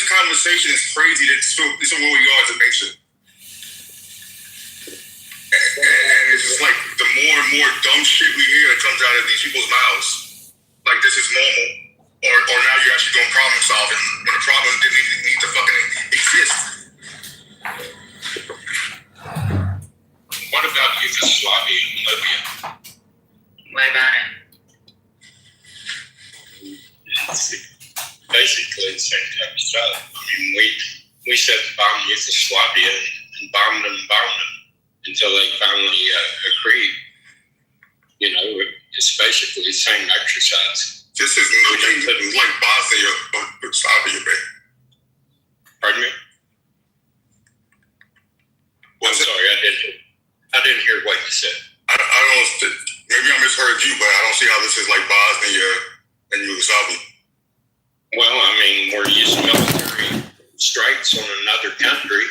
this conversation is crazy. It's where we are as a nation. And it's just like the more and more dumb shit we hear that comes out of these people's mouths, like this is normal, or now you're actually doing problem solving when the problem didn't even need to fucking exist. What about Yugoslavia and Libya? What about it? It's basically the same type of stuff. I mean, we said bomb Yugoslavia and bombed them until they finally agreed. You know, it's basically the same exercise. This is nothing like Bosnia or Yugoslavia, man. Pardon me? I'm sorry, I didn't hear what you said. I don't. Maybe I misheard you, but I don't see how this is like Bosnia and Yugoslavia. Well, I mean, we're using military strikes on another country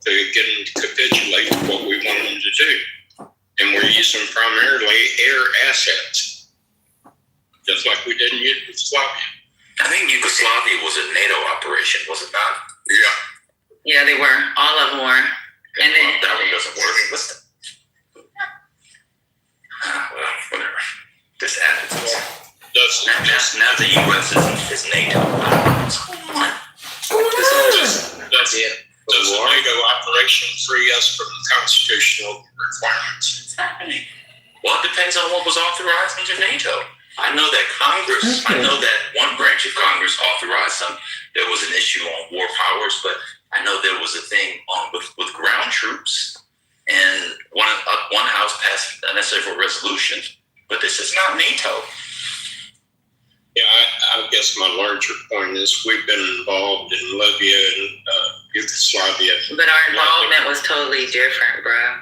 to get them to capitulate what we want them to do. And we're using primarily air assets, just like we did in Yugoslavia. I think Yugoslavia was a NATO operation, was it not? Yeah. Yeah, they were. All of them were. And then that one doesn't work. Well, whatever. This happens. Now the U.S. is NATO. What's going on? That's it. Does a NATO operation free us from the constitutional requirements? What's happening? Well, it depends on what was authorized into NATO. I know that Congress, I know that one branch of Congress authorized some. There was an issue on war powers, but I know there was a thing on with ground troops, and one house passed several resolutions. But this is not NATO. Yeah, I guess my larger point is we've been involved in Libya and Yugoslavia. But our involvement was totally different, bro.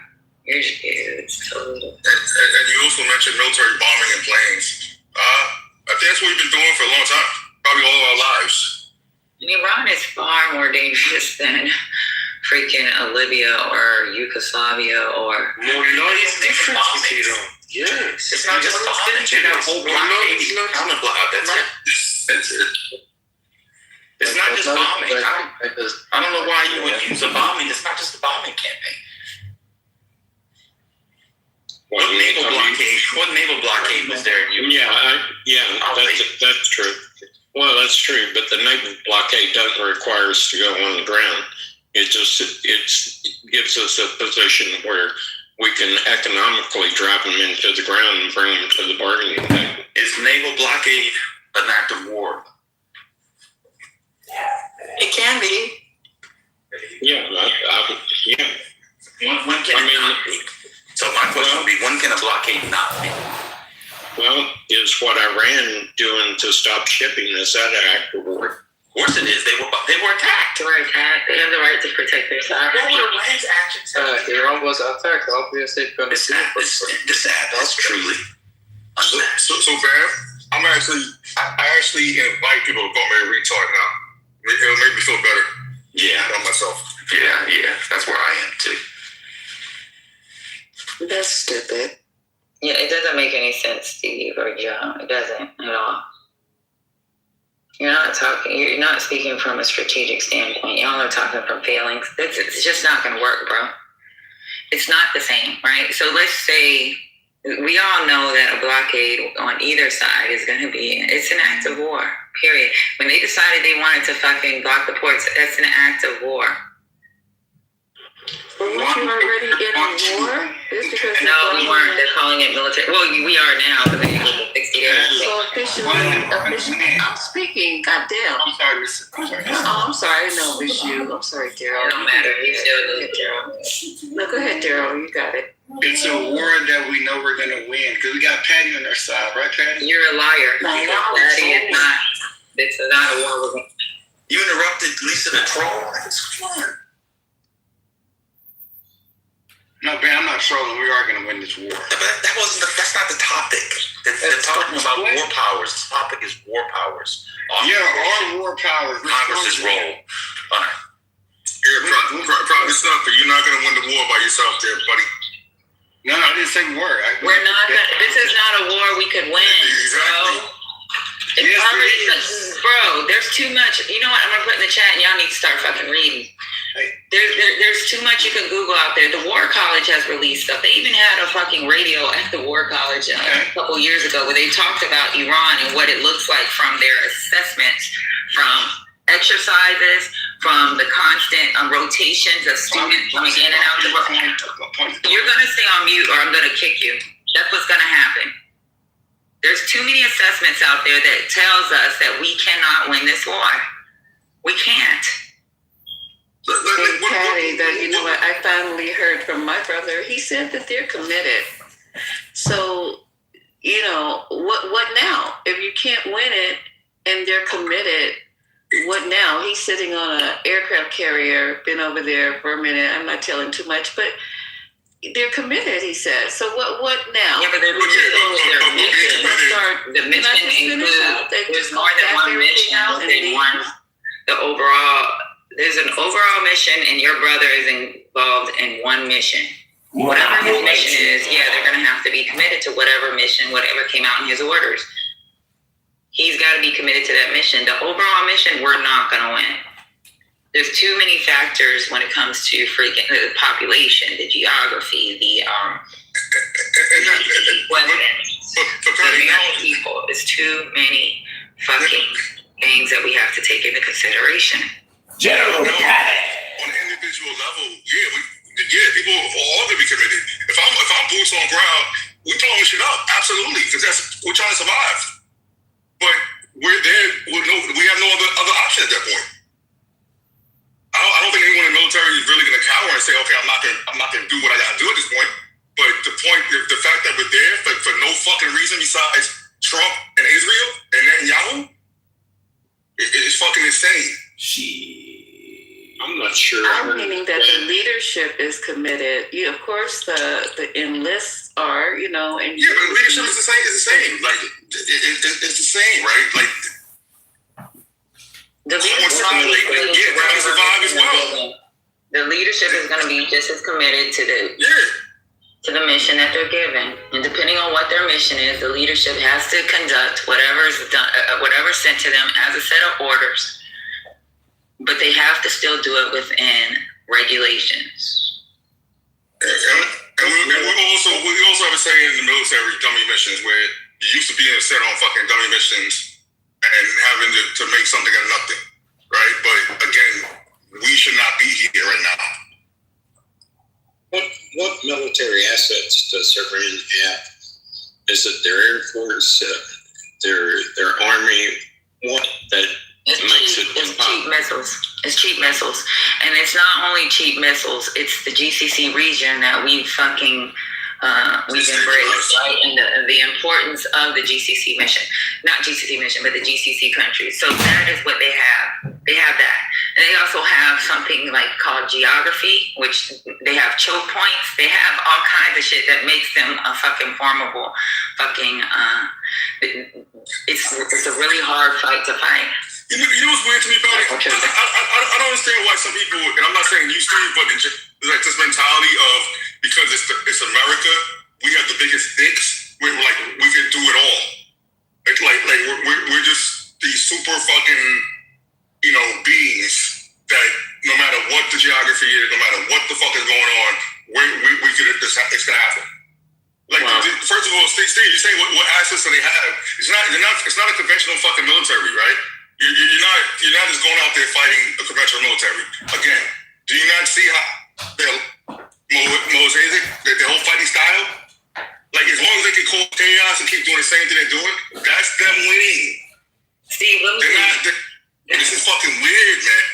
It's totally different. And you also mentioned military bombing and planes. I think that's what we've been doing for a long time, probably all of our lives. And Iran is far more dangerous than freaking Libya or Yugoslavia or... No, it's different. Yes. It's not just bombing. You got a whole blockade, counter blockade. That's it. It's not just bombing. I don't know why you would use a bombing. It's not just a bombing campaign. What naval blockade was there in Ukraine? That's true. Well, that's true, but the naval blockade doesn't require us to go on the ground. It gives us a position where we can economically drive them into the ground and bring them to the bargaining table. Is naval blockade an act of war? It can be. Yeah, When can it not be? So my question would be, when can a blockade not be? Well, is what Iran doing to stop shipping, is that an act of war? Of course it is. They were attacked. They were attacked. They have the right to protect their sovereignty. What were Iran's actions? Iran was attacked. Obviously, This app is truly So Bam, I actually invite people to call me a retard now. It'll make me feel better. Yeah. About myself. Yeah. That's where I am too. That's stupid. Yeah, it doesn't make any sense, Steve or Joe. It doesn't at all. You're not speaking from a strategic standpoint. Y'all are talking from feelings. It's just not going to work, bro. It's not the same, right? So let's say we all know that a blockade on either side is going to it's an act of war, period. When they decided they wanted to fucking block the ports, that's an act of war. But weren't you already in war? No, we weren't. They're calling it military. Well, we are now because they have 60 days. So officially, I'm speaking. Goddamn. I'm sorry, Miss. Oh, I'm sorry. No, it's you. I'm sorry, Daryl. It don't matter. You still do it, Daryl. No, go ahead, Daryl. You got it. It's a war that we know we're going to win because we got Patty on our side, right, Patty? You're a liar. Patty is not. It's not a war. You interrupted Lisa the troll. It's fun. No, Ben, I'm not trolling. We are going to win this war. That's not the topic. They're talking about war powers. The topic is war powers. Our war powers. Congress's role. Fine. Probably stuff, but you're not going to win the war by yourself there, buddy. No, I didn't say we were. We're not. This is not a war we could win. Exactly. Bro. It's already, bro, there's too much. You know what? I'm going to put in the chat and y'all need to start fucking reading. There's too much you can Google out there. The War College has released stuff. They even had a fucking radio at the War College a couple years ago where they talked about Iran and what it looks like from their assessments, from exercises, from the constant rotations of students coming in and out the world. You're going to stay on mute or I'm going to kick you. That's what's going to happen. There's too many assessments out there that tells us that we cannot win this war. We can't. Hey, Patty, you know what? I finally heard from my brother. He said that they're committed. So, you know, what now? If you can't win it and they're committed, what now? He's sitting on an aircraft carrier, been over there for a minute. I'm not telling too much, but they're committed, he said. So what now? Yeah, but the mission includes, there's more than one mission than one, there's an overall mission and your brother is involved in one mission. Whatever his mission is, they're going to have to be committed to whatever mission, whatever came out in his orders. He's got to be committed to that mission. The overall mission, we're not going to win. There's too many factors when it comes to freaking the population, the geography, the weapons, the amount of people. There's too many fucking things that we have to take into consideration. General, on an individual level, people all to be committed. If I'm boots on ground, we blowing shit up, absolutely, because we're trying to survive. But we're there. We have no other option at that point. I don't think anyone in the military is really going to cower and say, okay, I'm not going to do what I got to do at this point. But the fact that we're there for no fucking reason besides Trump and Israel and Netanyahu, it's fucking insane. I'm not sure. I'm meaning that the leadership is committed. Of course, the enlists are, you know, and but the leadership is the same. It's the same. Like it's the same, right? Like. The leadership is going to be just as committed to the mission that they're given, and depending on what their mission is, the leadership has to conduct whatever's done, whatever's sent to them as a set of orders. But they have to still do it within regulations. And we also have a saying in the military, dummy missions, where you used to be set on fucking dummy missions and having to make something out of nothing, right? But again, we should not be here right now. What military assets does Iran have? Is it their Air Force, their Army? What that makes it? It's cheap missiles. It's cheap missiles, and it's not only cheap missiles. It's the GCC region that we've embraced, right? And the importance of the GCC mission, not GCC mission, but the GCC countries. So that is what they have. They have that. And they also have something like called geography, which they have choke points. They have all kinds of shit that makes them a fucking formidable fucking, it's a really hard fight to fight. You know what's weird to me about it? I don't understand why some people, and I'm not saying you, Steve, but like this mentality of, because it's America, we have the biggest dicks. We're like, we can do it all. We're just these super fucking, beings that no matter what the geography is, no matter what the fuck is going on, we could, it's gonna happen. Like, first of all, Steve, you say what assets do they have? It's not a conventional fucking military, right? You're not just going out there fighting a conventional military. Again, do you not see how they're mosaic, their whole fighting style? Like, as long as they can cause chaos and keep doing the same thing they're doing, that's them winning. Steve, this is fucking weird, man.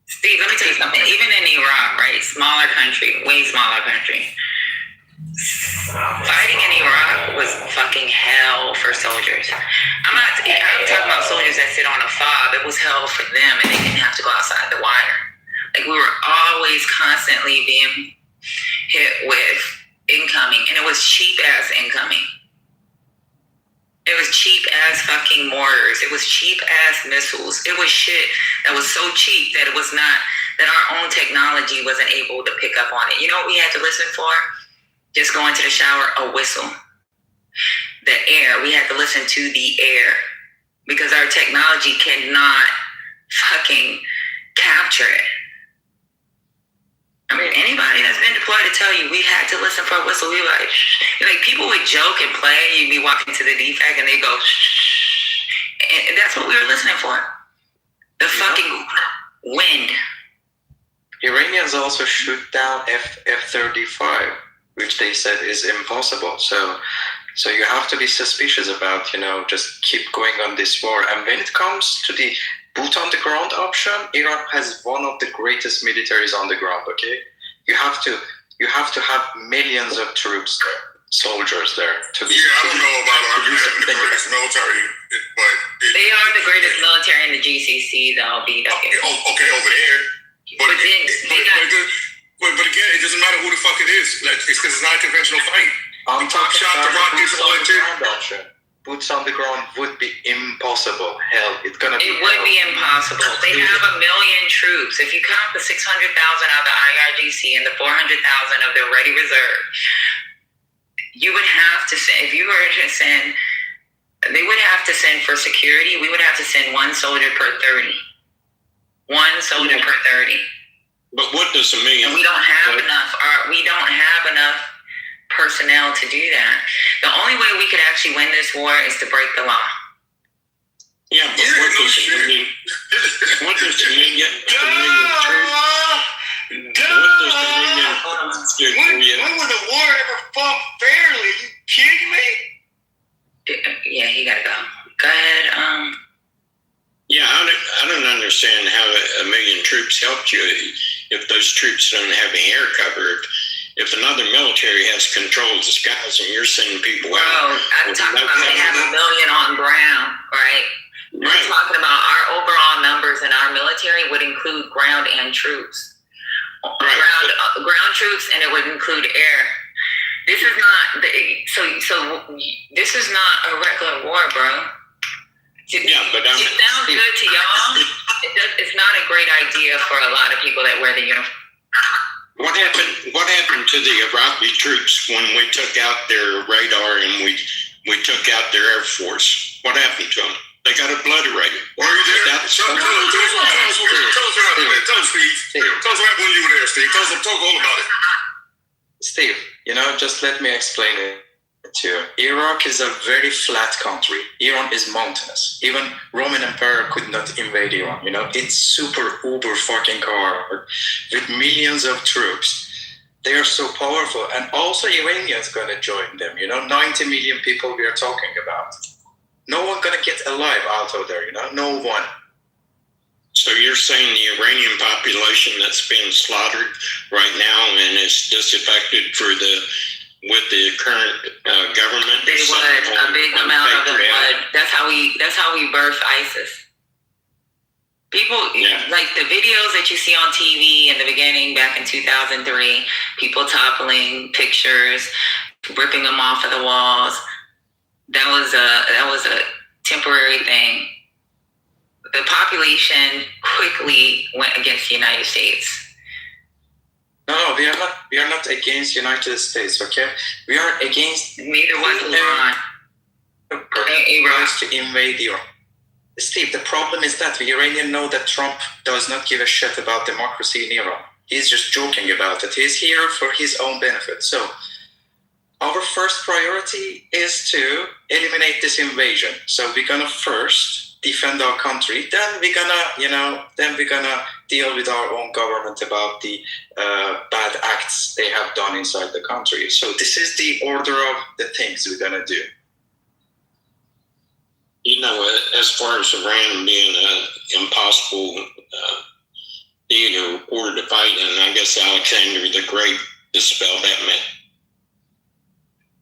Steve, let me tell you something. Even in Iraq, right, smaller country, way smaller country, fighting in Iraq was fucking hell for soldiers. I'm talking about soldiers that sit on a fob. It was hell for them, and they didn't have to go outside the wire. Like, we were always constantly being hit with incoming, and it was cheap ass incoming. It was cheap ass fucking mortars. It was cheap ass missiles. It was shit that was so cheap that it was not, that our own technology wasn't able to pick up on it. You know what we had to listen for? Just go into the shower, a whistle. The air, we had to listen to the air. because our technology cannot fucking capture it. I mean, anybody that's been deployed to tell you we had to listen for a whistle, we like people would joke and play. You'd be walking to the defect and they go, shh. And that's what we were listening for. The fucking wind. Iranians also shoot down F-35, which they said is impossible. So you have to be suspicious about, just keep going on this war. And when it comes to the boot on the ground option, Iran has one of the greatest militaries on the ground. Okay, you have to have millions of troops, soldiers there to be. Yeah, I don't know about having the greatest military, but they are the greatest military in the GCC, though. Okay, over there, but again, it doesn't matter who the fuck it is. Like, it's because it's not a conventional fight. I'm talking shot the rockets boots on the ground option. Boots on the ground would be impossible. Hell, it would be impossible. They have 1 million troops. If you count the 600,000 of the IRGC and the 400,000 of their ready reserve, you would have to send. If you were to send, they would have to send for security. We would have to send one soldier per 30. One soldier per 30. But what does it mean? And we don't have enough. We don't have enough personnel to do that. The only way we could actually win this war is to break the law. Yeah, but what does it mean? What does it mean? When would the war ever fought fairly? You kidding me? Yeah, he gotta go. Go ahead. Yeah, I don't understand how 1 million troops helped you if those troops don't have any air cover. If another military has control of the skies and you're sending people out. I'm talking about they have 1 million on ground, right? We're talking about our overall numbers in our military would include ground and troops. Ground troops, and it would include air. This is not this is not a regular war, bro. It sounds good to y'all. It's not a great idea for a lot of people that wear the uniform. What happened to the Iraqi troops when we took out their radar and we took out their air force? What happened to them? They got obliterated. Were you there? Tell us what happened. Tell us, Steve. Tell us what happened when you were there, Steve. Tell us all about it. Steve, just let me explain it to you. Iraq is a very flat country. Iran is mountainous. Even Roman Empire could not invade Iran. It's super uber fucking hard with millions of troops. They are so powerful, and also Iranians gonna join them. 90 million people we are talking about. No one gonna get alive out of there. No one. So you're saying the Iranian population that's being slaughtered right now and is disaffected with the current government? They would. A big amount of them would. That's how we birth ISIS. People, like the videos that you see on TV in the beginning back in 2003, people toppling pictures, ripping them off of the walls. That was a temporary thing. The population quickly went against the United States. No, we are not against United States, okay? We are against. Neither was Iran. Iraq to invade Iran. Steve, the problem is that the Iranians know that Trump does not give a shit about democracy in Iran. He's just joking about it. He's here for his own benefit. So our first priority is to eliminate this invasion. So we're gonna first defend our country. Then we're gonna deal with our own government about the bad acts they have done inside the country. So this is the order of the things we're gonna do. As far as Iran being an impossible theater or to fight, and I guess Alexander the Great dispelled that myth.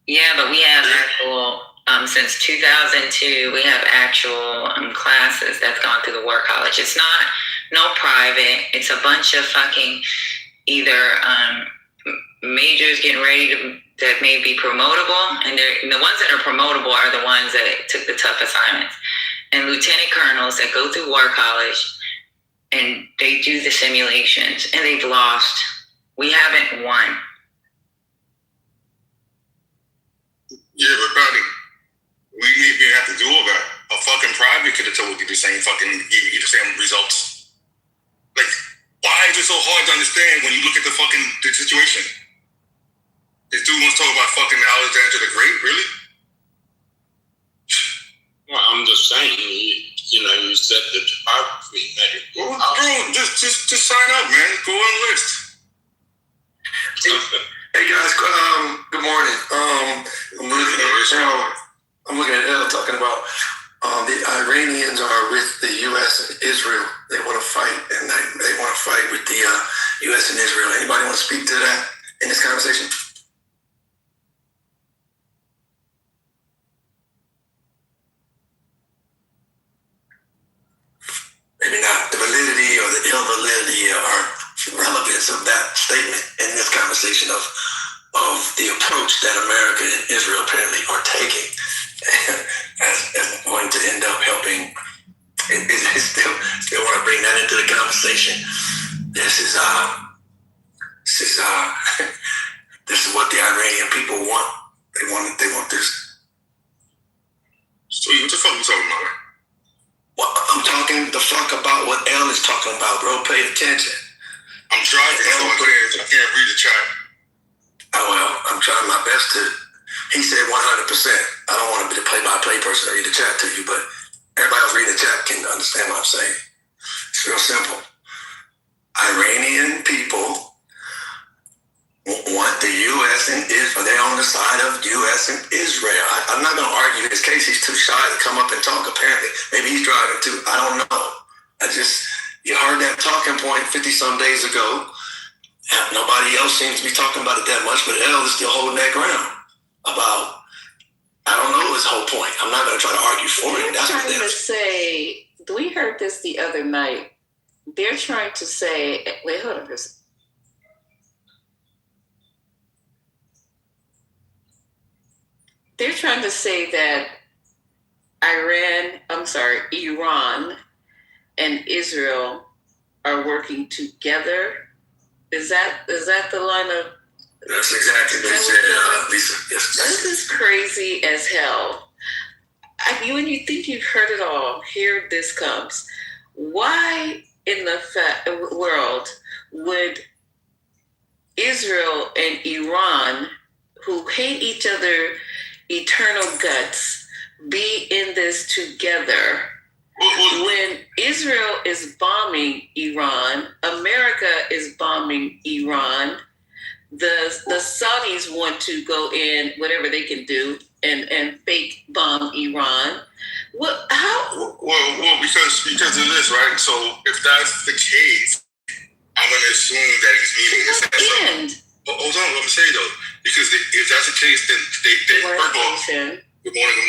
Yeah, but we have actual, since 2002, we have actual classes that's gone through the war college. It's not no private. It's a bunch of fucking either majors getting ready that may be promotable, and the ones that are promotable are the ones that took the tough assignments, and lieutenant colonels that go through war college, and they do the simulations, and they've lost. We haven't won. Yeah, but Patty, we didn't have to do all that. a fucking private could have told you the same fucking, give you the same results. Like, why is it so hard to understand when you look at the situation? This dude wants to talk about fucking Alexander the Great, really? Well, I'm just saying, you said the topography made it. Well, bro, just sign up, man. Go on the list. Hey guys, good morning. I'm looking at Elle talking about the Iranians are with the U.S. and Israel. They want to fight, and they want to fight with the U.S. and Israel. Anybody want to speak to that in this conversation? Maybe not the validity or the invalidity or relevance of that statement in this conversation of the approach that America and Israel apparently are taking as going to end up helping. Still want to bring that into the conversation. This is what the Iranian people want. They want this. So what the fuck you talking about? Well, I'm talking the fuck about what Elle is talking about, bro. Pay attention. I'm driving, so I can't read the chat. Oh, well, I'm trying my best to. He said 100%. I don't want to be the play-by-play person to read the chat to you, but everybody else reading the chat can understand what I'm saying. It's real simple. Iranian people want the U.S. and Israel. They're on the side of U.S. and Israel. I'm not going to argue his case. He's too shy to come up and talk, apparently. Maybe he's driving too. I don't know. You heard that talking point 50-some days ago. Nobody else seems to be talking about it that much, but Elle is still holding that ground about, I don't know his whole point. I'm not going to try to argue for him. They're trying to say, we heard this the other night. They're trying to say, wait, hold on for a second. They're trying to say that Iran and Israel are working together. Is that the line of? That's exactly what they said, Lisa. Yes, this is crazy as hell. When you think you've heard it all, here this comes. Why in the world would Israel and Iran, who hate each other eternal guts, be in this together? When Israel is bombing Iran, America is bombing Iran, the Saudis want to go in, whatever they can do, and fake bomb Iran. How? Well, because of this, right? So if that's the case, I'm going to assume that he's meeting this. Hold on, let me say though, because if that's the case, then they first of all, good morning.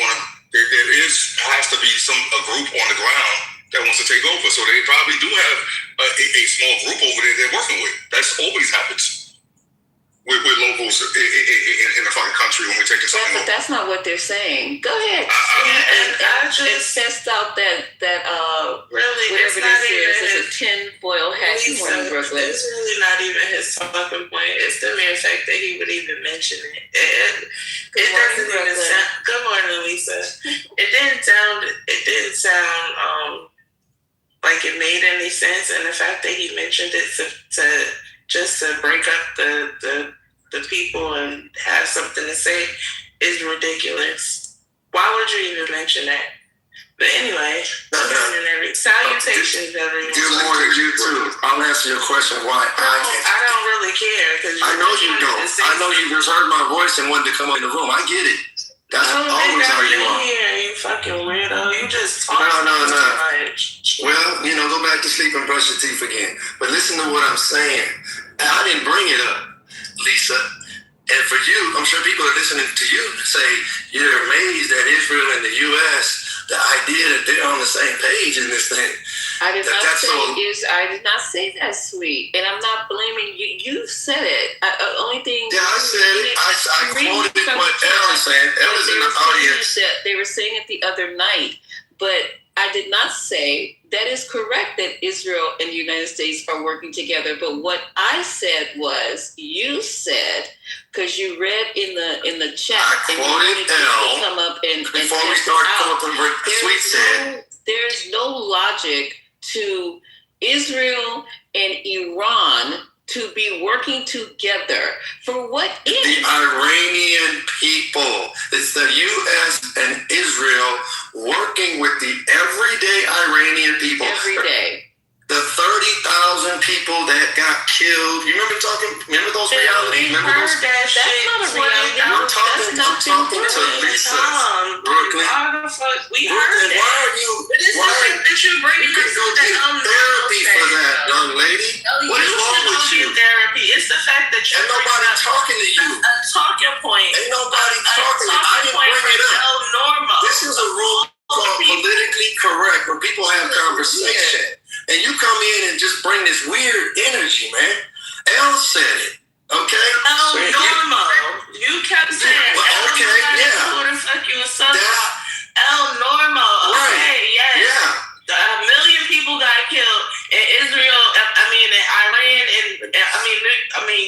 There has to be a group on the ground that wants to take over. So they probably do have a small group over there they're working with. That's always happens with locals in the fucking country when we're taking something over. But that's not what they're saying. Go ahead. I just test out that really, whatever this is. It's a tin-foil hat you won in Brooklyn. It's really not even his talking point. It's the mere fact that he would even mention it. It doesn't even sound. Good morning, Lisa. It didn't sound like it made any sense, and the fact that he mentioned it to break up the people and have something to say is ridiculous. Why would you even mention that? But anyway, salutations, everyone. Good morning, you too. I'll answer your question why I don't really care. I know you don't. I know you just heard my voice and wanted to come up in the room. I get it. That's always how you are. You fucking weirdo. You just talk No. much. Well, go back to sleep and brush your teeth again. But listen to what I'm saying. I didn't bring it up, Lisa. And for you, I'm sure people are listening to you say you're amazed at Israel and the U.S., the idea that they're on the same page in this thing. I did not say that, sweet. And I'm not blaming you. You said it. Only thing. Yeah, I said it. I quoted what Elle is saying. Elle is in the audience. They were saying it the other night. But I did not say that is correct that Israel and the United States are working together. But what I said was, you said, because you read in the chat, I and you quoted wanted me L to come up and before we test start it out. quoting what Sweet said. There's no logic to Israel and Iran to be working together for what The end? Iranian people. It's the U.S. and Israel working with the everyday Iranian people. Every day. The 30,000 people that got killed. You remember those realities? Remember those? That shit. That's not a reality. I'm talking to Lisa. Brooklyn. We heard Why that. are you? But it's Why? the fact that you bring You can this go to the get therapy for that, young lady. What is wrong with you? Therapy. It's the fact that you Ain't nobody talking to you. a talking point. Ain't nobody talking to you. I didn't bring it up. Normal. This is a room called politically correct where people have conversation. And you come in and just bring this weird energy, man. Elle said it. Okay? Normal. You kept saying okay, yeah. Who the fuck you was talking about? Normal. Right. Okay, yes. Yeah. A million people got killed in Israel. In Iran, and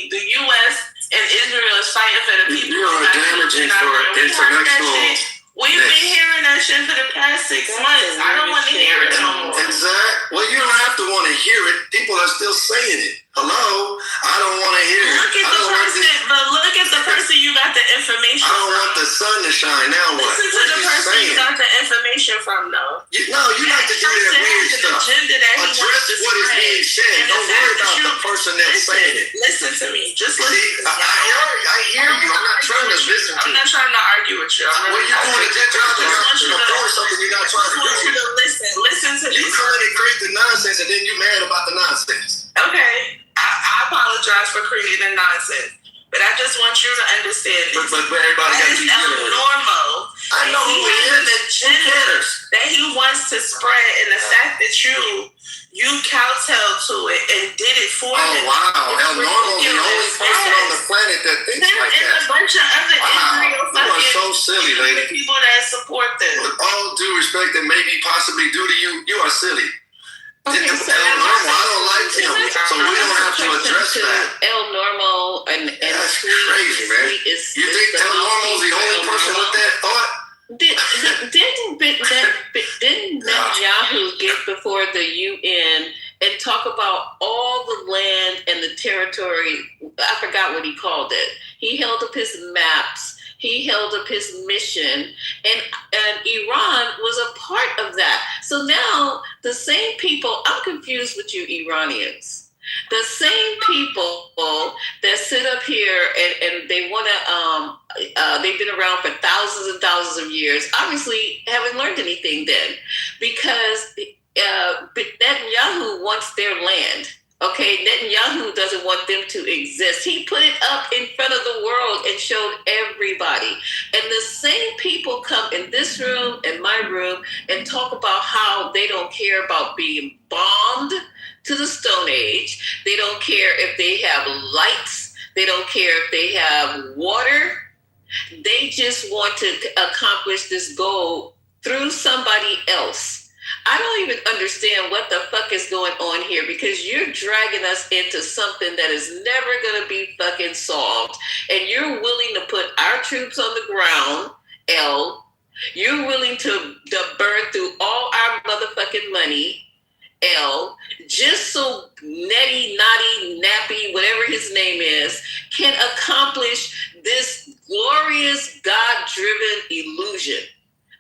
the U.S. and Israel is fighting for the people. You are damaging for intellectual. We've been hearing that shit for the past 6 months. I don't want to hear it no more. Exactly. Well, you don't have to want to hear it. People are still saying it. Hello? I don't want to hear it. Look at the person you got the information I don't from. want the sun to shine. Now what? Listen to What the are you person saying? you got the information from, though. You like to do that weird stuff. Address what is being said. Don't worry about the person that's saying it. Listen to me. Just listen. See, I hear you. I'm not trying to listen to I'm you. not trying to argue with you. Well, you're doing a good job of doing something you're not trying to I want you do. to listen. Listen to You me. come in and create the nonsense, and then you mad about the nonsense. Okay. I apologize for creating nonsense. But I just want you to understand this. But everybody got to be dealing with it. Normal. I know who He it has an is. Who agenda cares? that he wants to spread, and the fact that you kowtowed to it and did it for him. Oh, wow. It's El Normo's the only ridiculous. person on the planet that thinks Him like and that. a bunch of other Israel You are so silly, lady. people that support this. With all due respect and maybe possibly due to you, you are silly. Okay, El so Normo, I don't like him, so we don't have to address that. El Normo and That's Sweet. crazy, man. Sweet is You think El Normo's the only person with that thought? Didn't Netanyahu get before the UN and talk about all the land and the territory? I forgot what he called it. He held up his maps. He held up his mission, and Iran was a part of that. So now the same people, I'm confused with you Iranians. The same people that sit up here and they want to, they've been around for thousands and thousands of years, obviously haven't learned anything then, because Netanyahu wants their land. Okay, Netanyahu doesn't want them to exist. He put it up in front of the world and showed everybody. And the same people come in this room, in my room, and talk about how they don't care about being bombed to the Stone Age. They don't care if they have lights. They don't care if they have water. They just want to accomplish this goal through somebody else. I don't even understand what the fuck is going on here, because you're dragging us into something that is never going to be fucking solved. And you're willing to put our troops on the ground, L. You're willing to burn through all our motherfucking money, L, just so Nettie, Naughty, Nappy, whatever his name is, can accomplish this glorious God-driven illusion.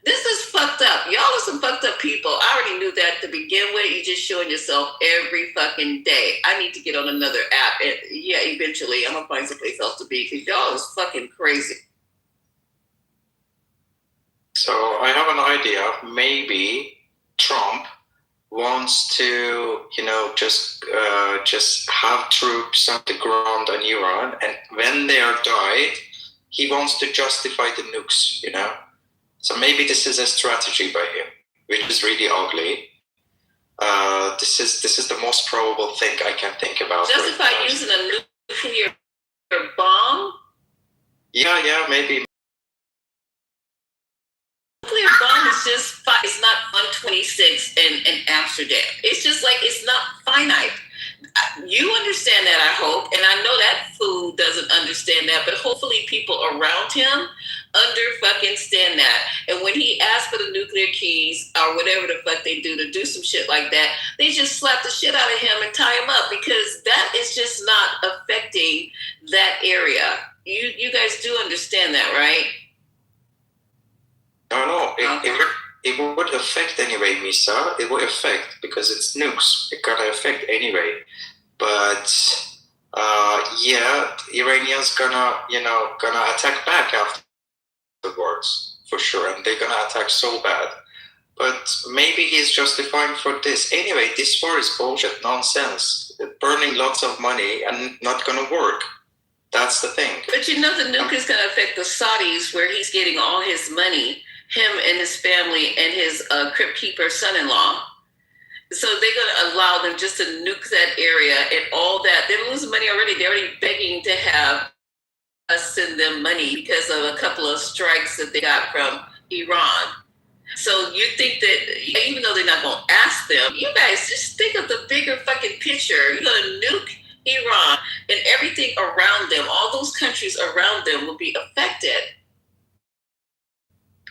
This is fucked up. Y'all are some fucked up people. I already knew that to begin with. You're just showing yourself every fucking day. I need to get on another app. And yeah, eventually I'm going to find someplace else to be, because y'all is fucking crazy. So I have an idea. Maybe Trump wants to, just have troops on the ground in Iran, and when they are died, he wants to justify the nukes, So maybe this is a strategy by him, which is really ugly. This is the most probable thing I can think about. Justify right using a nuclear bomb? Yeah, maybe. Nuclear bomb is just it's not 126 in Amsterdam. It's just like it's not finite. You understand that, I hope, and I know that food doesn't understand that, but hopefully people around him stand that. And when he asked for the nuclear keys or whatever the fuck they do some shit like that, they just slap the shit out of him and tie him up, because that is just not affecting that area. You guys do understand that, right? No, it would affect anyway, Misa. It would affect because it's nukes. It gonna affect anyway. But Iranians gonna attack back afterwards for sure, and they're gonna attack so bad. But maybe he's justifying for this. Anyway, this war is bullshit, nonsense. Burning lots of money and not gonna work. That's the thing. But the nuke is gonna affect the Saudis, where he's getting all his money. Him and his family and his crypt keeper son-in-law. So they're going to allow them just to nuke that area and all that. They're losing money already. They're already begging to have us send them money because of a couple of strikes that they got from Iran. So you think that even though they're not going to ask them, you guys just think of the bigger fucking picture. You're going to nuke Iran and everything around them. All those countries around them will be affected.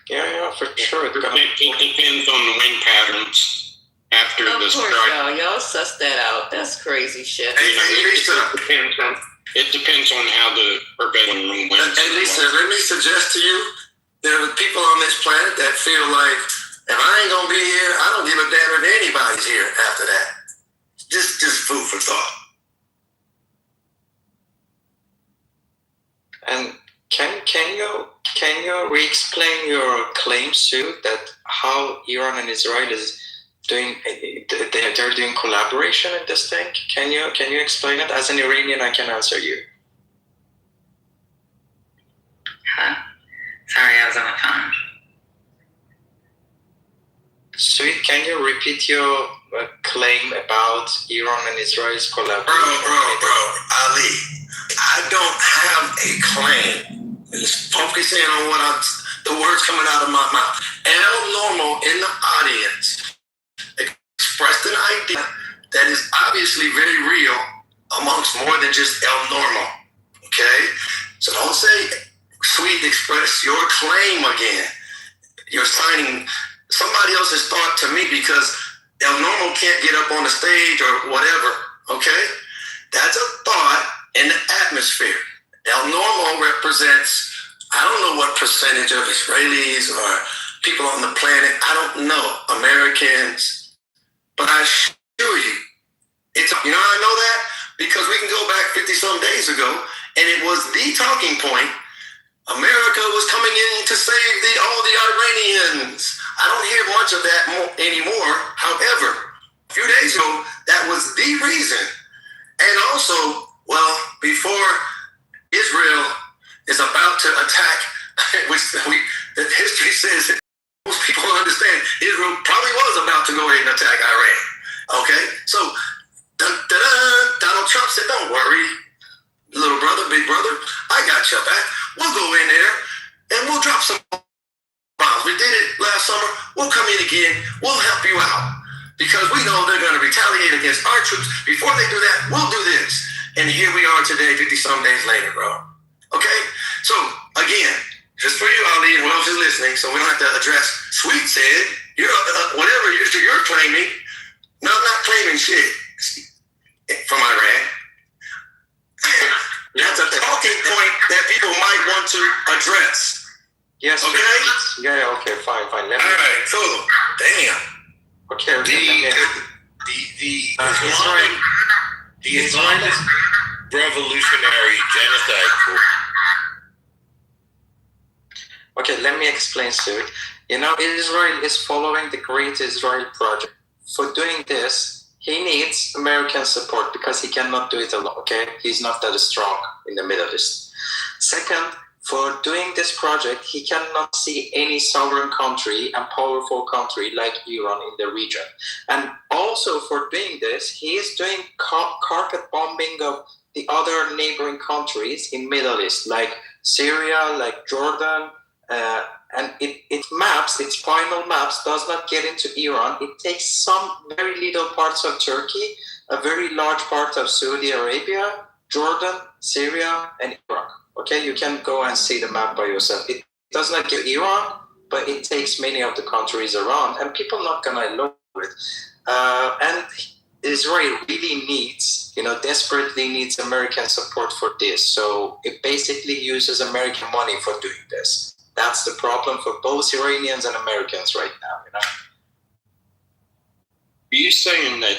Yeah, for sure. It depends on the wind patterns after the strike. Of course, y'all suss that out. That's crazy shit. It depends on how the prevailing winds. Hey, Lisa, let me suggest to you, there are people on this planet that feel like, if I ain't gonna be here, I don't give a damn if anybody's here after that. Just food for thought. And can you re-explain your claim, Sue, that how Iran and Israel is doing? They're doing collaboration in this thing. Can you explain it? As an Iranian, I can answer you. Huh? Sorry, I was on the phone. Sweet, can you repeat your claim about Iran and Israel's collaboration? Bro, Ali, I don't have a claim. Let's focus in on the words coming out of my mouth. El Normo in the audience expressed an idea that is obviously very real amongst more than just El Normo. Okay? So don't say, Sweet, express your claim again. You're signing somebody else's thought to me because El Normo can't get up on the stage or whatever. Okay? That's a thought in the atmosphere. El Normo represents, I don't know what percentage of Israelis or people on the planet, I don't know, Americans, but I assure you, you know how I know that? Because we can go back 50-some days ago, and it was the talking point. America was coming in to save all the Iranians. I don't hear much of that anymore. However, a few days ago, that was the reason. And also, before Israel is about to attack, which the history says most people understand, Israel probably was about to go ahead and attack Iran. Okay? So, Donald Trump said, don't worry, little brother, big brother, I got your back. We'll go in there and we'll drop some bombs. We did it last summer. We'll come in again. We'll help you out because we know they're going to retaliate against our troops. Before they do that, we'll do this. And here we are today, 50-some days later, bro. Okay? So, again, just for you, Ali, and who else is listening, so we don't have to address Sweet said, whatever you're claiming. No, I'm not claiming shit from Iran. That's a talking point that people might want to address. Yes. Okay? Yeah, okay, fine. All right, cool. Damn. Okay. The Islamist revolutionary genocide. Okay, let me explain to it. Israel is following the Great Israel Project. For doing this, he needs American support because he cannot do it alone, okay? He's not that strong in the Middle East. Second, for doing this project, he cannot see any sovereign country and powerful country like Iran in the region. And also for doing this, he is doing carpet bombing of the other neighboring countries in Middle East, like Syria, like Jordan, and its final maps does not get into Iran. It takes some very little parts of Turkey, a very large part of Saudi Arabia, Jordan, Syria, and Iraq. Okay, you can go and see the map by yourself. It does not get Iran, but it takes many of the countries around, and people are not gonna know it. And Israel really needs, desperately needs American support for this. So it basically uses American money for doing this. That's the problem for both Iranians and Americans right now. Are you saying that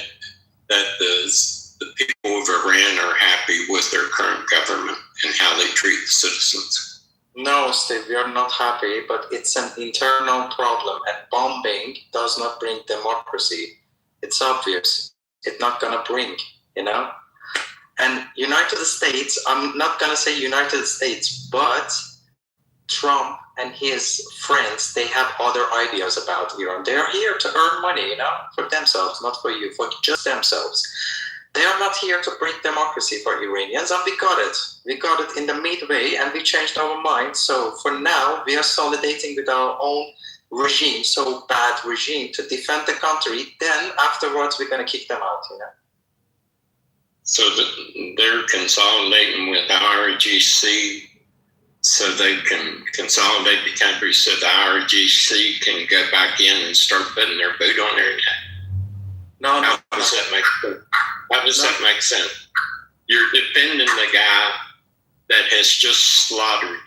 the people of Iran are happy with their current government and how they treat the citizens? No, Steve, we are not happy, but it's an internal problem, and bombing does not bring democracy. It's obvious. It's not going to bring, And United States, I'm not going to say United States, but Trump and his friends, they have other ideas about Iran. They are here to earn money, for themselves, not for you, for just themselves. They are not here to bring democracy for Iranians, and we got it. We got it in the midway, and we changed our mind. So for now, we are solidating with our own regime, so bad regime, to defend the country. Then afterwards, we're going to kick them out, So they're consolidating with the IRGC so they can consolidate the country so the IRGC can go back in and start putting their boot on their neck. No. How does that make sense? How does that make sense? You're defending the guy that has just slaughtered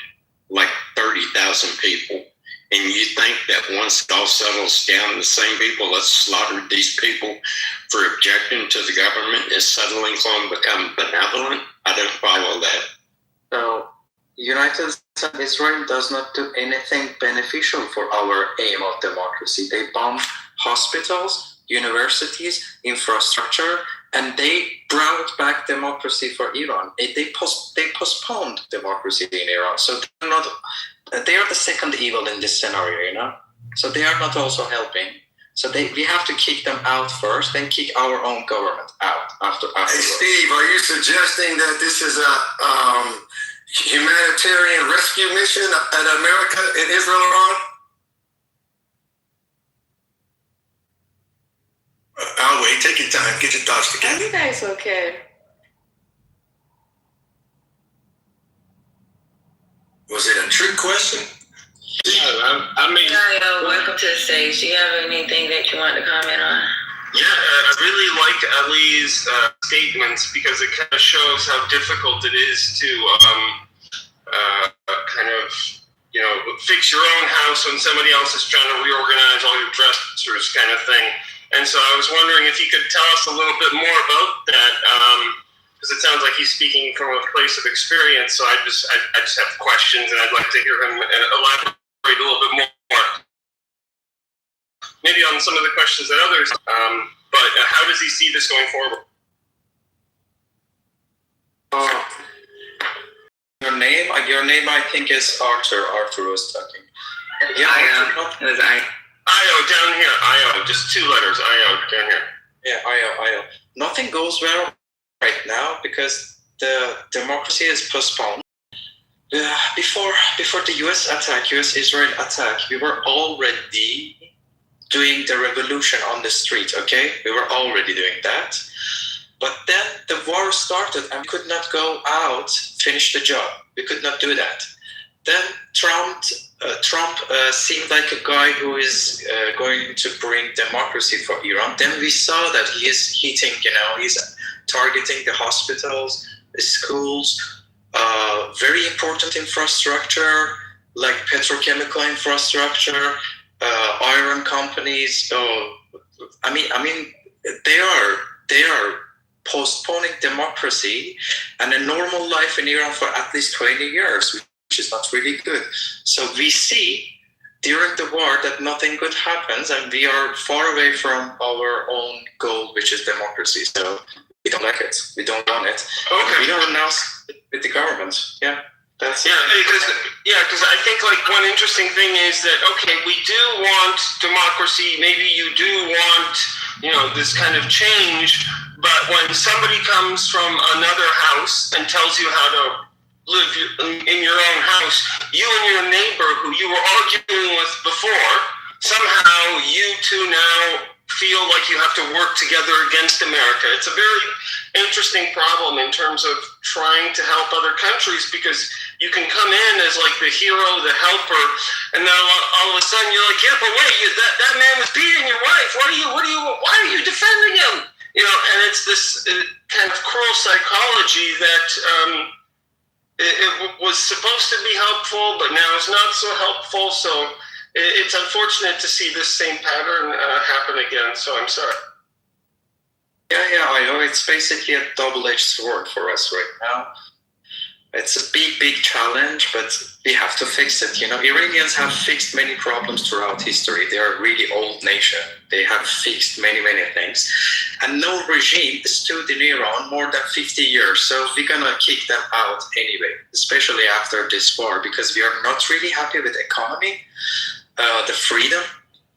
like 30,000 people, and you think that once it all settles down, the same people that slaughtered these people for objecting to the government is suddenly going to become benevolent? I don't follow that. So, United States and Israel does not do anything beneficial for our aim of democracy. They bomb hospitals, universities, infrastructure, and they brought back democracy for Iran. They postponed democracy in Iran. So they are the second evil in this scenario, So they are not also helping. So we have to kick them out first, then kick our own government out afterwards. Hey, Steve, are you suggesting that this is a humanitarian rescue mission that America and Israel are on? I'll wait. Take your time. Get your thoughts Are together. you guys okay? Was it a trick question? Yeah, I mean, Gaio, welcome to the stage. Do you have anything that you want to comment on? Yeah, I really liked Ali's statements because it kind of shows how difficult it is to kind of, fix your own house when somebody else is trying to reorganize all your dressers kind of thing. And so I was wondering if you could tell us a little bit more about that, because it sounds like he's speaking from a place of experience. So I just have questions, and I'd like to hear him elaborate a little bit more. Maybe on some of the questions that others, but how does he see this going forward? Your name, I think, is Arthur. Arthur was talking. Yeah, it was I. IO down here. IO, just 2 letters. IO down here. Yeah, IO. Nothing goes well right now because the democracy is postponed. Before the US-Israel attack, we were already doing the revolution on the street, okay? We were already doing that. But then the war started and we could not go out, finish the job. We could not do that. Then Trump seemed like a guy who is going to bring democracy for Iran. Then we saw that he is hitting, he's targeting the hospitals, the schools, very important infrastructure like petrochemical infrastructure, iron companies. I mean, they are postponing democracy and a normal life in Iran for at least 20 years, which is not really good. So we see during the war that nothing good happens, and we are far away from our own goal, which is democracy. So we don't like it. We don't want it. Okay. We don't announce with the government. Yeah. Because I think like one interesting thing is that, okay, we do want democracy. Maybe you do want, this kind of change. But when somebody comes from another house and tells you how to live in your own house, you and your neighbor who you were arguing with before, somehow you two now feel like you have to work together against America. It's a very interesting problem in terms of trying to help other countries, because you can come in as like the hero, the helper, and then all of a sudden you're like, yeah, but wait, that man was beating your wife. Why are you defending him? You know, and it's this kind of cruel psychology that it was supposed to be helpful, but now it's not so helpful. So it's unfortunate to see this same pattern happen again. So I'm sorry. Yeah, I know. It's basically a double-edged sword for us right now. It's a big challenge, but we have to fix it. You know, Iranians have fixed many problems throughout history. They are a really old nation. They have fixed many things. And no regime stood in Iran more than 50 years. So we're going to kick them out anyway, especially after this war, because we are not really happy with the economy, the freedom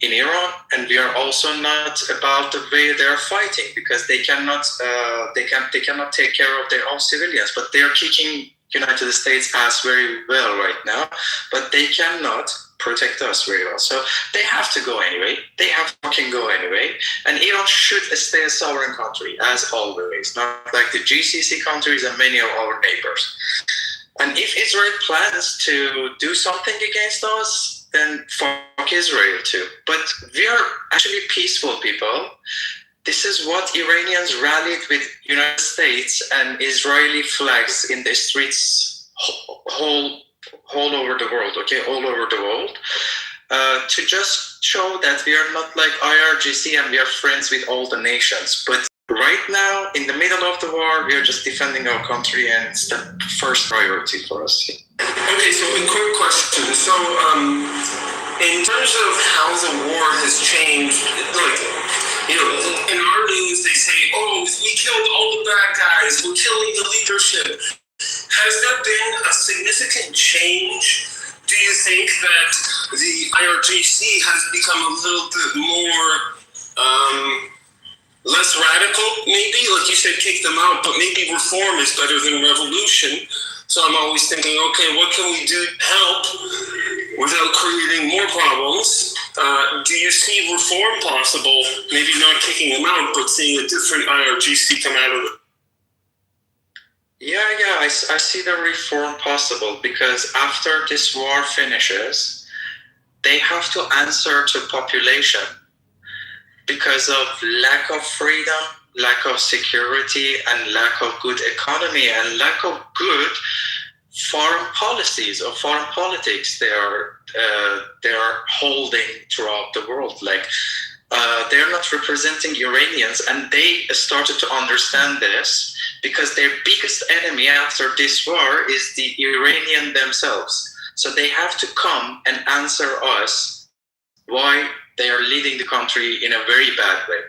in Iran, and we are also not about the way they are fighting, because they cannot take care of their own civilians. But they are kicking United States ass very well right now, but they cannot protect us very well. So they have to go anyway. They have to fucking go anyway. And Iran should stay a sovereign country, as always, not like the GCC countries and many of our neighbors. And if Israel plans to do something against us, then fuck Israel too. But we are actually peaceful people. This is what Iranians rallied with United States and Israeli flags in the streets all over the world, all over the world, to just show that we are not like IRGC and we are friends with all the nations. But right now, in the middle of the war, we are just defending our country, and it's the first priority for us. Okay, so a quick question. So, in terms of how the war has changed, like, you know, in our news they say, oh, we killed all the bad guys, we're killing the leadership. Has there been a significant change? Do you think that the IRGC has become a little bit more, less radical, maybe? Like you said, kick them out, but maybe reform is better than revolution. So I'm always thinking, okay, what can we do to help without creating more problems? Do you see reform possible? Maybe not kicking them out, but seeing a different IRGC come out of it? Yeah, I see the reform possible, because after this war finishes, they have to answer to population because of lack of freedom, lack of security, and lack of good economy, and lack of good foreign policies or foreign politics they are holding throughout the world. Like they're not representing Iranians, and they started to understand this because their biggest enemy after this war is the Iranian themselves. So they have to come and answer us why they are leading the country in a very bad way.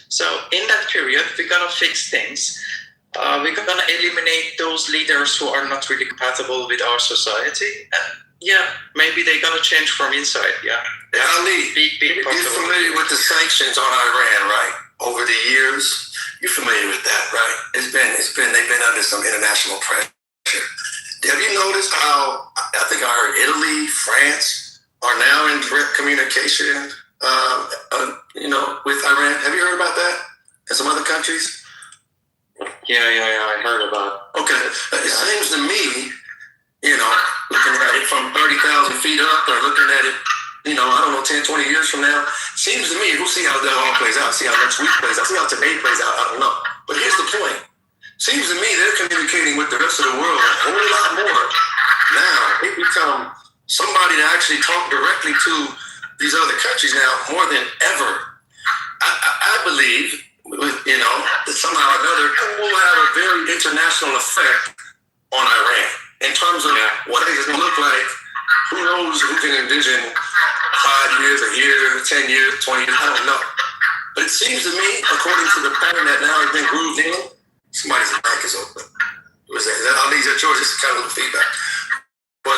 So in that period, we're going to fix things. We're going to eliminate those leaders who are not really compatible with our society. And yeah, maybe they're going to change from inside. Yeah. Ali, you're familiar with the sanctions on Iran, right? Over the years, you're familiar with that, right? They've been under some international pressure. Have you noticed how, I think I heard Italy, France are now in direct communication, with Iran? Have you heard about that? And some other countries? Yeah, I heard about it. Okay, it seems to me, looking at it from 30,000 feet up, or looking at it, 10, 20 years from now, seems to me, we'll see how that all plays out, see how next week plays out, see how today plays out, I don't know. But here's the point. Seems to me they're communicating with the rest of the world a whole lot more. Now, they become somebody to actually talk directly to these other countries now more than ever. I believe, that somehow or another it will have a very international effect on Iran in terms of what it's going to look like. Who knows? Who can envision 5 years, a year, 10 years, 20 years? I don't know. But it seems to me, according to the pattern that now has been grooved in, somebody's mic is open. I'll leave that yours. Just kind of a little feedback. But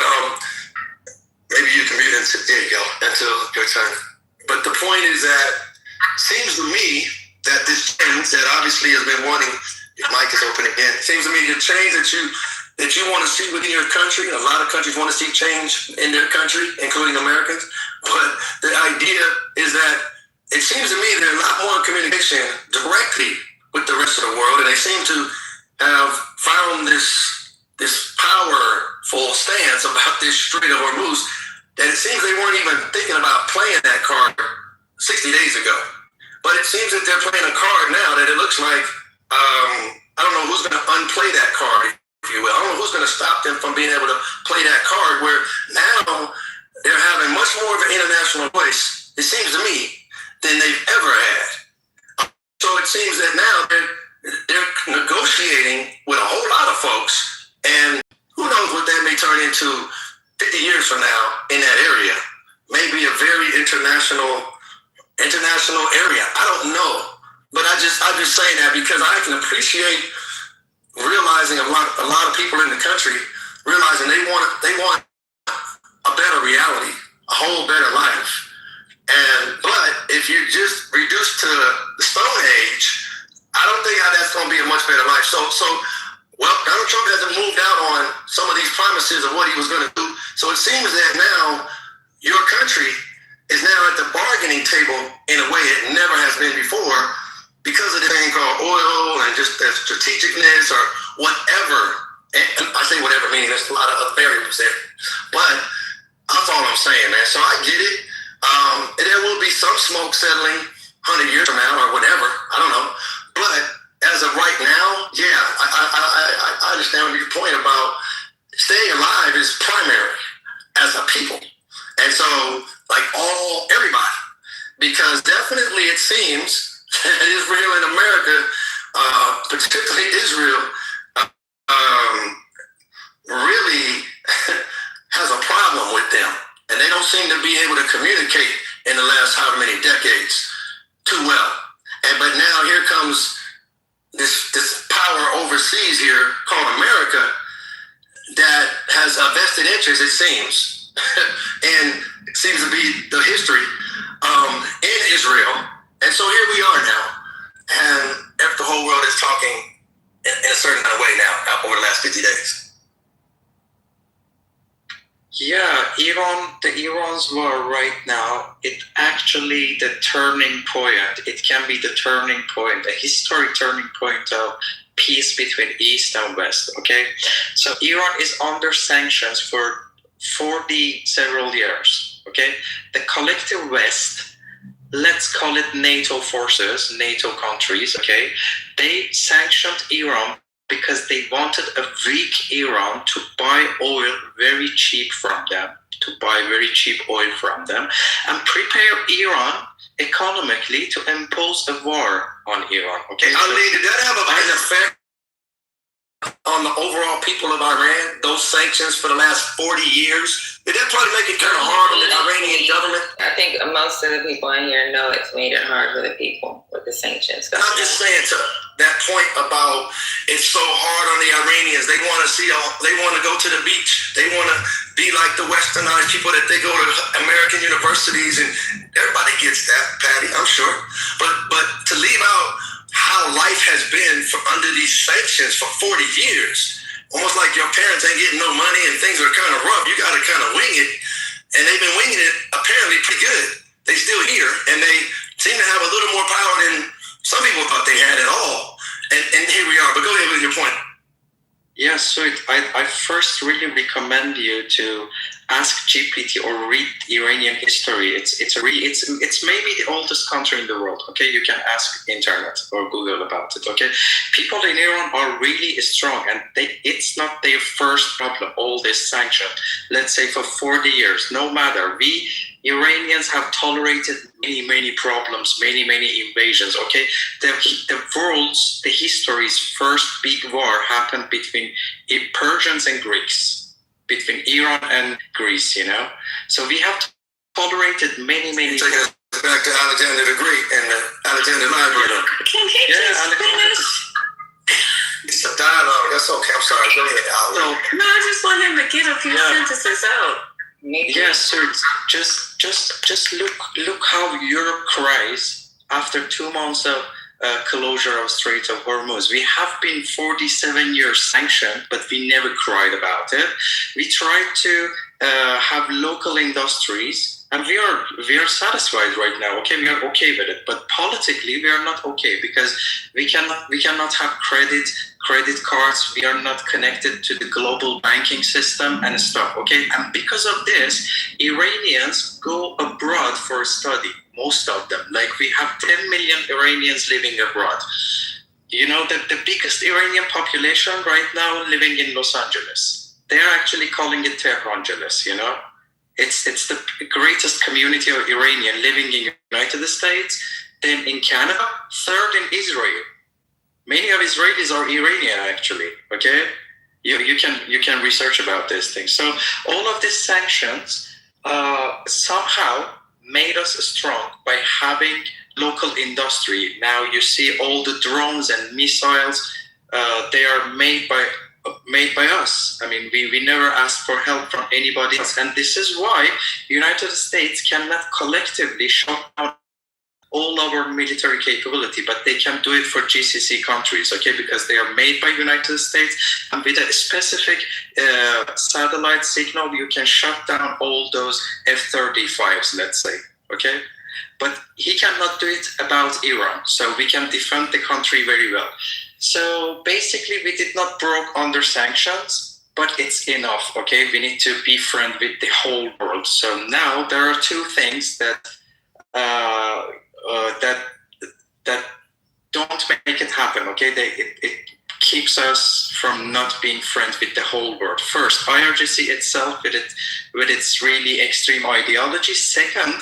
maybe you can mute it. There you go. Until your turn. But the point is that it seems to me that this change that obviously has been wanting, your mic is open again. It seems to me the change that that you want to see within your country. A lot of countries want to see change in their country, including Americans. But the idea is that it seems to me there's a lot more communication directly with the rest of the world, and they seem to have found this powerful stance about this Strait of Hormuz that it seems they weren't even thinking about playing that card 60 days ago. But it seems that they're playing a card now that it looks like, I don't know who's going to unplay that card, if you will. I don't know who's going to stop them from being able to play that card, where now they're having much more of an international voice, it seems to me, than they've ever had. So it seems that now they're negotiating with a whole lot of folks, and who knows what that may turn into 50 years from now in that area. Maybe a very international area. I don't know. But I'm just saying that because I can appreciate realizing a lot of people in the country realizing they want a better reality, a whole better life. But if you just reduce to the Stone Age, I don't think that's going to be a much better life. So Donald Trump hasn't moved out on some of these promises of what he was going to do. So it seems that now your country is now at the bargaining table in a way it never has been before, because of the thing called oil and just the strategicness or whatever. And I say whatever, meaning there's a lot of other variables there. But that's all I'm saying, man. So I get it. There will be some smoke settling 100 years from now or whatever. I don't know. But as of right now, yeah, I understand your point about staying alive is primary as a people. And so, like everybody, because definitely it seems that Israel and America, particularly Israel, really has a problem with them. And they don't seem to be able to communicate in the last however many decades too well. But now here comes this power overseas here called America that has a vested interest, it seems, and it seems to be the history in Israel. And so here we are now, and the whole world is talking in a certain kind of way now over the last 50 days. Yeah, the Iran's war right now, it actually the turning point. It can be the turning point, a historic turning point of peace between East and West, okay? So Iran is under sanctions for 40 several years, okay? The collective West, let's call it NATO forces, NATO countries, okay? They sanctioned Iran because they wanted a weak Iran to buy oil very cheap from them, and prepare Iran economically to impose a war on Iran. Okay, Did that have an effect on the overall people of Iran, those sanctions for the last 40 years? Did that probably make it kind of hard on the Iranian government? I think most of the people in here know it's made it hard for the people with the sanctions. I'm just saying to that point about it's so hard on the Iranians. They want to go to the beach. They want to be like the westernized people that they go to American universities, and everybody gets that, Patty, I'm sure. But to leave out how life has been under these sanctions for 40 years, almost like your parents ain't getting no money and things are kind of rough. You got to kind of wing it. And they've been winging it apparently pretty good. They still here, and they seem to have a little more power than some people thought they had at all. And here we are. But go ahead with your point. Yeah, so I first really recommend you to ask GPT or read Iranian history. It's maybe the oldest country in the world. Okay, you can ask internet or Google about it. Okay, people in Iran are really strong, and it's not their first problem. All this sanction, let's say for 40 years, no matter we Iranians have tolerated many problems, many invasions. Okay, the history's first big war happened between Persians and Greeks, between Iran and Greece. You know, so we have tolerated many. Take us back to Alexander the Great and the Alexander Library. Can he just finish? It's a dialogue. That's okay. I'm sorry. Go ahead. No, I just want him to get a few sentences out. Yes, sir. Just look how Europe cries after 2 months of closure of Strait of Hormuz. We have been 47 years sanctioned, but we never cried about it. We tried to have local industries, and we are satisfied right now. Okay, we are okay with it, but politically we are not okay because we cannot have credit cards. We are not connected to the global banking system and stuff. Okay, and because of this, Iranians go abroad for study. Most of them, like we have 10 million Iranians living abroad. You know that the biggest Iranian population right now living in Los Angeles. They are actually calling it Tehrangeles. You know, it's the greatest community of Iranian living in the United States. Then in Canada, third in Israel. Many of Israelis are Iranian actually. Okay, you can research about these things. So all of these sanctions somehow made us strong by having local industry. Now you see all the drones and missiles, they are made by us. I mean, we never asked for help from anybody else. And this is why United States cannot collectively shut down all our military capability, but they can do it for GCC countries, okay, because they are made by United States, and with a specific satellite signal, you can shut down all those F-35s, let's say, okay? But he cannot do it about Iran, so we can defend the country very well. So basically, we did not broke under sanctions, but it's enough, okay? We need to be friends with the whole world. So now there are two things that that don't make it happen, okay? It keeps us from not being friends with the whole world. First, IRGC itself with its really extreme ideology. Second,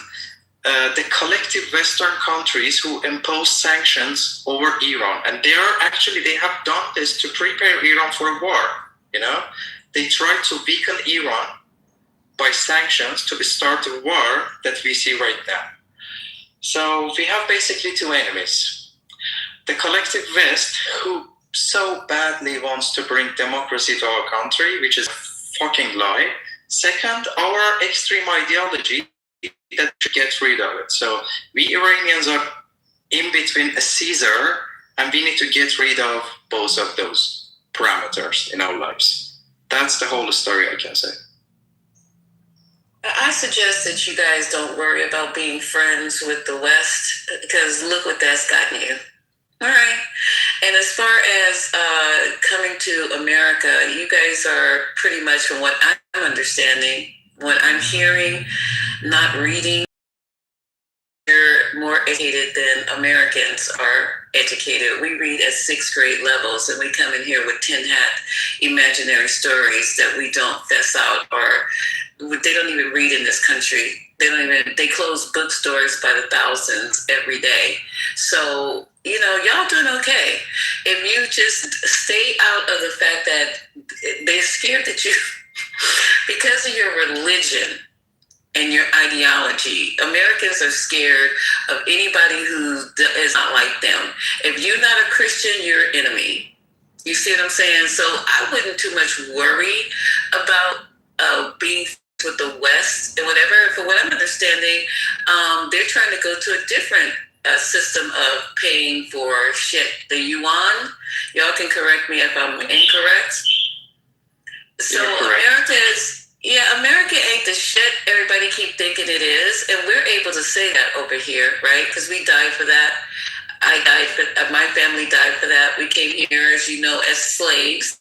the collective Western countries who impose sanctions over Iran, and they have done this to prepare Iran for war. You know, they try to weaken Iran by sanctions to start a war that we see right now. So we have basically two enemies. The collective West, who so badly wants to bring democracy to our country, which is a fucking lie. Second, our extreme ideology that should get rid of it. So we Iranians are in between a Caesar, and we need to get rid of both of those parameters in our lives. That's the whole story, I can say. I suggest that you guys don't worry about being friends with the West, because look what that's gotten you. All right. And as far as coming to America, you guys are pretty much, from what I'm understanding, what I'm hearing, not reading, you're more educated than Americans are educated. We read at 6th grade levels, and we come in here with tin hat imaginary stories that we don't fess out, or they don't even read in this country. They close bookstores by the thousands every day. So, you know, y'all doing okay. If you just stay out of the fact that they're scared that you, because of your religion and your ideology, Americans are scared of anybody who is not like them. If you're not a Christian, you're an enemy. You see what I'm saying? So I wouldn't too much worry about being with the West and whatever. For what I'm understanding, they're trying to go to a different system of paying for shit. The yuan, y'all can correct me if I'm incorrect. So America ain't the shit everybody keep thinking it is, and we're able to say that over here, right? Because we died for that. I died for my family died for that. We came here, as you know, as slaves,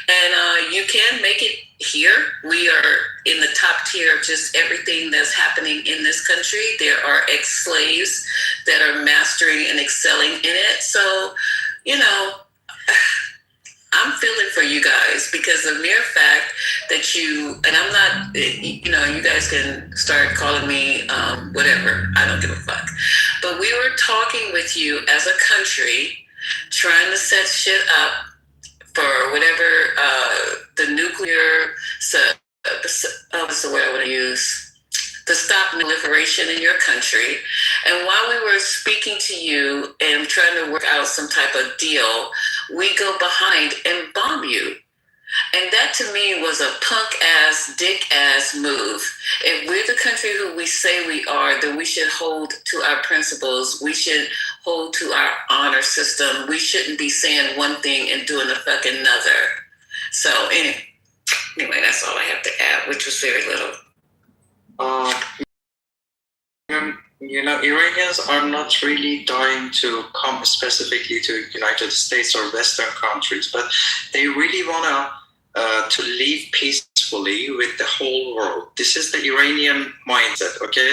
and you can make it here. We are in the top tier of just everything that's happening in this country. There are ex-slaves that are mastering and excelling in it. So, you know, I'm feeling for you guys, because the mere fact that you, and I'm not, you know, you guys can start calling me whatever. I don't give a fuck. But we were talking with you as a country, trying to set shit up for whatever the nuclear, what's the word I want to use? To stop proliferation in your country. And while we were speaking to you and trying to work out some type of deal, we go behind and bomb you. And that to me was a punk ass, dick ass move. If we're the country who we say we are, then we should hold to our principles. We should hold to our honor system. We shouldn't be saying one thing and doing the fucking another. So anyway, that's all I have to add, which was very little. Iranians are not really dying to come specifically to United States or Western countries, but they really want to live peacefully with the whole world. This is the Iranian mindset, okay?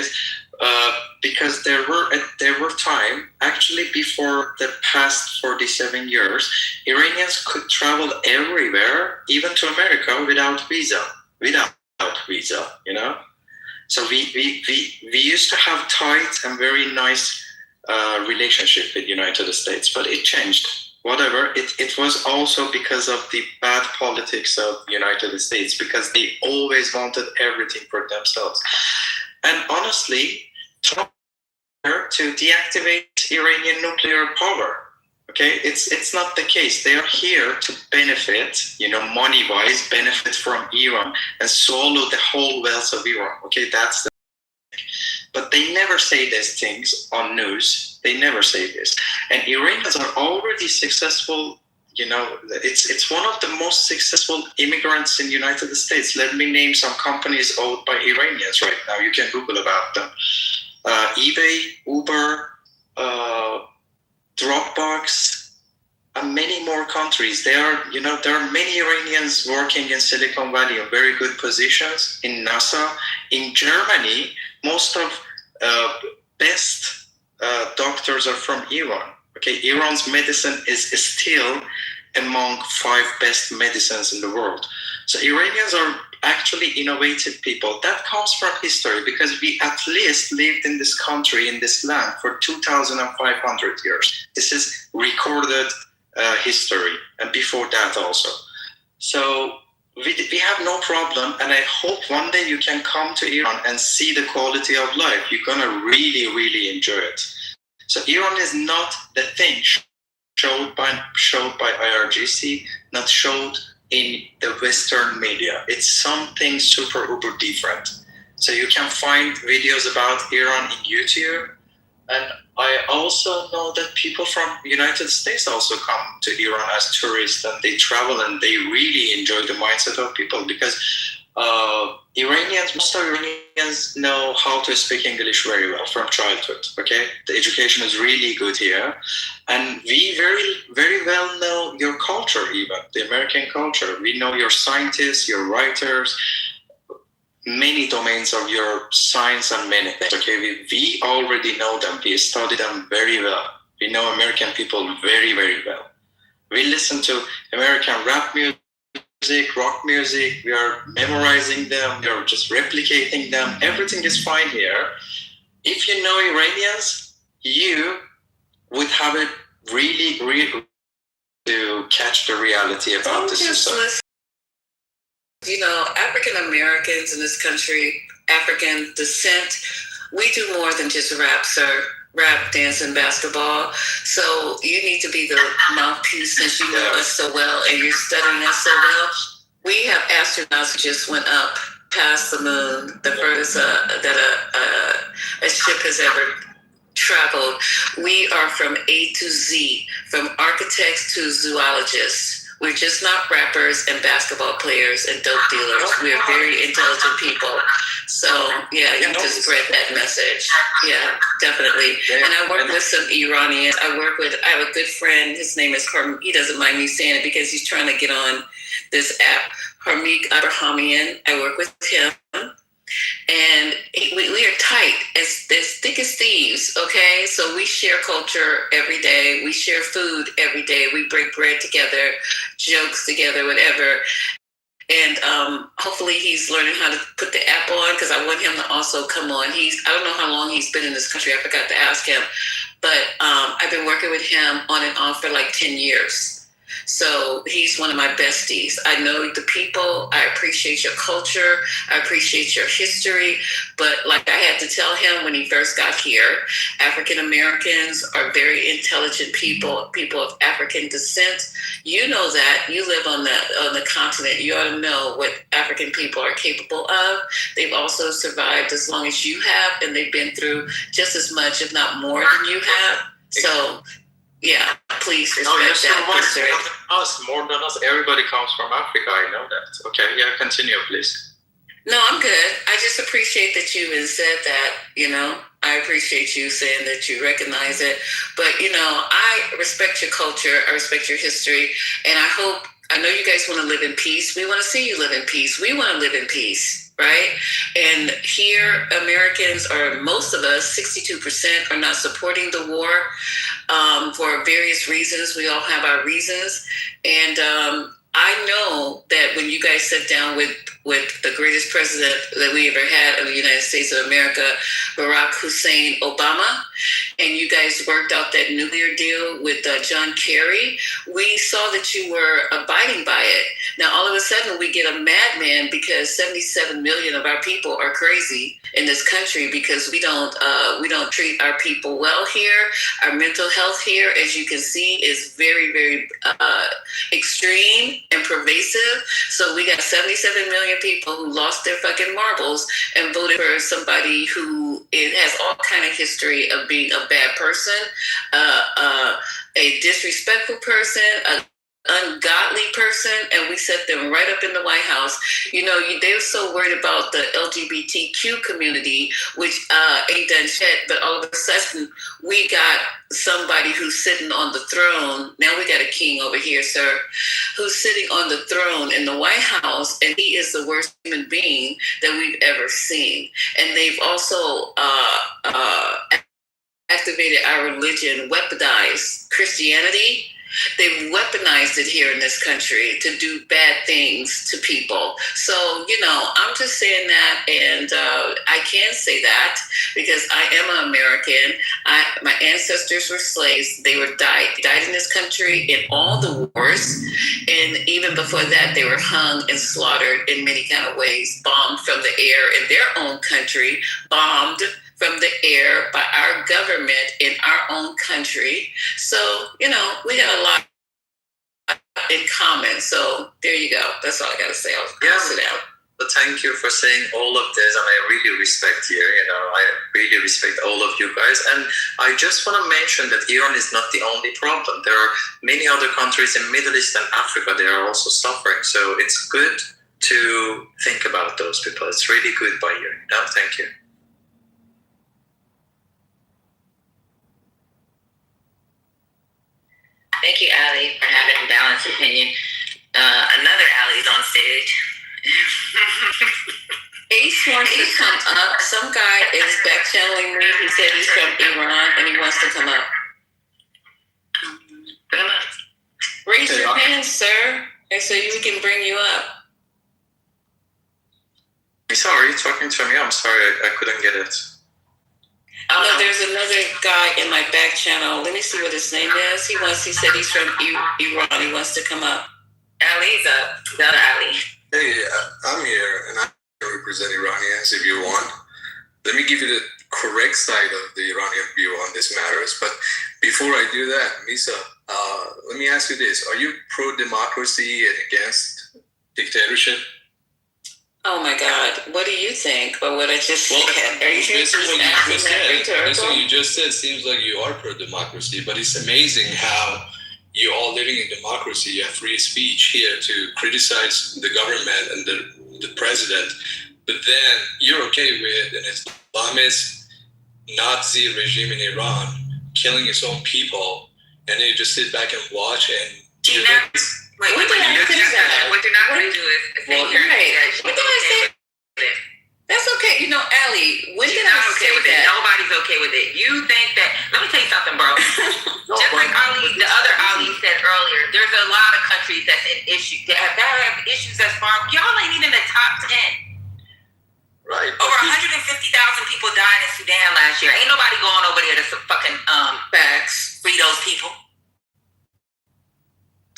Because there were time, actually before the past 47 years, Iranians could travel everywhere, even to America, without visa, you know? So we used to have tight and very nice relationship with United States, but it changed. Whatever, it was also because of the bad politics of United States, because they always wanted everything for themselves. And honestly, Trump to deactivate Iranian nuclear power. Okay, it's not the case. They are here to benefit, money-wise, benefit from Iran and swallow the whole wealth of Iran. Okay, that's the thing. But they never say these things on news. They never say this. And Iranians are already successful. It's one of the most successful immigrants in the United States. Let me name some companies owned by Iranians right now. You can Google about them. eBay, Uber, Dropbox, and many more countries. There are many Iranians working in Silicon Valley in very good positions, in NASA. In Germany, most of best doctors are from Iran. Okay, Iran's medicine is still among 5 best medicines in the world. So Iranians are actually innovative people. That comes from history, because we at least lived in this country, in this land, for 2,500 years. This is recorded history, and before that also. So we have no problem, and I hope one day you can come to Iran and see the quality of life. You're gonna really, really enjoy it. So Iran is not the thing showed by IRGC, not showed in the Western media. It's something super uber different. So you can find videos about Iran in YouTube. And I also know that people from United States also come to Iran as tourists, and they travel and they really enjoy the mindset of people, because most Iranians know how to speak English very well from childhood, okay? The education is really good here. And we very, very well know your culture, even, the American culture. We know your scientists, your writers, many domains of your science and many things, okay? We already know them. We study them very well. We know American people very, very well. We listen to American rap music, rock music, we are memorizing them, we are just replicating them. Everything is fine here. If you know Iranians, you would have it really, really to catch the reality about this society. African Americans in this country, African descent, we do more than just rap, dance, and basketball. So you need to be the mouthpiece, since you know us so well and you're studying us so well. We have astronauts who just went up past the moon, the furthest that a ship has ever traveled. We are from A to Z, from architects to zoologists. We're just not rappers and basketball players and dope dealers. We're very intelligent people. So, yeah, you need to spread that message. Yeah, definitely. And I work with some Iranians. I have a good friend. His name is he doesn't mind me saying it because he's trying to get on this app, Harmeek Abrahamian. I work with him. And we are tight, as thick as thieves, okay? So we share culture every day. We share food every day. We break bread together, jokes together, whatever. And hopefully he's learning how to put the app on, because I want him to also come on. I don't know how long he's been in this country. I forgot to ask him. But I've been working with him on and off for like 10 years. So he's one of my besties. I know the people. I appreciate your culture. I appreciate your history. But like I had to tell him when he first got here, African Americans are very intelligent people of African descent. You know that. You live on the continent. You ought to know what African people are capable of. They've also survived as long as you have, and they've been through just as much, if not more, than you have. So, yeah, please No, you're respect still that. Sir. us, more than us. Everybody comes from Africa, I know that. Okay, yeah, continue, please. No, I'm good. I just appreciate that you even said that, you know. I appreciate you saying that you recognize it. But, you know, I respect your culture. I respect your history. And I know you guys want to live in peace. We want to see you live in peace. We want to live in peace, right? And here, Americans, or most of us, 62% are not supporting the war for various reasons. We all have our reasons. And I know that when you guys sat down with the greatest president that we ever had of the United States of America, Barack Hussein Obama, and you guys worked out that nuclear deal with John Kerry, we saw that you were abiding by it. Now, all of a sudden, we get a madman because 77 million of our people are crazy in this country because we don't treat our people well here. Our mental health here, as you can see, is very, very extreme and pervasive. So we got 77 million people who lost their fucking marbles and voted for somebody who has all kind of history of being a bad person, a disrespectful person, a ungodly person, and we set them right up in the White House. You know, they were so worried about the LGBTQ community, which ain't done shit, but all of a sudden we got somebody who's sitting on the throne. Now we got a king over here, sir, who's sitting on the throne in the White House, and he is the worst human being that we've ever seen. And they've also activated our religion, weaponized Christianity. They've weaponized it here in this country to do bad things to people. So, you know, I'm just saying that, and I can say that because I am an American. My ancestors were slaves. They were died in this country in all the wars, and even before that, they were hung and slaughtered in many kind of ways, bombed from the air in their own country, bombed from the air by our government in our own country. So, you know, we have a lot in common. So there you go. That's all I got to say. I'll sit down. But thank you for saying all of this, and I really respect you. You know, I really respect all of you guys. And I just want to mention that Iran is not the only problem. There are many other countries in Middle East and Africa that are also suffering. So it's good to think about those people. It's really good by you. No, thank you. Thank you, Ali, for having a balanced opinion. Another Ali's on stage. Ace wants to come up. Some guy is back channeling me. He said he's from Iran and he wants to come up. Put him up. Raise your hand, sir, and so we can bring you up. Sorry, you're talking to me. I'm sorry, I couldn't get it. No, there's another guy in my back channel. Let me see what his name is. He said he's from Iran. He wants to come up. Ali's up. The other Ali. Hey, I'm here, and I represent Iranians if you want. Let me give you the correct side of the Iranian view on this matters. But before I do that, Misa, let me ask you this. Are you pro-democracy and against dictatorship? Oh my God! What do you think? Or what I just said? Are you based on what you just said, seems like you are pro-democracy. But it's amazing how you all living in democracy, you have free speech here to criticize the government and the president. But then you're okay with an Islamist Nazi regime in Iran killing its own people, and then you just sit back and watch and. What you're not going to do is say What did I say? That's okay. You know, Ali, when did I say that? Nobody's okay with it. You think that, let me tell you something, bro. Just like Ali, the other Ali said earlier, there's a lot of countries that's in issues, that have issues as far, y'all ain't even in the top 10. Right. Over 150,000 people died in Sudan last year. Ain't nobody going over there to fucking Facts. free those people.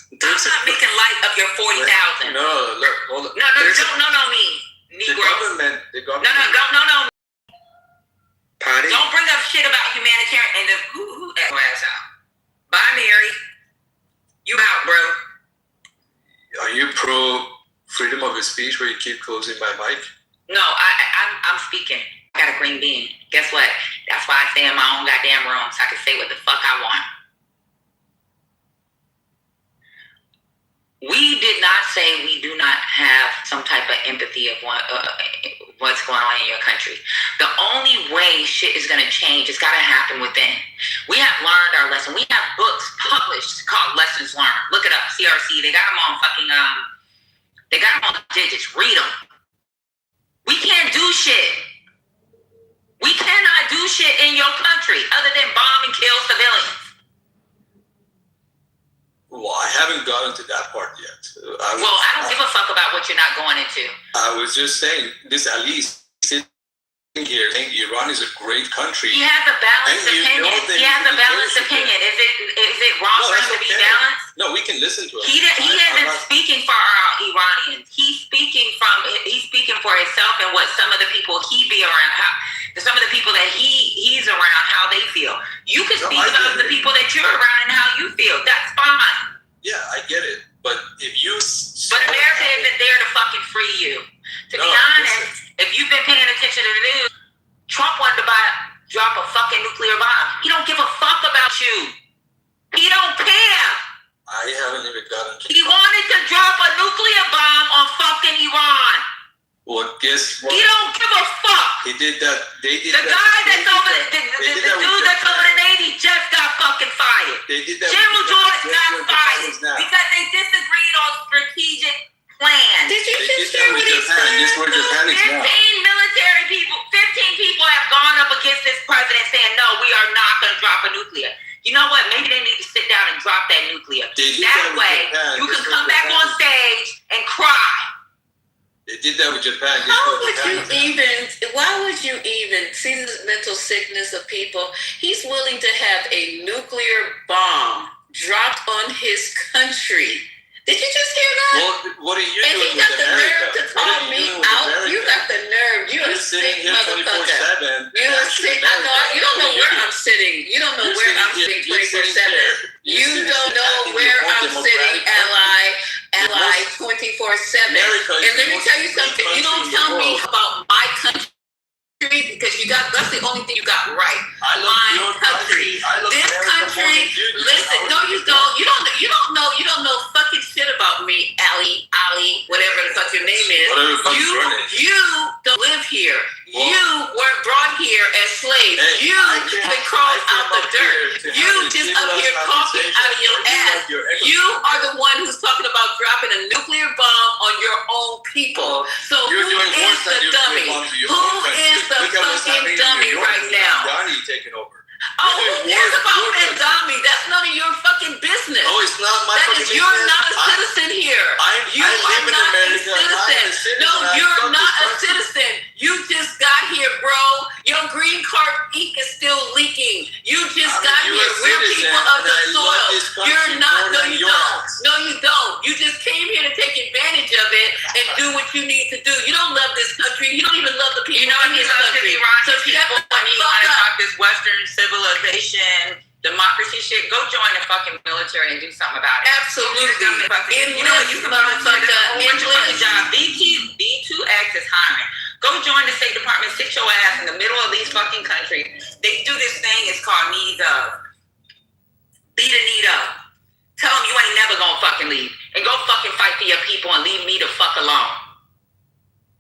I'm not making light of your 40,000. No, look, hold on. No, don't know me, Negro. The government. No. Patty? Don't bring up shit about humanitarian and who that ass out. Bye, Mary. You out, bro. Are you pro freedom of speech where you keep closing my mic? No, I'm speaking. got a green bean. Guess what? That's why I stay in my own goddamn room so I can say what the fuck I want. We did not say we do not have some type of empathy of what's going on in your country. The only way shit is going to change, it's got to happen within. We have learned our lesson. We have books published called Lessons Learned. Look it up, CRC. They got them on fucking, they got them on digits. Read them. We can't do shit. We cannot do shit in your country other than bomb and kill civilians. Well, I haven't gotten to that part yet. I don't give a fuck about what you're not going into. I was just saying, this at least sitting here saying Iran is a great country. He has a balanced opinion. He has a balanced opinion. Is it wrong for him to be balanced? No, we can listen to him. He isn't speaking for our Iranians. He's speaking for himself and what some of the people he be around, some of the people that he's around, how they feel. You can speak about the people that you're around and how you feel. That's fine. Yeah, I get it. But if you... But America isn't there to fucking free you. To be honest, if you've been paying attention to the news, Trump wanted to drop a fucking nuclear bomb. He don't give a fuck about you. He don't care. I haven't even gotten to... He wanted to drop a nuclear bomb on fucking Iran. Well, guess what? He don't give a fuck. He did that. They did the that. Guy that's over the dude that's over the Navy just got fucking fired. They did that. General George got fired because they disagreed on strategic plans. Did you just hear what he said? This where Japan is now. 15 military people, 15 people have gone up against this president saying, no, we are not going to drop a nuclear. You know what? Maybe they need to sit down and drop that nuclear. That way, you can come back on stage and cry. They did that with Japan. Why would you even see the mental sickness of people? He's willing to have a nuclear bomb dropped on his country. Did you just hear that? Well, what are you doing with America? And he got the nerve to call me out. You got the nerve. You're a sick motherfucker. You're a sick. I know. You don't know where I'm sitting. You don't know where I'm sitting 24/7. You don't know where I'm sitting, ally 24/7. And let me tell you something. You don't tell me about my country because that's the only thing you got right. My country. This country. Listen, no, you don't. You don't know fucking shit about me, Ali, whatever the fuck your name is. You don't live here. You weren't brought here as slaves. You been crawled out the dirt. You just up here talking out of your ass. You are the one who's talking about dropping a nuclear bomb on your own people. So who is the dummy? Who is the fucking dummy right now? Donnie taking over. Oh, who cares about that dummy? That's none of your fucking business. Oh, it's not my fucking business. You're not a citizen here. You are not a citizen. No, you're not a citizen. You just got here, bro. Your green card ink is still leaking. You just got here. We're people of the soil. You're not. No, you don't. No, you don't. You just came here to take advantage of it and do what you need to do. You don't love this country. You don't even love the people in this country. So shut the fuck up. This Western civilization, democracy shit, go join the fucking military and do something about it. Absolutely. You can job. B2X is hiring. Go join the State Department, sit your ass in the middle of these fucking countries. They do this thing, it's called need of. Be the need of. Tell them you ain't never gonna fucking leave. And go fucking fight for your people and leave me the fuck alone.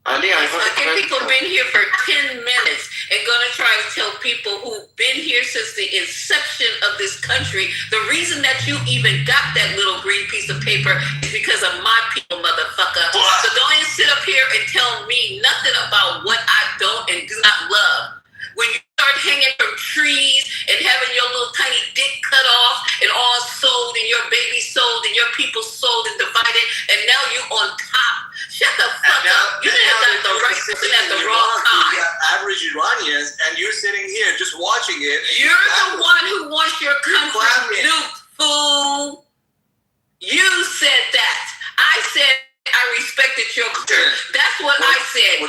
Fucking people been here for 10 minutes and gonna try to tell people who've been here since the inception of this country, the reason that you even got that little green piece of paper is because of my people, motherfucker. So don't even sit up here and tell me nothing about what I don't and do not love. When you start hanging from trees and having your little tiny dick cut off and all sold and your baby sold and your people sold and divided and now you on top. Shut the fuck up. You didn't have the right person at the wrong time. Average Iranians and you're sitting here just watching it. You're the one who wants your country nuked, fool. You said that. I said I respected your culture. That's what I said.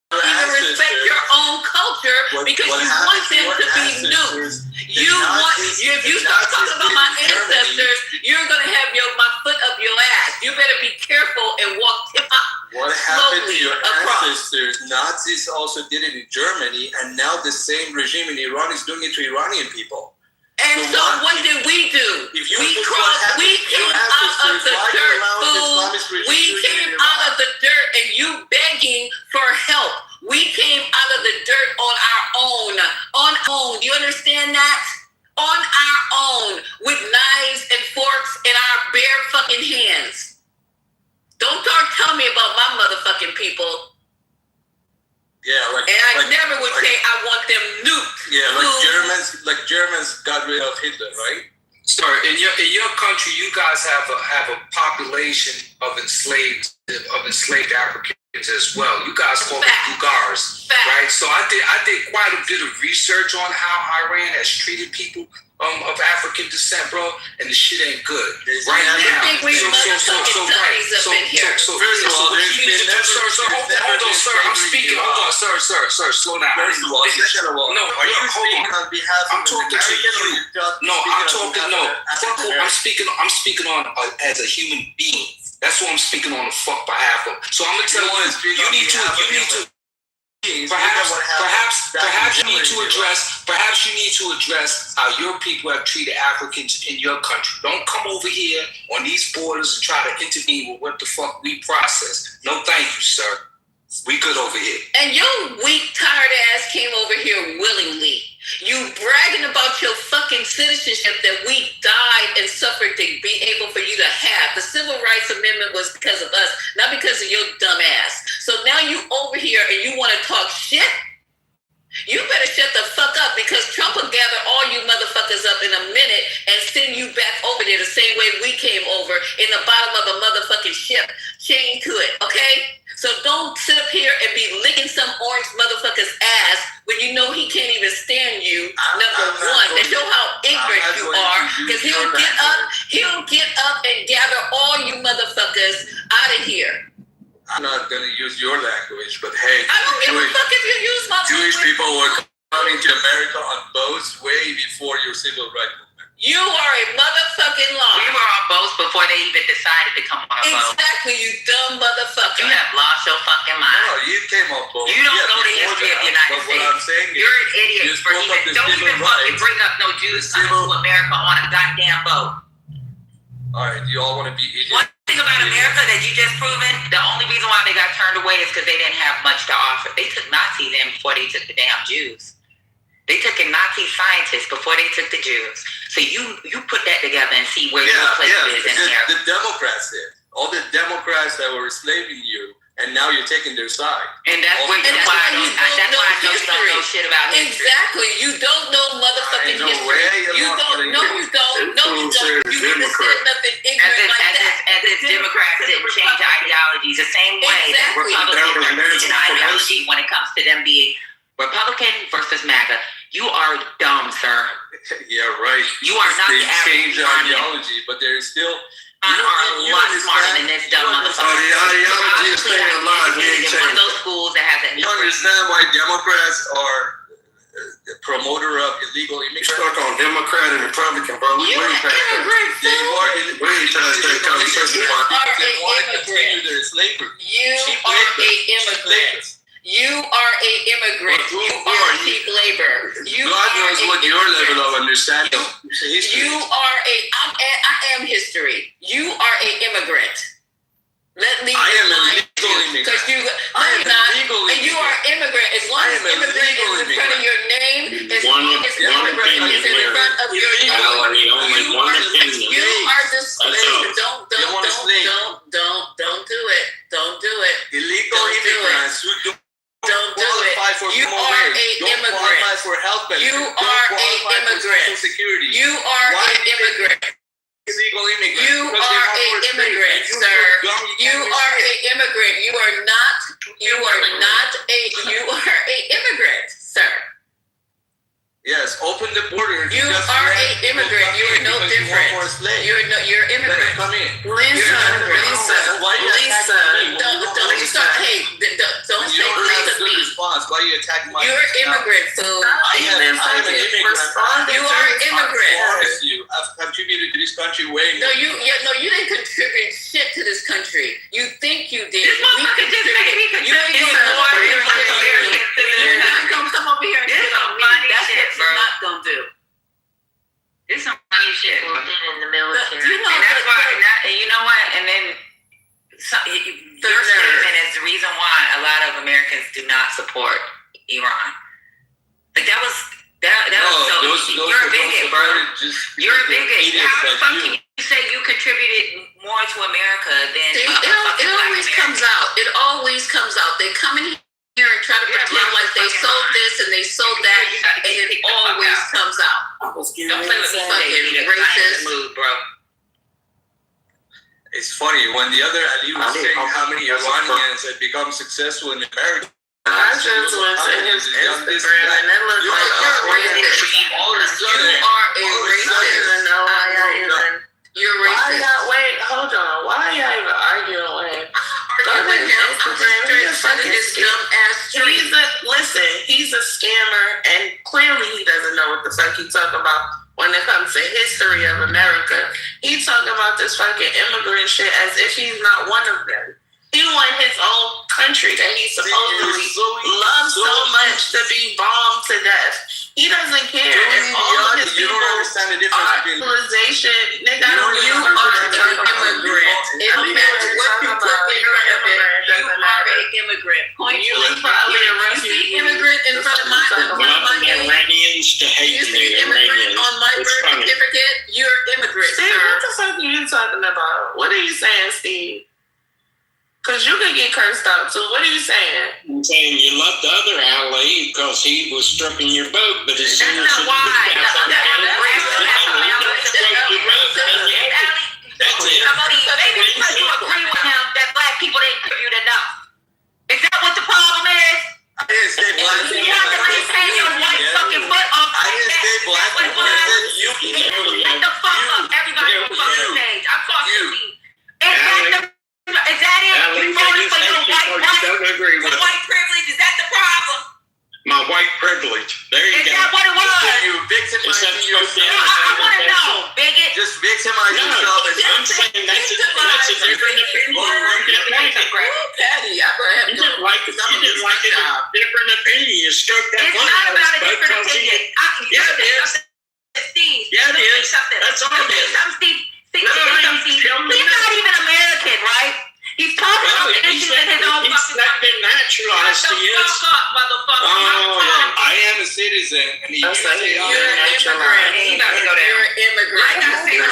Even respect your own culture because you want them to be nuked. If you start talking about my ancestors, you're gonna have my foot up your ass. You better be careful and walk What happened to your ancestors Nazis also did it in Germany, and now the same regime in Iran is doing it to Iranian people. And so what did we do? We came out of the dirt, fool. We came out of the dirt, and you begging for help. We came out of the dirt on our own. On our own. Do you understand that? On our own, with knives and forks in our bare fucking hands. Don't tell me about my motherfucking people. Yeah, and I never would say I want them nuked. Yeah, like Germans got rid of Hitler, right? Sorry, in your country, you guys have a population of enslaved Africans as well. You guys call them Bugars, right? So I did quite a bit of research on how Iran has treated people of African descent, bro, and the shit ain't good right now. First of all, sir, I'm speaking. Hold on, sir, slow down. First of all, no, are you speaking on behalf of I'm talking to you. No, I'm speaking on as a human being. That's what I'm speaking on the fuck behalf of. So I'm gonna tell you, you need to. Perhaps you need to address how your people have treated Africans in your country. Don't come over here on these borders and try to intervene with what the fuck we process. No, thank you, sir. We good over here. And your weak, tired ass came over here willingly. You bragging about your fucking citizenship that we died and suffered to be able for you to have. The Civil Rights Amendment was because of us, not because of your dumb ass. So now you over here and you want to talk shit? You better shut the fuck up, because Trump will gather all you motherfuckers up in a minute and send you back over there the same way we came over, in the bottom of a motherfucking ship, chained to it, okay? So don't sit up here and be licking some orange motherfucker's ass when you know he can't even stand you, number one. To show how ignorant you are, because he'll get up and gather all you motherfuckers out of here. I'm not going to use your language, but hey, I don't give a fuck if you use my Jewish language. people were coming to America on boats way before your civil rights movement. You are a motherfucking liar. We were on boats before they even decided to come on a boat. Exactly, you dumb motherfucker. You have lost your fucking mind. No, you came on boat. You don't know the history of the United States. What I'm saying is, you're an idiot for even, don't even fucking bring up no Jews coming to America on a goddamn boat. All right, you all want to be idiots. One thing about America that you just proven, the only reason why they got turned away is because they didn't have much to offer. They took Nazis in before they took the damn Jews. They took in Nazi scientists before they took the Jews. So you put that together and see where your place is in America. The Democrats did. All the Democrats that were enslaving you, and now you're taking their side. And that's why I know you don't know shit about history. Exactly. You don't know motherfucking history. You don't. No, you don't. No, you don't. You never said nothing ignorant like that. As if Democrats didn't change ideologies the same way that Republicans are changing ideology when it comes to them being Republican versus MAGA. You are dumb, sir. Yeah, right. You are not the average change ideology, but there's still. Are a lot smarter than this dumb motherfucker. The ideology is staying alive. One of those schools that has You understand why Democrats are the promoter of illegal immigrants? You're stuck on Democrat and Republican, bro. We way past that. We ain't past that conversation. You are an immigrant. You are an immigrant. You are a immigrant. You are cheap labor. God knows what your level of understanding is. I am history. You are a immigrant. I am a legal immigrant. Because you are an immigrant. As long as immigrant is in front of your name, as long as immigrant is in front of your name, you are the slave. Don't do it. Don't do it. Illegal immigrants who don't do it. You are an immigrant. For health benefits. You are an immigrant. You are an immigrant. Illegal immigrant. You are an immigrant, sir. You are an immigrant. You are an immigrant, sir. Yes, open the border. You are an immigrant. You are no different. You're immigrant. Come in. Lisa. Don't start. Hey, don't say Lisa me. Response. Why are you attacking my? You're an immigrant, so I am an immigrant. You are an immigrant. I've contributed to this country way more. No, you didn't contribute shit to this country. You think you did. This motherfucker just made me contribute more to Americans. You're not gonna come over here and This shit on me. funny That's shit, what bro. you're not gonna do. It's some funny shit. In the military. And that's why, and you know what? And then your statement is the reason why a lot of Americans do not support Iran. Like that was so. You're a bigot, bro. You're a bigot. How the fuck can you say you contributed more to America than? It always comes out. It always comes out. They come in here and try to pretend like they sold this and they sold that, and it always comes out. Don't play with me, fucking racist. Mood, bro. It's funny when the other Ali was saying how many Iranians have become successful in America. I just went to his Instagram and that looks like You're racist. You're racist. Hold on. Why y'all even arguing with him? He's a scammer, and clearly he doesn't know what the fuck he's talking about when it comes to history of America. He's talking about this fucking immigrant shit as if he's not one of them. He want his own country that he supposedly loves so much to be bombed to death. He doesn't care if all of his people are civilization. Nigga, you are an immigrant. It don't matter what you put in front of it. You are an immigrant. Point you probably a refugee. Immigrant in front of my name. Iranians to hate You see immigrant on my birth certificate. You're immigrant, Steve, sir. what the fuck are you talking about? What are you saying, Steve? Because you could get cursed out too. What are you saying? I'm saying you love the other ally because he was stripping your boat, but as soon as That's not why. that's it. Maybe because you agree with him that black people didn't contribute enough. Is that what the problem is? I didn't say black people. You have to maintain your white fucking foot off. I didn't say black people. I said you. Shut the fuck up, everybody on fucking stage. I'm talking to you. Is that it? You voted for your white rights? The white privilege, is that the problem? My white privilege. There you go. Is that what it was? You victimizing yourself. I want to know, bigot. Just victimize yourself. I'm saying that's a different opinion. Patty, I better have You didn't like it. You didn't like it. Different opinion. You struck that It's one. not about a different opinion. Yeah, it is. Steve. Yeah, it is. That's all it is. Steve. He's not even American, right? He's talking about the issues in his own fucking country. He's not been naturalized to you. Shut the fuck up, motherfucker. I am a citizen, and you're an immigrant. He about to go down. You're an immigrant. Like I said,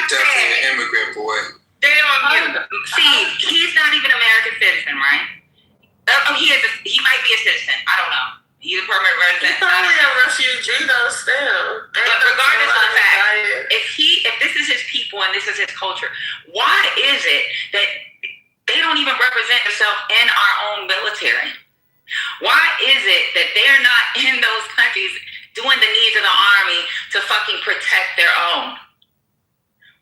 Definitely an immigrant boy. Steve, he's not even an American citizen, right? He might be a citizen. I don't know. He's a permanent resident. He's probably a refugee though, still. But regardless of the fact, if this is his people and this is his culture, why is it that they don't even represent themselves in our own military? Why is it that they're not in those countries doing the needs of the army to fucking protect their own?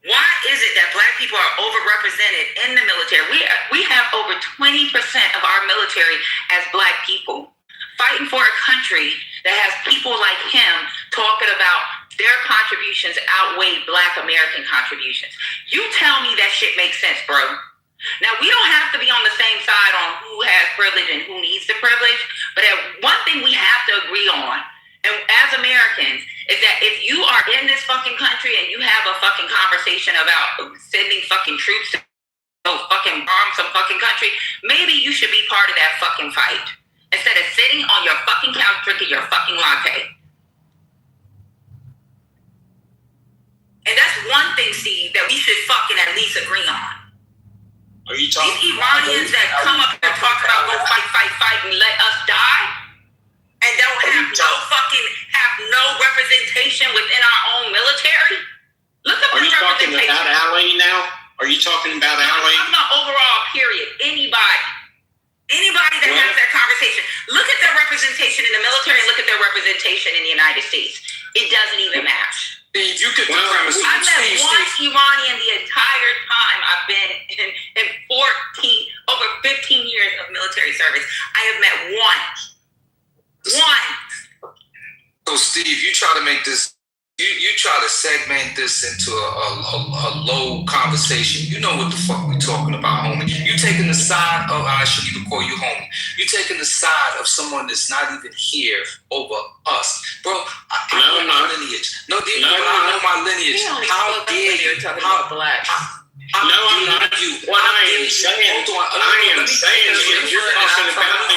Why is it that black people are overrepresented in the military? We have over 20% of our military as black people, fighting for a country that has people like him talking about their contributions outweigh black American contributions. You tell me that shit makes sense, bro. Now, we don't have to be on the same side on who has privilege and who needs the privilege, but one thing we have to agree on, and as Americans, is that if you are in this fucking country and you have a fucking conversation about sending fucking troops to fucking bomb some fucking country, maybe you should be part of that fucking fight. Instead of sitting on your fucking couch drinking your fucking latte. And that's one thing, Steve, that we should fucking at least agree on. Are you talking? These Iranians that come up and talk about go fight, and let us die, and don't have no representation within our own military. Look up the representation. Are you talking about Ali now? Are you talking about Ali? I'm talking about overall, period. Anybody. Anybody that has that conversation, look at their representation in the military and look at their representation in the United States. It doesn't even match. Steve, you get the premise. I've met one Iranian the entire time I've been in over 15 years of military service. I have met one. So, Steve, you try to make this. You try to segment this into a low conversation. You know what the fuck we talking about, homie. You taking the side of, I should even call you homie. You taking the side of someone that's not even here over us. Bro, I know my lineage. I know my lineage. How dare you? Talking about black. No, I'm not. What I am saying, if you're talking about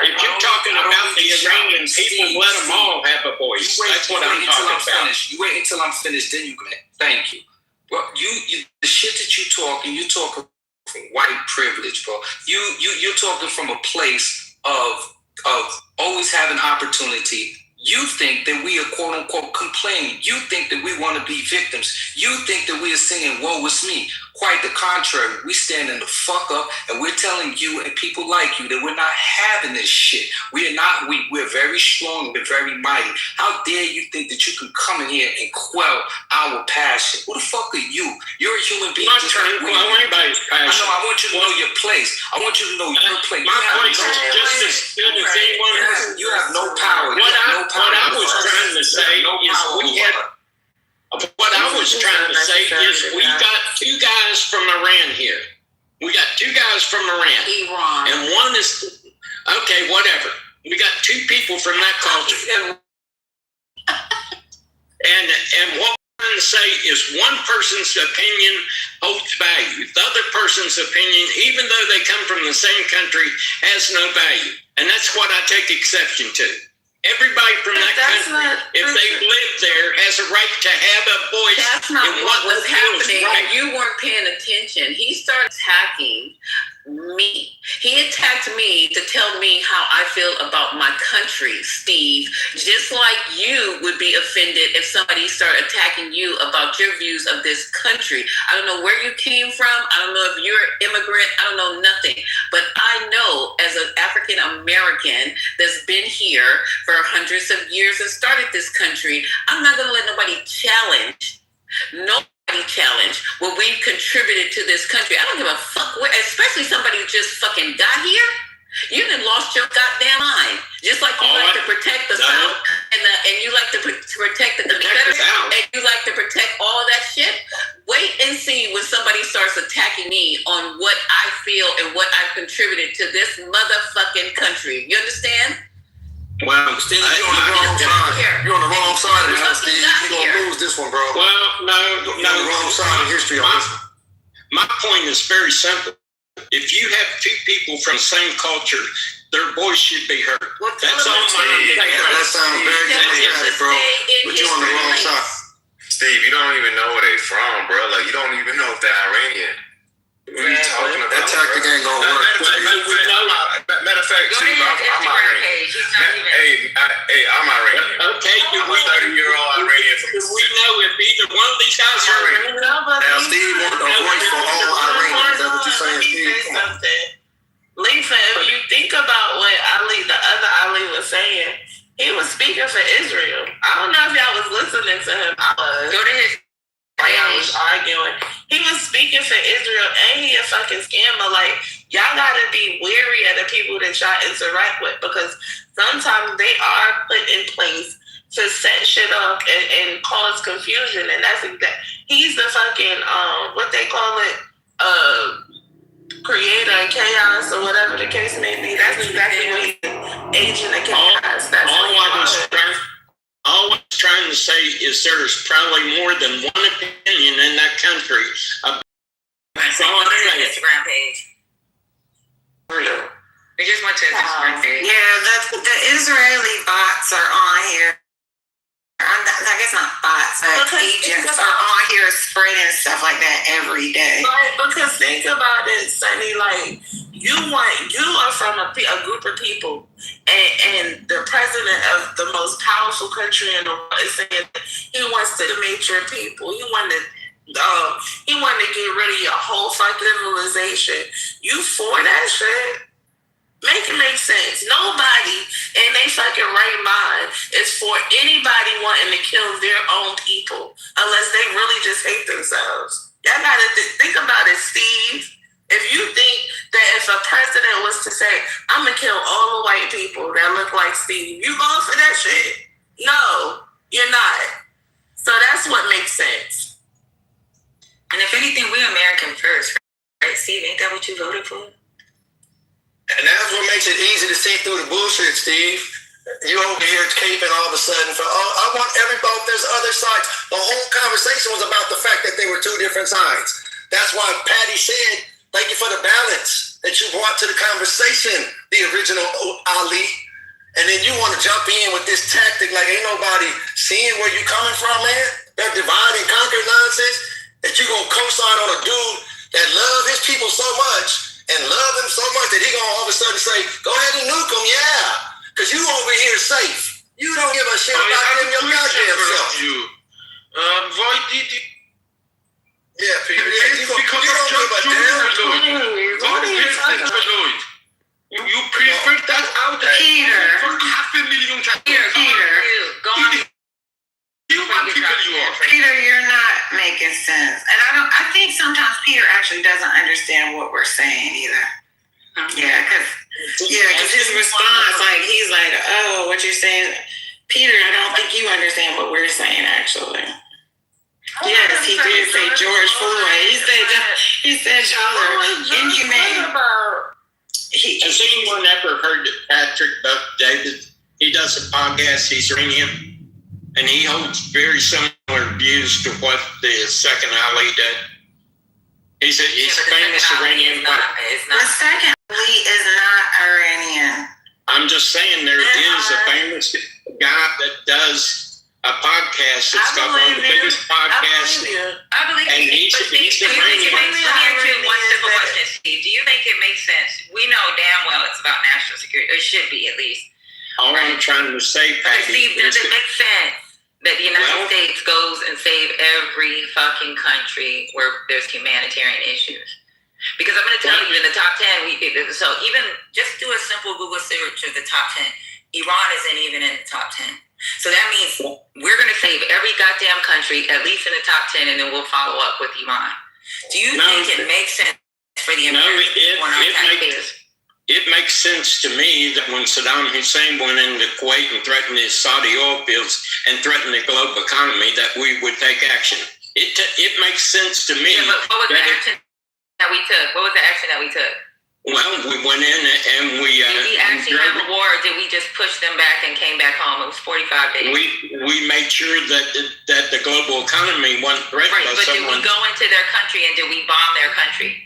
if you're talking about the Iranian people, let them all have a voice. That's what I'm talking about. You wait until I'm finished, then you can. Thank you. Well, you the shit that you talk, and you talk from white privilege, bro. You're talking from a place of always having opportunity. You think that we are quote unquote complaining. You think that we want to be victims. You think that we are singing woe is me. Quite the contrary. We standing the fuck up and we're telling you and people like you that we're not having this shit. We're very strong, we're very mighty. How dare you think that you can come in here and quell our passion? Who the fuck are you? You're a human being. I'm not trying to quell anybody's passion. I know, I want you to know your place. I want you to know your place. My place is just as good as anyone else. You have no power. What I was trying to say is we got two guys from Iran here. We got two guys from Iran. And one is, okay, whatever. We got two people from that culture. And what I'm trying to say is one person's opinion holds value. The other person's opinion, even though they come from the same country, has no value. And that's what I take exception to. Everybody from that country, if they live there, has a right to have a voice. That's not what was happening. Right. You weren't paying attention. He started attacking me. He attacked me to tell me how I feel about my country, Steve. Just like you would be offended if somebody started attacking you about your views of this country. I don't know where you came from. I don't know if you're an immigrant. I don't know nothing. But I know as an African American that's been here for hundreds of years and started this country, I'm not going to let nobody challenge what we've contributed to this country. I don't give a fuck where, especially somebody who just fucking got here. You done lost your goddamn mind. Just like you like to protect the South and you like to protect the Confederates and you like to protect all of that shit. Wait and see when somebody starts attacking me on what I feel and what I've contributed to this motherfucking country. You understand? Well, Steve, you're on the wrong side. You're on the wrong side of this, Steve. You're going to lose this one, bro. Well, no. You're on the wrong side of history on this one. My point is very simple. If you have two people from the same culture, their voice should be heard. That's all my saying. That sounds very democratic, bro. But you're on the wrong side. Steve, you don't even know where they from, bro. Like, you don't even know if they're Iranian. What are you talking about? That tactic ain't gonna work. Matter of fact, Steve, I'm Iranian. Hey, I'm Iranian. Okay, I'm a 30-year-old Iranian from do we know if either one of these guys are Iranian? Now, Steve wanted a voice for all Iranians. That's what you're saying, Steve? Lisa, if you think about what the other Ali was saying, he was speaking for Israel. I don't know if y'all was listening to him. I was. Go to his I was arguing. He was speaking for Israel and he a fucking scammer. Like, y'all gotta be wary of the people that y'all interact with because sometimes they are put in place to set shit up and cause confusion. And that's he's the fucking what they call it, creator of chaos or whatever the case may be. That's exactly what he's agent of chaos. All I was trying to say is there's probably more than one opinion in that country. That's all on his Instagram page. We just went to his Instagram page. Yeah, the Israeli bots are on here. I guess not bots, but agents are on here spreading stuff like that every day. Right, because think about it, Sonny, like, you are from a group of people, and the president of the most powerful country in the world is saying he wants to dominate your people. He wants to He wanted to get rid of your whole fucking civilization. You for that shit? Make it make sense. Nobody in their fucking right mind is for anybody wanting to kill their own people unless they really just hate themselves. Y'all gotta think about it, Steve. If you think that if a president was to say, I'm gonna kill all the white people that look like Steve, you going for that shit? No, you're not. So that's what makes sense. And if anything, we're American first, right, Steve? Ain't that what you voted for? And that's what makes it easy to see through the bullshit, Steve. You over here caping all of a sudden for, I want everybody, there's other sides. The whole conversation was about the fact that they were two different sides. That's why Patty said, thank you for the balance that you brought to the conversation, the original Ali. And then you want to jump in with this tactic like ain't nobody seeing where you coming from, man. That divide and conquer nonsense, that you going to co-sign on a dude that love his people so much and love them so much that he going to all of a sudden say, go ahead and nuke them, yeah. Because you over here safe. You don't give a shit about them your goddamn self. Why did you? Yeah, Peter, you don't give a damn. You prefer that out of Peter. for 500,000 times. Peter. Go on. Peter, you're not making sense. And I think sometimes Peter actually doesn't understand what we're saying either. Yeah, because his response, like, he's like, oh, what you're saying, Peter, I don't think you understand what we're saying, actually. Yes, he did say George Floyd. He said y'all are inhumane. Has anyone ever heard of Patrick Buck David? He does a podcast, he's Iranian, and he holds very similar views to what the Second Ali did. He's a famous Iranian. The Second Ali is not Iranian. I'm just saying there is a famous guy that does a podcast that's got one of the biggest podcasts. I believe and he's Iranian. Let me ask you one simple question, Steve. Do you think it makes sense? We know damn well it's about national security. It should be, at least. All I'm trying to say, Patty, Steve, does it make sense that the United States goes and save every fucking country where there's humanitarian issues? Because I'm going to tell you, in the top 10, so even just do a simple Google search of the top 10. Iran isn't even in the top 10. So that means we're going to save every goddamn country, at least in the top 10, and then we'll follow up with Iran. Do you think it makes sense for the Americans? It makes sense to me that when Saddam Hussein went into Kuwait and threatened his Saudi oil fields and threatened the global economy, that we would take action. It makes sense to me. Yeah, but what was the action that we took? What was the action that we took? Well, we went in and we... did we actually have a war, or did we just push them back and came back home? It was 45 days. We made sure that the global economy wasn't threatened by but someone. did we go into their country and did we bomb their country?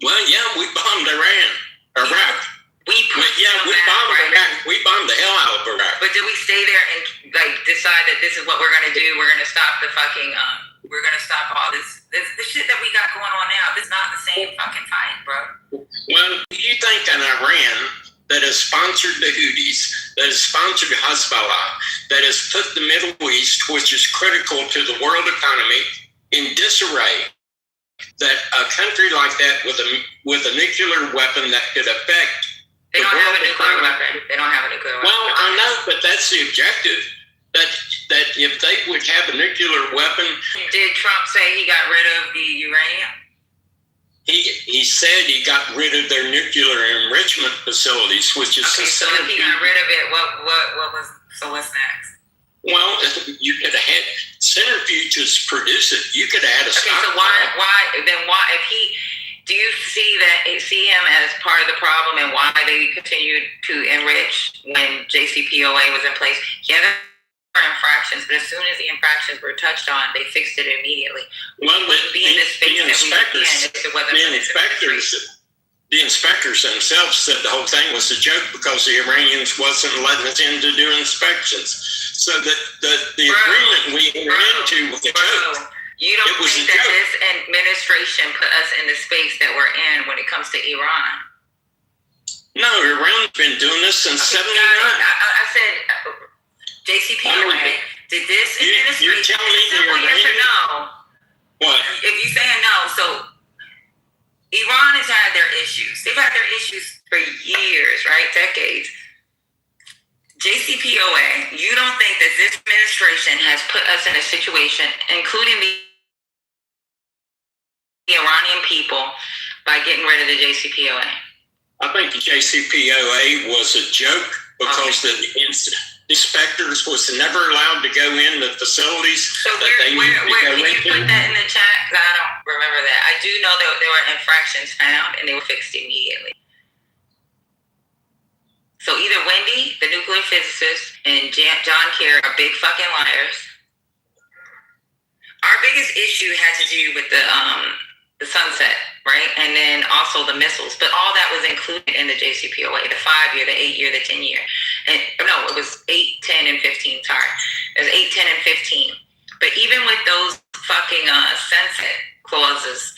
Well, yeah, we bombed Iraq. We bombed Iraq. We bombed the hell out of Iraq. But did we stay there and decide that this is what we're going to do? We're going to stop the fucking... we're going to stop all this shit that we got going on now. This is not the same fucking fight, bro. Well, do you think an Iran that has sponsored the Houthis, that has sponsored Hezbollah, that has put the Middle East, which is critical to the world economy, in disarray, that a country like that with a nuclear weapon that could affect They don't have a nuclear weapon. They don't have a nuclear weapon. Well, I know, but that's the objective. That if they would have a nuclear weapon... Did Trump say he got rid of the uranium? He said he got rid of their nuclear enrichment facilities, which is... Okay, so if he got rid of it, what's next? Well, you could have had centrifuges produce it. You could add a stockpile. So why, if he... Do you see him as part of the problem and why they continued to enrich when JCPOA was in place? Yeah, there were infractions, but as soon as the infractions were touched on, they fixed it immediately. Well, the inspectors themselves said the whole thing was a joke because the Iranians wasn't letting us in to do inspections. So that the agreement we entered into was a joke. You don't think that this administration put us in the space that we're in when it comes to Iran? No, Iran's been doing this since 79. I said JCPOA. Did this administration? You're telling me the Iranians? No. What? If you're saying no, so Iran has had their issues. They've had their issues for years, right? Decades. JCPOA, you don't think that this administration has put us in a situation, including the Iranian people, by getting rid of the JCPOA? I think the JCPOA was a joke because the inspectors was never allowed to go in the facilities. So where can you put that in the chat? I don't remember that. I do know that there were infractions found and they were fixed immediately. So either Wendy, the nuclear physicist, and John Kerry are big fucking liars. Our biggest issue had to do with the sunset, right? And then also the missiles. But all that was included in the JCPOA, the 5-year, the 8-year, the 10-year. And no, it was 8, 10, and 15, sorry. It was 8, 10, and 15. But even with those fucking sunset clauses,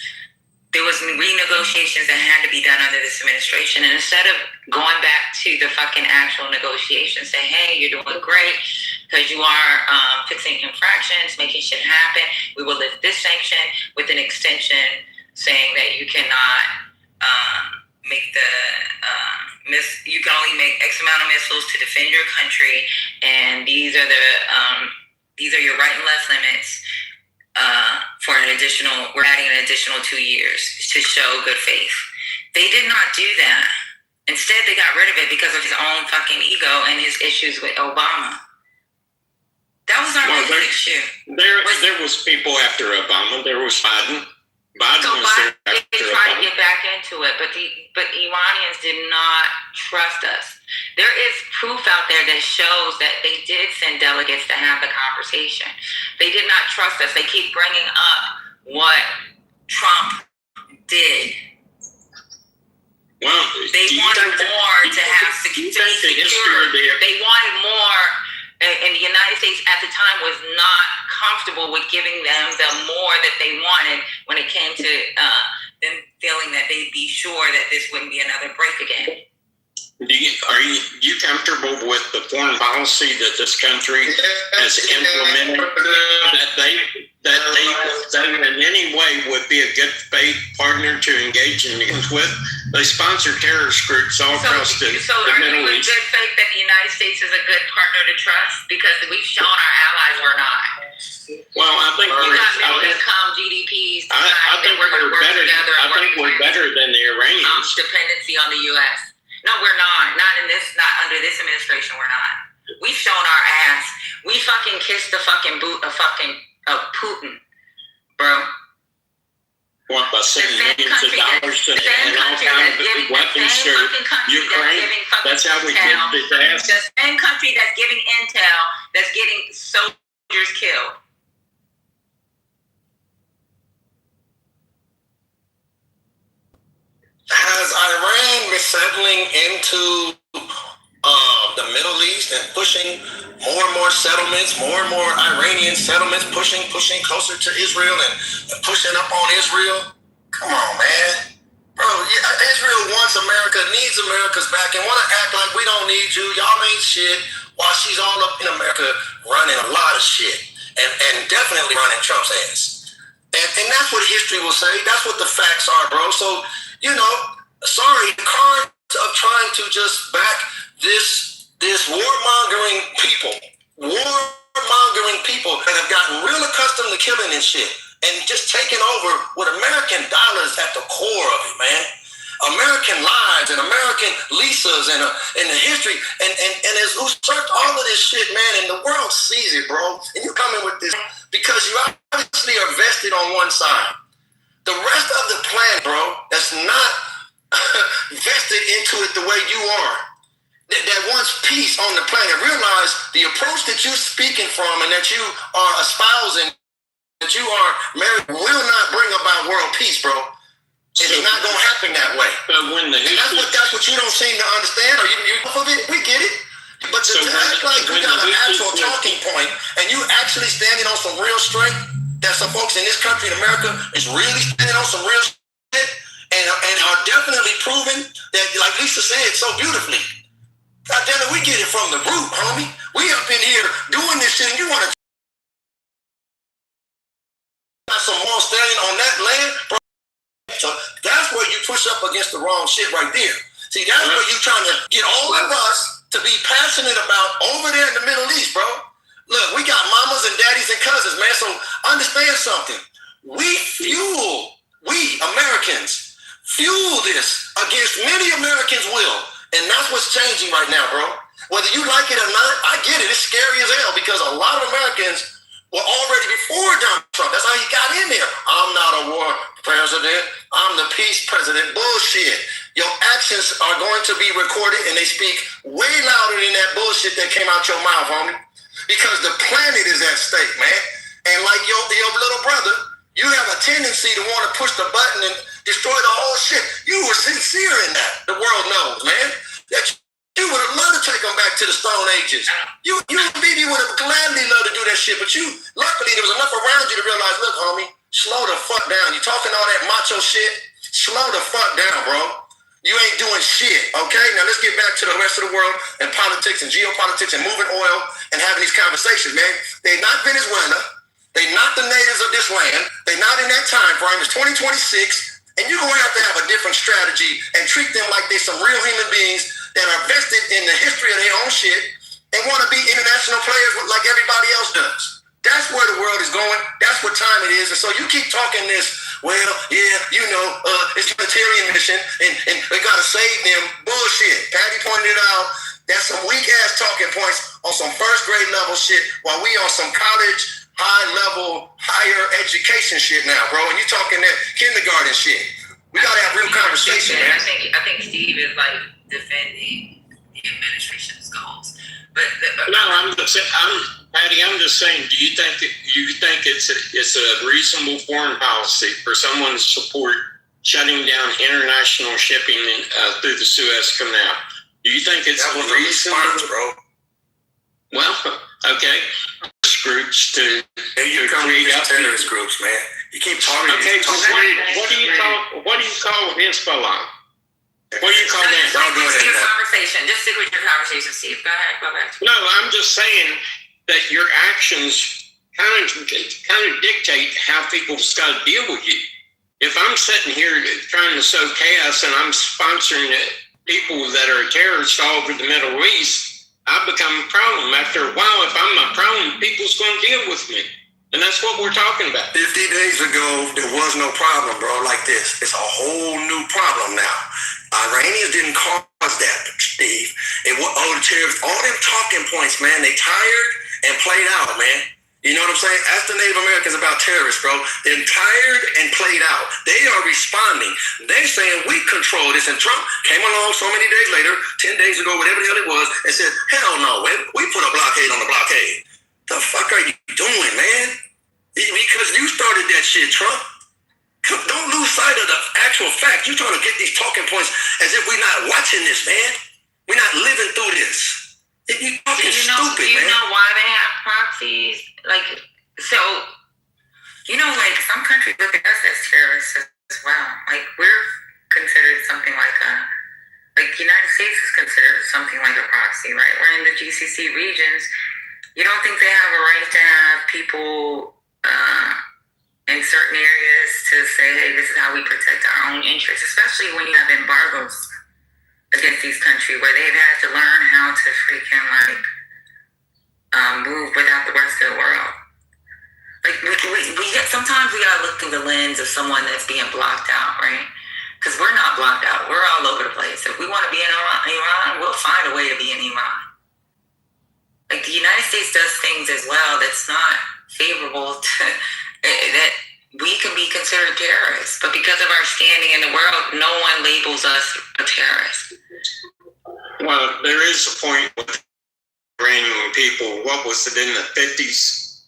there was renegotiations that had to be done under this administration. And instead of going back to the fucking actual negotiations, say, hey, you're doing great because you are fixing infractions, making shit happen. We will lift this sanction with an extension saying that you cannot make you can only make X amount of missiles to defend your country. And these are your right and left limits. We're adding an additional 2 years to show good faith. They did not do that. Instead, they got rid of it because of his own fucking ego and his issues with Obama. That was our biggest issue. There was people after Obama. There was Biden. Biden did try to get back into it, but Iranians did not trust us. There is proof out there that shows that they did send delegates to have the conversation. They did not trust us. They keep bringing up what Trump did. Well, they wanted more to have security. They wanted more, and the United States at the time was not comfortable with giving them the more that they wanted when it came to them feeling that they'd be sure that this wouldn't be another break again. Are you comfortable with the foreign policy that this country has implemented? That they in any way would be a good faith partner to engage in with? They sponsor terrorist groups all across the Middle East. So are you in good faith that the United States is a good partner to trust? Because we've shown our allies we're not. Well, I think we got middle income GDPs. I think we're better. I think we're better than the Iranians. Dependency on the U.S. No, we're not. Not under this administration. We're not. We've shown our ass. We fucking kissed the fucking boot of Putin, bro. What, by sending millions of dollars and all kinds of weapons to Ukraine? That's how we did this ass. The same country that's giving intel, that's getting soldiers killed. Has Iran been settling into the Middle East and pushing more and more settlements, more and more Iranian settlements, pushing closer to Israel and pushing up on Israel? Come on, man. Bro, Israel wants America, needs America's back, and want to act like we don't need you. Y'all ain't shit. While she's all up in America running a lot of shit and definitely running Trump's ass. And that's what history will say. That's what the facts are, bro. So, sorry, the cards of trying to just back this warmongering people that have gotten real accustomed to killing and shit and just taking over with American dollars at the core of it, man. American lives and American leases and the history and has usurped all of this shit, man, and the world sees it, bro. And you coming with this because you obviously are vested on one side. The rest of the planet, bro, that's not vested into it the way you are, that wants peace on the planet, realize the approach that you're speaking from and that you are espousing, that you are married, will not bring about world peace, bro. It's not going to happen that way. But that's what you don't seem to understand, or you off of it. We get it. But to act like we got an actual talking point and you actually standing on some real strength, that some folks in this country, in America, is really standing on some real shit and are definitely proving that, like Lisa said so beautifully, God damn it, we get it from the root, homie. We up in here doing this shit and you want to some more standing on that land, bro. So that's where you push up against the wrong shit right there. See, that's where you're trying to get all of us to be passionate about over there in the Middle East, bro. Look, we got mamas and daddies and cousins, man. So understand something. We Americans, fuel this against many Americans' will. And that's what's changing right now, bro. Whether you like it or not, I get it. It's scary as hell because a lot of Americans were already before Donald Trump. That's how he got in there. I'm not a war president. I'm the peace president. Bullshit. Your actions are going to be recorded and they speak way louder than that bullshit that came out your mouth, homie. Because the planet is at stake, man. And like your little brother, you have a tendency to want to push the button and destroy the whole shit. You were sincere in that. The world knows, man. That you would have loved to take them back to the Stone Ages. You maybe would have gladly loved to do that shit, but luckily there was enough around you to realize, look, homie, slow the fuck down. You talking all that macho shit? Slow the fuck down, bro. You ain't doing shit, okay? Now let's get back to the rest of the world and politics and geopolitics and moving oil and having these conversations, man. They're not Venezuela. They're not the natives of this land. They're not in that time frame. It's 2026, and you're going to have a different strategy and treat them like they're some real human beings that are vested in the history of their own shit and want to be international players like everybody else does. That's where the world is going. That's what time it is. And so you keep talking this, well, yeah, it's a humanitarian mission and we got to save them. Bullshit. Patty pointed it out. That's some weak-ass talking points on some first-grade level shit while we on some college, high-level, higher education shit now, bro. And you talking that kindergarten shit. We got to have real conversation, man. I think Steve is like defending the administration's goals. But Patty, I'm just saying, do you think it's a reasonable foreign policy for someone to support shutting down international shipping through the Suez Canal? Do you think it's reasonable, bro? Well, okay. Groups to create terrorist groups, man. You keep talking. Okay, so what do you call Hezbollah? What do you call that? Stick with your conversation. Just stick with your conversation, Steve. Go ahead. Go back. No, I'm just saying that your actions kind of dictate how people's got to deal with you. If I'm sitting here trying to sow chaos and I'm sponsoring people that are terrorists all over the Middle East, I become a problem. After a while, if I'm a problem, people's going to deal with me. And that's what we're talking about. 50 days ago, there was no problem, bro, like this. It's a whole new problem now. Iranians didn't cause that, Steve. The terrorists, all them talking points, man, they tired and played out, man. You know what I'm saying? Ask the Native Americans about terrorists, bro. They're tired and played out. They are responding. They're saying we control this. And Trump came along so many days later, 10 days ago, whatever the hell it was, and said, hell no, we put a blockade on the blockade. The fuck are you doing, man? Because you started that shit, Trump. Don't lose sight of the actual fact. You're trying to get these talking points as if we're not watching this, man. We're not living through this. You're talking stupid, man. Do you know why they have proxies? Like, so, like some countries look at us as terrorists as well. Like, we're considered something like the United States is considered something like a proxy, right? We're in the GCC regions. You don't think they have a right to have people in certain areas to say, hey, this is how we protect our own interests, especially when you have embargoes against these countries where they've had to learn how to freaking move without the rest of the world. Like sometimes we gotta look through the lens of someone that's being blocked out, right? Because we're not blocked out. We're all over the place. If we want to be in Iran, we'll find a way to be in Iran. Like the United States does things as well that's not favorable to that we can be considered terrorists, but because of our standing in the world, no one labels us a terrorist. Well, there is a point with Iranian people. What was it in the 50s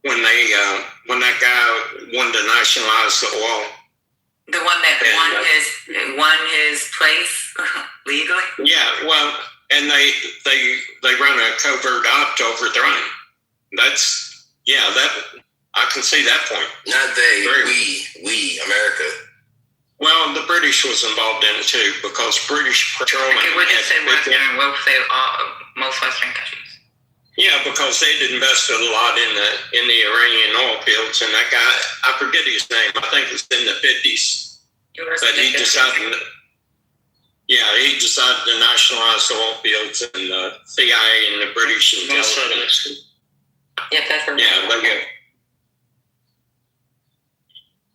when that guy wanted to nationalize the oil? The one that won his place legally? Yeah, well, and they run a covert op to overthrow him. I can see that point. Not they, we, America. Well, the British was involved in it too because British petroleum. Okay, we'll just say Western. We'll say most Western countries. Yeah, because they'd invested a lot in the Iranian oil fields, and that guy, I forget his name. I think it's in the 50s, but he decided. He decided to nationalize the oil fields, and the CIA and the British intelligence. Yeah, that's right. Yeah, look at.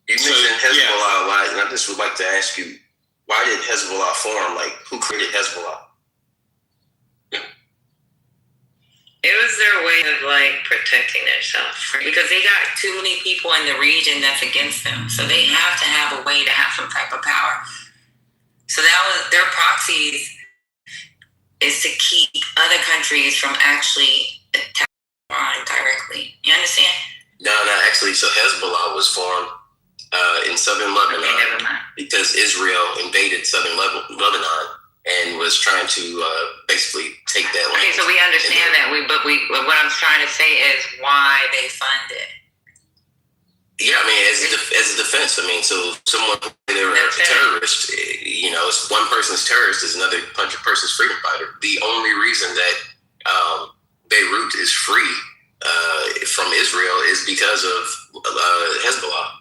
You mentioned Hezbollah a lot, and I just would like to ask you, why did Hezbollah form? Like, who created Hezbollah? It was their way of like protecting themselves because they got too many people in the region that's against them. So they have to have a way to have some type of power. So that was their proxies is to keep other countries from actually attacking Iran directly. You understand? No, actually, so Hezbollah was formed in southern Lebanon because Israel invaded southern Lebanon and was trying to basically take that land. Okay, so we understand that. But what I'm trying to say is why they fund it. Yeah, I mean, as a defense. I mean, so someone they're a terrorist. You know, it's one person's terrorist is another person's freedom fighter. The only reason that Beirut is free from Israel is because of Hezbollah.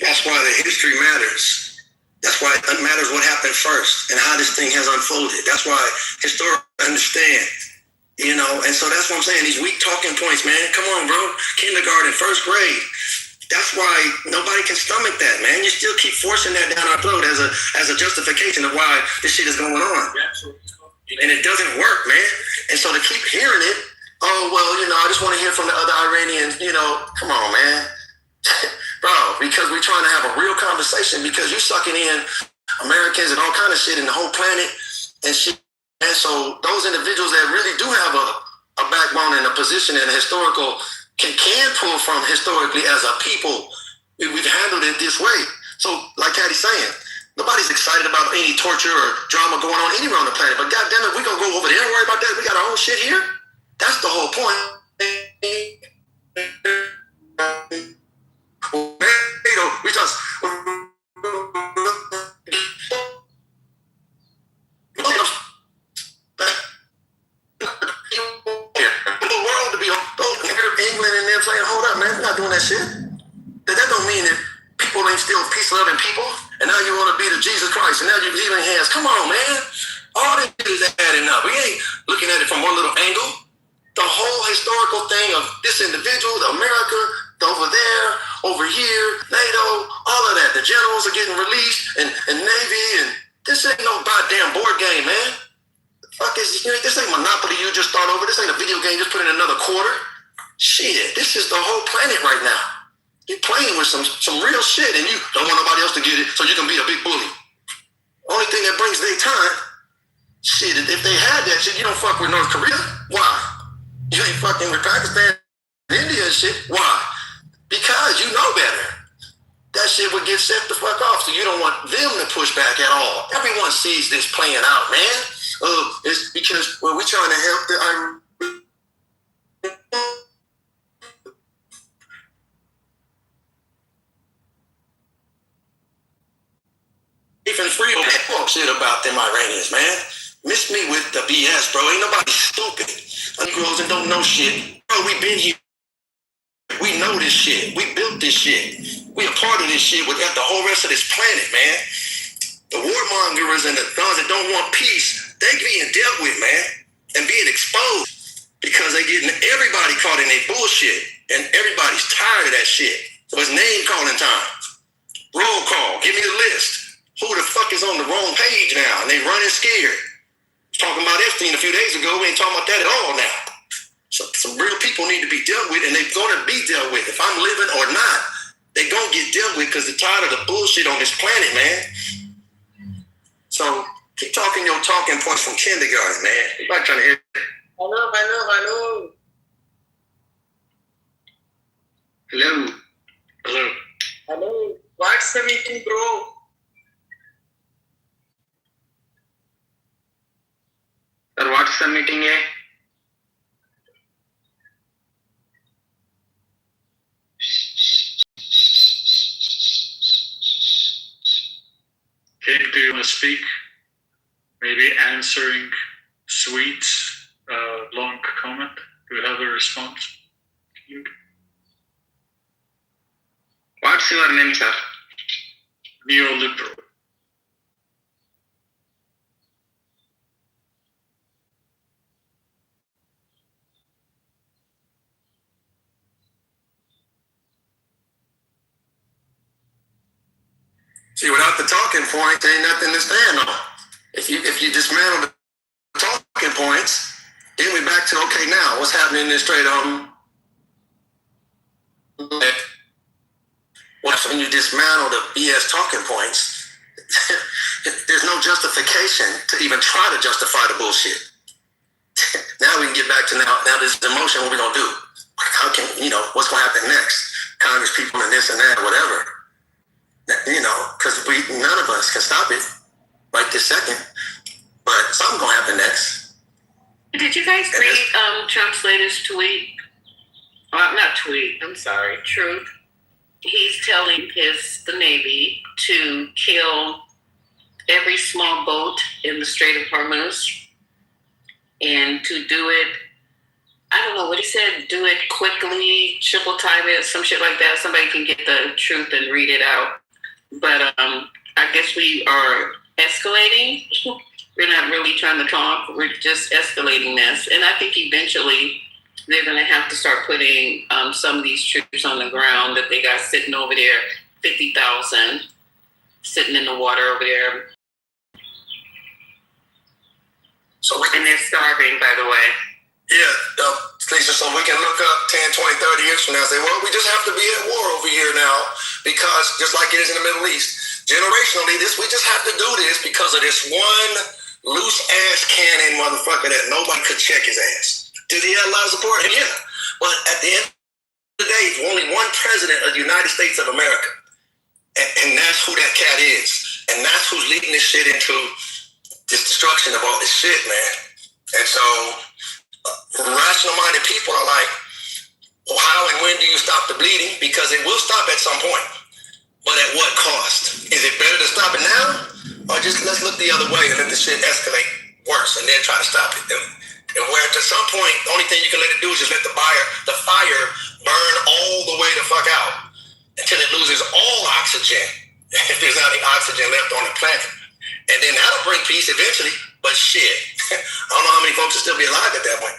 That's why the history matters. That's why it matters what happened first and how this thing has unfolded. That's why historians understand, you know, and so that's what I'm saying. These weak talking points, man. Come on, bro. Kindergarten, first grade. That's why nobody can stomach that, man. You still keep forcing that down our throat as a justification of why this shit is going on. And it doesn't work, man. And so to keep hearing it, oh, well, you know, I just want to hear from the other Iranians, you know, come on, man. Bro, because we're trying to have a real conversation because you're sucking in Americans and all kind of shit in the whole planet and shit. And so those individuals that really do have a backbone and a position and a historical can pull from historically as a people, we've handled it this way. So like Caddy's saying, nobody's excited about any torture or drama going on anywhere on the planet. But goddamn it, we're going to go over there and worry about that. We got our own shit here. That's the whole point. We just the world to be England and them saying, hold up, man, we're not doing that shit. That don't mean that people ain't still peace loving people, and now you want to be the Jesus Christ, and now you're leaving hands. Come on, man. All they do is adding up. We ain't looking at it from one little angle. The whole historical thing of this individual, the America, over there, over here, NATO, all of that. The generals are getting released, and Navy, and this ain't no goddamn board game, man. Fuck is this ain't Monopoly you just start over. This ain't a video game, just put in another quarter. Shit, this is the whole planet right now. You're playing with some real shit, and you don't want nobody else to get it, so you can be a big bully. Only thing that brings their time, shit, if they had that shit, you don't fuck with North Korea. Why? You ain't fucking with Pakistan, India and shit. Why? Because you know better. That shit would get set the fuck off, so you don't want them to push back at all. Everyone sees this playing out, man. It's because we're trying to help the even free talk shit about them Iranians, man. Miss me with the BS, bro. Ain't nobody stupid. Negroes and don't know shit. Bro, we been here. We know this shit. We built this shit. We a part of this shit with the whole rest of this planet, man. The warmongers and the ones that don't want peace, they being dealt with, man, and being exposed because they getting everybody caught in their bullshit, and everybody's tired of that shit. So it's name calling time. Roll call. Give me the list. Who the fuck is on the wrong page now? And they running scared. Talking about Epstein a few days ago. We ain't talking about that at all now. So some real people need to be dealt with, and they're going to be dealt with. If I'm living or not, they're going to get dealt with because they're tired of the bullshit on this planet, man. So keep talking your talking points from kindergarten, man. I'm not trying to hear. Hello. Hello. What's the meeting, bro? Sir, what's the meeting, eh? Kate, do you want to speak? Maybe answering sweets long comment. Do you have a response? What's your mentor? Neoliberal. See, without the talking points, there ain't nothing to stand on. If you dismantle the talking points, then we back to okay. Now, what's happening in this straight on? When you dismantle the BS talking points, there's no justification to even try to justify the bullshit. Now we can get back to now this emotion. What we gonna do? How can what's gonna happen next? Congress people and this and that, whatever. Because none of us can stop it right this second. But something's gonna happen next. Did you guys read Trump's latest tweet? Not tweet. I'm sorry. Truth. He's telling the Navy to kill every small boat in the Strait of Hormuz, and to do it. I don't know what he said. Do it quickly, triple time it, some shit like that. Somebody can get the truth and read it out. But I guess we are escalating. We're not really trying to talk. We're just escalating this. And I think eventually they're going to have to start putting some of these troops on the ground that they got sitting over there, 50,000 sitting in the water over there. And they're starving, by the way. Yeah, Lisa, so we can look up 10, 20, 30 years from now and say, well, we just have to be at war over here now because just like it is in the Middle East, generationally, we just have to do this because of this one loose-ass cannon motherfucker that nobody could check his ass. Did he have a lot of support? Yeah. But at the end of the day, only one president of the United States of America. And that's who that cat is. And that's who's leading this shit into this destruction of all this shit, man. And so rational-minded people are like, well, how and when do you stop the bleeding? Because it will stop at some point. But at what cost? Is it better to stop it now? Or just let's look the other way and let the shit escalate worse and then try to stop it? And where to some point, the only thing you can let it do is just let the fire burn all the way the fuck out until it loses all oxygen. If there's not any oxygen left on the planet. And then that'll bring peace eventually. But shit, I don't know how many folks will still be alive at that point.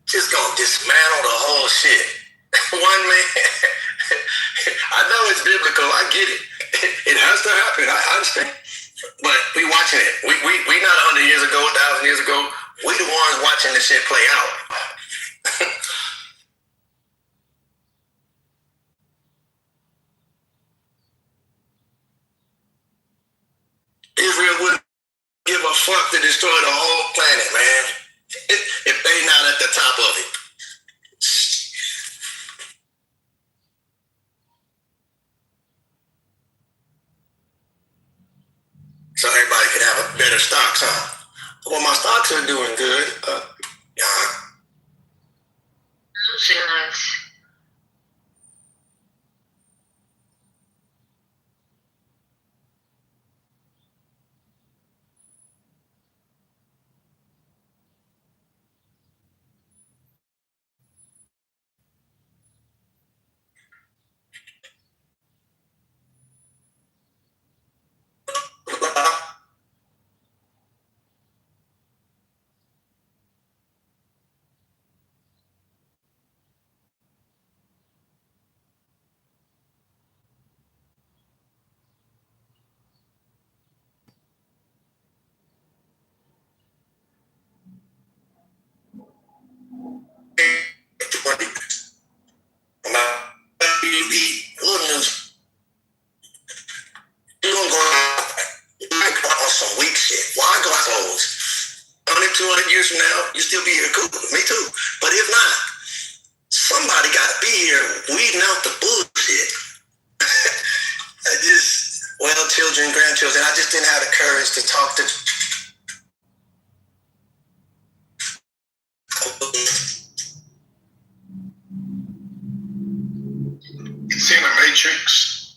Just gonna dismantle the whole shit. One man. I know it's biblical. I get it. It has to happen. I understand. But we watching it. We not 100 years ago, 1,000 years ago. We the ones watching this shit play out. Israel wouldn't give a fuck to destroy the whole planet, man. If they not at the top of it. So everybody could have a better stocks, huh? Well, my stocks are doing good. You're gonna go out. You might go out on some weak shit. Why go out on those? 100, 200 years from now, you still be here, cool. Me too. But if not, somebody got to be here weeding out the bullshit. Children, grandchildren, I just didn't have the courage to talk to. It's in a major checks.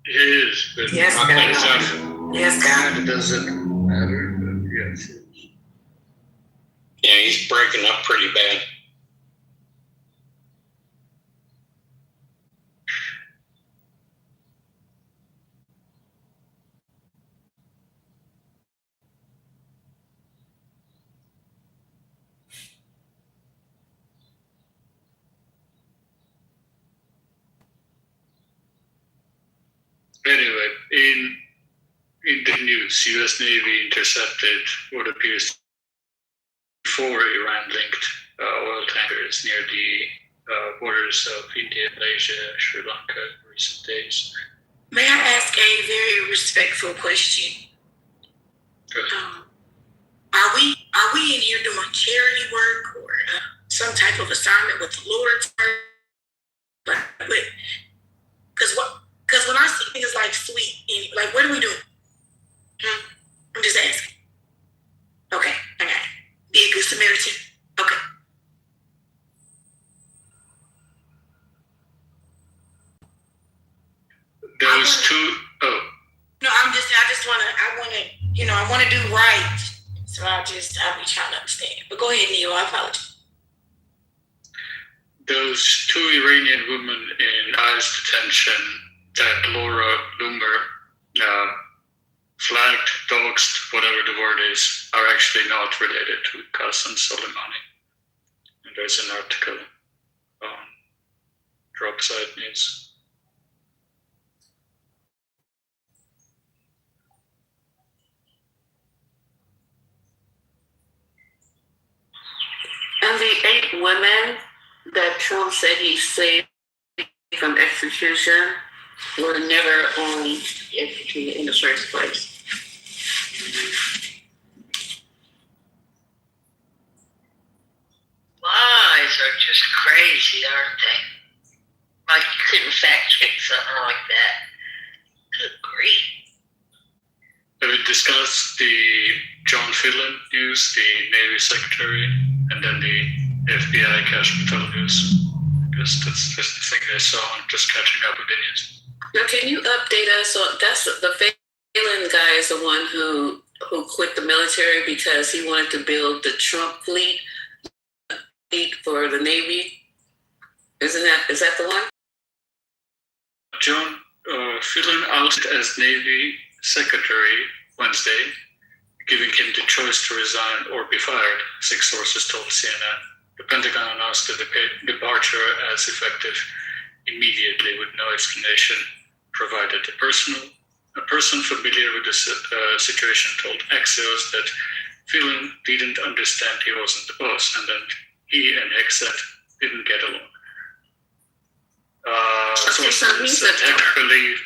It is, but Yes, not God. enough. Yes, God. It doesn't matter, but yes. Yeah, he's breaking up pretty bad. Anyway, in the news, U.S. Navy intercepted what appears to be 4 Iran-linked oil tankers near the borders of India, Malaysia, Sri Lanka in recent days. May I ask a very respectful question? Are we in here doing charity work or some type of assignment with the Lord's work? Because when I see things like sweet, like what are we doing? I'm just asking. Okay, I got it. Be a good Samaritan. Okay. Those two. Oh. No, I want to do right. So I'll be trying to understand. But go ahead, Neil. I apologize. Those 2 Iranian women in ICE detention that Laura Loomer flagged, doxed, whatever the word is, are actually not related to Qasem Soleimani. And there's an article on Dropside News. And the 8 women that Trump said he saved from execution were never executed in the first place. Lies are just crazy, aren't they? Like you couldn't fact check something like that. Good grief. Have we discussed the John Phelan news, the Navy Secretary, and then the FBI cash patrol news? Because that's just the thing I saw. I'm just catching up with the news. Now, can you update us on that's the Phelan guy is the one who quit the military because he wanted to build the Trump fleet for the Navy? Is that the one? John Phelan ousted as Navy Secretary Wednesday, giving him the choice to resign or be fired, 6 sources told CNN. The Pentagon announced the departure as effective immediately with no explanation provided. A person familiar with the situation told Axios that Phelan didn't understand he wasn't the boss, and then he and Hexet didn't get along. Sources believe.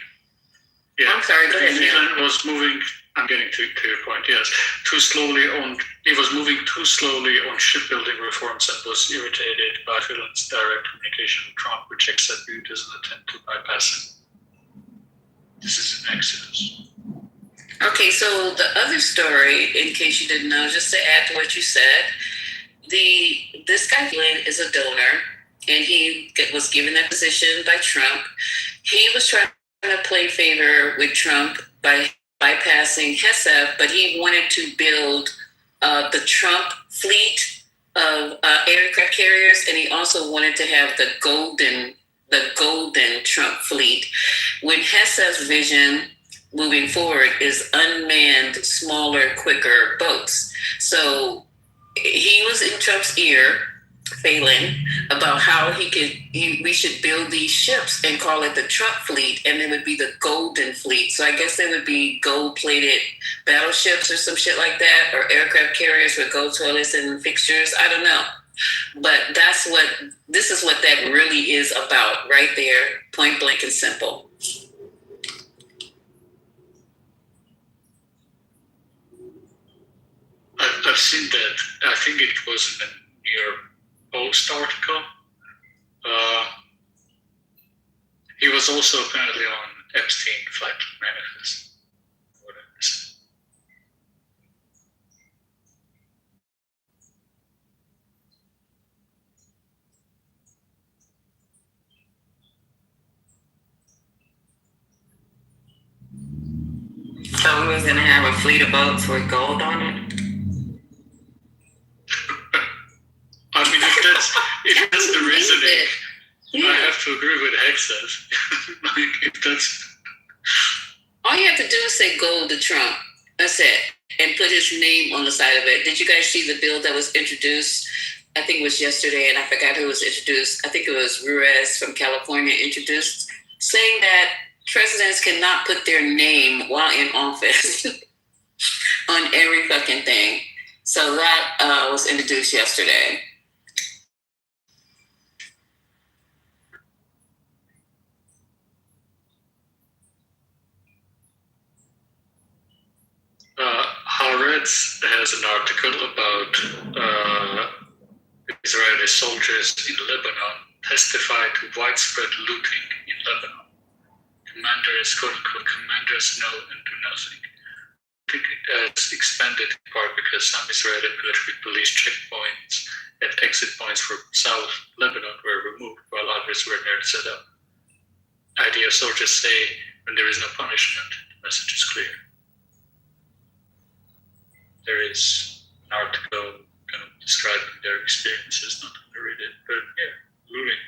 Yeah, I'm sorry, go ahead. Phelan was moving. I'm getting to your point. Yes, he was moving too slowly on shipbuilding reforms and was irritated by Phelan's direct communication with Trump, which Hexet viewed as an attempt to bypass him. This is an Exodus. Okay, so the other story, in case you didn't know, just to add to what you said, this guy Phelan is a donor, and he was given that position by Trump. He was trying to play favor with Trump by bypassing Hesef, but he wanted to build the Trump fleet of aircraft carriers, and he also wanted to have the golden Trump fleet. When Hesef's vision moving forward is unmanned, smaller, quicker boats. So he was in Trump's ear, Phelan, about how we should build these ships and call it the Trump fleet, and it would be the golden fleet. So I guess they would be gold-plated battleships or some shit like that, or aircraft carriers with gold toilets and fixtures. I don't know. But this is what that really is about right there, point blank and simple. I've seen that. I think it was in a New York Post article. He was also apparently on Epstein flight manifest. was going to have a fleet of boats with gold on it? I mean, if that's the reasoning, I have to agree with Hexas. Like, if that's... All you have to do is say gold to Trump. That's it. And put his name on the side of it. Did you guys see the bill that was introduced? I think it was yesterday, and I forgot who was introduced. I think it was Ruiz from California introduced, saying that presidents cannot put their name while in office on every fucking thing. So that was introduced yesterday. Haaretz has an article about Israeli soldiers in Lebanon testify to widespread looting in Lebanon. Commanders, quote-unquote, commanders know and do nothing. I think it's expanded in part because some Israeli military police checkpoints at exit points for South Lebanon were removed while others were there set up. IDF soldiers say when there is no punishment, the message is clear. There is an article kind of describing their experiences, not going to read it, but yeah, looting.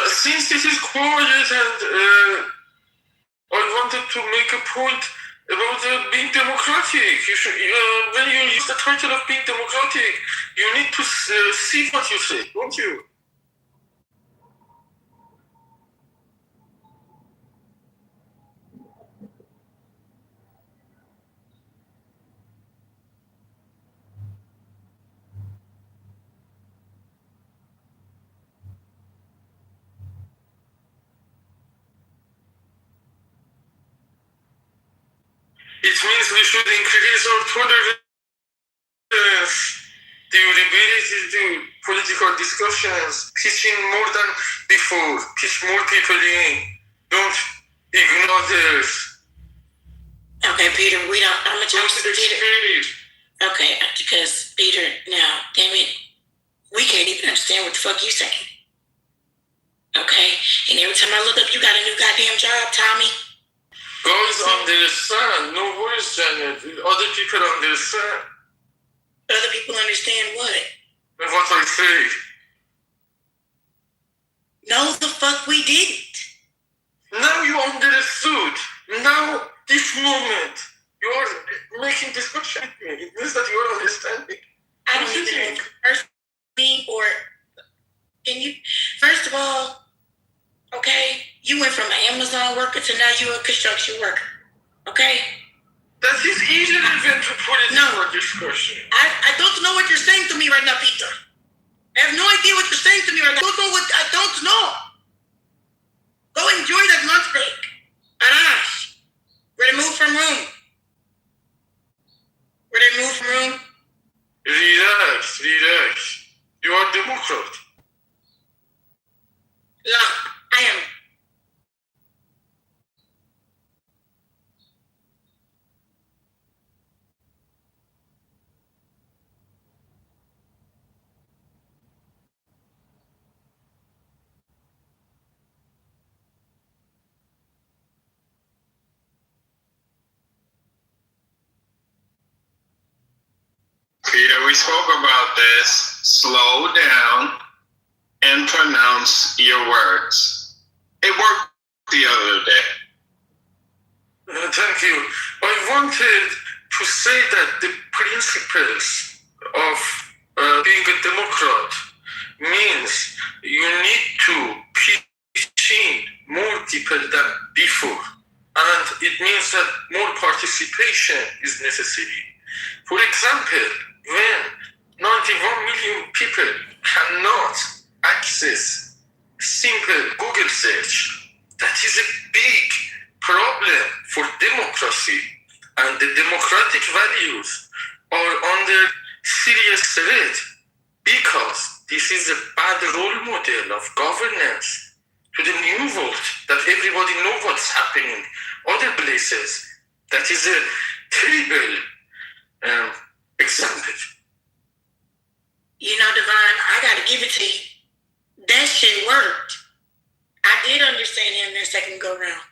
Since this is quiet and I wanted to make a point about being democratic. You should, when you use the title of being democratic, you need to see what you say, don't you? It means we should increase our tolerance, durability to political discussions, pitching more than before, pitch more people in, don't ignore others. Okay, Peter, I'm gonna jump to Peter. Okay, because Peter, now, damn it, we can't even understand what the fuck you saying. Okay, and every time I look up, you got a new goddamn job, Tommy. Guys understand, no worries, Janet. Other people understand. Other people understand what? What I say. No, the fuck we didn't. Now you understood. Now, this moment, you are making discussion with me. It means that you are understanding. I don't even know first me or can you? First of all, okay, you went from an Amazon worker to now you're a construction worker. Okay? That is irrelevant to political discussion. I don't know what you're saying to me right now, Peter. I have no idea what you're saying to me right now. I don't know. Go enjoy that lunch break. Arash. Remove from room. Remove from room. Relax. You are Democrat. No, I am. Peter, we spoke about this. Slow down and pronounce your words. It worked the other day. Thank you. I wanted to say that the principles of being a Democrat means you need to pitch in more people than before. And it means that more participation is necessary. For example, when 91 million people cannot access simple Google search, that is a big problem for democracy. And the democratic values are under serious threat because this is a bad role model of governance to the new world, that everybody know what's happening other places. That is a terrible example. You know, Divine, I gotta give it to you. That shit worked. I did understand him that second go round.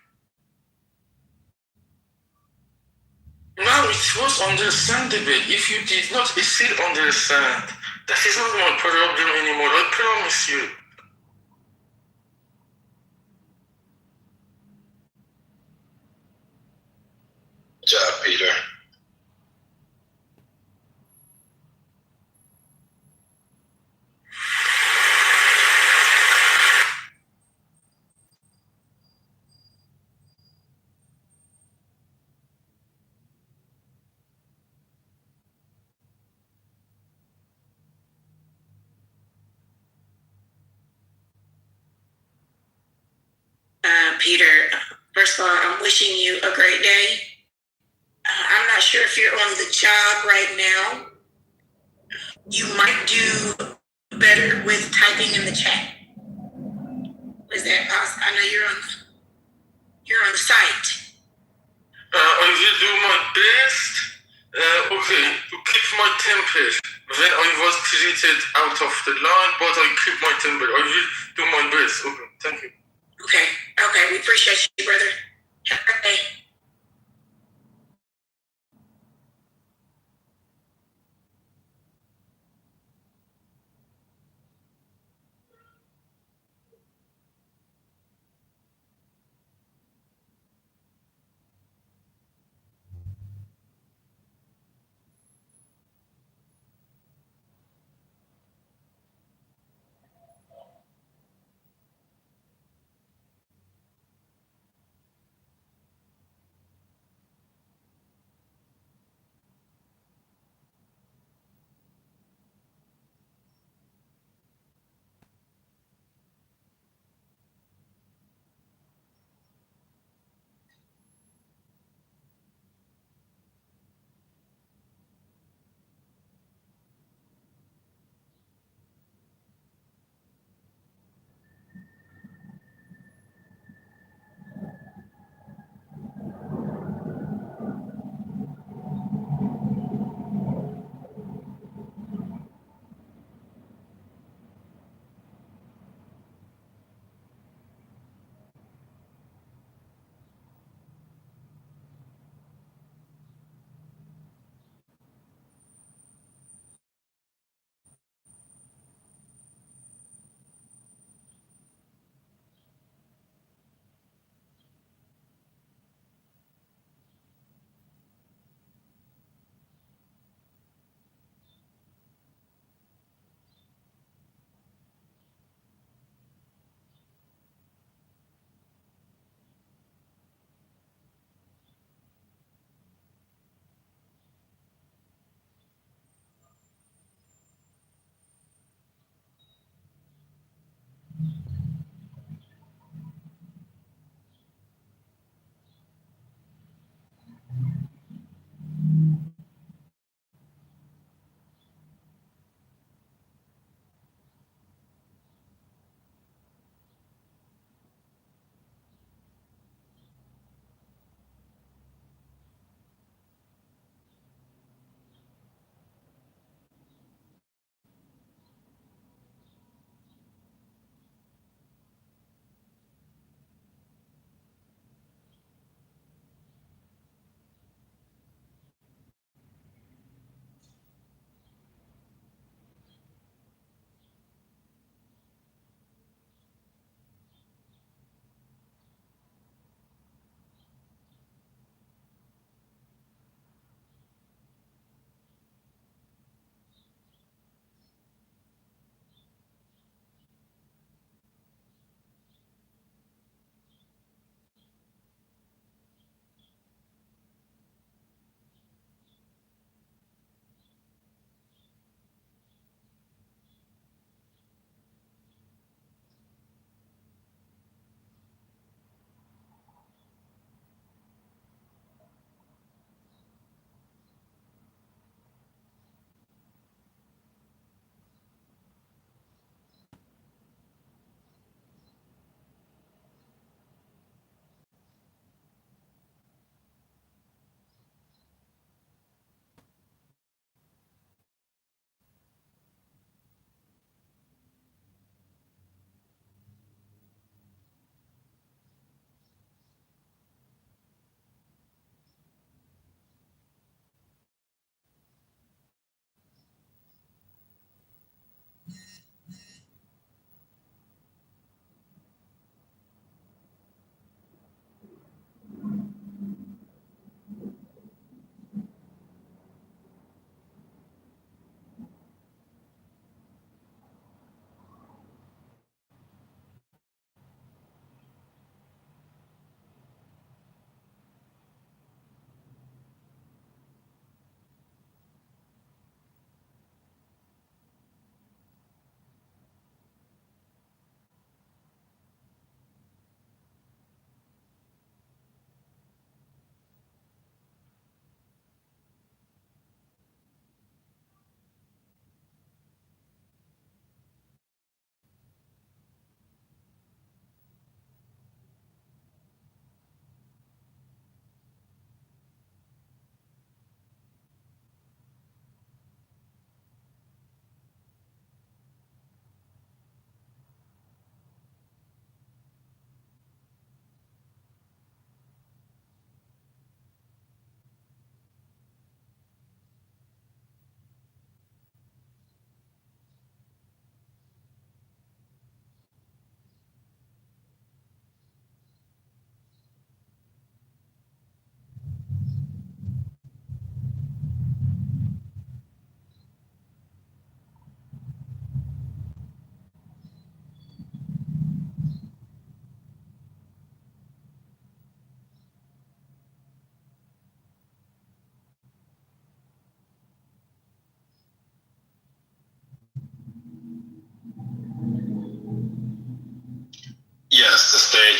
Now it was understandable. If you did not still understand, that is not my problem anymore, I promise you. Good job, Peter. Peter, first of all, I'm wishing you a great day. I'm not sure if you're on the job right now. You might do better with typing in the chat. Is that possible? I know you're on the site. I will do my best. Okay, to keep my temper. When I was treated out of the line, but I keep my temper. I will do my best. Okay, thank you. Okay, we appreciate you, brother. Have a great day.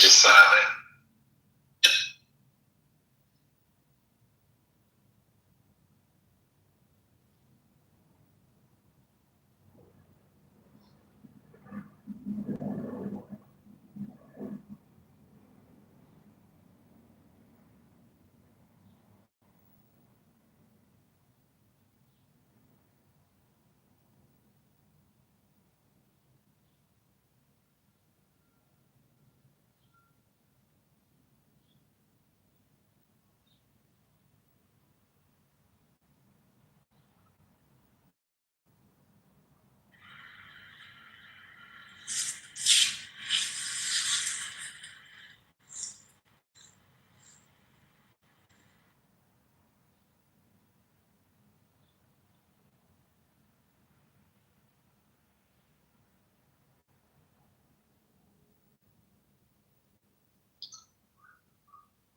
just silent.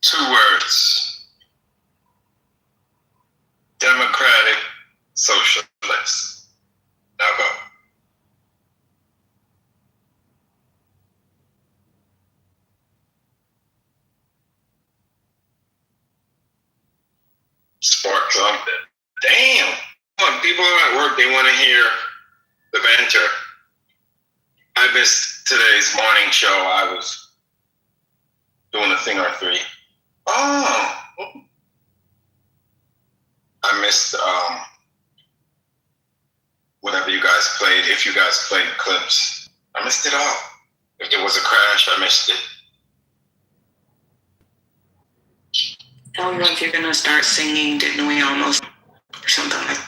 Two words. Democratic Socialist. Now go. Spark something. Damn. When people are at work, they want to hear the banter. I missed today's morning show. I was doing a thing or three. Oh. I missed whatever you guys played, if you guys played clips. I missed it all. If there was a crash, I missed it. Tell me if you're gonna start singing "Didn't We Almost" or something like that.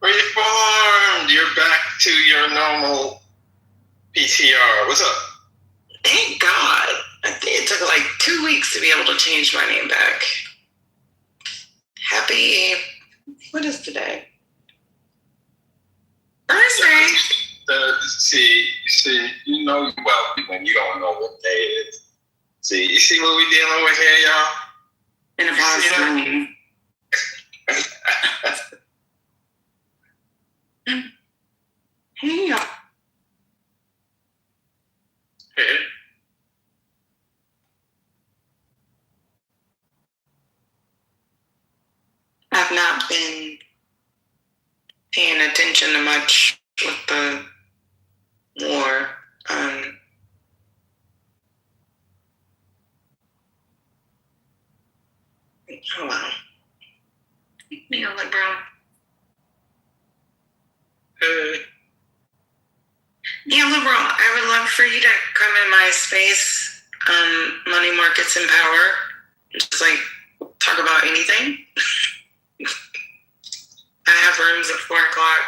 Reformed! You're back to your normal PTR. What's up? Thank God. It took like 2 weeks to be able to change my name back. Happy, what is today? Thursday. See, you know you wealthy when you don't know what day it is. See, you see what we dealing with here, y'all? In a positive. Hey, y'all. Hey. I've not been paying attention to much with the war. Hold on. Neoliberal. Neoliberal, I would love for you to come in my space, Money Markets and Power. Just like talk about anything. I have rooms at 4 o'clock.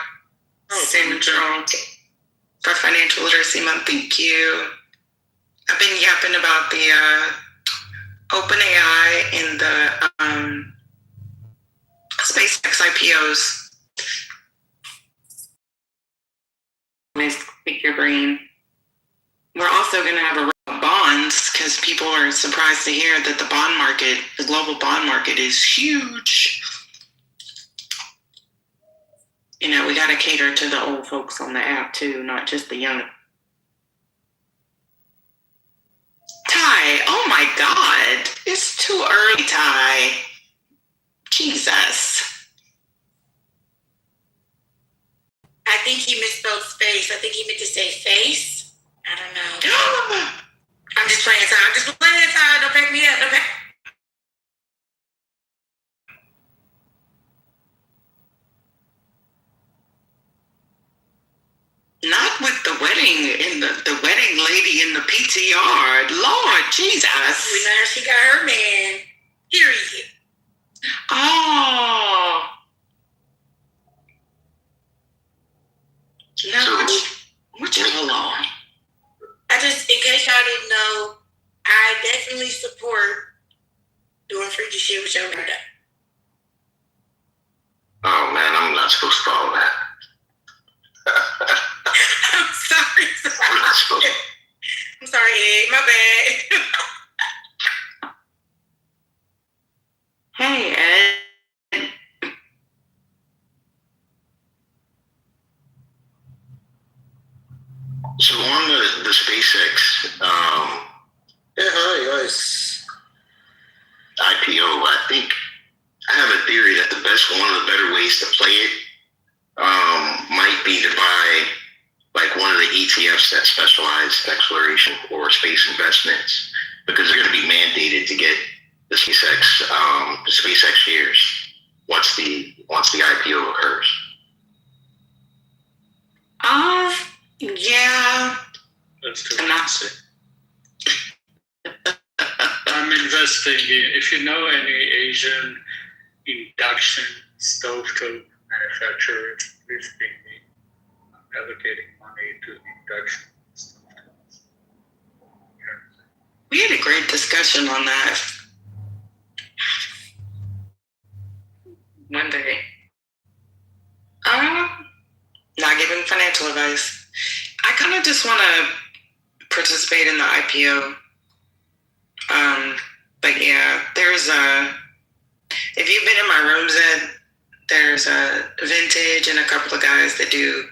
Central for Financial Literacy Month. Thank you. I've been yapping about the OpenAI and the SpaceX IPOs. Pick your brain. We're also going to have a round of bonds because people are surprised to hear that the global bond market is huge. You know, we got to cater to the old folks on the app too, not just the young. Ty, oh my God, it's too early, Ty. Jesus. I think he misspelled space. I think he meant to say face. I don't know. I'm just playing, Ty. I'm just playing, Ty. Don't pick me up. Don't pick. Not with the wedding in the wedding lady in the PTR. Lord Jesus. We know she got her man. Period. Oh. No, what y'all on? I just, in case y'all didn't know, I definitely support doing freaky shit with your brother. Oh man, I'm not supposed to follow that. I'm sorry. I'm sorry, Ed. My bad. Hey, Ed. So on the SpaceX IPO, I think I have a theory that one of the better ways to play it might be to buy like one of the ETFs that specialize in exploration or space investments, because they're going to be mandated to get the SpaceX shares once the IPO occurs. Yeah. That's too fancy. I'm investing in, if you know any Asian induction stovetop manufacturers, please bring me. I'm allocating money to induction stovetops. We had a great discussion on that one day. Not giving financial advice. I kind of just want to participate in the IPO. But yeah, if you've been in my rooms, there's a Vintage and a couple of guys they're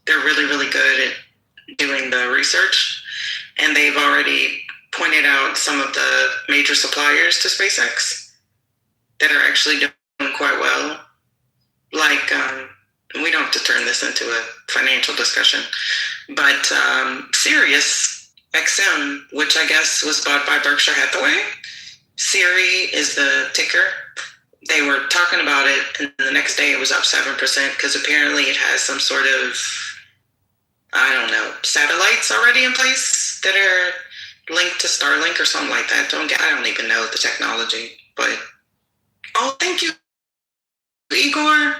really, really good at doing the research. And they've already pointed out some of the major suppliers to SpaceX that are actually doing quite well. Like, we don't have to turn this into a financial discussion, but Sirius XM, which I guess was bought by Berkshire Hathaway. Siri is the ticker. They were talking about it, and the next day it was up 7% because apparently it has some sort of, I don't know, satellites already in place that are linked to Starlink or something like that. I don't even know the technology, but thank you, Igor.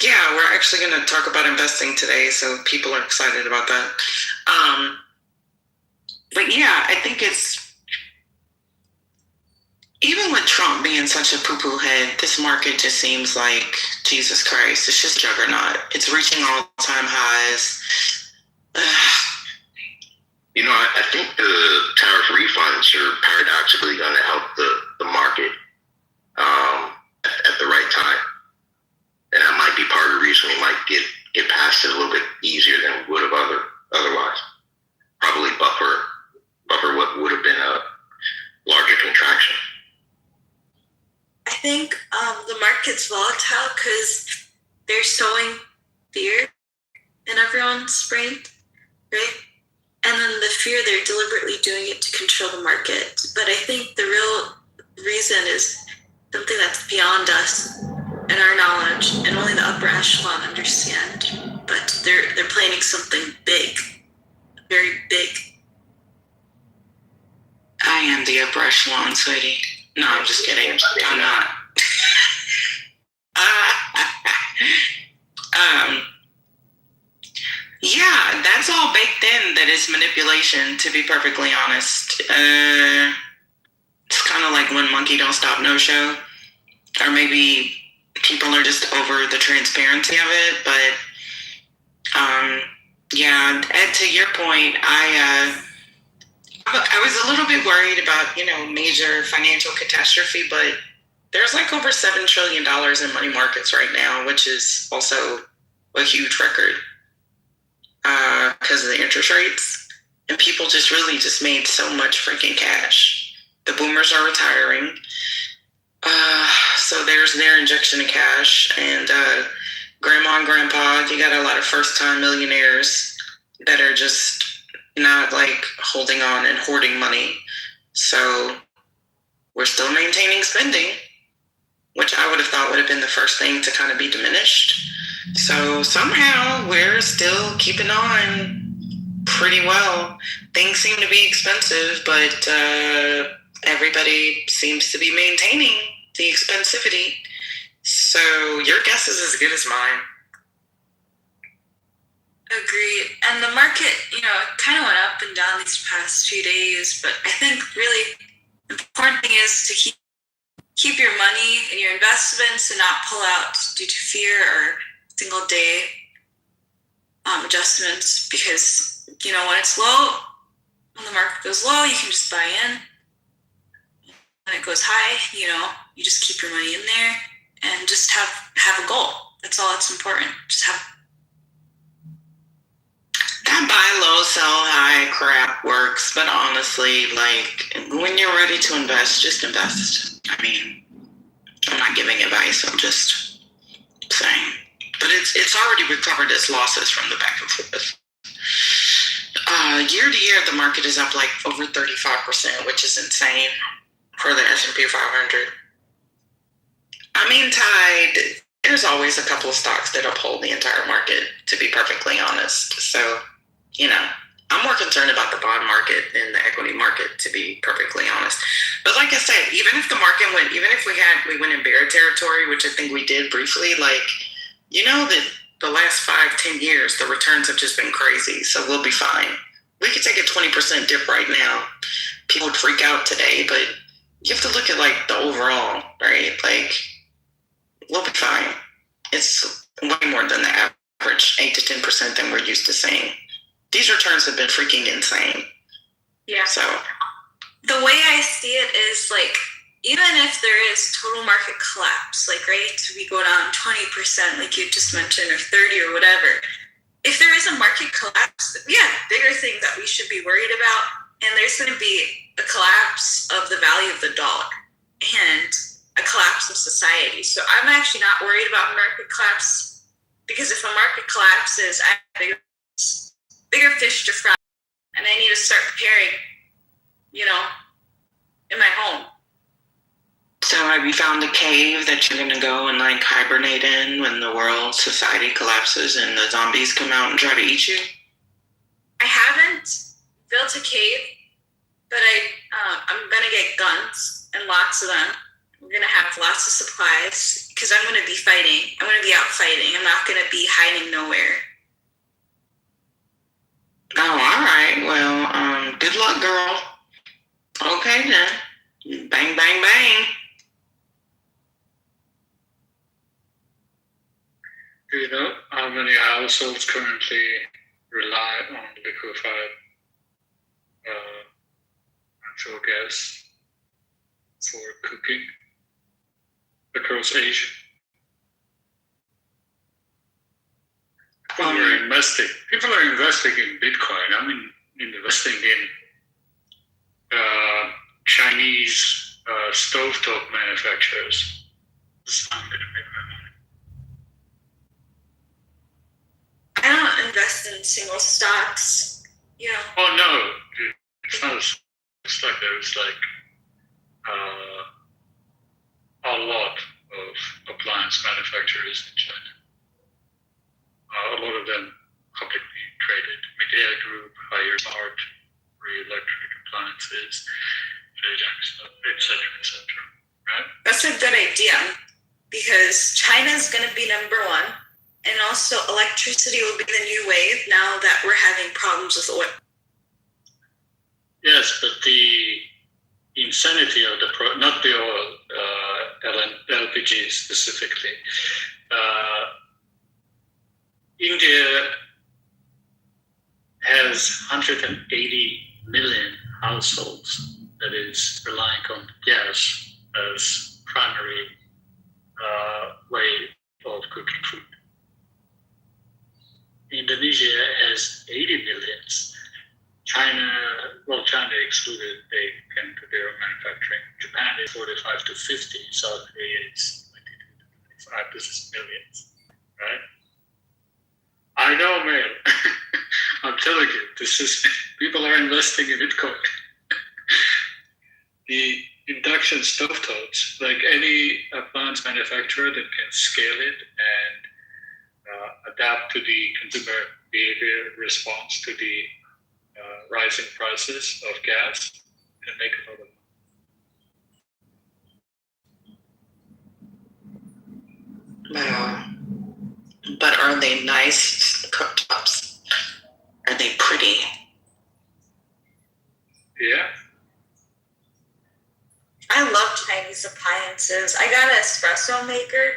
Yeah, we're actually going to talk about investing today, so people are excited about that. But yeah, I think even with Trump being such a poo-poo head, this market just seems like, Jesus Christ, it's just juggernaut. It's reaching all-time highs. I think the tariff refunds are paradoxically going to help the market at the right time. And that might be part of the reason we might get past it a little bit easier than we would have otherwise. Probably buffer what would have been a larger contraction. I think the market's volatile because they're sowing fear in everyone's brain, right? And then the fear, they're deliberately doing it to control the market. But I think the real reason is something that's beyond us and our knowledge, and only the upper echelon understand. But they're planning something big, very big. I am the upper echelon, sweetie. No, I'm just kidding. I'm not. Yeah, that's all baked in. That is manipulation, to be perfectly honest. It's kind of like when Monkey Don't Stop No Show. Or maybe people are just over the transparency of it. But, yeah, Ed, to your point, I was a little bit worried about, major financial catastrophe, but there's like over $7 trillion in money markets right now, which is also a huge record because of the interest rates. And people really made so much freaking cash. The boomers are retiring. So there's their injection of cash. And grandma and grandpa, you got a lot of first-time millionaires that are just not like holding on and hoarding money. So we're still maintaining spending, which I would have thought would have been the first thing to kind of be diminished. So somehow we're still keeping on pretty well. Things seem to be expensive, but everybody seems to be maintaining the expensivity. So your guess is as good as mine. Agreed. And the market, kind of went up and down these past few days, but I think really the important thing is to keep your money in your investments and not pull out due to fear or single day adjustments, because, when it's low, when the market goes low, you can just buy in. When it goes high, you just keep your money in there and just have a goal. That's all that's important. Just have. That buy low, sell high crap works, but honestly, like, when you're ready to invest, just invest. I mean, I'm not giving advice, I'm just saying. But it's already recovered its losses from the back and forth. Year to year, the market is up like over 35%, which is insane for the S&P 500. I mean, Tide, there's always a couple of stocks that uphold the entire market, to be perfectly honest. So, you know, I'm more concerned about the bond market than the equity market, to be perfectly honest. But like I said, even if the market went, even if we went in bear territory, which I think we did briefly, like, you know that the last 5-10 years, the returns have just been crazy. So we'll be fine. We could take a 20% dip right now. People would freak out today, but you have to look at like the overall, right? Like, we'll be fine. It's way more than the average 8 to 10% than we're used to seeing. These returns have been freaking insane. Yeah. So the way I see it is like, even if there is total market collapse, like, right, we go down 20%, like you just mentioned, or 30 or whatever. If there is a market collapse, yeah, bigger thing that we should be worried about, and there's going to be a collapse of the value of the dollar and a collapse of society. So I'm actually not worried about market collapse, because if a market collapses, I have bigger fish to fry, and I need to start preparing, you know, in my home. So have you found a cave that you're going to go and like hibernate in when the world society collapses and the zombies come out and try to eat you? I haven't built a cave, but I'm going to get guns and lots of them. I'm going to have lots of supplies because I'm going to be fighting. I'm going to be out fighting. I'm not going to be hiding nowhere. Oh, all right. Well, good luck, girl. Okay, then. Bang, bang, bang. Do you know how many households currently rely on liquefied natural gas for cooking across Asia? People are investing in Bitcoin. I mean, investing in Chinese stovetop manufacturers. I'm going to make my money. I don't invest in single stocks, you know. Oh no, it's not. It's like there's like a lot of appliance manufacturers in China. A lot of them publicly traded. Medea Group, Higher Smart, Electric Appliances, etc., etc. Right? That's a good idea, because China's going to be number one. And also, electricity will be the new wave now that we're having problems with oil. Yes, but the insanity of not the oil, LPG specifically. India has 180 million households that is relying on gas as primary way of cooking food. Indonesia has 80 millions. China excluded, they can do their own manufacturing. Japan is 45 to 50. South Korea is 22 to 25. This is millions, right? I know, man. I'm telling you, people are investing in Bitcoin. The induction stovetops, like any appliance manufacturer that can scale it and adapt to the consumer behavior response to the rising prices of gas, and make a lot of money. Wow. But are they nice cooktops? Are they pretty? Yeah. I love Chinese appliances. I got an espresso maker,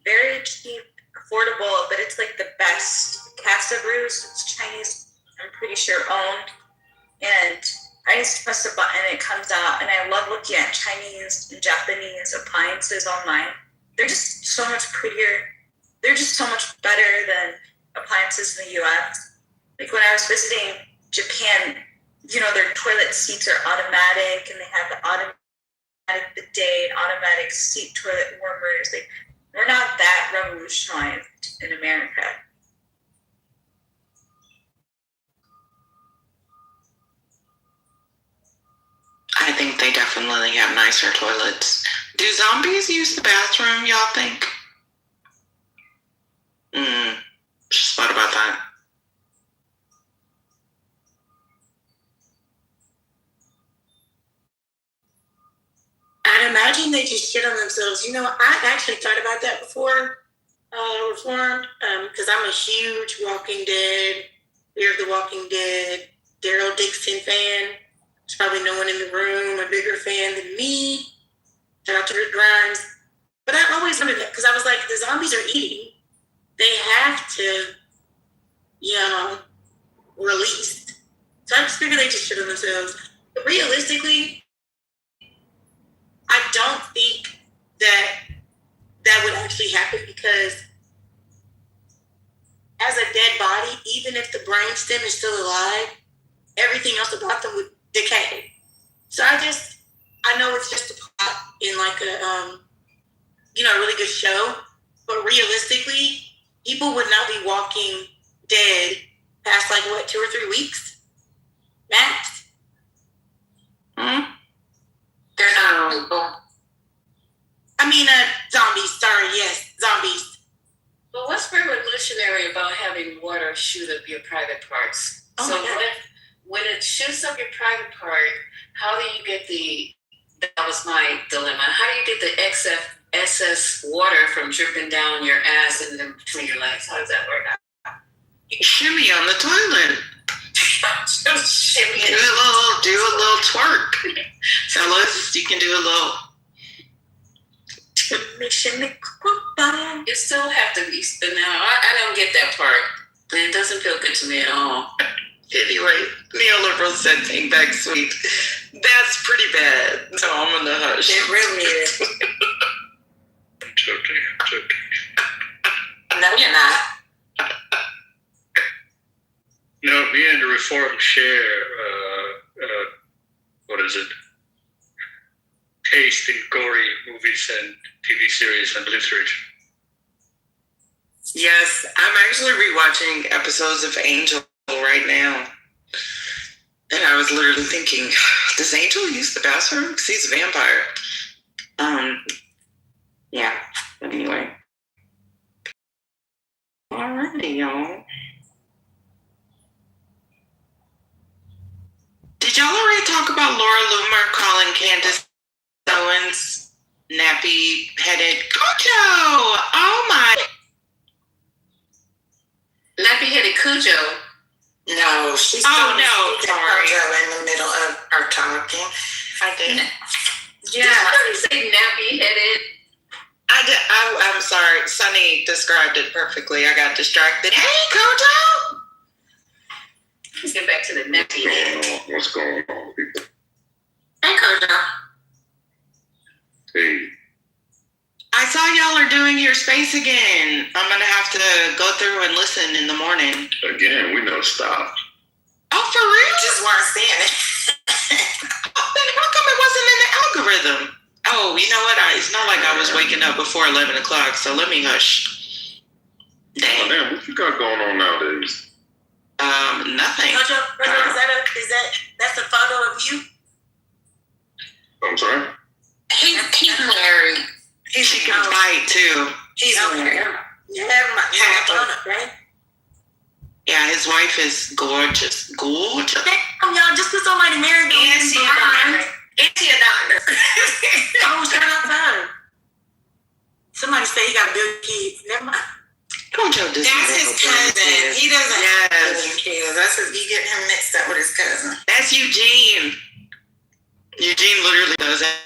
very cheap, affordable, but it's like the best. Casa Brews, it's Chinese, I'm pretty sure owned. And I just press the button and it comes out. And I love looking at Chinese and Japanese appliances online. They're just so much prettier. They're just so much better than appliances in the US. Like when I was visiting Japan, their toilet seats are automatic, and they have the automatic bidet, automatic seat toilet warmers. We're not that revolutionized in America. I think they definitely have nicer toilets. Do zombies use the bathroom, y'all think? Just thought about that. I'd imagine they just shit on themselves. I actually thought about that before Reformed, because I'm a huge Walking Dead, Fear of the Walking Dead, Daryl Dixon fan. There's probably no one in the room a bigger fan than me. Shout out to Rick Grimes. But I always wondered that, because I was like, the zombies are eating. They have to, release. So I just figured they just shit on themselves. But realistically, I don't think that would actually happen, because as a dead body, even if the brainstem is still alive, everything else about them would decay. So I know it's just a plot in like a really good show, but realistically, people would not be walking dead past 2 or 3 weeks max. They're not people. Zombies. Sorry, yes, zombies. But what's revolutionary about having water shoot up your private parts? Oh, so when it shoots up your private part, how do you get that was my dilemma, how do you get the excess water from dripping down your ass and then between your legs? How does that work out? Shimmy on the toilet. Shimmy. Do a little twerk. Fellas, you can do a little. You still have to be. Now, I don't get that part. It doesn't feel good to me at all. Anyway, neoliberal said take back sweet. That's pretty bad. So I'm gonna hush. It really is. I'm joking. No, you're not. Me and the Reform share, taste in gory movies and TV series and literature. Yes, I'm actually rewatching episodes of Angel right now. And I was literally thinking, does Angel use the bathroom? Because he's a vampire. Yeah, but anyway. Alrighty, y'all. Did y'all already talk about Laura Loomer calling Candace Owens nappy-headed Cujo? Oh my. Nappy-headed Cujo? No, she's sorry. in the middle of our talking. I did. Yeah. Did you say nappy-headed? I'm sorry. Sunny described it perfectly. I got distracted. Hey, Cujo! Let's get back to the nappy-headed. What's going on, people? Hey, Cujo. Hey. I saw y'all are doing your space again. I'm going to have to go through and listen in the morning. Again, we never stopped. Oh, for real? Just weren't seeing it. Then how come it wasn't in the algorithm? Oh, you know what? It's not like I was waking up before 11 o'clock, so let me hush. Dang. Oh, damn, what you got going on nowadays? Nothing. Is that's a photo of you? I'm sorry? He's married. She can fight too. He's married. Right? Yeah, his wife is gorgeous. Gorgeous. Y'all, just because somebody married me. And she a doctor. I was trying to find. Somebody say he got good kids. Never mind. That's his cousin. He doesn't have good kids. You get him mixed up with his cousin. That's Eugene. Eugene literally does that.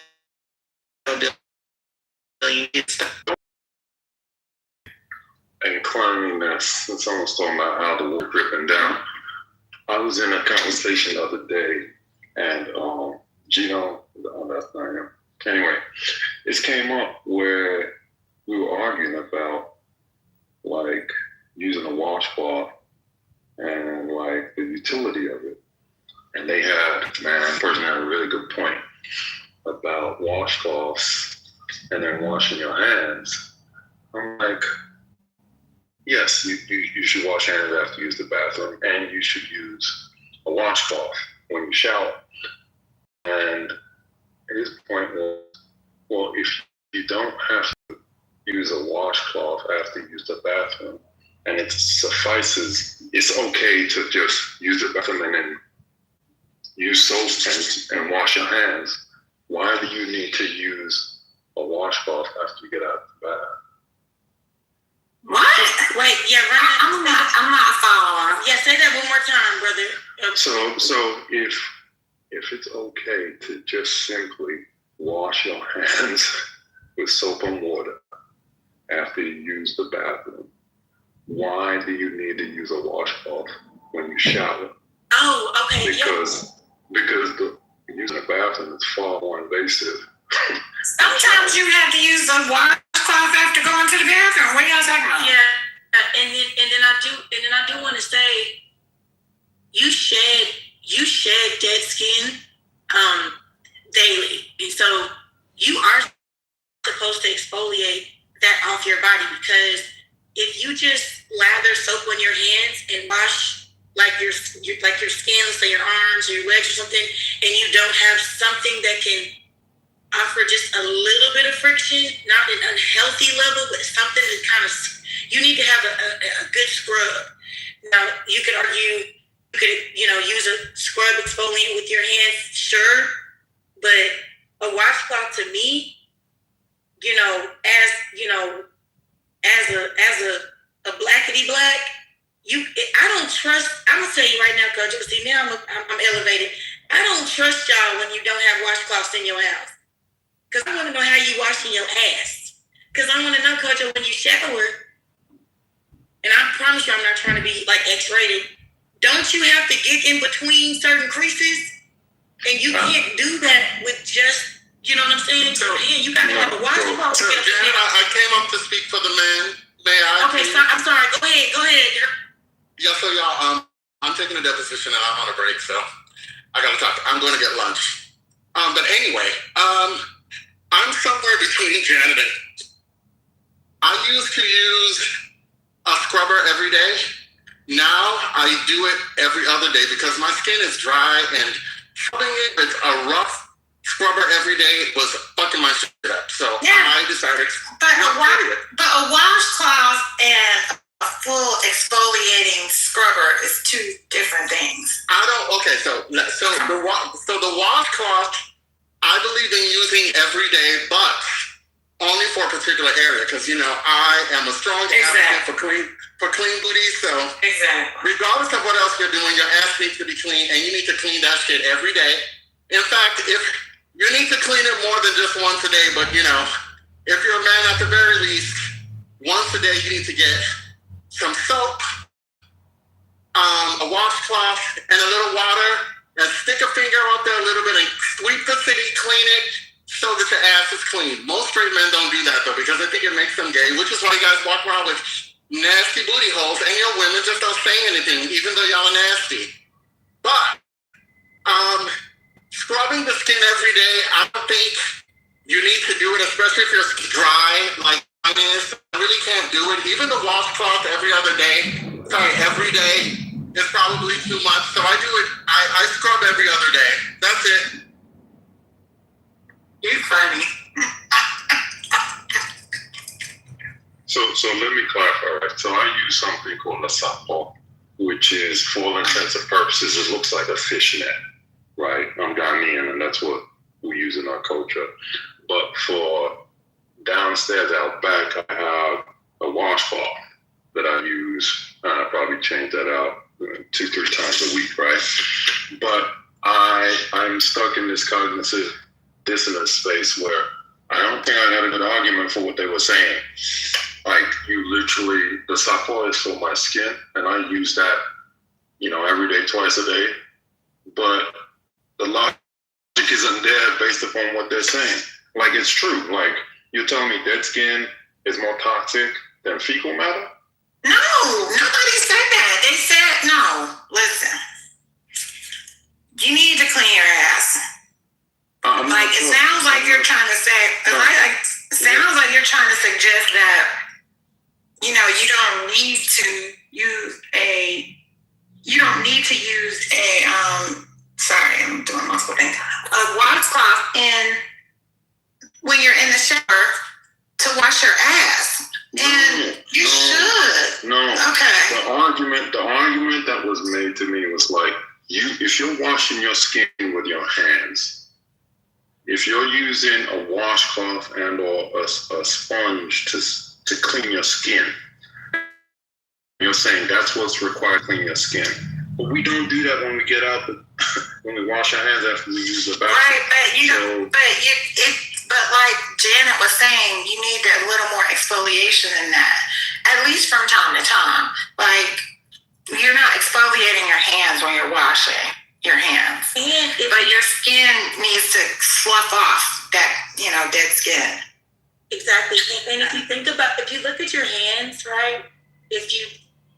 And cleanliness, and someone's talking about how the water dripping down. I was in a conversation the other day, and Gino, that's not him. Anyway, it came up where we were arguing about using a washcloth and like the utility of it. And they had, man, person had a really good point about washcloths and then washing your hands. I'm like, yes, you should wash your hands after you use the bathroom, and you should use a washcloth when you shower. And his point was, well, if you don't have to use a washcloth after you use the bathroom, and it suffices, it's okay to just use the bathroom and then use soap and wash your hands. Why do you need to use a washcloth after you get out of the bath? What? Wait, yeah, I'm not following. Yeah, say that one more time, brother. So if it's okay to just simply wash your hands with soap and water after you use the bathroom, why do you need to use a washcloth when you shower? Oh, okay. Because using a bathroom is far more invasive. Sometimes you have to use a washcloth after going to the bathroom. What are y'all talking about? Yeah, and then I do want to say, you shed dead skin daily, and so you are supposed to exfoliate that off your body, because if you just lather soap on your hands and wash like your skin, let's say your arms or your legs or something, and you don't have something that can offer just a little bit of friction, not an unhealthy level, but something that kind of, you need to have a good scrub. Now, you could argue, you could, use a scrub exfoliant with your hands, sure, but a washcloth to me, as a blackity black, I don't trust. I'm gonna tell you right now, Coach. See, now I'm elevated. I don't trust y'all when you don't have washcloths in your house, because I want to know how you washing your ass. Because I want to know, Coach, when you shower, and I promise you, I'm not trying to be like X-rated. Don't you have to get in between certain creases, and you can't do that with just. You know what I'm saying? So, you gotta have a washcloth. So, Jen, I came up to speak for the men. May I? Okay, I'm sorry. Go ahead. Yeah, so y'all, I'm taking a deposition and I'm on a break, so I gotta talk. I'm going to get lunch. But anyway, I'm somewhere between Janet and I used to use a scrubber every day. Now I do it every other day because my skin is dry, and scrubbing it with a rough scrubber every day was fucking my shit up. So I decided but a washcloth and a full exfoliating scrubber is two different things. So the washcloth I believe in using every day, but only for a particular area, because I am a strong advocate for clean booties. So regardless of what else you're doing, your ass needs to be clean, and you need to clean that shit every day. In fact, if you need to clean it more than just once a day, but if you're a man, at the very least, once a day you need to get some soap, a washcloth, and a little water, and stick a finger out there a little bit and sweep the city, clean it, so that your ass is clean. Most straight men don't do that though, because I think it makes them gay, which is why you guys walk around with nasty booty holes, and your women just don't say anything, even though y'all are nasty. But scrubbing the skin every day, I don't think you need to do it, especially if you're dry like mine is. I really can't do it. Even the washcloth every day is probably too much. So I do it, I scrub every other day. That's it. You're funny. So let me clarify, right? So I use something called a sapo, which is, for all intents and purposes, it looks like a fishnet. Right, I'm Ghanaian, and that's what we use in our culture. But for downstairs, out back, I have a washcloth that I use. I probably change that out 2-3 times a week, right? But I'm stuck in this cognitive dissonance space where I don't think I had a good argument for what they were saying. Like, the sapo is for my skin, and I use that, every day, twice a day. But the logic isn't there based upon what they're saying. Like, it's true. Like, you're telling me dead skin is more toxic than fecal matter? No, nobody said that. They said, no, listen. You need to clean your ass. Like, it sounds like you're trying to say, it sounds like you're trying to suggest that, you know, you don't need to use a, sorry, I'm doing multiple things, a washcloth when you're in the shower to wash your ass. And you should. No. Okay. The argument that was made to me was like, if you're washing your skin with your hands, if you're using a washcloth and or a sponge to clean your skin, you're saying that's what's required to clean your skin. But we don't do that when we get up, when we wash our hands after we use the bathroom. Right, but like Janet was saying, you need a little more exfoliation than that, at least from time to time. Like, you're not exfoliating your hands when you're washing your hands, but your skin needs to slough off that, you know, dead skin. Exactly. And if you look at your hands, right?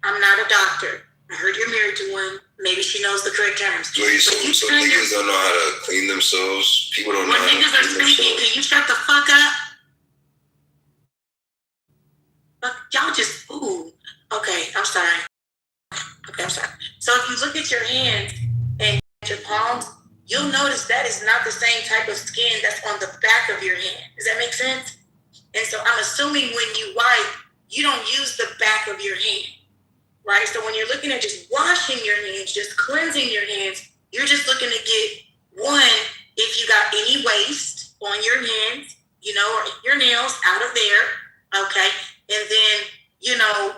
I'm not a doctor. I heard you're married to one. Maybe she knows the correct terms. Wait, so niggas don't know how to clean themselves? People don't know how to clean themselves? When niggas are speaking, can you shut the fuck up? But y'all just, ooh. Okay, I'm sorry. So if you look at your hands and your palms, you'll notice that is not the same type of skin that's on the back of your hand. Does that make sense? And so I'm assuming when you wipe, you don't use the back of your hand, right? So when you're looking at just washing your hands, just cleansing your hands, you're just looking to get, one, if you got any waste on your hands, you know, or your nails out of there, okay? And then, you know,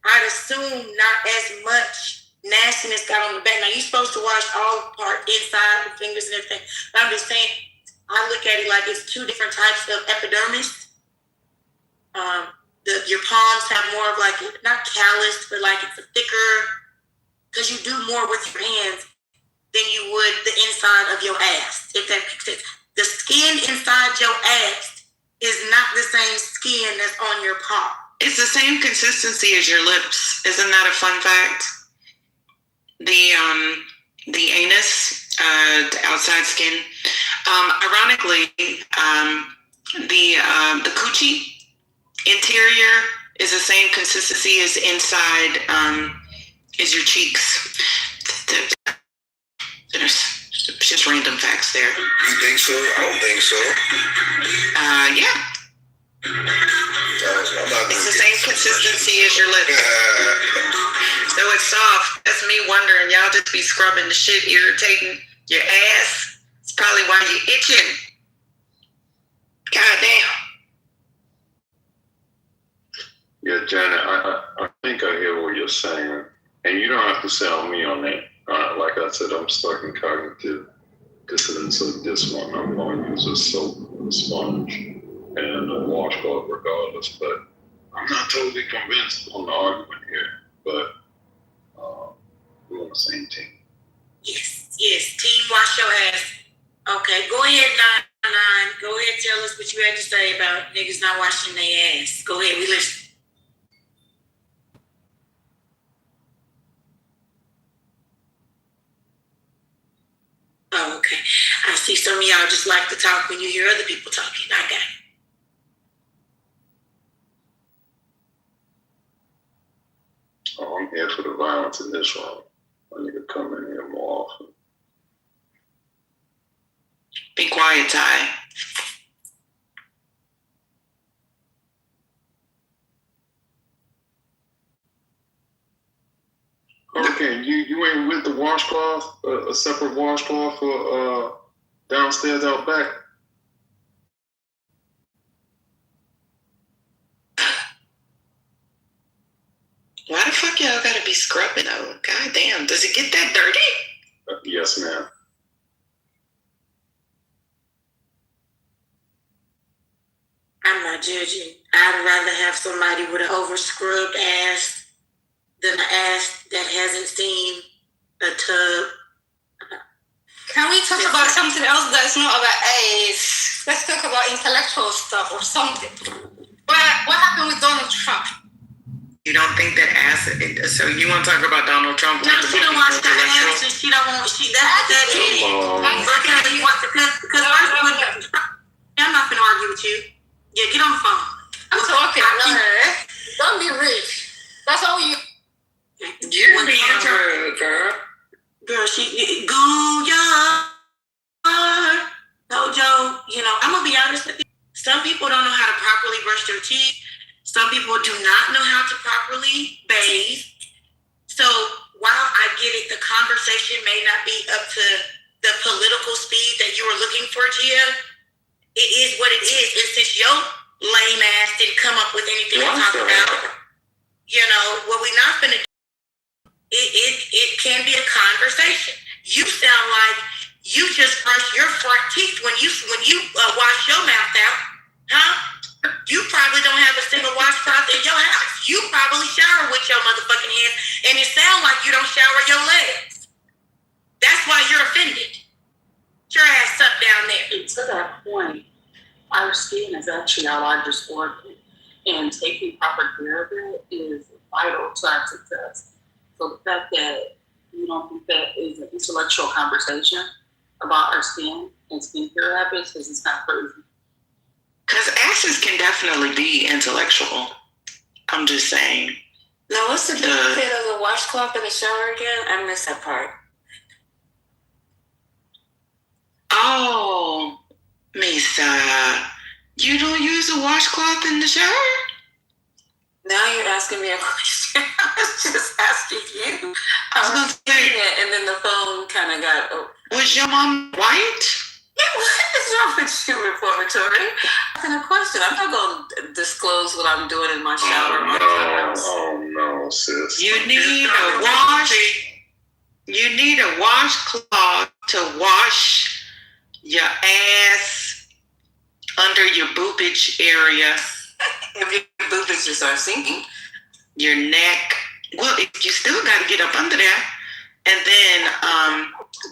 I'd assume not as much nastiness got on the back. Now, you're supposed to wash all part inside, the fingers and everything. But I'm just saying, I look at it like it's two different types of epidermis. Your palms have more of like, not calloused, but like it's a thicker, because you do more with your hands than you would the inside of your ass, if that makes sense. The skin inside your ass is not the same skin that's on your palm. It's the same consistency as your lips. Isn't that a fun fact? The anus, the outside skin. Ironically, the coochie interior is the same consistency as inside is your cheeks. There's just random facts there. You think so? I don't think so. Yeah. It's the same consistency as your lips. So it's soft. That's me wondering. Y'all just be scrubbing the shit, irritating your ass. It's probably why you're itching. God damn. Yeah, Janet, I think I hear what you're saying. And you don't have to sell me on that. Like I said, I'm stuck in cognitive dissonance of this one. I'm going to use a soap, a sponge, and a washcloth regardless. But I'm not totally convinced on the argument here. But we're on the same team. Yes. Team wash your ass. Okay, go ahead, 9. Go ahead, tell us what you had to say about niggas not washing their ass. Go ahead, we listen. Oh, okay. I see some of y'all just like to talk when you hear other people talking. I got it. Oh, I'm here for the violence in this room. I need to come in here more often. Be quiet, Ty. Okay, you ain't with the washcloth, a separate washcloth for downstairs out back? Why the fuck y'all gotta be scrubbing though? God damn, does it get that dirty? Yes, ma'am. I'm not judging. I'd rather have somebody with an over-scrubbed ass than an ass that hasn't seen a tub. Can we talk about something else that's not about ass? Let's talk about intellectual stuff or something. What happened with Donald Trump? You don't think that acid? So you want to talk about Donald Trump? No, she don't watch the ass, and she don't want. She that's that is. Because I'm not gonna argue with you. Yeah, get on the phone. I'm talking. Don't be rich. That's all you. You're being rude, girl. Girl, she Gooyard. Joe, I'm gonna be honest with you. Some people don't know how to properly brush their teeth. Some people do not know how to properly bathe. So while I get it, the conversation may not be up to the political speed that you were looking for, Gia. It is what it is. And since your lame ass didn't come up with anything to talk about, what we not gonna do, it can be a conversation. You sound like you just brush your front teeth when you wash your mouth out, huh? You probably don't have a single washcloth in your house. You probably shower with your motherfucking hands, and it sounds like you don't shower your legs. That's why you're offended. Get your ass up down there. And to that point, our skin is actually our largest organ, and taking proper care of it is vital to our success. So the fact that you don't think that is an intellectual conversation about our skin and skincare habits, because it's not crazy. Because asses can definitely be intellectual. I'm just saying. Now, what's the benefit of the washcloth in the shower again? I missed that part. Oh, Misa, you don't use a washcloth in the shower? Now you're asking me a question. I was just asking you. I was saying it, and then the phone kind of got. Was your mom white? Yeah, what is wrong with you, reformatory? Asking a question. I'm not going to disclose what I'm doing in my shower. Oh no, sis. You need a wash. You need a washcloth to wash your ass under your boobage area. If your boobages are sinking. Your neck. Well, you still got to get up under there. And then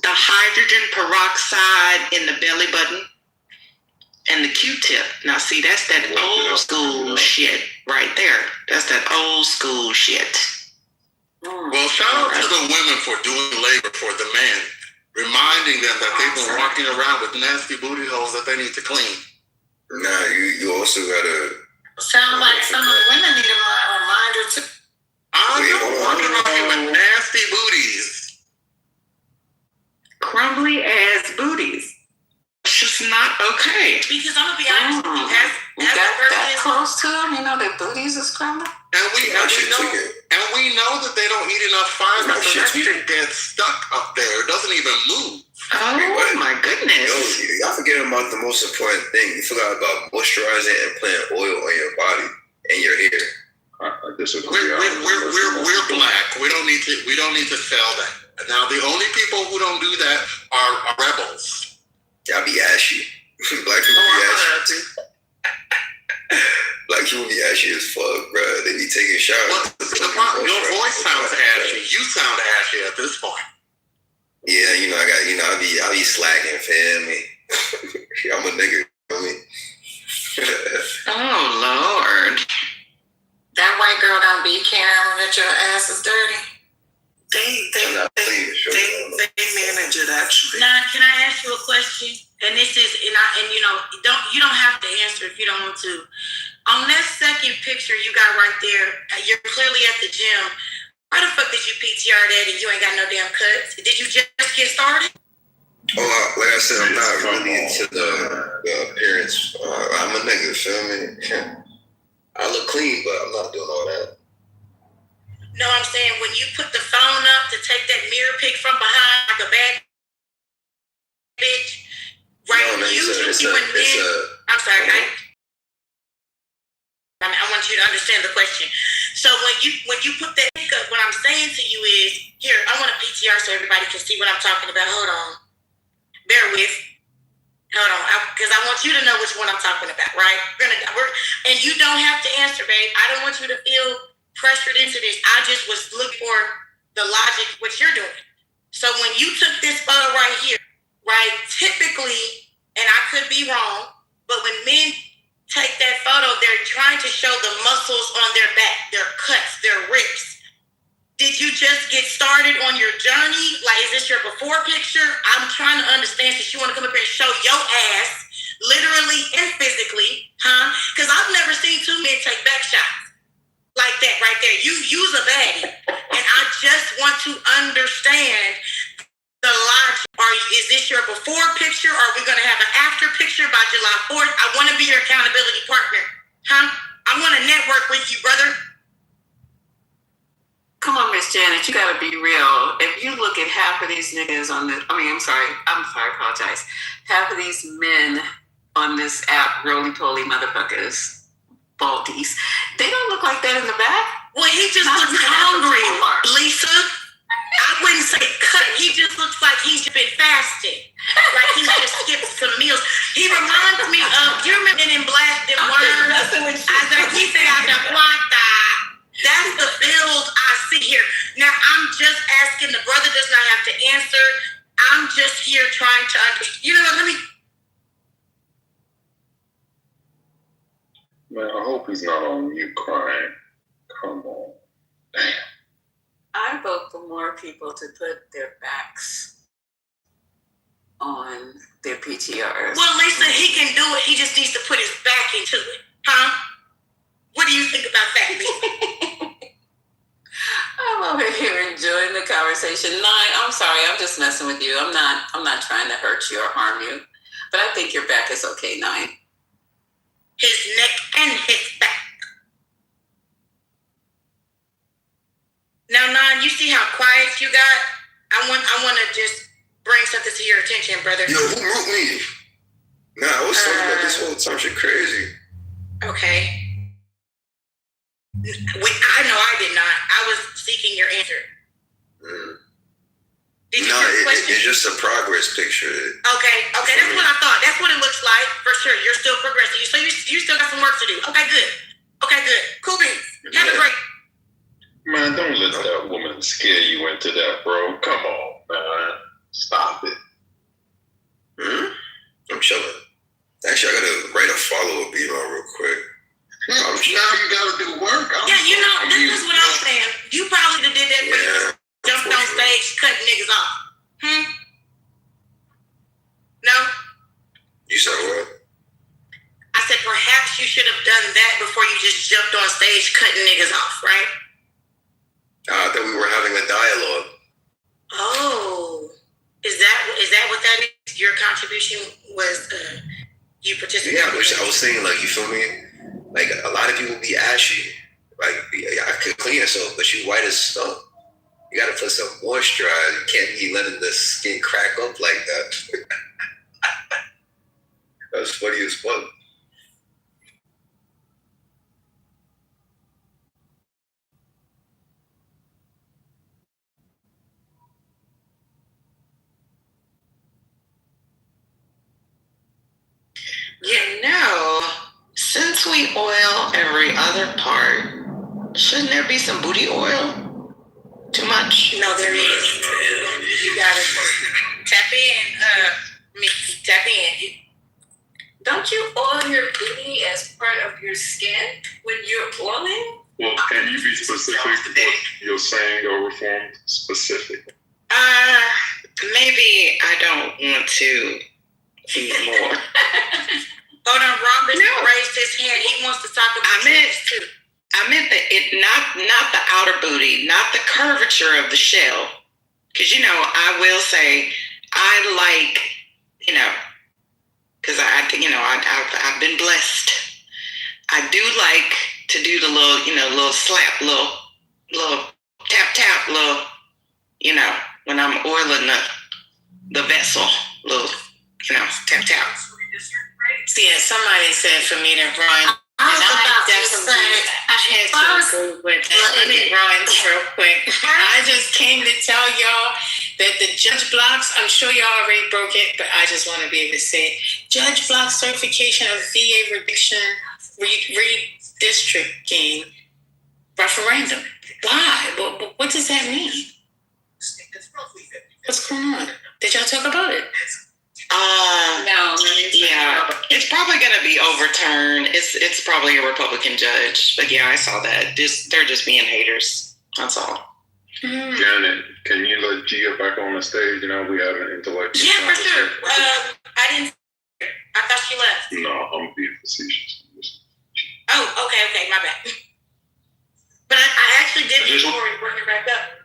the hydrogen peroxide in the belly button and the Q-tip. Now, see, that's that old school shit right there. That's that old school shit. Well, shout out to the women for doing labor for the men, reminding them that they've been walking around with nasty booty holes that they need to clean. Nah, you also gotta. Sound like some of the women need a reminder too. I know, walking around with nasty booties. Crumbly ass booties. It's just not okay. Because I'm gonna be honest with you, you got that close to them, their booties is crumbling. And we know that they don't eat enough fiber, so that shit gets stuck up there. It doesn't even move. Oh my goodness. Y'all forgetting about the most important thing. You forgot about moisturizing and putting oil on your body and your hair. I disagree. We're black. We don't need to sell that. Now the only people who don't do that are rebels. Y'all be ashy. Black people be ashy. Black people be ashy as fuck, bro. They be taking showers. Your voice sounds ashy. You sound ashy at this point. Yeah, I be slacking, fam. I'm a nigga, Oh, Lord. That white girl don't be caring that your ass is dirty. They manage it actually. Now, can I ask you a question? And this is, you don't have to answer if you don't want to. On that second picture you got right there, you're clearly at the gym. Why the fuck did you PTR that and you ain't got no damn cuts? Did you just get started? Oh, like I said, I'm not really into the appearance. I'm a nigga, feel me? I look clean, but I'm not doing all that. No, I'm saying when you put the phone up to take that mirror pic from behind like a bad bitch, right? No, I'm sorry, I want you to understand the question. So when you put that pic up, what I'm saying to you is, here, I want a PTR so everybody can see what I'm talking about. Hold on. Bear with. Hold on, because I want you to know which one I'm talking about, right? And you don't have to answer, babe. I don't want you to feel pressured into this. I just was looking for the logic, what you're doing. So when you took this photo right here, right, typically, and I could be wrong, but when men take that photo, they're trying to show the muscles on their back, their cuts, their rips. Did you just get started on your journey? Like, is this your before picture? I'm trying to understand, since you want to come up here and show your ass, literally and physically, huh? Because I've never seen two men take back shots like that right there. You use a baddie. And I just want to understand the logic. Is this your before picture? Or are we going to have an after picture by July 4th? I want to be your accountability partner, huh? I want to network with you, brother. Come on, Miss Janet, you gotta be real. If you look at half of these niggas on this, I'm sorry, apologize. Half of these men on this app, roly-poly motherfuckers, baldies, they don't look like that in the back. Well, he just looks hungry, Lisa. I wouldn't say cut. He just looks like he's been fasting. Like he just skipped some meals. He reminds me of, you remember in Black, them worms? He said out the plata. That's the build I see here. Now, I'm just asking. The brother does not have to answer. I'm just here trying to understand. You know what? Let me. Man, I hope he's not on mute crying. Come on. Damn. I vote for more people to put their backs on their PTRs. Well, Lisa, he can do it. He just needs to put his back into it. Huh? What do you think about that, Lisa? I'm over here enjoying the conversation. I'm sorry, I'm just messing with you. I'm not trying to hurt you or harm you. But I think your back is okay, Nine. His neck and his back. Now, Nine, you see how quiet you got? I want to just bring something to your attention, brother. Yo, who wrote me? Nah, I was talking about this whole time. Shit crazy. Okay. I know I did not. I was seeking your answer. It's just a progress picture. Okay, that's what I thought. That's what it looks like, for sure. You're still progressing. So you still got some work to do. Okay, good. Cool beans. Have a great. Man, don't let that woman scare you into that, bro. Come on, man. Stop it. I'm chilling. Actually, I gotta write a follow-up email real quick. Now you gotta do work. This is what I'm saying. You probably did that when you jumped on stage cutting niggas off. No? You said what? I said perhaps you should have done that before you just jumped on stage cutting niggas off, right? I thought we were having a dialogue. Oh. Is that what that is? Your contribution was you participated? Yeah, I was saying, like, you feel me? Like, a lot of people be ashy. Like, I could clean yourself, but you white as snow. You gotta put some moisturizer. You can't be letting the skin crack up like that. That's funny as fuck. Since we oil every other part, shouldn't there be some booty oil? Too much? No, there is. You gotta tap in, tap in. Don't you oil your booty as part of your skin when you're oiling? Well, can you be specific what you're saying or reform specific? Maybe I don't want to be more. Hold on, Robert raised his hand. He wants to talk about this too. I meant not the outer booty, not the curvature of the shell. Because, I will say, I like, because I've been blessed. I do like to do the little slap, little tap, when I'm oiling the vessel, little, tap. Yeah, somebody said for me to run. I had to agree with that. Let me run real quick. I just came to tell y'all that the judge blocks, I'm sure y'all already broke it, but I just want to be able to say it. Judge block certification of VA redistricting referendum. Why? What does that mean? What's going on? Did y'all talk about it? No. Yeah. It's probably going to be overturned. It's probably a Republican judge. But yeah, I saw that. They're just being haters. That's all. Janet, can you let Gia back on the stage? You know, we have an intellectual Yeah, for sure. I didn't. I thought she left. No, I'm being facetious. Oh, okay, my bad. But I actually did before we bring it back up.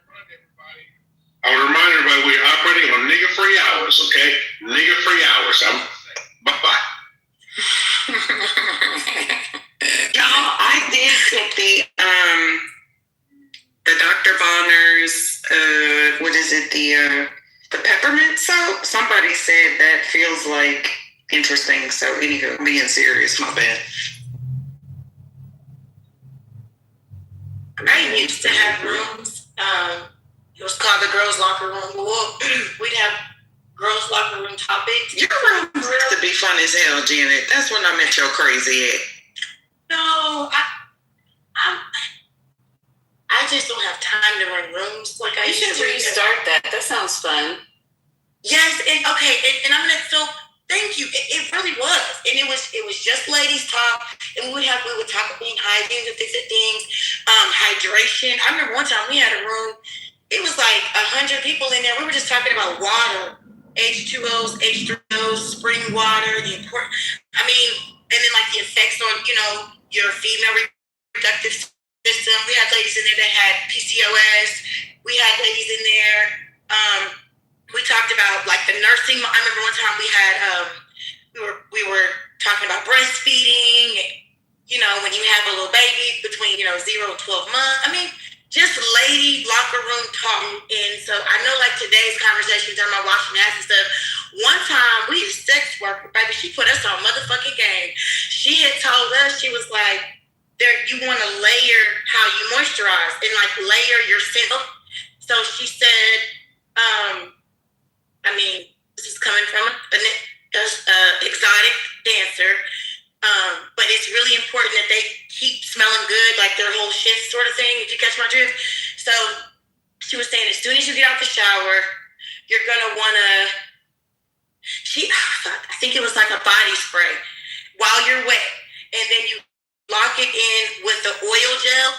I would remind everybody we're operating on nigga-free hours, okay? Nigga-free hours. Bye-bye. Y'all, I did get the Dr. Bonner's, what is it, the peppermint soap? Somebody said that feels like interesting. So anywho, being serious, my bad. I used to have rooms. It was called the girls' locker room. We'd have girls' locker room topics. Your room used to be fun as hell, Janet. That's when I met your crazy at. No, I just don't have time to run rooms like I used to. You should restart that. That sounds fun. Yes, and I'm gonna. So thank you. It really was, and it was just ladies talk, and we would talk about being hygiene and different things, hydration. I remember one time we had a room. It was like 100 people in there. We were just talking about water, H2Os, H3Os, spring water, the important. I mean, and then like the effects on your female reproductive system. We had ladies in there that had PCOS. We had ladies in there. We talked about like the nursing. I remember one time we had we were talking about breastfeeding. When you have a little baby between 0 and 12 months. I mean, just lady locker room talk. And so I know like today's conversation during my washing hands and stuff. One time we used sex worker, baby. She put us on motherfucking game. She had told us, she was like, you want to layer how you moisturize and like layer your scent. So she said, I mean, this is coming from an exotic dancer, but it's really important that they keep smelling good, like their whole shift sort of thing, if you catch my drift. So she was saying, as soon as you get out the shower, you're going to want to, I think it was like a body spray while you're wet, and then you lock it in with the oil gel.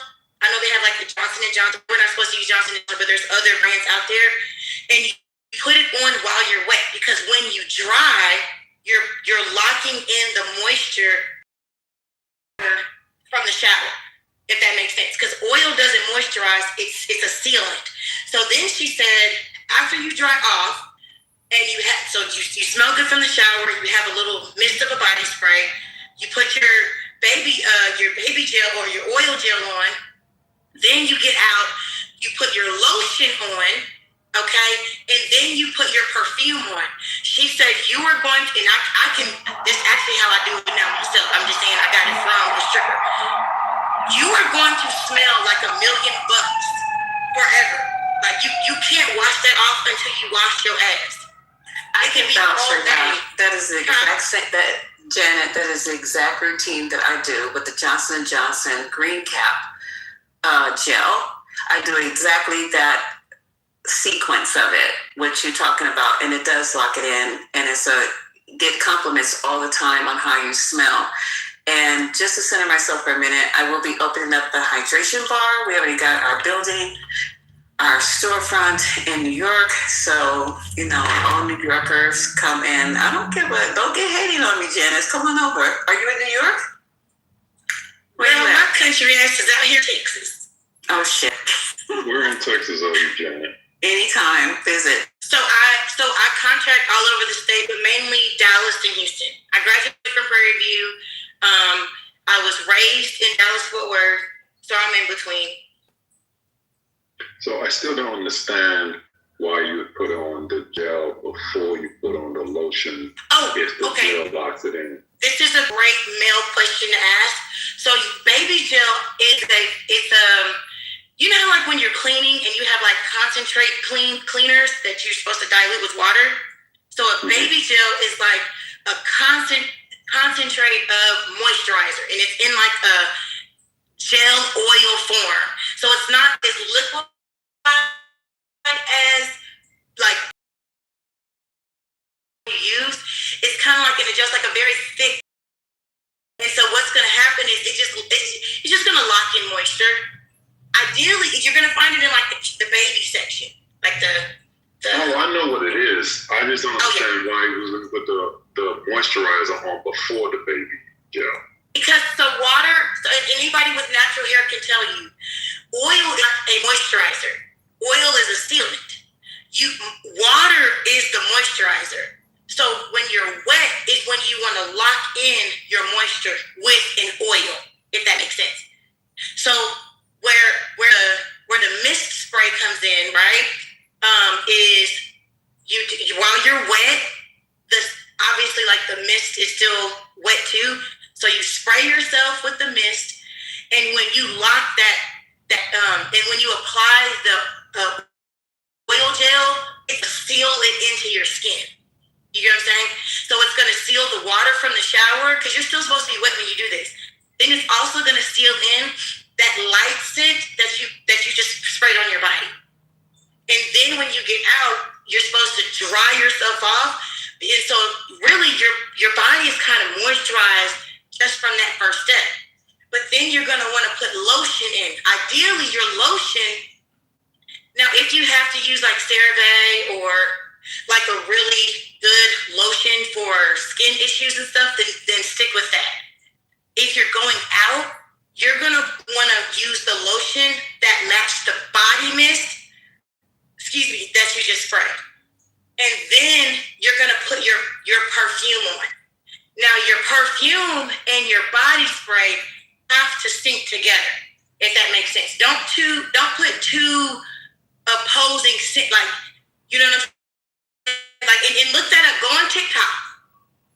I know they have like the Johnson & Johnson. We're not supposed to use Johnson & Johnson, but there's other brands out there. And you put it on while you're wet, because when you dry, you're locking in the moisture from the shower, if that makes sense. Because oil doesn't moisturize, it's a sealant. So then she said, after you dry off, and you smell good from the shower, you have a little mist of a body spray, you put your baby gel or your oil gel on, then you get out, you put your lotion on, okay, and then you put your perfume on. She said you are going to, and I can, this is actually how I do it now myself. I'm just saying I got it from a stripper. You are going to smell like $1 million forever. Like you can't wash that off until you wash your ass. I can vouch for that. That is the exact same, Janet, that is the exact routine that I do with the Johnson & Johnson Green Cap gel. I do exactly that sequence of it, what you're talking about, and it does lock it in, and get compliments all the time on how you smell. And just to center myself for a minute, I will be opening up the hydration bar. We already got our building, our storefront in New York, so all New Yorkers come in. I don't care what, don't get hating on me, Janice. Come on over. Are you in New York? Well, my country ass is out here in Texas. Oh shit. Where in Texas are you, Janet? Anytime, visit. So I contract all over the state, but mainly Dallas and Houston. I graduated from Prairie View. I was raised in Dallas-Fort Worth, so I'm in between. So I still don't understand why you would put on the gel before you put on the lotion. If the gel locks it in. This is a great male question to ask. So baby gel is you know how like when you're cleaning and you have like concentrate cleaners that you're supposed to dilute with water? So a baby gel is like a concentrate of moisturizer, and it's in like a gel oil form. So it's not as liquid as like you use. It's kind of like just like a very thick. And so what's going to happen is it's just going to lock in moisture. Ideally, you're going to find it in like the baby section, like the. Oh, I know what it is. I just don't understand why he was looking for the moisturizer on before the baby gel. Because the water, anybody with natural hair can tell you, oil is a moisturizer. Oil is a sealant. Water is the moisturizer. So when you're wet is when you want to lock in your moisture with an oil, if that makes sense. So where the mist spray comes in, right, is you while you're wet, obviously like the mist is still wet too. So you spray yourself with the mist, and when you lock and when you apply the oil gel, it seal it into your skin. You get what I'm saying? So it's going to seal the water from the shower, because you're still supposed to be wet when you do this. Then it's also going to seal in that light scent that you just sprayed on your body. And then when you get out, you're supposed to dry yourself off. And so really your body is kind of moisturized just from that first step. But then you're going to want to put lotion in. Ideally, your lotion, now if you have to use like CeraVe or like a really good lotion for skin issues and stuff, then stick with that. If you're going out, you're going to want to use the lotion that matches the body mist, that you just sprayed. And then you're going to put your perfume on. Now, your perfume and your body spray have to sync together, if that makes sense. Don't put two opposing scent, like, you know what I'm saying? Like, and look that up. Go on TikTok.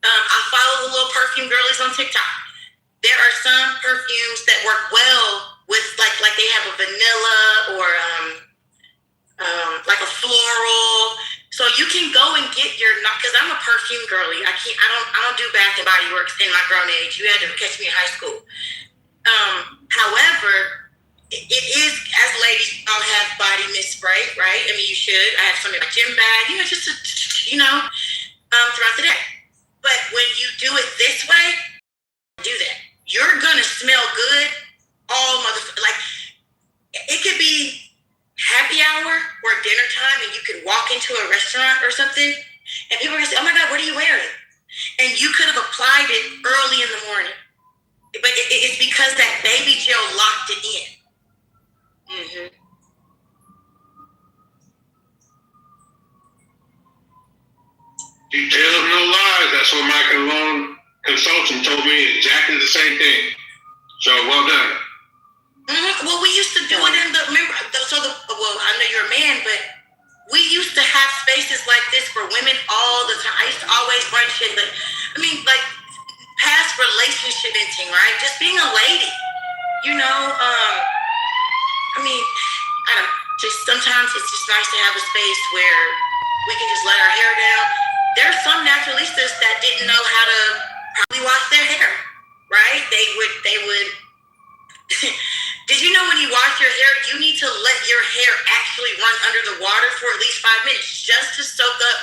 I follow the little perfume girlies on TikTok. There are some perfumes that work well with like they have a vanilla or like a floral. So you can go and get because I'm a perfume girly. I don't do Bath and Body Works in my grown age. You had to catch me in high school. However, it is, as ladies, all have body mist spray, right? I mean, you should. I have some in my gym bag, just to, throughout the day. But when you do it this way, do that. You're gonna smell good all like it could be happy hour or dinner time, and you could walk into a restaurant or something, and people are gonna say, "Oh my God, what are you wearing?" And you could have applied it early in the morning, but it's because that baby gel locked it in. Mm-hmm. You tell them no lies. That's what my cologne consultant told me. Exactly the same thing. So well done. Mm-hmm. Well, we used to do it in I know you're a man, but we used to have spaces like this for women all the time. I used to always run shit, but I mean, like past relationship venting, right? Just being a lady, I mean, I don't know. Just sometimes it's just nice to have a space where we can just let our hair down. There's some naturalistas that didn't know how to probably wash their hair, right? They would. Did you know when you wash your hair, you need to let your hair actually run under the water for at least 5 minutes just to soak up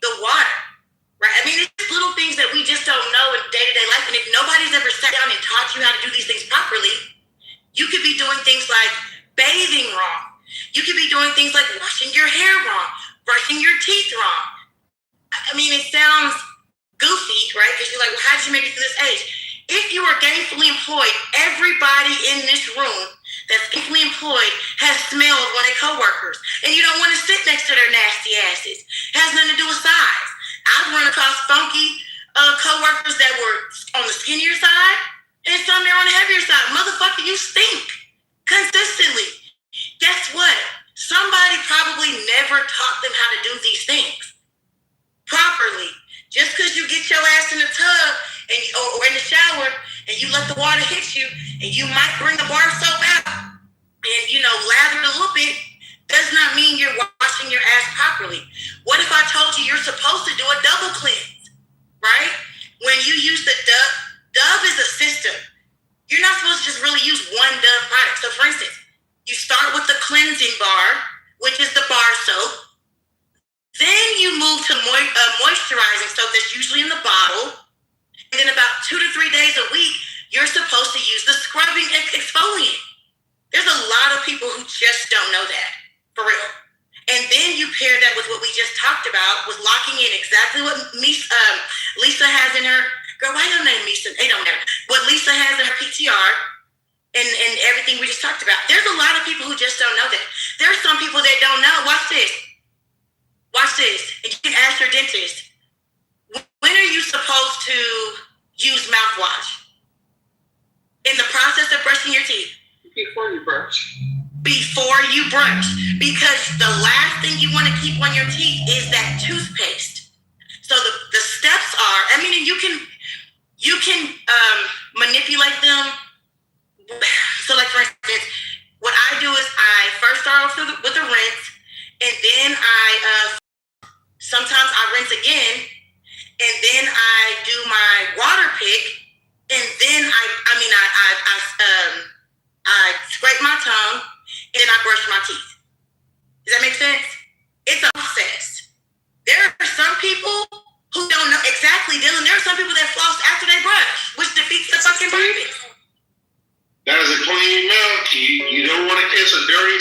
the water, right? I mean, it's just little things that we just don't know in day-to-day life. And if nobody's ever sat down and taught you how to do these things properly, you could be doing things like bathing wrong. You could be doing things like washing your hair wrong, brushing your teeth wrong. I mean, it sounds goofy, right? Because you're like, well, how did you make it to this age? If you are gainfully employed, everybody in this room that's gainfully employed has smelled one of their coworkers. And you don't want to sit next to their nasty asses. It has nothing to do with size. I've run across funky coworkers that were on the skinnier side, and some they're on the heavier side. Motherfucker, you stink consistently. Guess what? Somebody probably never taught them how to do these things properly. Just because you get your ass in the tub or in the shower and you let the water hit you, and you might bring a bar soap out and lather it a little bit, does not mean you're washing your ass properly. What if I told you you're supposed to do a double cleanse, right? When you use the Dove is a system. You're not supposed to just really use one Dove product. So for instance, you start with the cleansing bar, which is the bar soap. Then you move to moisturizing soap that's usually in the bottle. then about 2 to 3 days a week, you're supposed to use the scrubbing exfoliant. There's a lot of people who just don't know that, for real. And then you pair that with what we just talked about, with locking in exactly what Lisa has in her, girl, why your name Lisa? It don't matter. What Lisa has in her PTR and everything we just talked about. There's a lot of people who just don't know that. There are some people that don't know. Watch this. Watch this. And you can ask your dentist, when are you supposed to use mouthwash? In the process of brushing your teeth? Before you brush. Before you brush. Because the last thing you want to keep on your teeth is that toothpaste. So the steps are, I mean, you can manipulate them. So like for instance, what I do is I first start off with a rinse, and then sometimes I rinse again, and then I do my water pick, and then I scrape my tongue, and then I brush my teeth. Does that make sense? It's a process. There are some people who don't know exactly, Dylan. There are some people that floss after they brush, which defeats the fucking purpose. That is a clean mouth. You don't want to kiss a dirty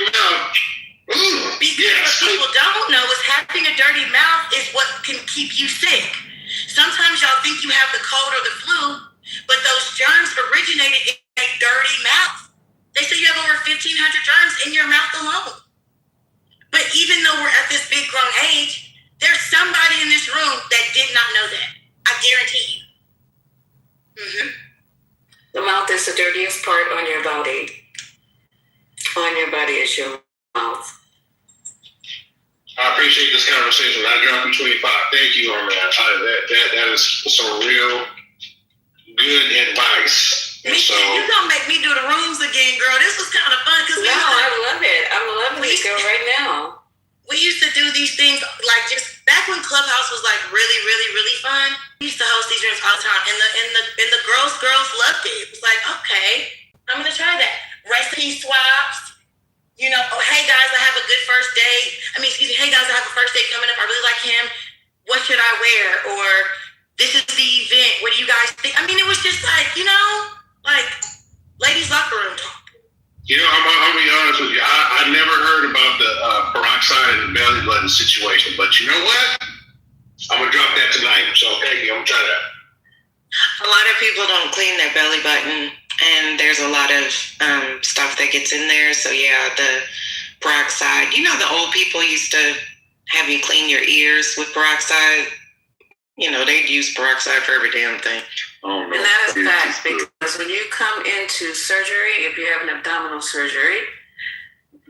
mouth. Because what people don't know is having a dirty mouth is what can keep you sick. Sometimes y'all think you have the cold or the flu, but those germs originated in a dirty mouth. They say you have over 1,500 germs in your mouth alone. But even though we're at this big grown age, there's somebody in this room that did not know that. I guarantee you. Mm-hmm. The mouth is the dirtiest part on your body. On your body is your mouth. I appreciate this conversation. I dropped you 25. Thank you on that. That is some real good advice. So you gonna make me do the rooms again, girl. This was kind of fun because I love it. I'm loving it, girl, right now. We used to do these things like just back when Clubhouse was like really, really, really fun. We used to host these rooms all the time, and the girls loved it. It was like, okay, I'm gonna try that. Recipe swaps. You know, oh, hey guys, I have a good first date. Hey guys, I have a first date coming up. I really like him. What should I wear? Or this is the event. What do you guys think? I mean, it was just like, you know, like ladies' locker room talk. You know, I'll be honest with you. I never heard about the peroxide and the belly button situation, but you know what? I'm gonna drop that tonight. So thank you. I'm gonna try that. A lot of people don't clean their belly button, and there's a lot of stuff that gets in there. So yeah, the peroxide. You know, the old people used to have you clean your ears with peroxide. You know, they'd use peroxide for every damn thing. Oh, no. And that is fact, because when you come into surgery, if you have an abdominal surgery,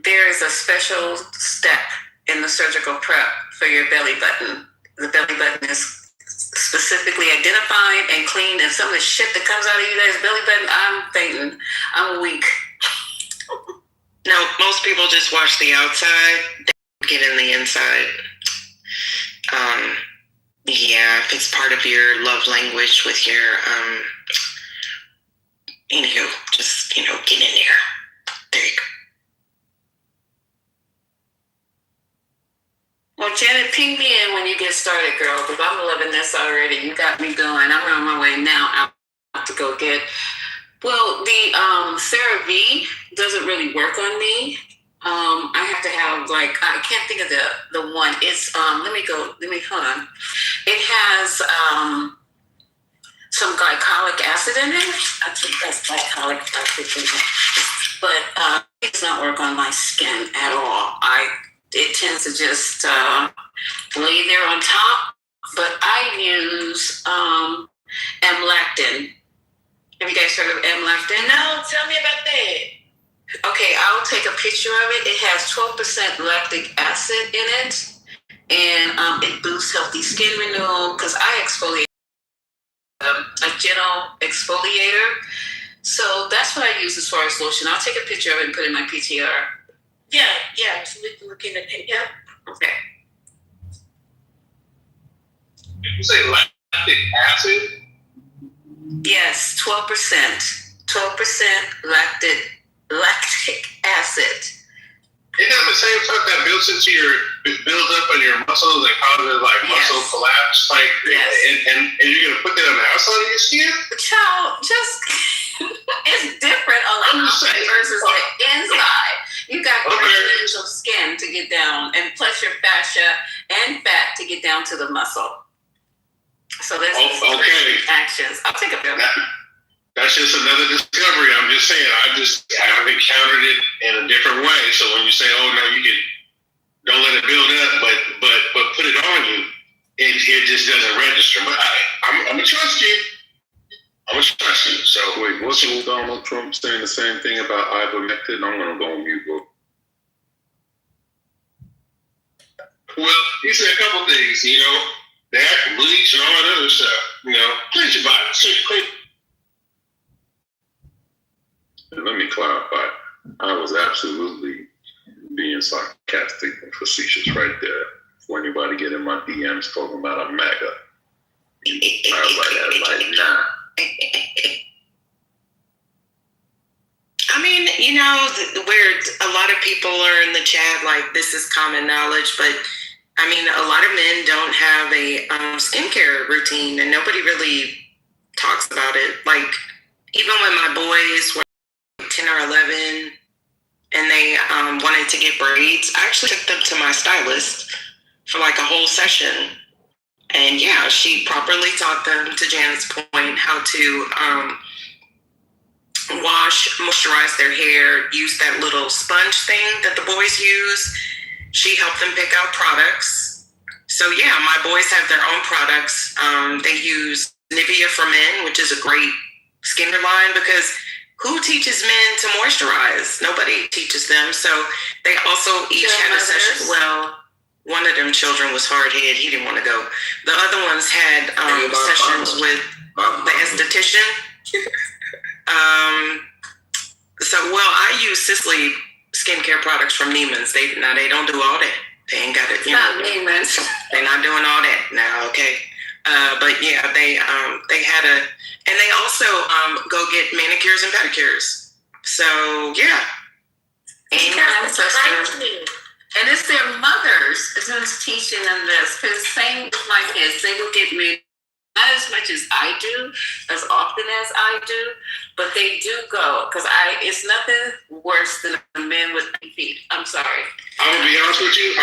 there is a special step in the surgical prep for your belly button. The belly button is specifically identified and cleaned, and some of the shit that comes out of you guys' belly button, I'm fainting. I'm weak. No, most people just wash the outside, they get in the inside. Yeah, if it's part of your love language with your, just, get in there. There you go. Well, Janet, ping me in when you get started, girl, because I'm loving this already. You got me going. I'm on my way now out to go get. Well, the CeraVe doesn't really work on me. I have to have I can't think of the one. It's hold on. It has some glycolic acid in it. I think that's glycolic acid in it. But it does not work on my skin at all. It tends to just lay there on top. But I use amlactin. Have you guys heard of amlactin? No, tell me about that. Okay, I'll take a picture of it. It has 12% lactic acid in it, and it boosts healthy skin renewal because I exfoliate a gentle exfoliator. So that's what I use as far as lotion. I'll take a picture of it and put it in my PTR. Yeah, so we can look in it. Yeah. Okay. Did you say lactic acid? Yes, 12%. 12% lactic acid. Isn't that the same stuff that builds up in your muscles and causes like muscle collapse? Like, and you're gonna put that on the outside of your skin? Child, just it's different on the outside versus the inside. You got grains of skin to get down, and plus your fascia and fat to get down to the muscle. So there's actions. I'll take a picture. That's just another discovery. I'm just saying. I've encountered it in a different way. So when you say, "Oh no, don't let it build up," but put it on you, it just doesn't register. But I'm gonna trust you. So wait, wasn't Donald Trump saying the same thing about ivermectin? I'm gonna go on mute, bro. Well, he said a couple things. That bleach and all that other stuff. Cleanse your body. Let me clarify. I was absolutely being sarcastic and facetious right there. For anybody getting my DMs talking about a MAGA. I was like, nah. I mean, where a lot of people are in the chat, like, this is common knowledge, but I mean, a lot of men don't have a skincare routine, and nobody really talks about it. Like, even when my boys were 10 or 11 and they wanted to get braids, I actually took them to my stylist for like a whole session. And yeah, she properly taught them, to Janet's point, how to wash, moisturize their hair, use that little sponge thing that the boys use. She helped them pick out products. So yeah, my boys have their own products. They use Nivea for Men, which is a great skincare line, because who teaches men to moisturize? Nobody teaches them. So they also each had a session. Well, one of them children was hard-headed. He didn't want to go. The other ones had sessions with the esthetician. I use Sisley skincare products from Neiman's. They don't do all that. They ain't got it. Neiman's. They're not doing all that now. Okay. But yeah, they had and they also go get manicures and pedicures. So yeah. And it's their mothers who's teaching them this. Because same with my kids, they will get me not as much as I do, as often as I do, but they do go. Because it's nothing worse than a man with feet. I'm sorry. I'm gonna be honest with you.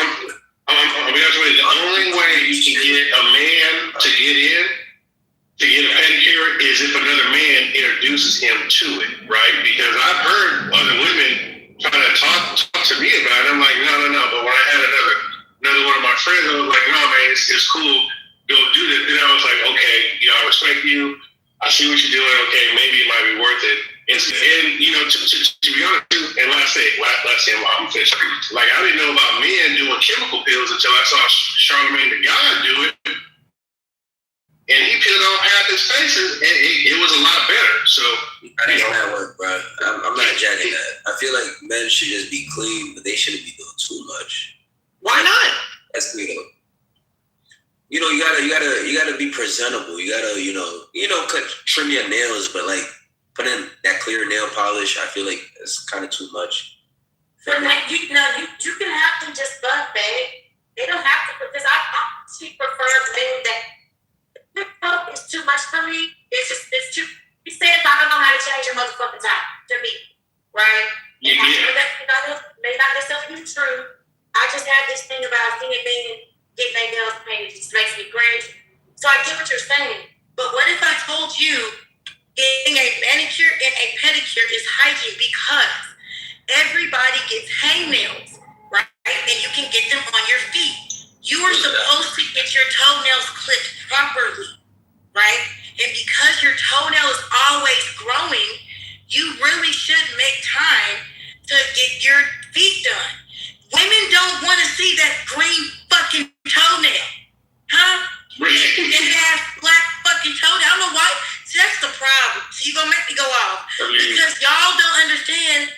I'll be honest with you. The only way you can get a man to get a pedicure is if another man introduces him to it, right? Because I've heard other women trying to talk to me about it. I'm like, no. But when I had another one of my friends, I was like, no, man, it's cool. Go do this. And I was like, okay, I respect you. I see what you're doing. Okay, maybe it might be worth it. And to be honest, and last thing, I'm finished. Like, I didn't know about men doing chemical pills until I saw Charlamagne the God do it. And he peeled on half his faces, and it was a lot better. So, that's not work, bro. I'm not jacking that. I feel like men should just be clean, but they shouldn't be doing too much. Why not? That's clean though. You gotta be presentable. You gotta, trim your nails, but like put in that clear nail polish. I feel like it's kind of too much. So like you can have them just butt bag. They don't have to, because she prefers men that. It's too much for me. It's too. He says I don't know how to change your motherfucking time to me, right? Yeah. That may not necessarily be true. I just have this thing about seeing men get their nails painted. It just makes me cringe. So I get what you're saying. But what if I told you getting a manicure and a pedicure is hygiene, because everybody gets hangnails, right? And you can get them on your feet. You are supposed to get your toenails clipped properly, right? And because your toenail is always growing, you really should make time to get your feet done. Women don't want to see that green fucking toenail, huh? And have black fucking toenail. I don't know why. See, that's the problem. So you're going to make me go off. Because y'all don't understand,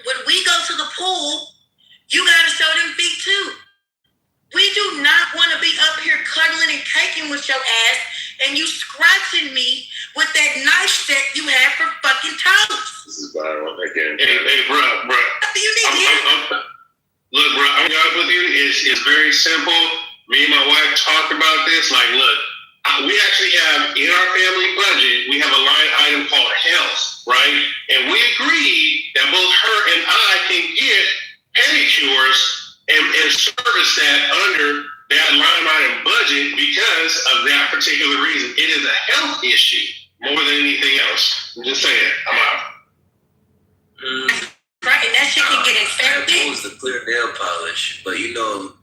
when we go to the pool, you got to show them feet too. We do not want to be up here cuddling and caking with your ass and you scratching me with that knife set you have for fucking toes. This is viral again. Hey, bro. You need Look, bro, I'm honest with you. It's very simple. Me and my wife talked about this. Like, look, we actually have in our family budget, we have a line item called health, right? And we agreed that both her and I can get pedicures and service that under that line item budget because of that particular reason. It is a health issue more than anything else. I'm just saying. I'm out. Right, and that shit can get infected. I was the clear nail polish, but you know,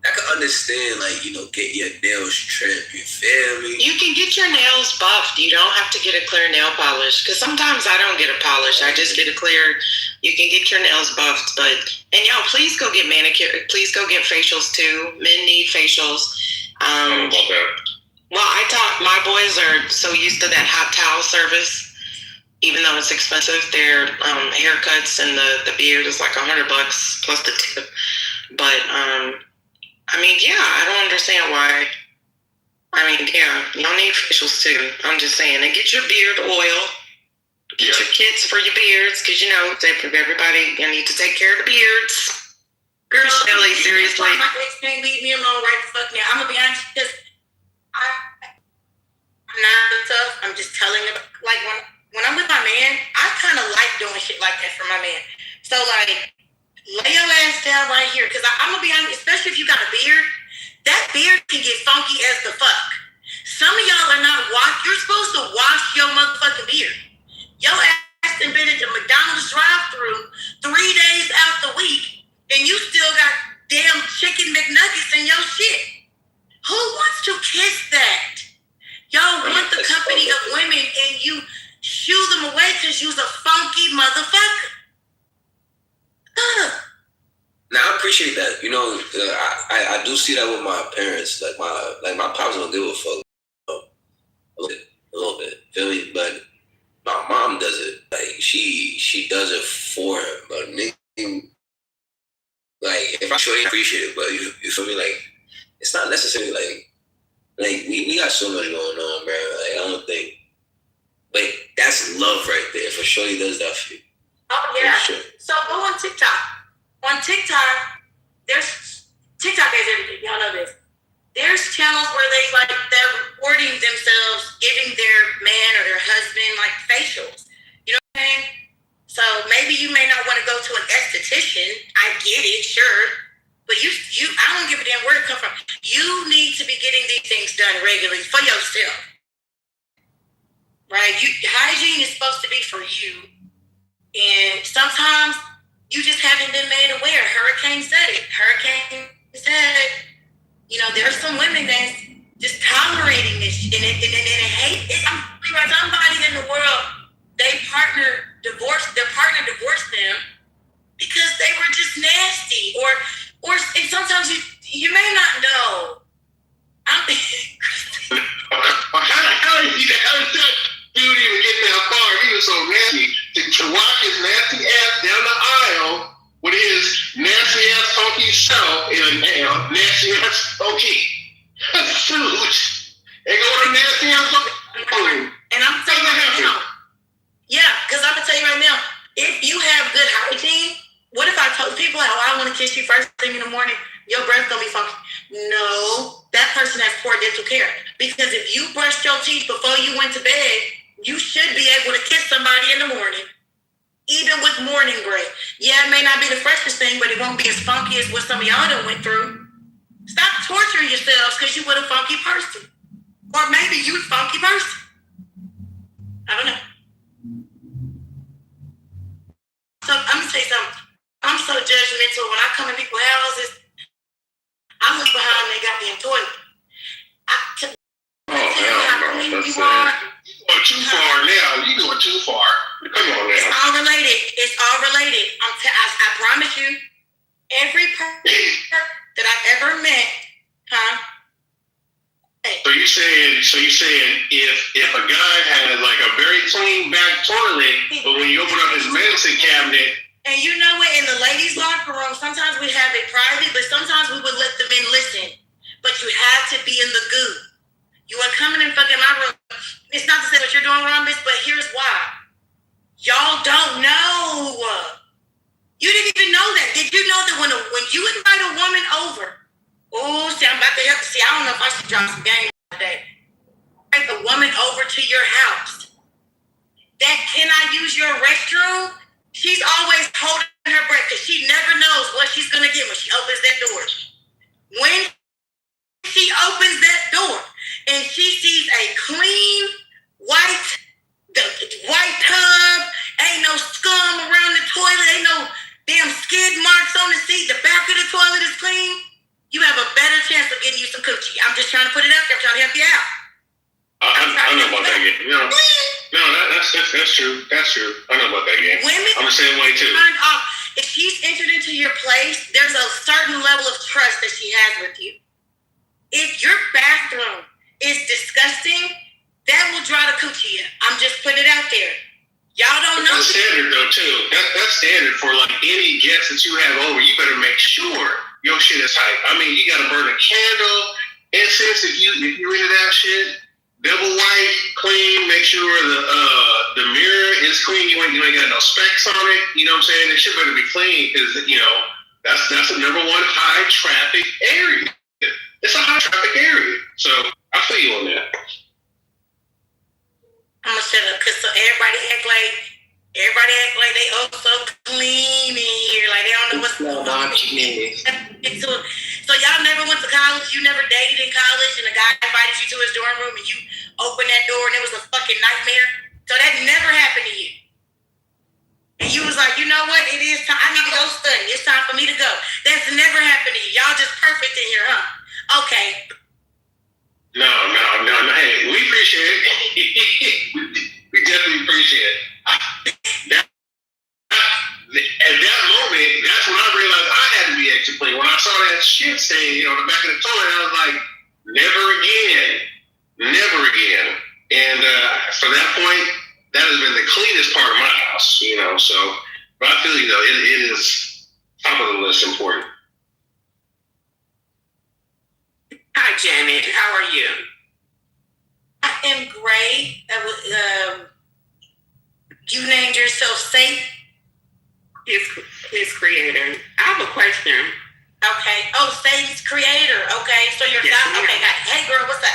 I can understand, like, you know, get your nails trimmed. You feel me? You can get your nails buffed. You don't have to get a clear nail polish. Because sometimes I don't get a polish. I just get a clear. You can get your nails buffed. And y'all, please go get manicure. Please go get facials too. Men need facials. Well, my boys are so used to that hot towel service. Even though it's expensive, their haircuts and the beard is like $100 plus the tip. But I mean, yeah, I don't understand why. I mean, yeah, y'all need facials too. I'm just saying, and get your beard oil. Get your kits for your beards, because you know, everybody, you need to take care of the beards. Girl, Shelly, seriously. My ex can't leave me alone right the fuck now. I'm gonna be honest, because I'm not tough. I'm just telling you, like when I'm with my man, I kind of like doing shit like that for my man. So like, lay your ass down right here, because I'm gonna be honest, especially if you got a beard, that beard can get funky as the fuck. Some of y'all are not you're supposed to wash your motherfucking beard. Your ass done been at the McDonald's drive-thru 3 days out the week, and you still got damn chicken McNuggets in your shit. Who wants to kiss that? Y'all want the company of women, and you shoo them away because you's a funky motherfucker. Now I appreciate that. You know, I do see that with my parents. Like my pops don't give a fuck. A little bit. Feel me? But my mom does it. Like she does it for him. But nigga, like if I'm sure he appreciate it, but you feel me? Like it's not necessarily like we got so much going on, bro. Like I don't think like that's love right there. For sure he does that for you. Oh yeah. Sure. So go on TikTok. On TikTok, TikTok has everything. Y'all know this. There's channels where they're recording themselves giving their man or their husband like facials. You know what I'm saying? So maybe you may not want to go to an esthetician. I get it, sure. But you I don't give a damn where it comes from. You need to be getting these things done regularly for yourself. Right? Hygiene is supposed to be for you. And sometimes you just haven't been made aware. Hurricane said it. Hurricane said, you know, there's some women that's just tolerating this and it hate it. Somebody in the world, their partner divorced them because they were just nasty. Or and sometimes you may not know. How did that dude even get that far? He was so nasty to walk his nasty ass down the aisle with his nasty ass funky self in a nasty ass funky suit and go to nasty ass funky. And I'm telling you right now. Yeah, because I'm gonna tell you right now, if you have good hygiene, what if I told people how I want to kiss you first thing in the morning? Your breath gonna be funky. No, that person has poor dental care. Because if you brushed your teeth before you went to bed, you should be able to kiss somebody in the morning, even with morning breath. Yeah, it may not be the freshest thing, but it won't be as funky as what some of y'all done went through. Stop torturing yourselves because you with a funky person. Or maybe you a funky person. I don't know. So I'm gonna say something. I'm so judgmental. When I come in people's houses, I look behind their goddamn toilet. You're going too far now. You're going too far. Come on now. It's all related. I promise you, every person that I've ever met, So you're saying if a guy has like a very clean back toilet, but when you open up his medicine cabinet. And you know what? In the ladies' locker room, sometimes we have it private, but sometimes we would let the men listen. But you have to be in the goo. You are coming in fucking my room. It's not to say what you're doing wrong, bitch, but here's why. Y'all don't know. You didn't even know that. Did you know that when you invite a woman over, I'm about to help. See, I don't know if I should drop some game today. Invite a woman over to your house. That can I use your restroom? She's always holding her breath because she never knows what she's gonna get when she opens that door. When she opens that door and she sees a clean white tub, ain't no scum around the toilet, ain't no damn skid marks on the seat, the back of the toilet is clean, you have a better chance of getting you some coochie. I'm just trying to put it out there. I'm trying to help you out. I know about that game. No, that's true. That's true. I know about that game. Women, I'm the same way too. If she's entered into your place, there's a certain level of trust that she has with you. If your bathroom is disgusting, that will draw the coochie up. I'm just putting it out there. Y'all don't know. That's standard though too. That's standard for like any guest that you have over. You better make sure your shit is tight. I mean, you gotta burn a candle, incense if you into that shit. Double white, clean. Make sure the mirror is clean. You ain't got no specks on it. You know what I'm saying? It should better be clean because that's the number one high traffic area. It's a high traffic area. So I feel you on that. I'm gonna shut up because everybody act like they so clean in here, like they don't know what's going on. So y'all never went to college? You never dated in college, and a guy invited you to his dorm room, and you opened that door, and it was a fucking nightmare? So that never happened to you. And you was like, you know what? It is time. I need to go study. It's time for me to go. That's never happened to you. Y'all just perfect in here, huh? Okay. No. Hey, we appreciate it. We definitely appreciate it. At that moment, that's when I realized I had to be extra clean. When I saw that shit stain, on the back of the toilet, I was like, never again. And from that point, that has been the cleanest part of my house, So, but I feel it is top of the list important. Hi, Janet. How are you? I am great. You named yourself Saint? His creator. I have a question. Okay. Oh, Saint's creator. Okay. So you're yes, not okay. Got it. Hey, girl, what's up?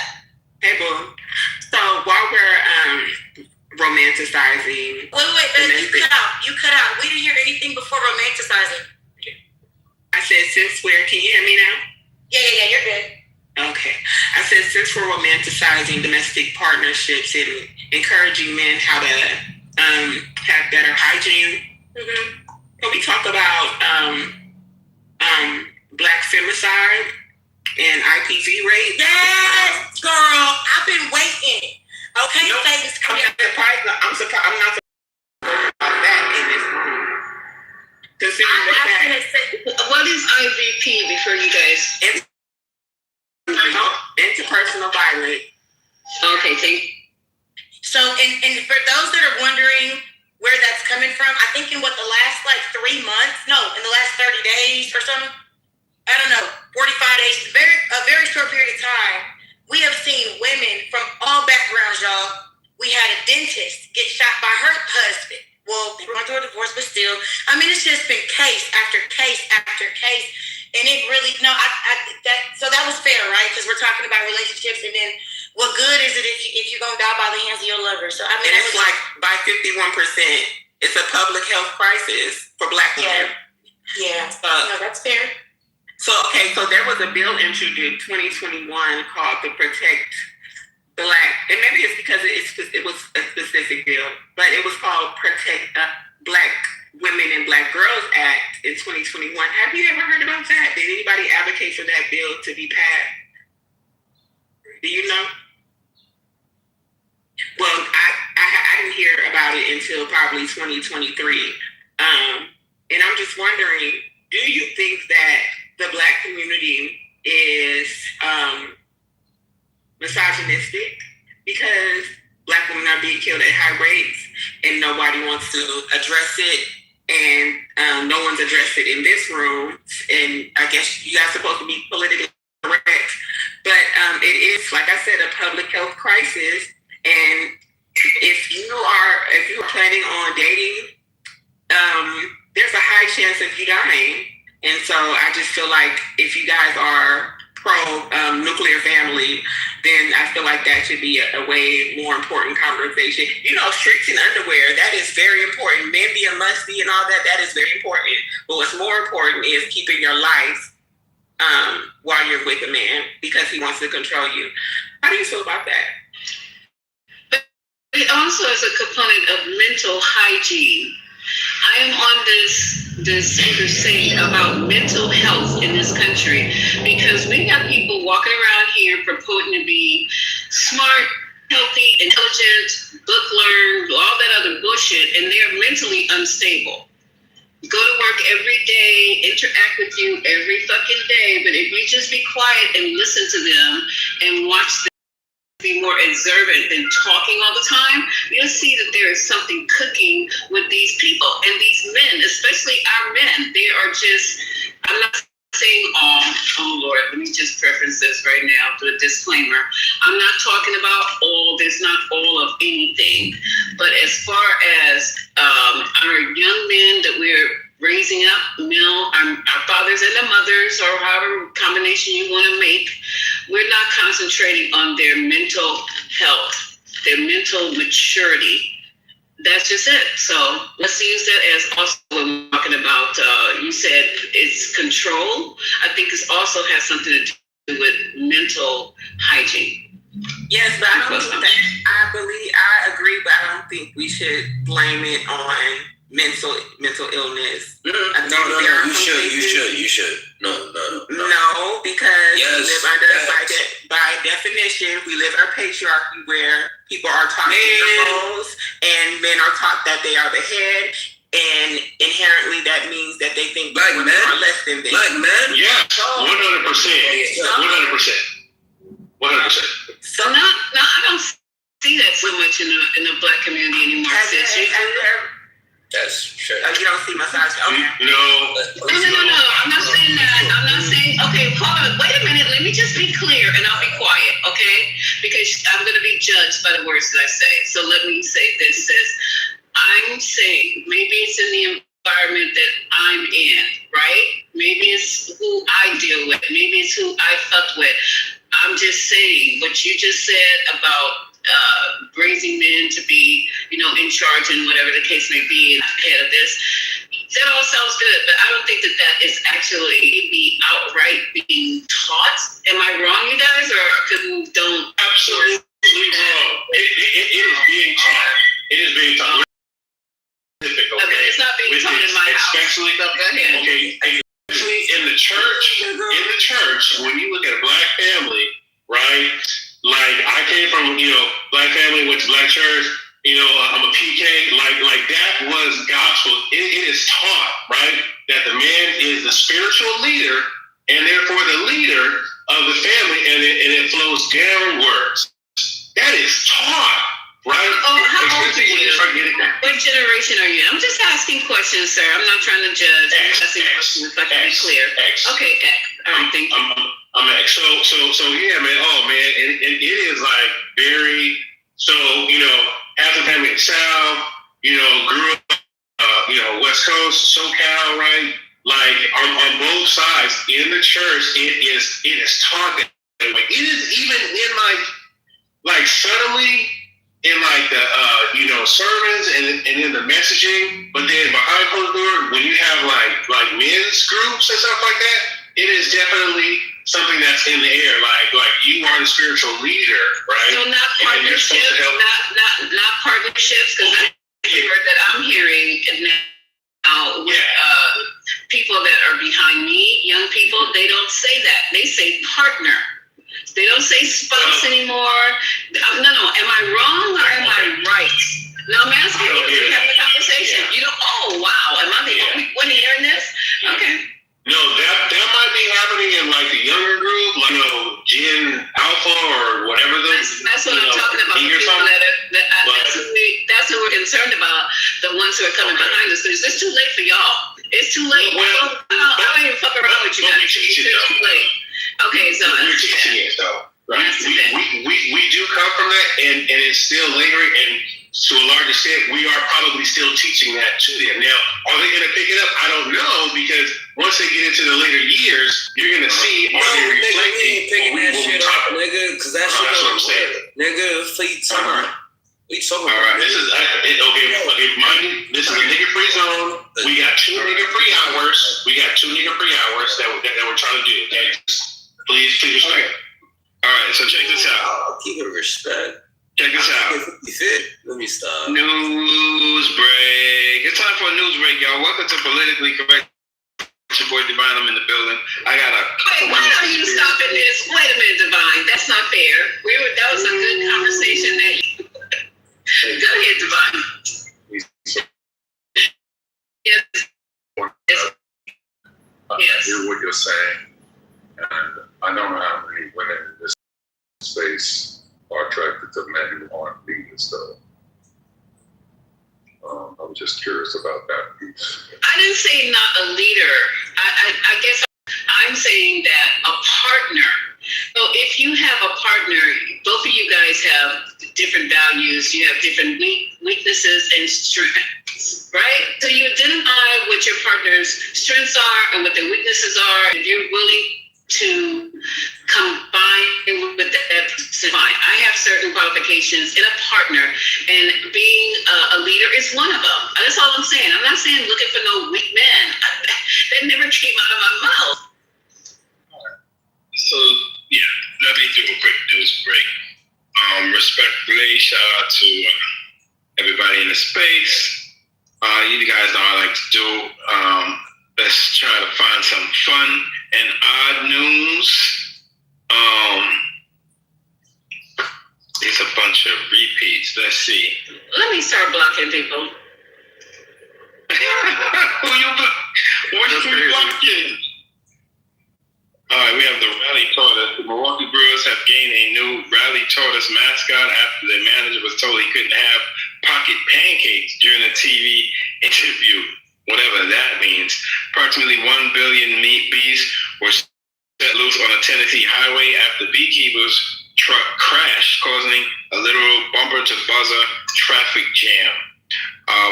Hey, boo. So while we're romanticizing, wait, you cut out. We didn't hear anything before romanticizing. I said, since where? Can you hear me now? Yeah, you're good. Okay. I said, since we're romanticizing domestic partnerships and encouraging men how to have better hygiene, can we talk about black femicide and IPV rate? Yes, girl. I've been waiting. Okay, no, I'm surprised. I'm not surprised about that in this room. What is IVP before you guys? Interpersonal violence. Okay, thank you. So, and for those that are wondering where that's coming from, I think in the last 3 months, in the last 30 days or something, I don't know, 45 days, a very short period of time, we have seen women from all backgrounds, y'all. We had a dentist get shot by her husband. Well, they were going through a divorce, but still, it's just been case after case after case. And it really, so that was fair, right? Because we're talking about relationships, and then what good is it if you're going to die by the hands of your lover? So, and it's by 51%, it's a public health crisis for Black women. Yeah. No, that's fair. So there was a bill introduced 2021 called the Protect Black, and maybe it's because it was a specific bill, but it was called Protect Black Women and Black Girls Act in 2021. Have you ever heard about that? Did anybody advocate for that bill to be passed? Do you know? Well, I didn't hear about it until probably 2023. And I'm just wondering, do you think that the Black community is misogynistic because Black women are being killed at high rates and nobody wants to address it, and no one's addressed it in this room, and I guess you guys are supposed to be politically correct, but it is, like I said, a public health crisis, and if you are planning on dating there's a high chance of you dying. And so I just feel like if you guys are pro nuclear family, then I feel like that should be a way more important conversation. You know, streaks and underwear, that is very important. Men being musty and all that, that is very important. But what's more important is keeping your life while you're with a man because he wants to control you. How do you feel about that? It also is a component of mental hygiene. I am on this crusade about mental health in this country because we got people walking around here purporting to be smart, healthy, intelligent, book learned, all that other bullshit, and they're mentally unstable. Go to work every day, interact with you every fucking day, but if you just be quiet and listen to them and watch them be more observant than talking all the time, you'll see that there is something cooking with these people and these men, especially our men. They are just, I'm not saying all, oh Lord, let me just preference this right now, do a disclaimer. I'm not talking about all, there's not all of anything, but as far as our young men that we're raising up, our fathers and the mothers, or however combination you want to make, we're not concentrating on their mental health, their mental maturity. That's just it. So let's use that as also when we're talking about, you said it's control. I think this also has something to do with mental hygiene. Yes, but I don't think that, I agree, but I don't think we should blame it on mental illness. No, you should. No. No, because we live under, by definition, we live in a patriarchy where people are taught roles and men are taught that they are the head, and inherently that means that they think black men are less than them. Black men? Yeah, 100%. 100%. So now I don't see that so much in the black community anymore. That's true. You don't see misogyny. Okay. No. I'm not saying that. I'm not saying, okay, hold on. Wait a minute. Let me just be clear and I'll be quiet, okay? Because I'm going to be judged by the words that I say. So let me say this. I'm saying maybe it's in the environment that I'm in, right? Maybe it's who I deal with. Maybe it's who I fuck with. I'm just saying what you just said about raising men to be, in charge and whatever the case may be, and head of this. That all sounds good, but I don't think that is actually be outright being taught. Am I wrong, you guys, or people don't? Absolutely wrong. It is being taught. It is being taught. Okay, it's not being taught in my house. Especially in the church, when you look at a black family, right? Like I came from, black family, went to black church, I'm a PK, like that was gospel. It is taught, right? That the man is the spiritual leader and therefore the leader of the family, and it flows downwards. That is taught, right? Oh, how old are you? What generation are you? I'm just asking questions, sir. I'm not trying to judge. I'm asking questions if I can be clear. Okay, all right, thank you. I'm X. So yeah, man. Oh man, it is like very. So half the family in the South, grew up, West Coast, SoCal, right? Like on both sides in the church, it is taught that way. It is even in like subtly in like the sermons and in the messaging, but then behind closed doors, when you have like men's groups and stuff like that, it is definitely something that's in the air, like you are the spiritual leader, right? So not partnerships, not partnerships, because that's the word that I'm hearing now with people that are behind me, young people. They don't say that. They say partner. They don't say spouse anymore. No. Am I wrong or am I right? No, I'm asking you. We're having a conversation. Oh wow, am I the only one hearing this? Okay. No, that might be happening in like the younger group, Gen Alpha or whatever. That's what I'm talking about. The people that's what we're concerned about. The ones who are coming behind us. Because it's too late for y'all. It's too late. I don't even fuck around with you guys. It's too late. Okay, so we're teaching it though, right? We do come from that, and it's still lingering, and to a large extent, we are probably still teaching that to them. Now, are they going to pick it up? I don't know, because once they get into the later years, you're going to see No, are they nigga, we reflecting ain't picking that shit up, nigga, because that shit that's what I'm don't saying. work. Nigga, feet time. We talking All right, about this is okay. Mind you, this is a nigga-free zone. We got 2 nigga-free hours. That we're trying to do. Okay, please respect. All right, so check this out. I'll keep it respect. Check this out. Let me stop. News break. It's time for a news break, y'all. Welcome to Politically Correct. It's your boy Divine. I'm in the building. I got a. Wait, why are you stopping this? Wait a minute, Divine. That's not fair. That was a good conversation. Go ahead, Divine. Yes. I hear what you're saying, and I don't know how many women in this space are attracted to men who aren't leaders, though. I was just curious about that piece. I didn't say not a leader. I guess I'm saying that a partner. So if you have a partner, both of you guys have different values. You have different weaknesses and strengths, right? So you identify what your partner's strengths are and what their weaknesses are. If you're willing to combine with that person, fine. I have certain qualifications in a partner, and being a leader is one of them. That's all I'm saying. I'm not saying looking for no weak men. That never came out of my mouth. So yeah, let me do a quick news break. Respectfully, shout out to everybody in the space. You guys know what I like to do. Let's try to find some fun and odd news. It's a bunch of repeats. Let's see. Let me start blocking people. What you blocking? All right, we have the Rally Tortoise. The Milwaukee Brewers have gained a new Rally Tortoise mascot after their manager was told he couldn't have pocket pancakes during a TV interview, whatever that means. Approximately 1 billion bees were set loose on a Tennessee highway after beekeepers' truck crashed, causing a literal bumper-to-buzzer traffic jam.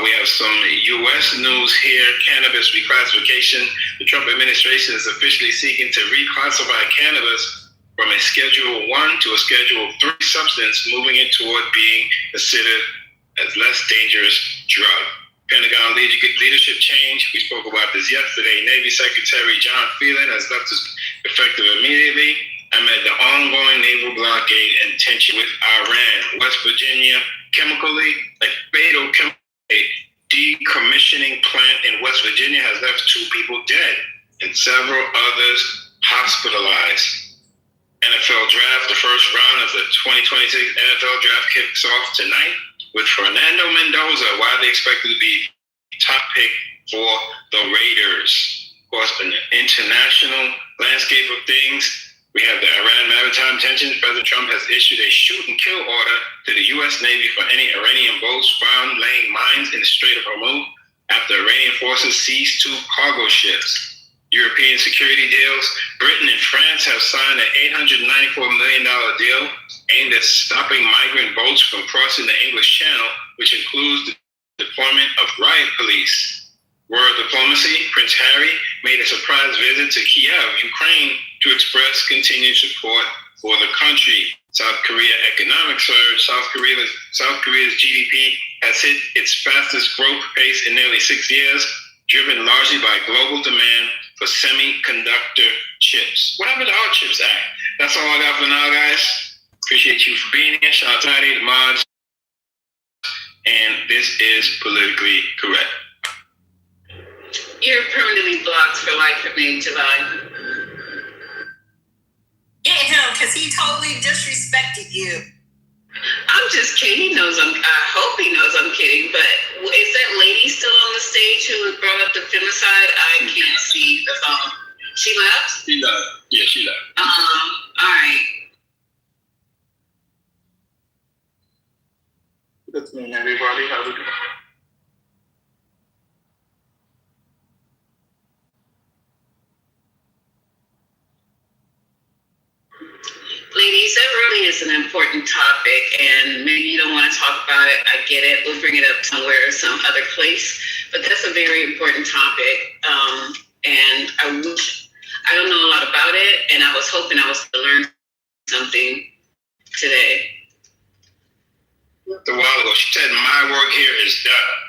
We have some U.S. news here. Cannabis reclassification. The Trump administration is officially seeking to reclassify cannabis from a Schedule 1 to a Schedule 3 substance, moving it toward being considered as less dangerous drug. Pentagon leadership change. We spoke about this yesterday. Navy Secretary John Phelan has left his effective immediately amid the ongoing naval blockade and tension with Iran. West Virginia fatal chemical decommissioning plant in West Virginia has left 2 people dead and several others hospitalized. NFL draft, the first round of the 2026 NFL draft kicks off tonight with Fernando Mendoza, widely expected to be top pick for the Raiders. Of course, in the international landscape of things, we have the Iran maritime tensions. President Trump has issued a shoot and kill order to the U.S. Navy for any Iranian boats found laying mines in the Strait of Hormuz after Iranian forces seized 2 cargo ships. European security deals. Britain and France have signed an $894 million deal aimed at stopping migrant boats from crossing the English Channel, which includes the deployment of riot police. World diplomacy. Prince Harry made a surprise visit to Kiev, Ukraine, to express continued support for the country. South Korea economic surge. South Korea's GDP has hit its fastest growth pace in nearly 6 years, driven largely by global demand for semiconductor chips. What happened to our CHIPS Act? That's all I got for now, guys. Appreciate you for being here. Shout out to the mods. And this is Politically Correct. You're permanently blocked for life for me, July. Get him, because he totally disrespected you. I'm just kidding. He knows I hope he knows I'm kidding, but is that lady still on the stage who brought up the femicide? I can't see the phone. She left? She left. Yeah, she left. All right. Good morning, everybody. How's it going? Ladies, that really is an important topic, and maybe you don't want to talk about it. I get it. We'll bring it up somewhere or some other place But that's a very important topic. And I don't know a lot about it, and I was hoping I was going to learn something today. A while ago, she said, "My work here is done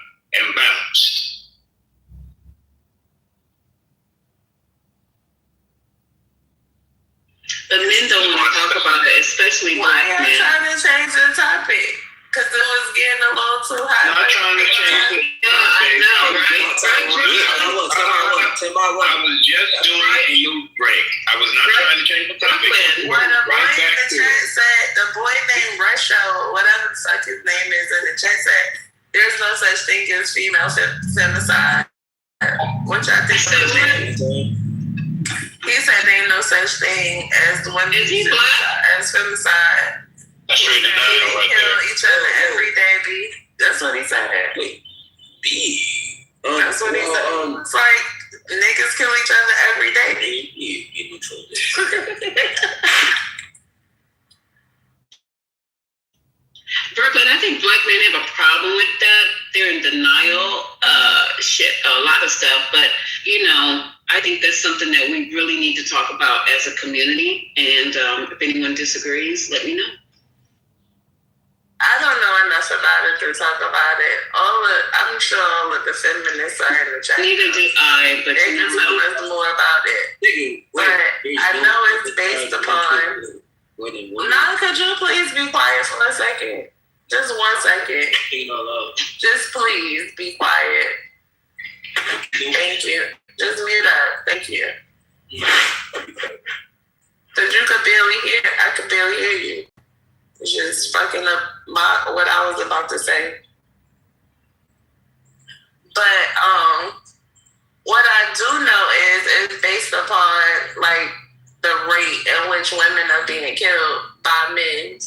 and balanced." But men don't want to talk about it, especially black men. Why are you trying to change the topic? Because it was getting a little too hot. Not trying to change the topic. I was just doing a new break. I was not trying to change the topic. What the boy in the chat said, the boy named Rusho, whatever the fuck his name is in the chat said, there's no such thing as female femicide. What y'all think of that? He said there ain't no such thing as women as femicide. That's straight denial right kill there. each other every day, B. That's what he said. B. That's what he said. It's like niggas kill each other every day. Brooklyn, I think black men have a problem with that. They're in denial, a lot of stuff. But, I think that's something that we really need to talk about as a community. And if anyone disagrees, let me know. I don't know enough about it to talk about it. I'm sure all of the feminists are in the chat. Neither do I, but they can tell us more about it. But I know it's based upon. Now, could you please be quiet for a second? Just 1 second. Just please be quiet. Thank you. Just mute up. Thank you. Because you could barely hear. I could barely hear you. It's just fucking up what I was about to say. But what I do know is it's based upon like the rate in which women are being killed by men.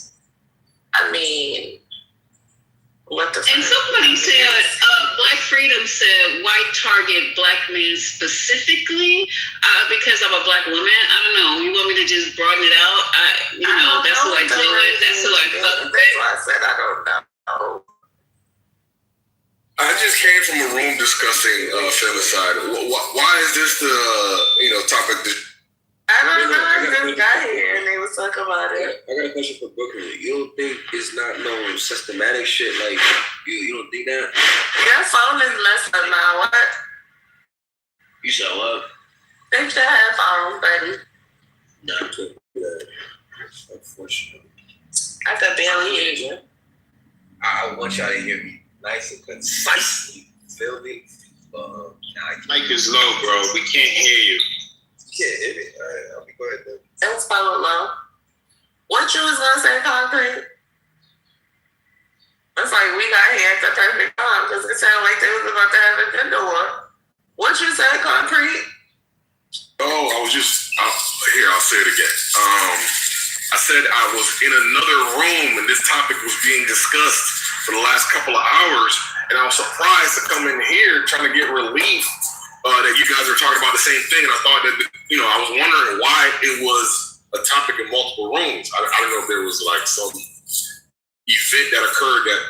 I mean, what the fuck? And somebody said, Black Freedom said, why target black men specifically? Because I'm a black woman? I don't know. You want me to just broaden it out? That's who I deal with. That's who I fuck with. That's why I said I don't know. I just came from a room discussing femicide. Why is this the topic? I don't know. I just got here and they was talking about it. I got a question for Brooklyn. You don't think it's not no systematic shit? Like, you don't think that? Your phone is messed up now. What? You said what? Fix your headphones, buddy. No, I couldn't do that. Unfortunately. I could barely hear you. I want y'all to hear me nice and concisely. Feel me? Mic is low, bro. We can't hear you. You can't hear me? All right, I'll be quiet then. It's probably low. What you was gonna say, Concrete? It's like we got here at the perfect time because it sounded like they was about to have a good door. What you said, Concrete? Oh, I was just here. I'll say it again. I said I was in another room and this topic was being discussed for the last couple of hours, and I was surprised to come in here trying to get relief that you guys were talking about the same thing. And I thought that I was wondering why it was a topic in multiple rooms. I don't know if there was like some event that occurred that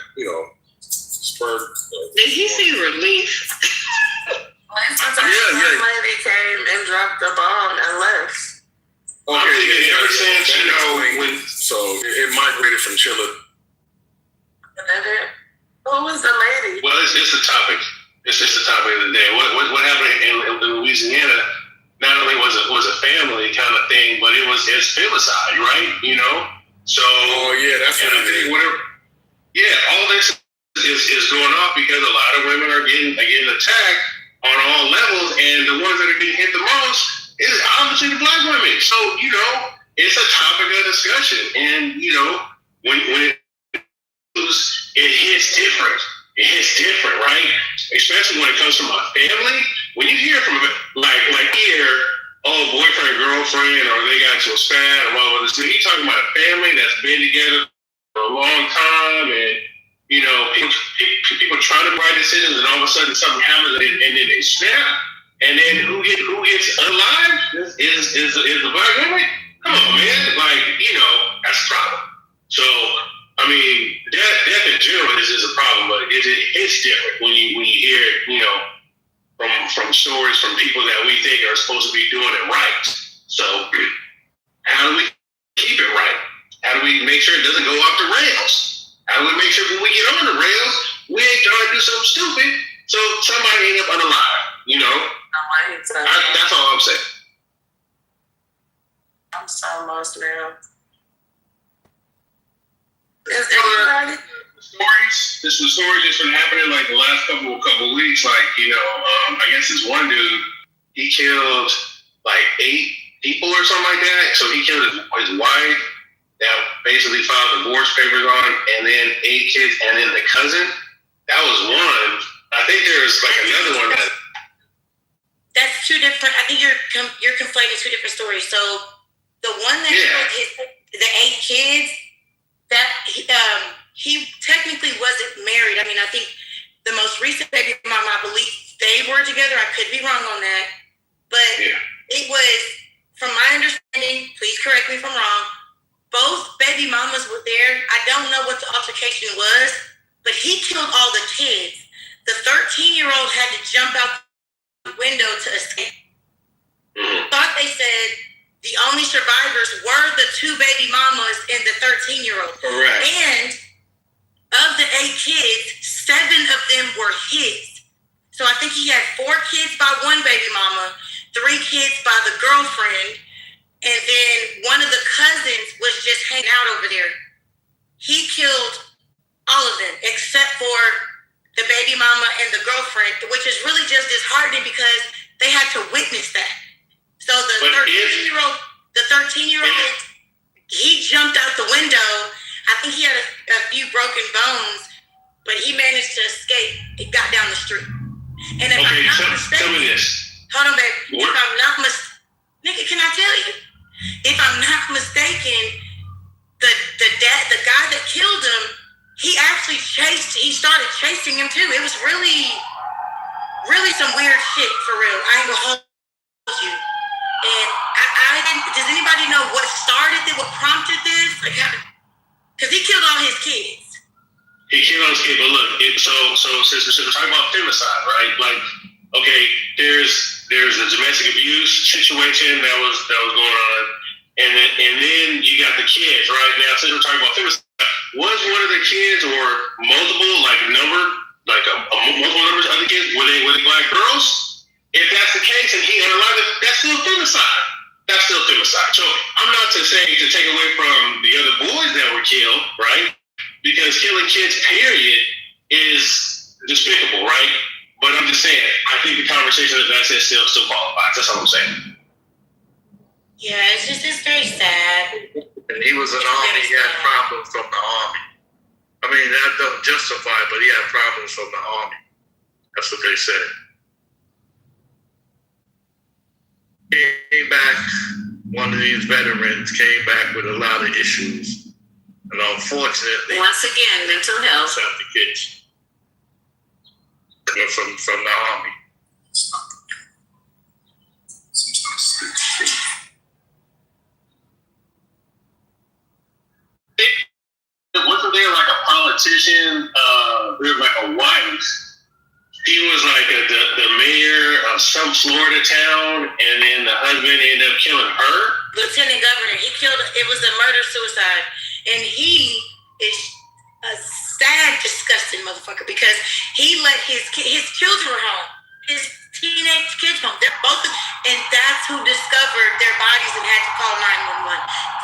spurred. Did he say relief? This lady came and dropped the bomb and left. Okay, ever since so it migrated from Chile. Who was the lady? Well, it's the topic. It's just the topic of the day. What happened in Louisiana? Not only was a family kind of thing, but it's femicide, right? So that's what it is. Whatever. Yeah, all this is going off because a lot of women are getting attacked on all levels, and the ones that are getting hit the most is obviously the black women. So it's a topic of discussion, and when it hits different. It hits different, right? Especially when it comes from a family. When you hear from like here, boyfriend, girlfriend, or they got to a spat or whatever. So you're talking about a family that's been together for a long time, and people trying to make right decisions, and all of a sudden something happens, and then they snap, and then who gets alive is the black woman. Come on, man, that's a problem. So I mean, death in general is a problem, but it's different when you hear it, you know, from stories from people that we think are supposed to be doing it right. So how do we keep it right? How do we make sure it doesn't go off the rails? How do we make sure when we get on the rails, we ain't trying to do something stupid, so somebody end up unalive, you know? That's all I'm saying. I'm so lost now. Stories. This was stories just been happening like the last couple weeks. Like, you know, I guess this one dude, he killed like 8 people or something like that. So he killed his wife that basically filed divorce papers on, and then 8 kids, and then the cousin. That was one. I think there's like another one that. That's 2 different. I think you're conflating 2 different stories. So the one that killed the 8 kids, that he technically wasn't married. I mean, I think the most recent baby mama, I believe they were together. I could be wrong on that, but it was, from my understanding, please correct me if I'm wrong, both baby mamas were there. I don't know what the altercation was, but he killed all the kids. The 13-year-old had to jump out the window to escape. Thought they said the only survivors were the 2 baby mamas and the 13-year-old. Correct. And of the 8 kids, 7 of them were his. So I think he had 4 kids by one baby mama, 3 kids by the girlfriend, and then one of the cousins was just hanging out over there. He killed all of them except for the baby mama and the girlfriend, which is really just disheartening because they had to witness that. So the 13-year-old, he jumped out the window. I think he had a few broken bones, but he managed to escape. He got down the street. And if I'm not mistaken, tell me this. Hold on, baby. If I'm not nigga, can I tell you? If I'm not mistaken, the guy that killed him, he started chasing him too. It was really, really some weird shit for real. I ain't gonna hold you. And I didn't. Does anybody know what started it? What prompted this? Like, because he killed all his kids. He killed all his kids, but look. So since we're talking about femicide, right? Like, okay, there's a domestic abuse situation that was going on, and then you got the kids, right? Now, since we're talking about femicide, was one of the kids or multiple, multiple numbers of other kids? Were they black girls? If that's the case, and he unalive it, that's still femicide. That's still femicide. So I'm not to say to take away from the other boys that were killed, right? Because killing kids, period, is despicable, right? But I'm just saying, I think the conversation that I said still qualifies. That's all I'm saying. Yeah, it's very sad. And he was an army. He had problems from the army. I mean, that doesn't justify it, but he had problems from the army. That's what they said. Came back, one of these veterans came back with a lot of issues. And unfortunately, once again, mental health. Kids from the army. Wasn't there like a politician, there was like a wife, he was like the mayor of some Florida town, and then the husband ended up killing her? Lieutenant Governor, it was a murder-suicide, and he is a sad, disgusting motherfucker because he let his children home, his teenage kids home. They're both, and that's who discovered their bodies and had to call 911.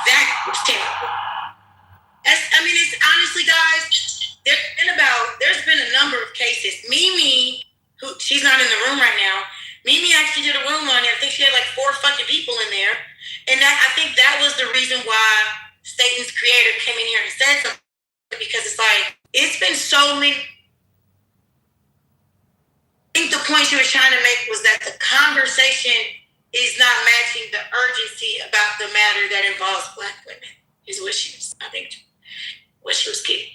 That was terrible. It's honestly, guys, there's been a number of cases. Mimi, who she's not in the room right now, Mimi actually did a room on it. I think she had like 4 fucking people in there. And I think that was the reason why Satan's creator came in here and said something, because it's like, it's been so many. I think the point she was trying to make was that the conversation is not matching the urgency about the matter that involves Black women, is what she was, I think, what she was getting.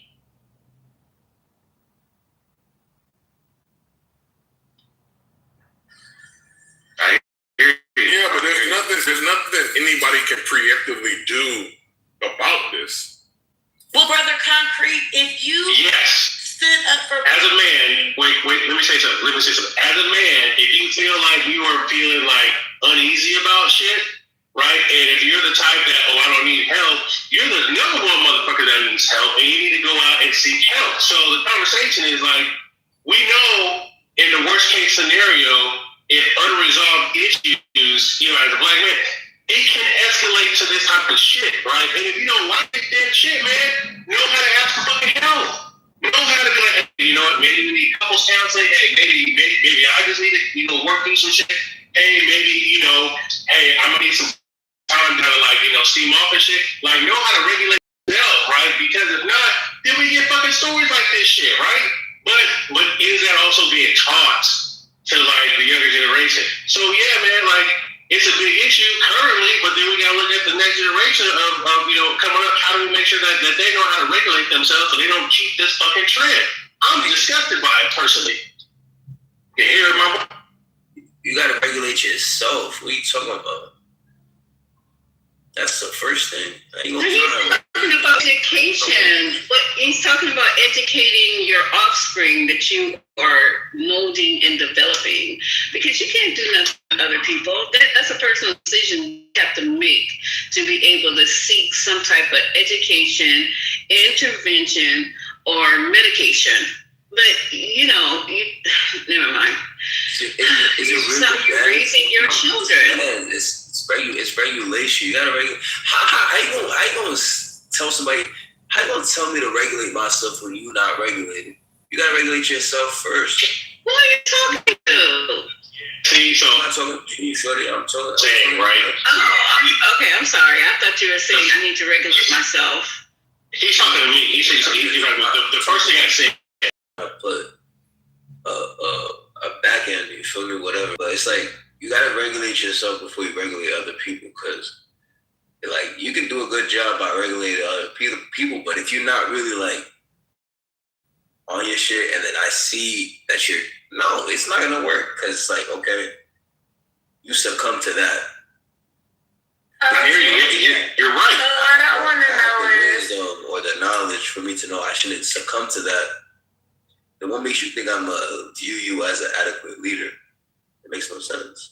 Yeah, but there's nothing that anybody can preemptively do about this. Well, Brother Concrete, if you stood up for as a man, wait, let me say something. As a man, if you feel like you are feeling like uneasy about shit, right? And if you're the type that, I don't need help, you're the number one motherfucker that needs help, and you need to go out and seek help. So the conversation is like, we know in the worst case scenario, if unresolved issues, as a black man, it can escalate to this type of shit, right? And if you don't like that shit, man, know how to ask for fucking help. Know how to be like, hey, you know what, maybe we need couples counseling. Hey, maybe I just need to, work through some shit. Hey, maybe, hey, I'm gonna need some time to steam off and shit. Like, know how to regulate yourself, right? Because if not, then we get fucking stories like this shit, right? But is that also being taught to the younger generation? So yeah, man, it's a big issue currently, but then we gotta look at the next generation of coming up. How do we make sure that they know how to regulate themselves so they don't keep this fucking trend? I'm disgusted by it personally. You hear my? You gotta regulate yourself. What are you talking about? That's the first thing. He's talking about education. But he's talking about educating your offspring that you are molding and developing. Because you can't do nothing with other people. That's a personal decision you have to make to be able to seek some type of education, intervention, or medication. But, never mind. You're raising your children. Yeah, it's regulation. You gotta regulate. How you gonna tell somebody? How you gonna tell me to regulate myself when you're not regulated? You gotta regulate yourself first. Who are you talking to? See, so I'm not talking to you, shorty. I'm talking. Saying right. Oh, okay. I'm sorry. I thought you were saying I need to regulate myself. He's talking to me. He's the first thing I say. I put a back end. You feel me? Whatever. But it's like, you gotta regulate yourself before you regulate other people, because you can do a good job by regulating other people, but if you're not really on your shit, and then I see that it's not gonna work, because it's okay, you succumb to that. I hear you. You're right. What I want to know is, wisdom or the knowledge for me to know I shouldn't succumb to that. Then what makes you think I'm gonna view you as an adequate leader? It makes no sense.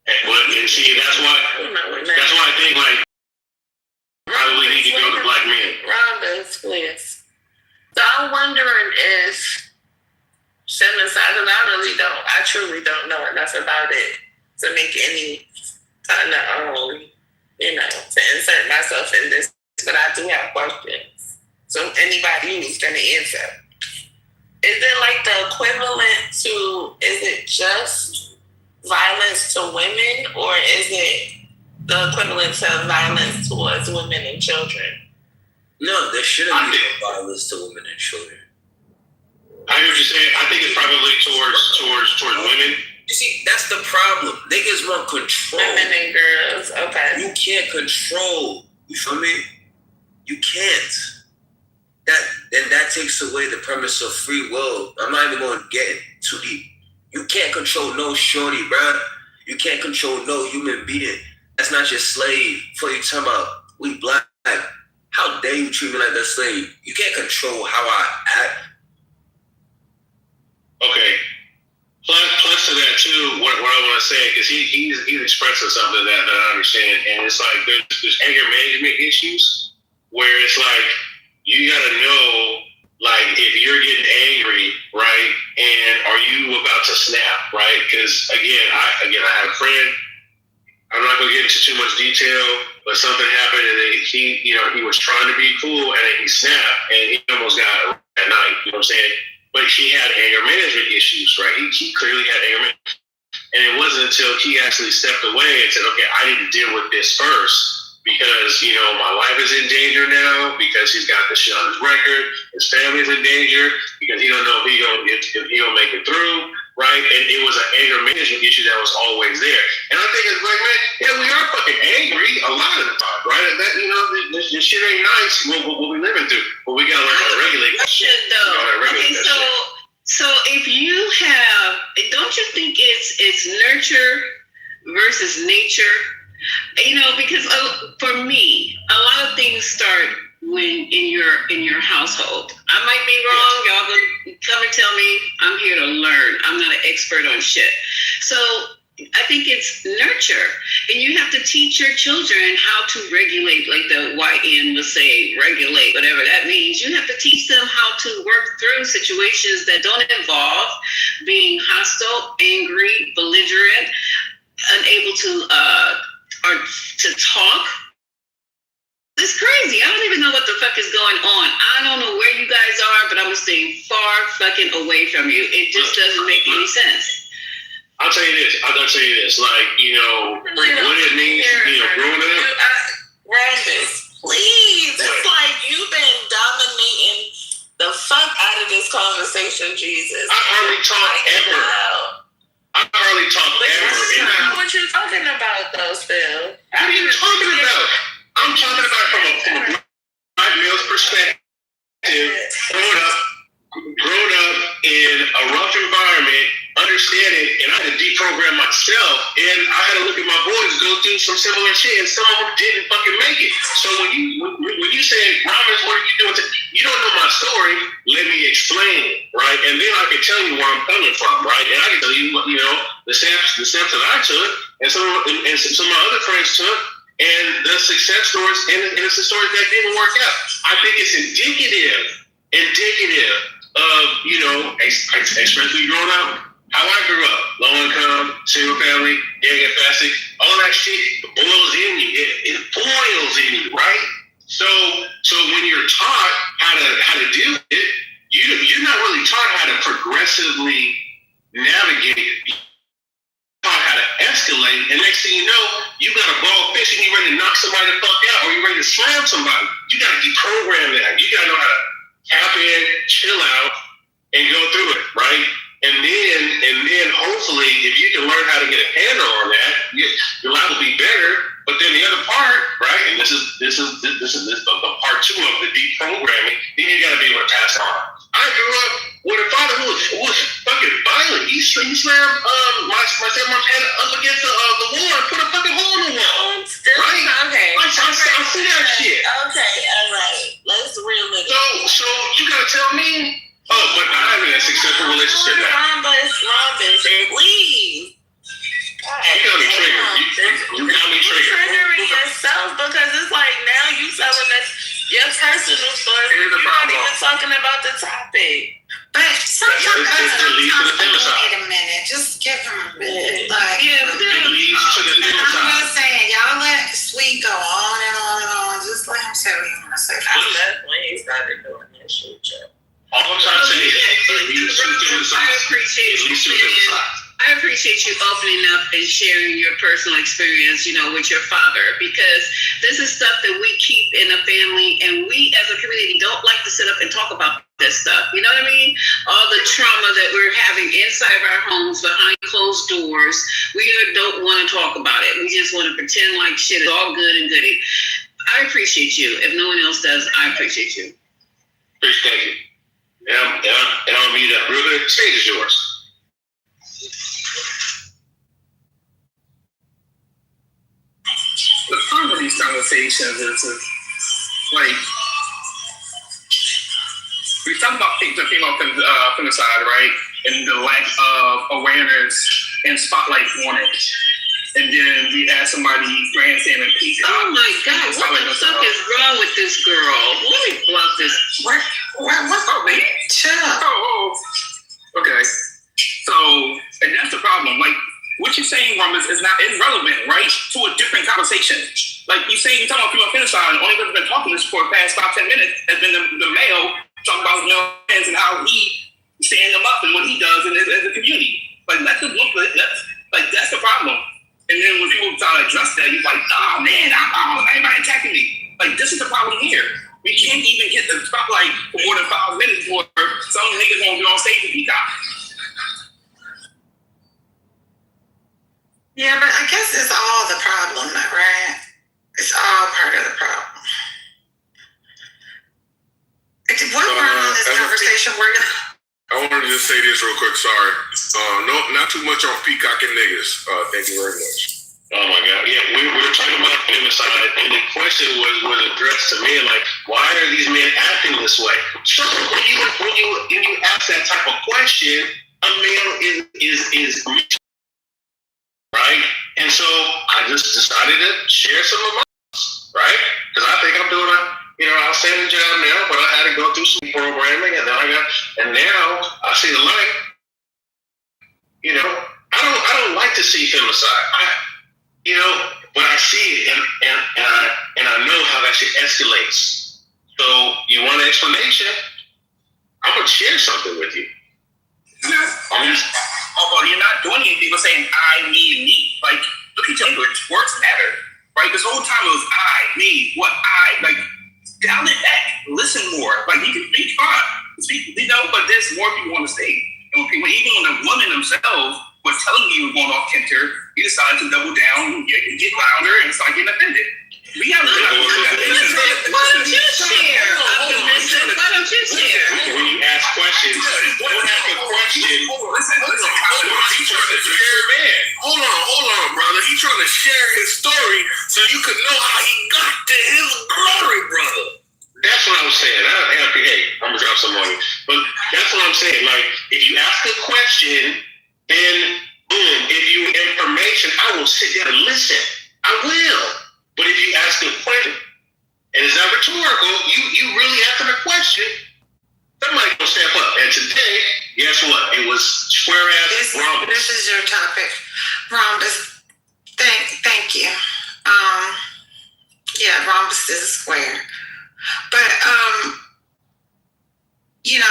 And see, that's why I think probably need to go to black men. Rhonda, please. So I'm wondering if I truly don't know enough about it to make any kind of to insert myself in this, but I do have questions. So anybody who's gonna answer. Is it the equivalent to, is it just violence to women, or is it the equivalent to violence towards women and children? No, there shouldn't be no violence to women and children. I hear what you're saying. I think it's probably towards women. You see, that's the problem. Niggas want control. Women and girls, okay. You can't control. You feel me? You can't. That takes away the premise of free will. I'm not even going to get too deep. You can't control no shorty, bruh. You can't control no human being. That's not your slave. Before you talking about we black, how dare you treat me like that slave? You can't control how I act. Okay. Plus to that too, what I want to say, because he's expressing something that I understand, and it's there's anger management issues where it's you gotta know, if you're getting angry, right, and are you about to snap, right? Because again, I have a friend. I'm not gonna get into too much detail, but something happened, and then he was trying to be cool, and then he snapped, and he almost got at night. You know what I'm saying? But he had anger management issues, right? He clearly had anger management, and it wasn't until he actually stepped away and said, "Okay, I need to deal with this first." Because, my life is in danger now, because he's got this shit on his record, his family's in danger, because he don't know if he'll make it through, right? And it was an anger management issue that was always there. And I think as black men, yeah, we are fucking angry a lot of the time, right? That, this shit ain't nice, what we living through. But we gotta learn how to regulate that shit. So if you have, don't you think it's nurture versus nature? Because for me, a lot of things start when in your household? I might be wrong. Y'all can come and tell me. I'm here to learn. I'm not an expert on shit. So I think it's nurture, and you have to teach your children how to regulate, like the YN was saying, regulate, whatever that means. You have to teach them how to work through situations that don't involve being hostile, angry, belligerent, unable to talk. It's crazy. I don't even know what the fuck is going on. I don't know where you guys are, but I'm staying far fucking away from you. It just doesn't make any sense. I'll tell you this. Like, what it means, growing up. Randis, please. It's like you've been dominating the fuck out of this conversation, Jesus. I hardly talk ever. That's not what you're talking about, though, Phil. What are you talking about? I'm talking about from a black male's perspective, growing up in a rough environment, understanding, and I had to deprogram myself, and I had to look at my boys go through some similar shit, and some of them didn't fucking make it. So when you say, Ramos, what are you doing? You don't know my story. Let me explain it, right? And then I can tell you where I'm coming from, right? And I can tell you, the steps that I took, and some of my other friends took, and the success stories, and it's the stories that didn't work out. I think it's indicative of, especially growing up, how I grew up, low income, single family, gang infested, all that shit boils in you. It boils in you, right? So when you're taught how to deal with it, you're not really taught how to progressively navigate it. You're taught how to escalate, and next thing you know, you got a ball fish and you're ready to knock somebody the fuck out, or you're ready to slam somebody. You got to deprogram that. You got to know how to tap in, chill out, and go through it, right? And then hopefully, if you can learn how to get a handle on that, your life will be better. But then the other part, right? And this is the part 2 of the deprogramming. Then you got to be able to pass on. I grew up with a father who was fucking violent. He slammed my stepmom's head up against the wall and put a fucking hole in the wall. Right? Okay. I see that shit. Okay, all right. Let's reel it. So you gotta tell me. Oh, but I'm having a successful relationship now. Rhombus, please. You got me triggered. You got me triggered. You're triggering yourself because it's like now you telling us your personal story. You're not even talking about the topic. But sometimes wait a minute. Just give him a minute. Like, it leads to the I'm just saying, y'all let Sweet go on and on and on. Just let him say what he want to say. That's when he started doing that shit, Joe. All I'm trying to say is it leads to the I appreciate you opening up and sharing your personal experience, with your father, because this is stuff that we keep in a family, and we as a community don't like to sit up and talk about this stuff. You know what I mean? All the trauma that we're having inside of our homes behind closed doors, we don't want to talk about it. We just want to pretend like shit is all good and goody. I appreciate you. If no one else does, I appreciate you. Appreciate you. And I'll meet up. Ruben, the stage is yours. The fun of these conversations is like we talk about the female femicide, right? And the lack of awareness and spotlight on it. And then we ask somebody grandstanding peace. Oh my God, what the fuck is wrong with this girl? Let me block this. What's up, man? Oh. Okay. So, and that's the problem. Like, what you're saying, Rum, is irrelevant, right? To a different conversation. Like, you're saying, you're talking about female femicide, and the only person been talking this for the past 5-10 minutes has been the male talking about his male friends and how he stands them up and what he does in the community. Like, that's the problem. And then when people try to address that, you're like, oh man, everybody attacking me. Like, this is the problem here. We can't even get the spotlight for more than 5 minutes before some niggas won't be on stage with Peacock. Yeah, but I guess it's all the problem, right? It's all part of the problem. What part on this conversation we're gonna... I wanted to just say this real quick, sorry. Not too much on peacocking niggas. Thank you very much. Oh my God! Yeah, we were talking about femicide, and the question was addressed to men like, why are these men acting this way? So when you ask that type of question, a male is right, and so I just decided to share some of my right because I think I'm doing a outstanding job now, but I had to go through some programming, and then now I see the light. I don't like to see femicide. But I see it, and I know how that shit escalates. So you want an explanation? I'm gonna share something with you. Although you're not doing anything but saying I, me, and me. Like, look at your language. Words matter, right? This whole time it was I, me, what I. Like, dial it back. Listen more. Like, you can speak fine. But there's more people want to say. Even when the women themselves was telling you going off Kenter, you decided to double down and get louder and start getting offended. We have Why don't you share? Why don't you share? When you ask questions, don't ask a question. Listen. Hold on, brother. He trying to share his story so you could know how he got to his glory, brother. That's what I'm saying. I'm gonna drop some money, but that's what I'm saying. Like, if you ask a question, then boom, if you information, I will sit down and listen. I will. But if you ask a question and it's not rhetorical, you really asking a question, somebody gonna step up. And today, guess what? It was square ass Rhombus. This is your topic, Rhombus. Thank you. Yeah, Rhombus is a square. But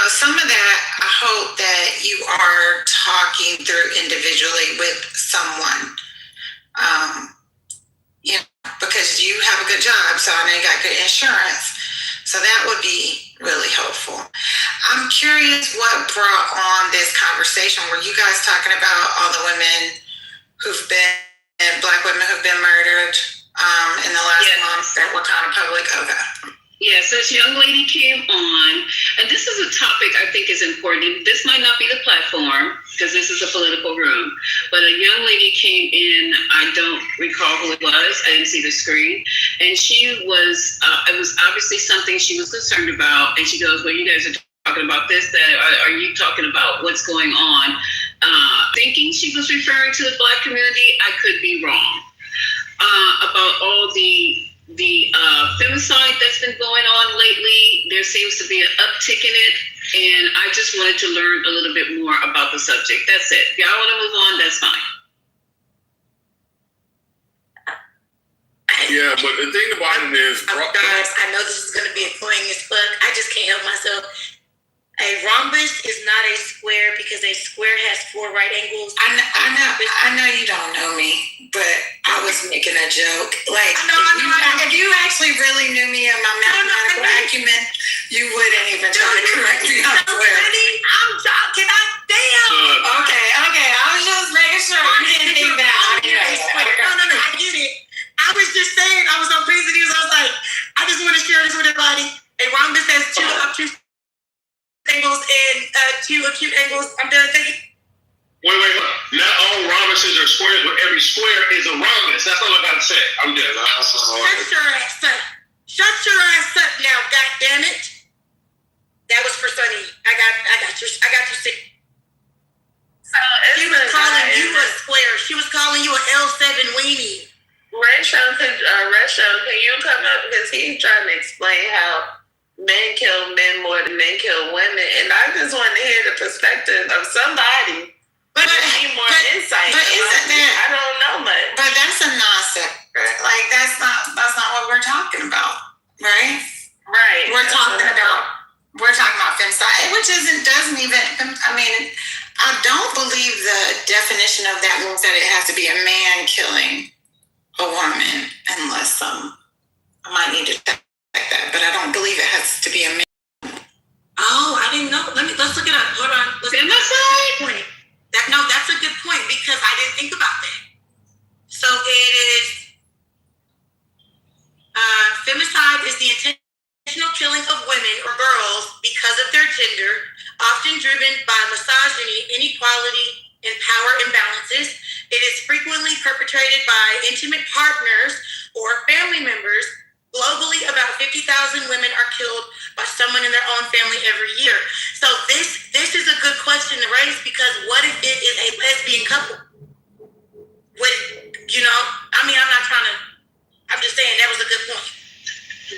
some of that, I hope that you are talking through individually with someone. Because you have a good job, so I know you got good insurance. So that would be really helpful. I'm curious what brought on this conversation. Were you guys talking about all the women Black women who've been murdered in the last month that were kind of public? Okay. Yes, this young lady came on, and this is a topic I think is important. This might not be the platform because this is a political room, but a young lady came in. I don't recall who it was. I didn't see the screen, and she was. It was obviously something she was concerned about, and she goes, "Well, you guys are talking about this. Are you talking about what's going on?" Thinking she was referring to the Black community, I could be wrong. About all the femicide that's been going on lately, there seems to be an uptick in it, and I just wanted to learn a little bit more about the subject. That's it. If y'all want to move on, that's fine. Yeah, but the thing about it is, guys, I know this is going to be annoying as fuck. I just can't help myself. A rhombus is not a square because a square has 4 right angles. I know you don't know me, but I was making a joke. Like, if you actually really knew me and my mathematical acumen, you wouldn't even try to correct me on square. I'm talking. Damn. Okay. I was just making sure you didn't think that. No. I get it. I was just saying. I was on President News. I was like, I just want to share this with everybody. A rhombus has 2 obtuse angles and 2 acute angles. I'm done. Thank you. Wait. Not all rhombuses are squares, but every square is a rhombus. That's all I gotta say. I'm done. Shut your ass up. Shut your ass up now, God damn it. That was for Sunny. I got you. So she was calling you a square. She was calling you an L7 weenie. Rayshon, can you come up because he's trying to explain how men kill men more than men kill women, and I just want to hear the perspective of somebody. But need more insight. But isn't that? I don't know much. But that's a non-sequitur. Like that's not what we're talking about, right? Right. We're talking about femicide, which doesn't even. I mean, I don't believe the definition of that means that it has to be a man killing a woman, unless I might need to check that, but I don't believe it has to be a man. Oh, I didn't know. Let's look it up. Hold on. Femicide? That's a good point because I didn't think about that. So it is femicide is the intentional killing of women or girls because of their gender, often driven by misogyny, inequality, and power imbalances. It is frequently perpetrated by intimate partners or family members. Globally, about 50,000 women are killed by someone in their own family every year. So this is a good question to raise, because what if it is a lesbian couple? I'm just saying that was a good point.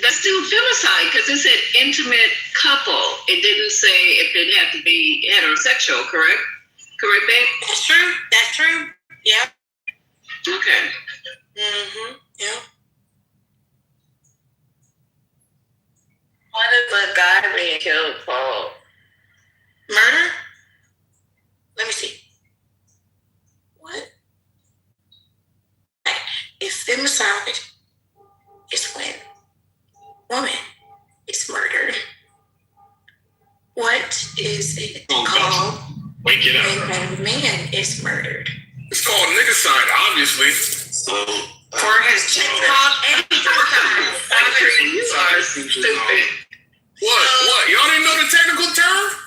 That's still femicide because it said intimate couple. It didn't say if it had to be heterosexual, correct? Correct, babe? That's true. That's true. Yeah. Okay. Mm-hmm. Yeah. What is a guy being killed for? Murder? Let me see. What? If femicide is when woman is murdered, what is it called Wake it up. when a man is murdered? It's called niggercide, obviously. For his It's called anti-suicide. You are stupid. What? Y'all didn't know the technical term?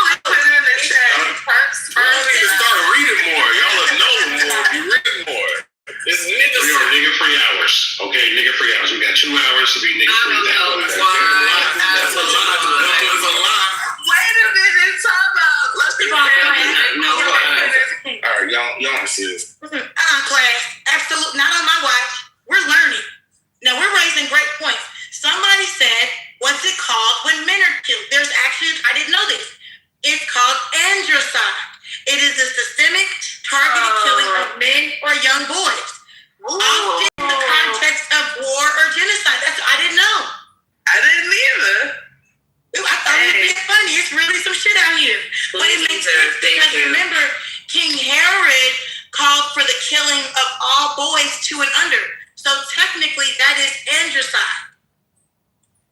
I put it in the chat. Y'all need to start reading more. Y'all will know more if you read more. It's nigga. We are nigga-free hours. Okay, nigga-free hours. We got 2 hours to be nigga-free. That's a lot. That's a lot. Wait a minute, time out. Let's be All right, y'all want to see this? Class, absolutely not on my watch. We're learning. Now we're raising great points. Somebody said, "What's it called when men are killed?" There's actually, I didn't know this. It's called androcide. It is a systemic, targeted killing of men or young boys, often in the context of war or genocide. I didn't know. I didn't either. I thought it was funny. It's really some shit out here. But it makes sense because remember, King Herod called for the killing of all boys 2 and under. So technically, that is androcide.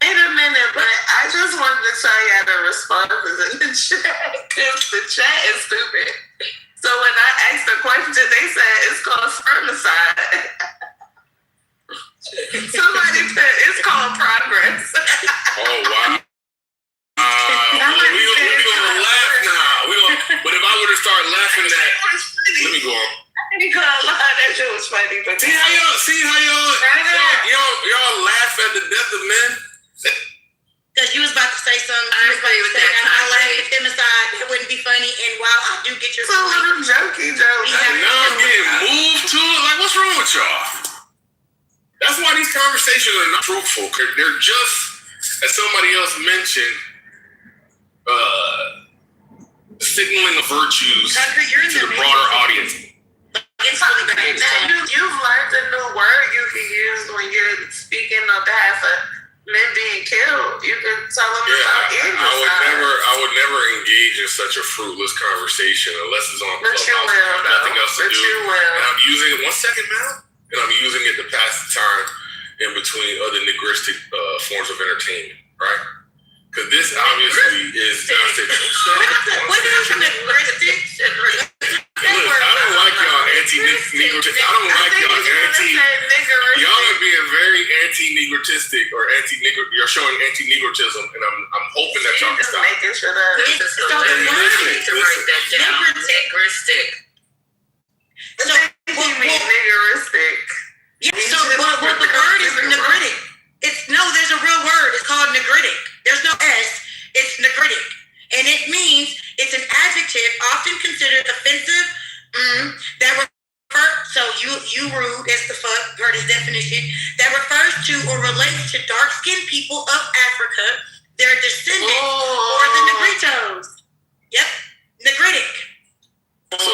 Wait a minute, but I just wanted to tell y'all the responses in the chat, because the chat is stupid. So when I asked the question, they said it's called spermicide. Somebody said it's called progress. Oh, wow. We're gonna laugh now. But if I were to start laughing at, let me go on. You can't lie, that shit was funny. But See how y'all laugh at the death of men? Because you was about to say something. I agree with that. I laugh at femicide. It wouldn't be funny. And while I do get your little jokey joke. Now I'm getting moved to it. Like, what's wrong with y'all? That's why these conversations are not fruitful. They're just, as somebody else mentioned, signaling the virtues to the broader audience. It's really bad. You've learned a new word you can use when you're speaking on behalf of men being killed. You can tell them about I would never engage in such a fruitless conversation unless it's on Clubhouse. Nothing else to do. And I'm using it 1 second, man. And I'm using it to pass the time in between other niggeristic forms of entertainment, right? Because this obviously is not the what is niggeristic? Look, I don't like y'all anti-negritistic. I don't like y'all y'all are being very anti-negritistic or anti-negro. You're showing anti-negritism, and I'm hoping that y'all can stop. Making sure that Need to write that down. Negristic. So what do you mean niggeristic? Yeah, so what the word is nigritic. There's a real word. It's called nigritic. There's no S. It's nigritic. And it means it's an adjective often considered offensive that refers, so you rude as the fuck, per this definition, that refers to or relates to dark-skinned people of Africa, their descendants, or the Negritos. Yep, nigritic. So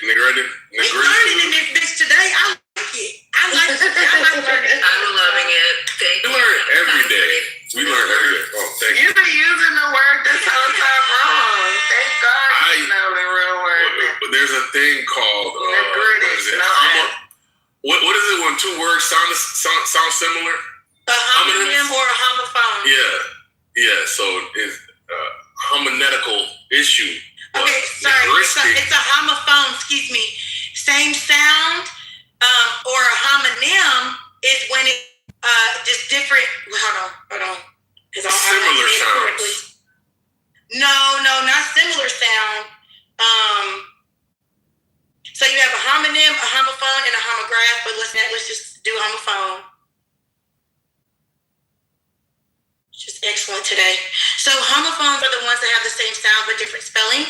nigritic. We learning in this bitch today. I like it. I like learning. I'm loving it. We learn every day. We learn every day. Oh, thank you. You've been using the word this whole time wrong. Thank God you know the real word. But there's a thing called what is it when 2 words sound similar? A homonym or a homophone. Yeah. So it's a homiletical issue. Okay, sorry. It's a homophone. Excuse me. Same sound, or a homonym is when it just different. Hold on. Similar sounds. No, not similar sound. So you have do on the phone. Just excellent today. So homophones are the ones that have the same sound but different spelling,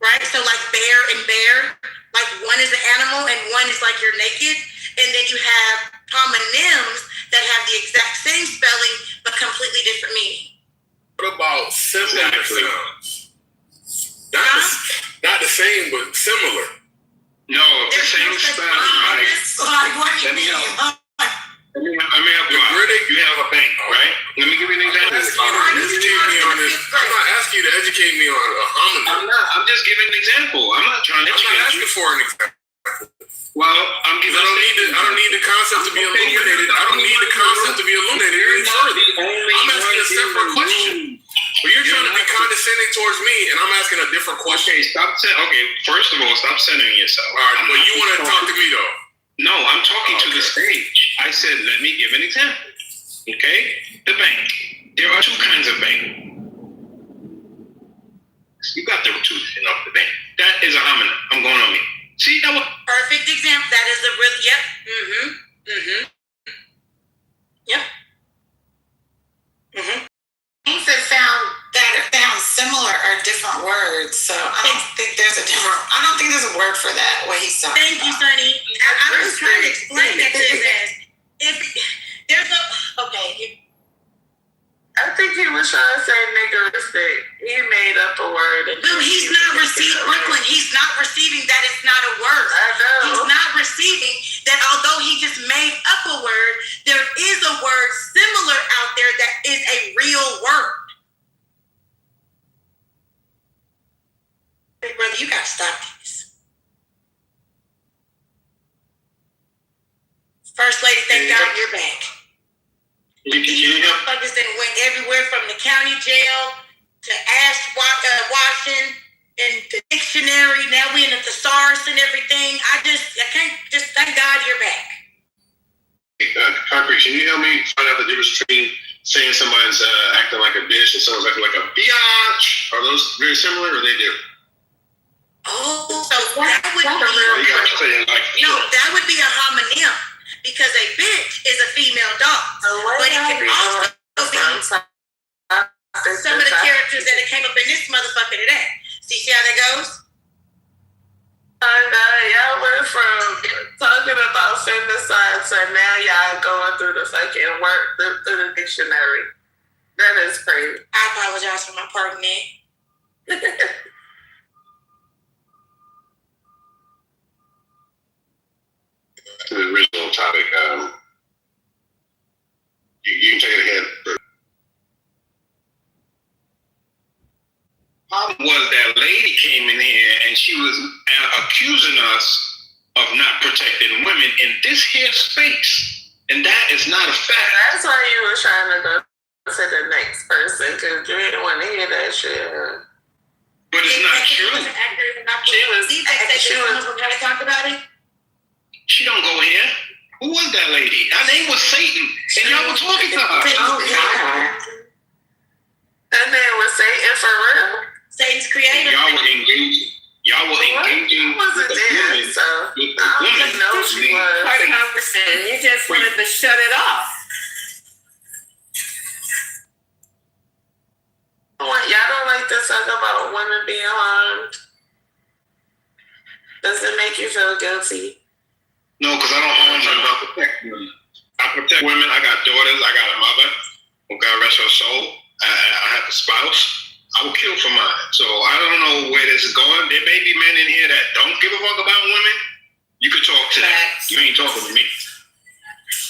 right? So like bear and bear, like one is an animal and one is like you're naked. And then you have homonyms that have the exact same spelling but completely different meaning. What about similar sounds? Not the same, but similar. No, the same spelling. Let me help. Let me help you out. You have a bank, right? Let me give you an example. Educate me on this. I'm not asking you to educate me on a homonym. I'm just giving an example. I'm not trying to educate you. I'm not asking for an example. Well, I'm giving. I don't need the concept to be illuminated. I don't need the concept to be illuminated any further. I'm asking a separate question. But you're trying to be condescending towards me, and I'm asking a different question. Okay, first of all, stop centering yourself. All right, but you want to talk to me though. No, I'm talking to the stage. I said, let me give an example. Okay? The bank. There are two kinds of bank. You got the two of the bank. That is a homonym. I'm going on me. See, that was perfect example. That is a real, yep. Yep. Things that sound similar are different words. So I don't think there's a word for that. What he's talking Thank you, Sonny. I was trying to explain that to his ass. If there's I think he was trying to say niggeristic. He made up a word. No, he's not receiving, Brooklyn. He's not receiving that it's not a word. I know. He's not receiving that although he just made up a word, there is a word similar out there that is a real word. Big brother, you gotta stop this. First lady, thank God you're back. These motherfuckers that went everywhere from the county jail to washing and the dictionary. Now we in the thesaurus and everything. I can't just thank God you're back. Concrete, can you help me find out the difference between saying somebody's acting like a bitch and someone's acting like a biatch? Are those very similar or they different? Oh, so that would be a homonym. Because a bitch is a female dog. But it can also be some of the characters that came up in this motherfucker today. See how that goes? I know, y'all went from talking about femicide to now y'all going through the fucking work, through the dictionary. That is crazy. I apologize for my pardon there. To the original topic, you can take it ahead. Was that lady came in here and she was accusing us of not protecting women in this here space, and that is not a fact. That's why you were trying to go to the next person because you didn't want to hear that shit. But it's not true. She was going to talk about it. She don't go here. Who was that lady? Her name was Satan, and y'all were talking to her. Oh, God. That name was Satan for real? Satan's creator. Y'all were engaging. I wasn't there, so I don't even know who she was. Congressman, you just wanted to shut it off. Y'all don't like to talk about women being harmed? Does it make you feel guilty? No, because I don't harm them. I protect women. I protect women. I got daughters. I got a mother. Oh, God rest her soul. I have a spouse. I will kill for mine. So I don't know where this is going. There may be men in here that don't give a fuck about women. You could talk to them. You ain't talking to me.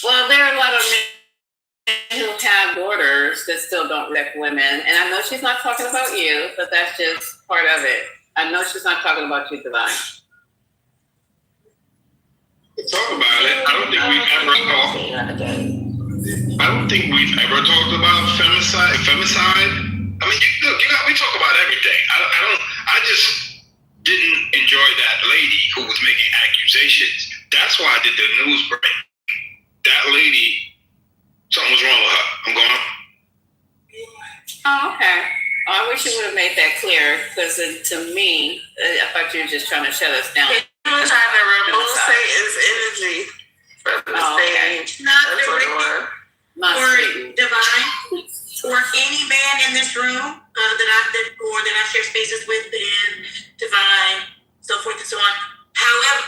Well, there are a lot of men who have daughters that still don't respect women. And I know she's not talking about you, but that's just part of it. I know she's not talking about you, Divine. Talk about it. I don't think we've ever talked. I don't think we've ever talked about femicide. I mean, we talk about everything. I just didn't enjoy that lady who was making accusations. That's why I did the news break. That lady, something was wrong with her. I'm going. Oh, okay. I wish you would have made that clear, because to me, I thought you were just trying to shut us down. I'm trying to remove Satan's energy from Stage. Not directed or Divine or any man in this room that I share spaces with, and Divine, so forth and so on. However,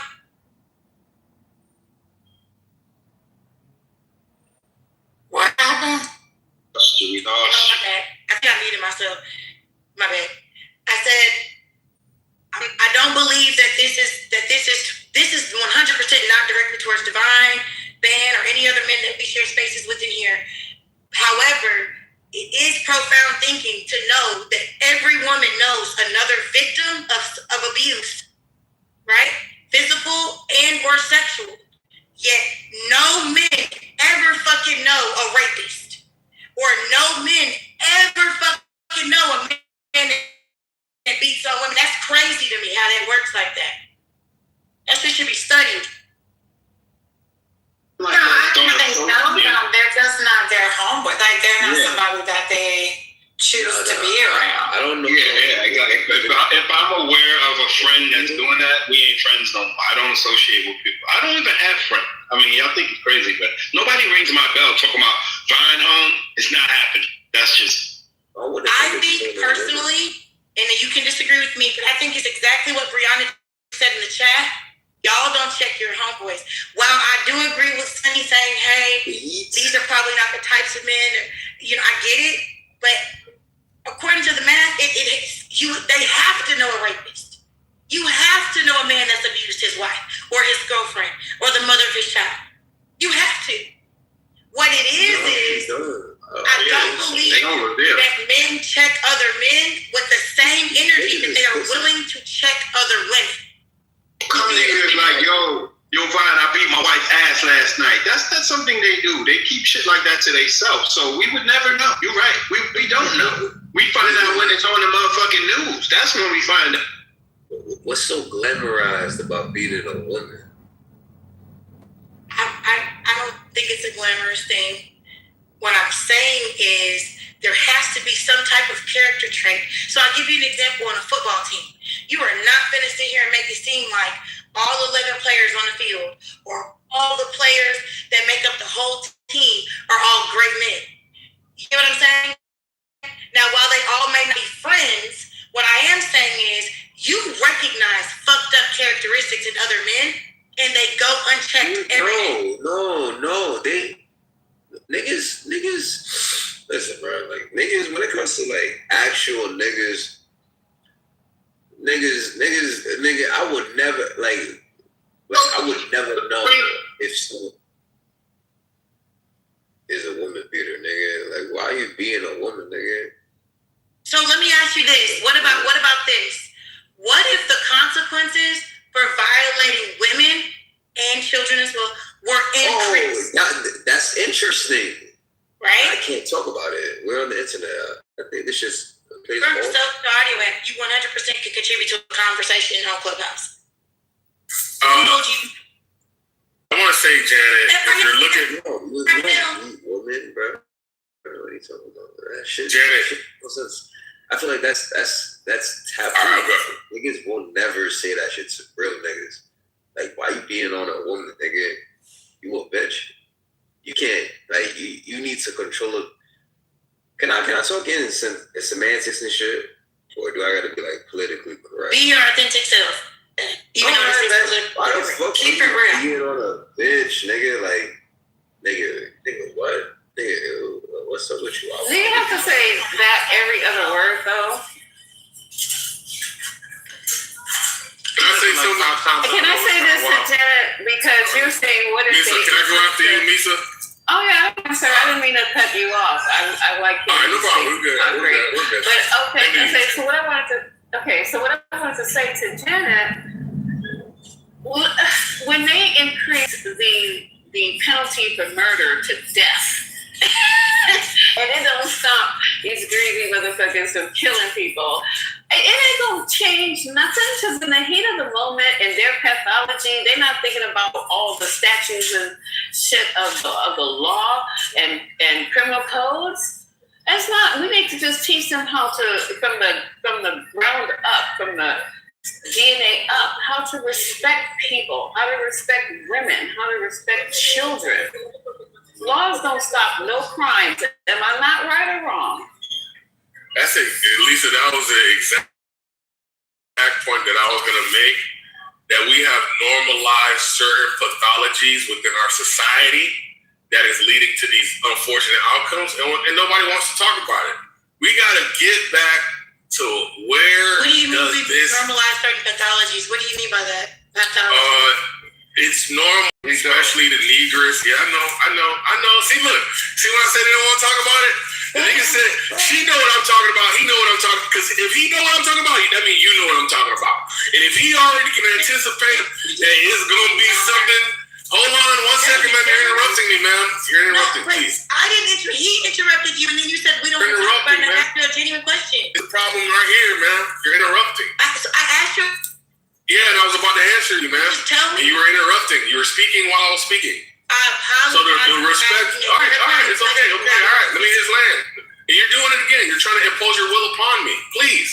what happened? Oh, my bad. I think I muted myself. My bad. I said I don't believe that this is 100% not directed towards Divine, Ben, or any other men that we share spaces with in here. However, it is profound thinking to know that every woman knows another victim of abuse, right? Physical and or sexual. Yet no men ever fucking know a rapist. Or no men ever fucking know a man that beats on women. That's crazy to me how that works like that. That shit should be studied. No, I think they know them. They're just not their homeboy. Like, they're not somebody that they choose to be around. I don't know. Yeah, exactly. If I'm aware of a friend that's doing that, we ain't friends no more. I don't associate with people. I don't even have friends. I mean, y'all think it's crazy, but nobody rings my bell talking about Vine home. It's not happening. That's just. I think personally, and you can disagree with me, but I think it's exactly what Brianna said in the chat. Y'all don't check your homeboys. While I do agree with Sunny saying, hey, these are probably not the types of men, I get it, but according to the math, they have to know a rapist. You have to know a man that's abused his wife or his girlfriend or the mother of his child. You have to. What it is I don't believe that men check other men with the same energy that they are willing to check other women. Come to you is like, yo, Vine, I beat my wife's ass last night. That's something they do. They keep shit like that to themselves. So we would never know. You're right. We don't know. We find it out when it's on the motherfucking news. That's when we find out. What's so glamorized about beating a woman? I don't think it's a glamorous thing. What I'm saying is there has to be some type of character trait. So I'll give you an example on a football team. You are not going to sit here and make it seem like all 11 players on the field or all the players that make up the whole team are all great men. You know what I'm saying? Now, while they all may not be friends, what I am saying is you recognize fucked up characteristics in other men and they go unchecked every day. No. Niggas, listen, bro, like, niggas, when it comes to, like, actual nigga, I would never, I would never know if someone is a woman beater, nigga. Like, why are you being a woman, nigga? So let me ask you this. What about this? What if the consequences for violating women and children as well were increased? That's interesting. Right? I can't talk about it. We're on the internet. I think this just plays From stuff to audio, you 100% can contribute to a conversation on Clubhouse. I want to say, Janet, if you're looking, woman, bro. What are you talking about? That shit. Janet, I feel like that's taboo. Niggas will never say that shit to real niggas. Like, why you being on a woman, nigga? You a bitch. You can't, like, you need to control it. Can I talk in semantics and shit? Or do I gotta be, like, politically correct? Be your authentic self. Even why the fuck keep it real. Being on a bitch, nigga, like, nigga, what? Nigga, what's up with you? Do you have to say that every other word, though? Can I say this to Janet? Because you're saying, what is Misa, can I go after you, Misa? Oh, yeah, sir. I didn't mean to cut you off. I like you. All right, no problem. We're good. But, so what I wanted to say to Janet, when they increase the penalty for murder to death, and it don't stop these greedy motherfuckers from killing people, it ain't gonna change nothing, because in the heat of the moment, in their pathology, they're not thinking about all the statutes and shit of the law and criminal codes. It's not. We need to just teach them how to, from the ground up, from the DNA up, how to respect people, how to respect women, how to respect children. Laws don't stop no crimes. Am I not right or wrong? That's it, Lisa. That was the exact point that I was gonna make. That we have normalized certain pathologies within our society that is leading to these unfortunate outcomes, and nobody wants to talk about it. We gotta get back to where What do you mean does we this normalize certain pathologies? What do you mean by that? Pathology? It's normal, especially the Negroes. Yeah, I know. See, look. See when I say they don't want to talk about it? The nigga said, she know what I'm talking about. He know what I'm talking about. Because if he know what I'm talking about, that means you know what I'm talking about. And if he already can anticipate that it's going to be something, hold on 1 second, man. You're interrupting me, man. You're interrupting, please. I didn't he interrupted you, and then you said we don't want to talk about it. That's a genuine question. The problem right here, man. You're interrupting. I asked you. Yeah, and I was about to answer you, man. Just tell me. And you were interrupting. You were speaking while I was speaking. I apologize. So the respect. All right, it's okay. All right. Let me just land. And you're doing it again. You're trying to impose your will upon me. Please.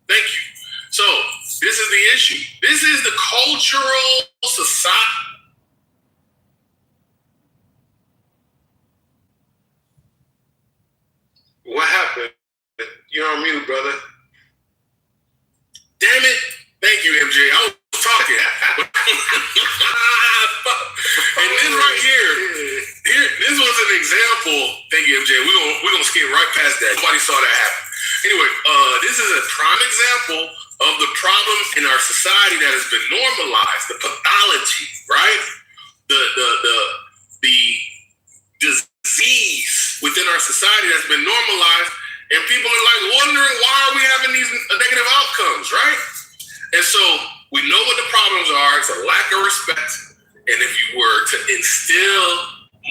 Thank you. So this is the issue. This is the cultural society. What happened? You're on mute, brother. Damn it. Thank you, MJ. I was talking. And this right here, this was an example. Thank you, MJ. We're gonna skip right past that. Nobody saw that happen. Anyway, this is a prime example of the problem in our society that has been normalized, the pathology, right? The disease within our society that's been normalized, and people are like wondering why are we having these negative outcomes, right? And so we know what the problems are. It's a lack of respect. And if you were to instill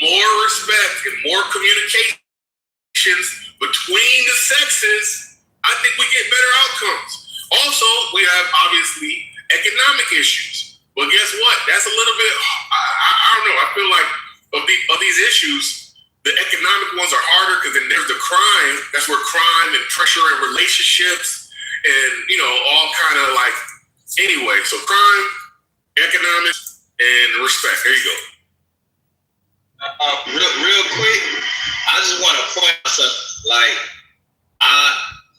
more respect and more communications between the sexes, I think we get better outcomes. Also, we have obviously economic issues. But guess what? That's a little bit, I don't know. I feel like of these issues, the economic ones are harder because then there's the crime. That's where crime and pressure in relationships and, all kind of like, anyway, so crime, economics, and respect. There you go. Real quick, I just want to point out something.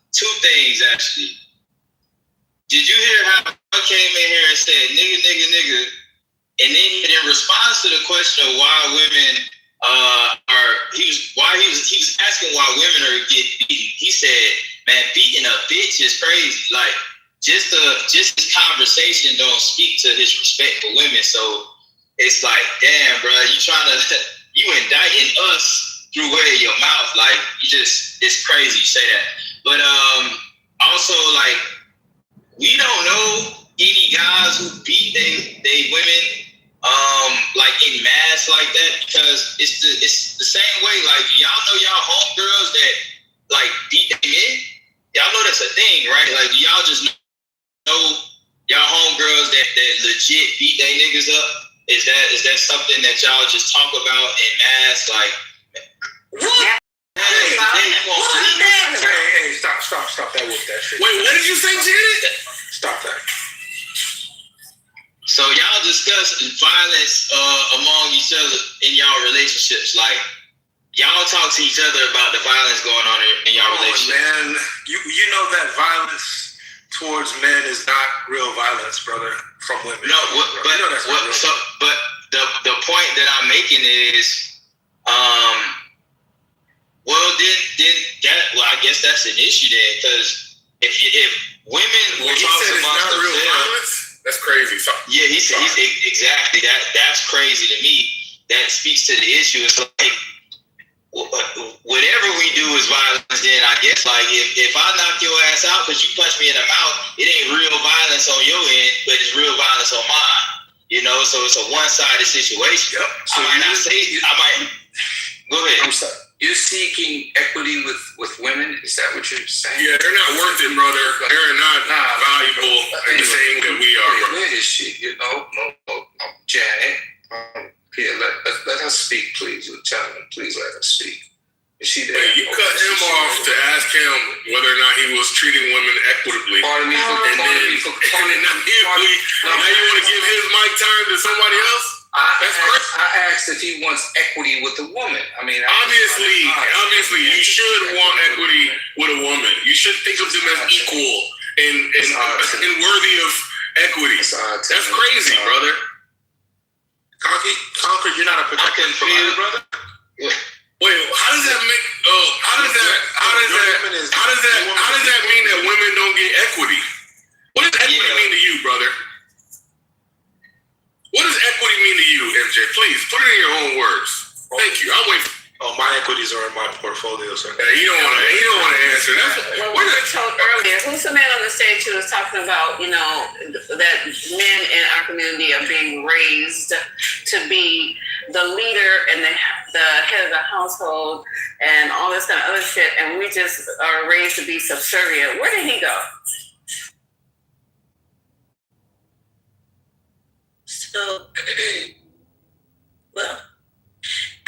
Two things actually. Did you hear how I came in here and said nigga, and then in response to the question of why women he was asking why women are getting beaten. He said, "Man, beating a bitch is crazy. Like just his conversation don't speak to his respect for women. So it's like, damn, bro, you indicting us through way of your mouth. Like it's crazy you say that. But also like we don't know any guys who beat they women." Like in mass like that, because it's the same way. Like y'all know y'all homegirls that like beat them in. Y'all know that's a thing, right? Like y'all just know y'all homegirls that legit beat they niggas up. Is that something that y'all just talk about in mass? Like what? Hey, stop that with that shit. Wait, what did you say, Janet? Stop that. So y'all discuss violence among each other in y'all relationships. Like y'all talk to each other about the violence going on in y'all relationship. Man, you know that violence towards men is not real violence, brother, from women. No, but the point that I'm making is, I guess that's an issue then, because if women will talk amongst themselves. That's crazy. Yeah, he's exactly that. That's crazy to me. That speaks to the issue. It's like whatever we do is violence. Then I guess like if I knock your ass out because you punch me in the mouth, it ain't real violence on your end, but it's real violence on mine. So it's a one-sided situation. Yep. So I might go ahead. I'm sorry. You're seeking equity with women? Is that what you're saying? Yeah, they're not worth it, brother. They're not valuable in the same way we are. Where is she? Janet. Here, let her speak, please. Please let her speak. Is she there? Hey, you cut him off to ask asked him whether or not he was treating women equitably. Pardon me for and now you want to give his mic time to somebody else? I asked if he wants equity with a woman. I mean, obviously, you should want equity with a woman. You should think of them as equal and worthy of equity. That's crazy, brother. Concord, you're not a protected provider, brother. Wait, how does that make? How does that mean that women don't get equity? What does equity mean to you, brother? What does equity mean to you, MJ? Please put it in your own words. Thank you. I'll wait. My equities are in my portfolio, sir. He don't want to answer. Well, we were told earlier, who's the man on the stage who was talking about, that men in our community are being raised to be the leader and the head of the household and all this kind of other shit, and we just are raised to be subservient. Where did he go? So, well,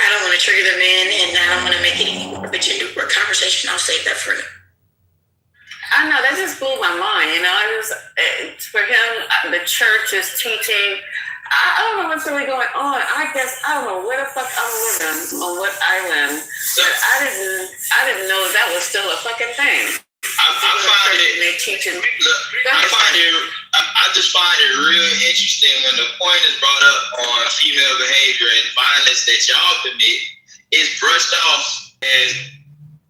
I don't want to trigger the men, and I don't want to make it any more of a gender war conversation. I'll save that for him. I know, that just blew my mind. For him, the church is teaching. I don't know what's really going on. I don't know where the fuck I'm living, on what island, but I didn't know that was still a fucking thing. I just find it real interesting when the point is brought up on female behavior and violence that y'all commit is brushed off as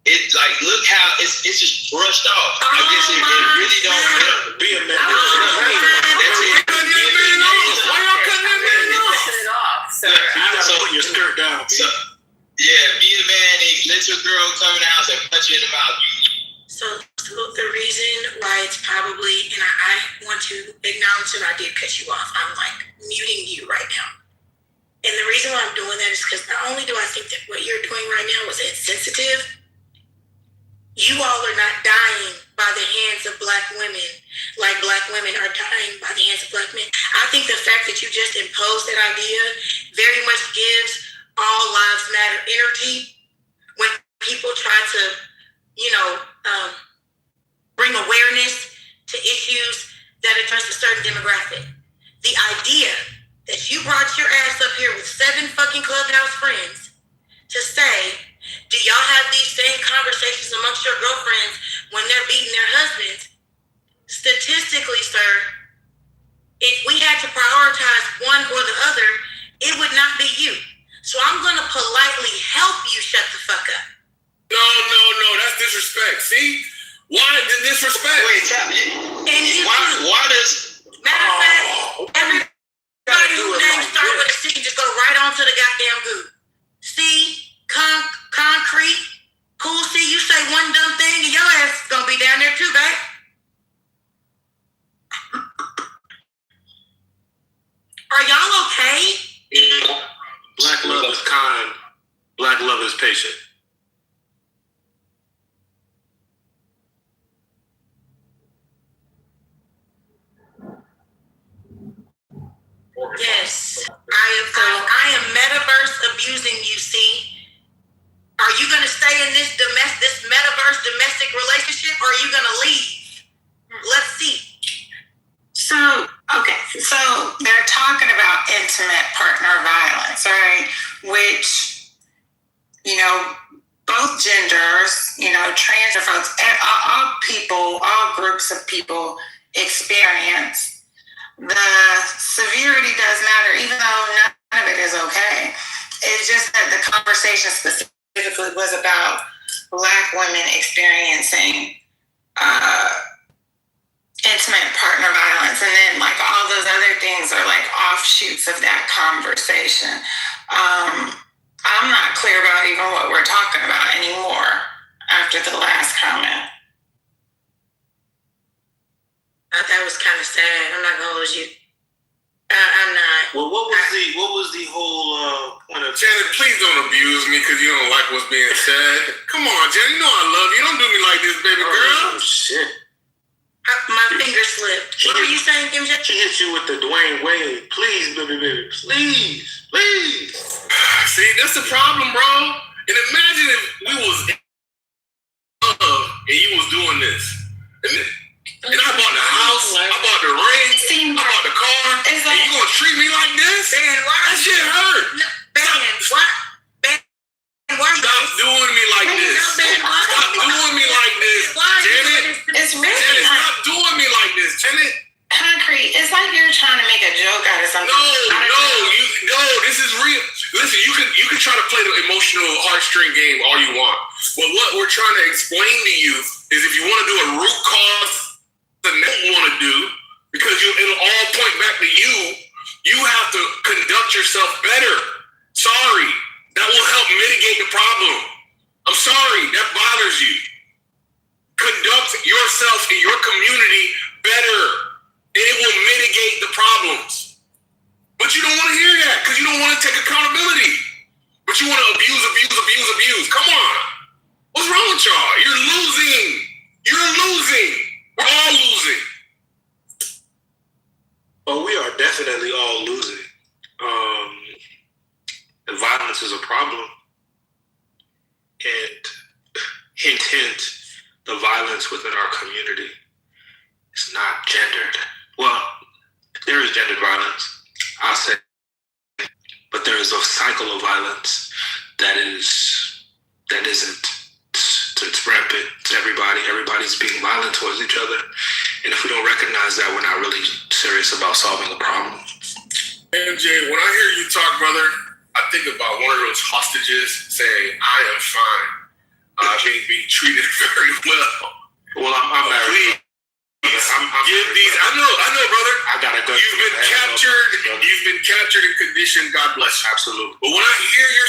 it's like, look how it's just brushed off. I guess it really don't be a man. Why y'all cutting that man off? So you gotta put your skirt down. Be a man and let your girl come in the house and punch you in the mouth. So the reason why it's probably, and I want to acknowledge that I did cut you off. I'm like muting you right now. And the reason why I'm doing that is because not only do I think that what you're doing right now is insensitive, you all are not dying by the hands of Black women like Black women are dying by the hands of Black men. I think the fact that you just imposed that idea very much gives all lives matter energy when people try to bring awareness to issues that address a certain demographic. The idea that you brought your ass up here with 7 fucking Clubhouse friends to say, do y'all have these same conversations amongst your girlfriends when they're beating their husbands? Statistically, sir, if we had to prioritize one or the other, it would not be you. So I'm going to politely help you shut the fuck up. No, that's disrespect. See? Why the disrespect? Wait, why does... Matter of fact, everybody whose name starts with a C just go right on to the goddamn goo. C, concrete, cool C, you say one dumb thing and your ass is going to be down there too, babe. Are y'all okay? Black love is kind. Black love is patient. Yes, I am metaverse abusing you. See, are you going to stay in this metaverse domestic relationship, or are you going to leave? Let's see. So they're talking about intimate partner violence, right? Which, both genders, trans folks, all people, all groups of people experience. The severity does matter, even though none of it is okay. It's just that the conversation specifically was about Black women experiencing intimate partner violence, and then like all those other things are like offshoots of that conversation. I'm not clear about even what we're talking about anymore after the last comment. I thought it was kind of sad. I'm not gonna hold you. I'm not. Well, what was the whole point of? Janet, please don't abuse me because you don't like what's being said. Come on, Janet, you know I love you. Don't do me like this, baby girl. Oh shit! My finger slipped. What were you saying, MJ? She hit you with the Dwayne Wade. Please, baby, please. See, that's the problem, bro. And imagine if we was in love doing this. And I bought the house, I bought the ring, I bought the car, and you gonna treat me like this? That shit hurt. Stop doing me like this. Stop doing me like this, Janet. It's really Janet, stop doing me like this, Janet. Concrete. It's like you're trying to make a joke out of something. No, this is real. Listen, you can try to play the emotional heartstring game all you want, but what we're trying to explain to you is if you want to do a root cause that you want to do, because it'll all point back to you. You have to conduct yourself better. Sorry, that will help mitigate the problem. I'm sorry, that bothers you. Conduct yourself in your community better. And it will mitigate the problems. But you don't want to hear that because you don't want to take accountability. But you want to abuse. Come on. What's wrong with y'all? You're losing. We're all losing. Well, we are definitely all losing. And violence is a problem. And hint, the violence within our community is not gendered. Well, there is gendered violence, I'll say, but there is a cycle of violence that isn't. It's rampant. It's everybody. Everybody's being violent towards each other, and if we don't recognize that, we're not really serious about solving the problem. MJ, when I hear you talk, brother, I think about one of those hostages saying, "I am fine. Being treated very well." Well, I'm married. I know, brother. I gotta go. You've been captured and conditioned. God bless you. Absolutely. But when I hear your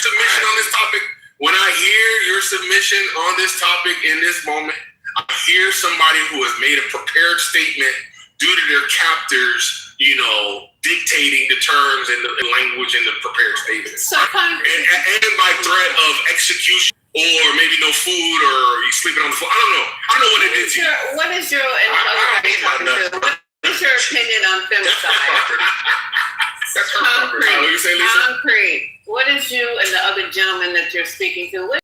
submission on this topic, in this moment, I hear somebody who has made a prepared statement due to their captors, dictating the terms and the language in the prepared statement. And by threat of execution. Or maybe no food, or you sleeping on the floor. I don't know what it is. What is your opinion on femicide? That's her property. What you say, Lisa? Concrete. What is you and the other gentleman that you're speaking to? What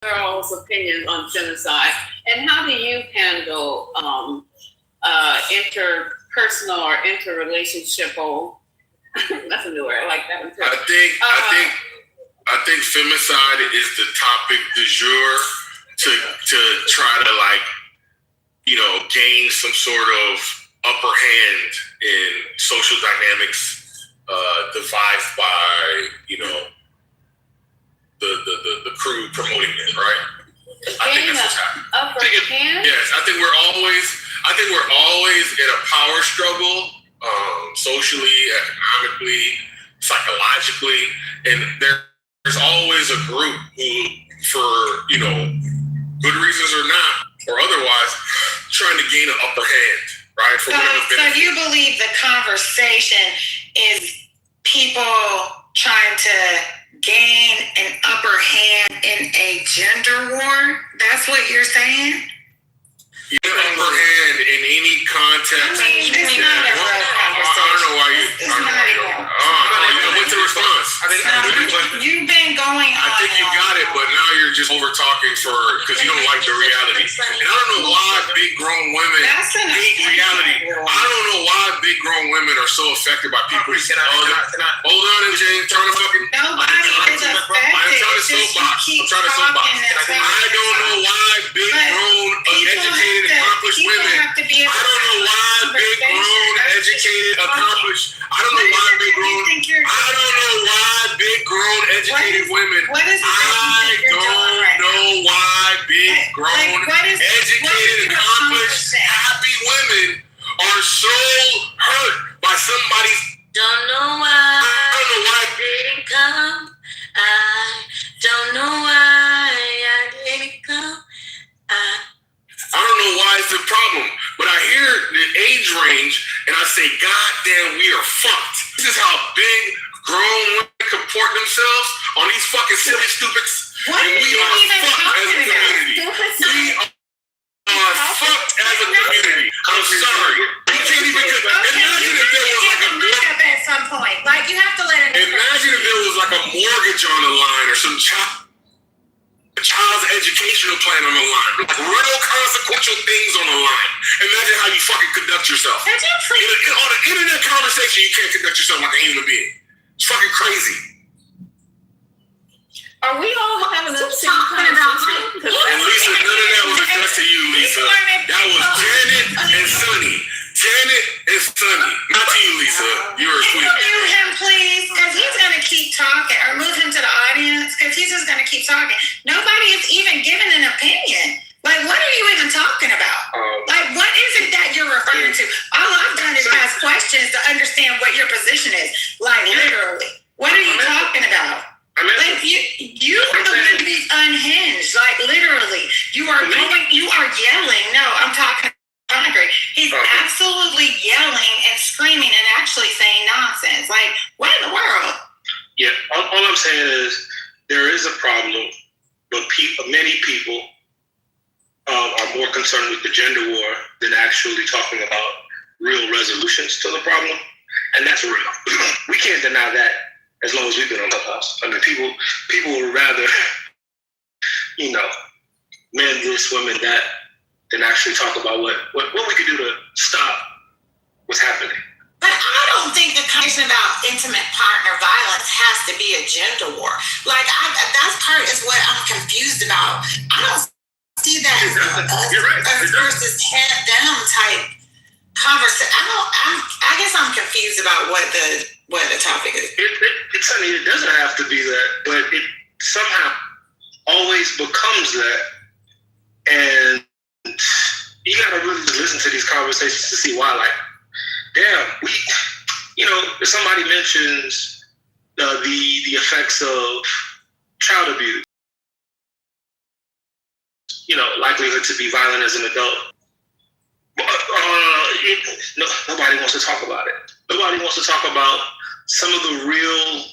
are y'all's opinions on femicide, and how do you handle interpersonal or interrelationship? That's a new word. I like that one too. I think femicide is the topic du jour to try to gain some sort of upper hand in social dynamics devised by the crew promoting it, right? I think that's what's happening. Yes, I think we're always in a power struggle, socially, economically, psychologically, and there's always a group who, for good reasons or not, or otherwise, trying to gain an upper hand, right? So you believe the conversation is people trying to gain an upper hand in a gender war? That's what you're saying? Get an upper hand in any context. It's not a real conversation. I don't know why you. What's the response? You've been going on. I think you got it, but now you're just over talking because you don't like the reality. And I don't know why big grown women hate reality. I don't know why big grown women are so affected by people. Hold on, MJ. I'm trying to fucking. Nobody is affected. I'm trying to soapbox. I don't know why big grown educated accomplished women. I don't know why big grown educated accomplished. I don't know why big grown educated women. I don't know why big grown educated accomplished happy women are so hurt by somebody's. Don't know why. I don't know why I didn't come. I don't know why I didn't come. I don't know why it's a problem, but I hear the age range and I say, God damn, we are fucked. This is how big grown women comport themselves on these fucking silly, stupid. And we are fucked as a community. We are fucked as a community. I'm sorry. You can't even. Imagine if there was like a. At some point, like you have to let it. Imagine if there was like a mortgage on the line or some child's educational plan on the line. Like real consequential things on the line. Imagine how you fucking conduct yourself. On an internet conversation, you can't conduct yourself like a human being. It's fucking crazy. Are we all having the same conversation? And Lisa, none of that was addressed to you, Lisa. That was Janet and Sonny. Janet and Sonny. Not to you, Lisa. You're a queen. Mute him, please, because he's going to keep talking. Or move him to the audience, because he's just going to keep talking. Nobody is even giving an opinion. Like, what are you even talking about? Like, what is it that you're referring to? All I've done is ask questions to understand what your position is. Like, literally. What are you talking about? Like, you are the one who's unhinged. Like, literally. You are yelling. No, I'm talking. I agree. He's absolutely yelling and screaming and actually saying nonsense. Like, what in the world? Yeah, all I'm saying is there is a problem, but many people are more concerned with the gender war than actually talking about real resolutions to the problem, and that's real. We can't deny that as long as we've been on the house. I mean, people would rather, men this, women that, than actually talk about what we could do to stop what's happening. But I don't think the conversation about intimate partner violence has to be a gender war. Like, that part is what I'm confused about. I don't see that as us versus them type conversation. I guess I'm confused about what the topic is. It doesn't have to be that, but it somehow always becomes that, and you gotta really listen to these conversations to see why. Like, damn, if somebody mentions the effects of child abuse, likelihood to be violent as an adult, nobody wants to talk about it. Nobody wants to talk about some of the real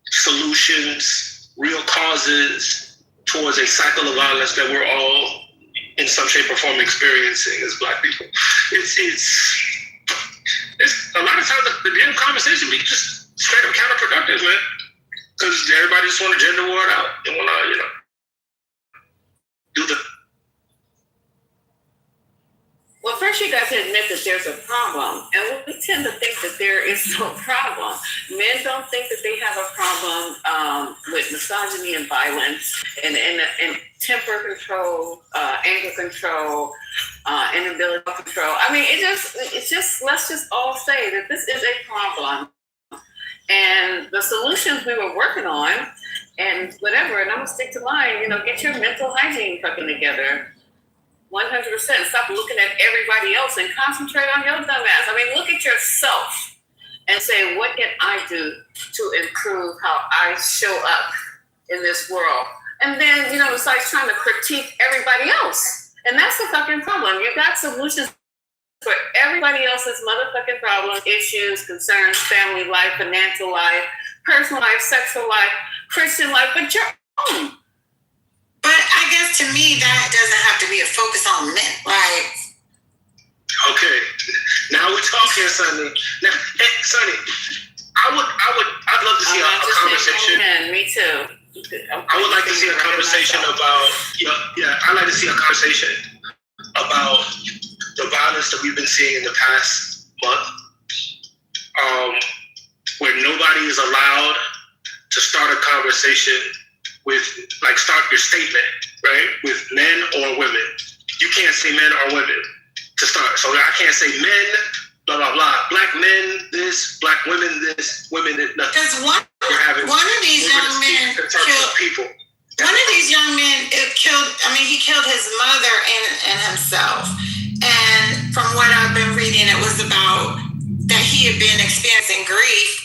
solutions, real causes towards a cycle of violence that we're all in some shape or form experiencing as Black people. It's a lot of times the damn conversation be just straight up counterproductive, man. Because everybody just want to gender war it out. They want to, do the. Well, first you got to admit that there's a problem, and we tend to think that there is no problem. Men don't think that they have a problem with misogyny and violence, and temper control, anger control, inability to control. I mean, it's just let's just all say that this is a problem, and the solutions we were working on, and whatever. And I'm gonna stick to mine. Get your mental hygiene fucking together. 100%. Stop looking at everybody else and concentrate on your dumb ass. I mean, look at yourself and say, what can I do to improve how I show up in this world? And then, besides trying to critique everybody else. And that's the fucking problem. You got solutions for everybody else's motherfucking problems, issues, concerns, family life, financial life, personal life, sexual life, Christian life, but your own. But I guess to me that doesn't have to be a focus on men. Like, okay, now we're talking, Sonny. Now, hey, Sonny, I'd love to see a conversation. Me too. I would like to see a conversation about. I'd like to see a conversation about the violence that we've been seeing in the past month, where nobody is allowed to start a conversation with, start your statement, right, with men or women. You can't say men or women to start. So I can't say men, blah, blah, blah. Black men this, black women this, women this, nothing. Because one of these young men killed people. One of these young men he killed his mother and himself. And from what I've been reading, it was about that he had been experiencing grief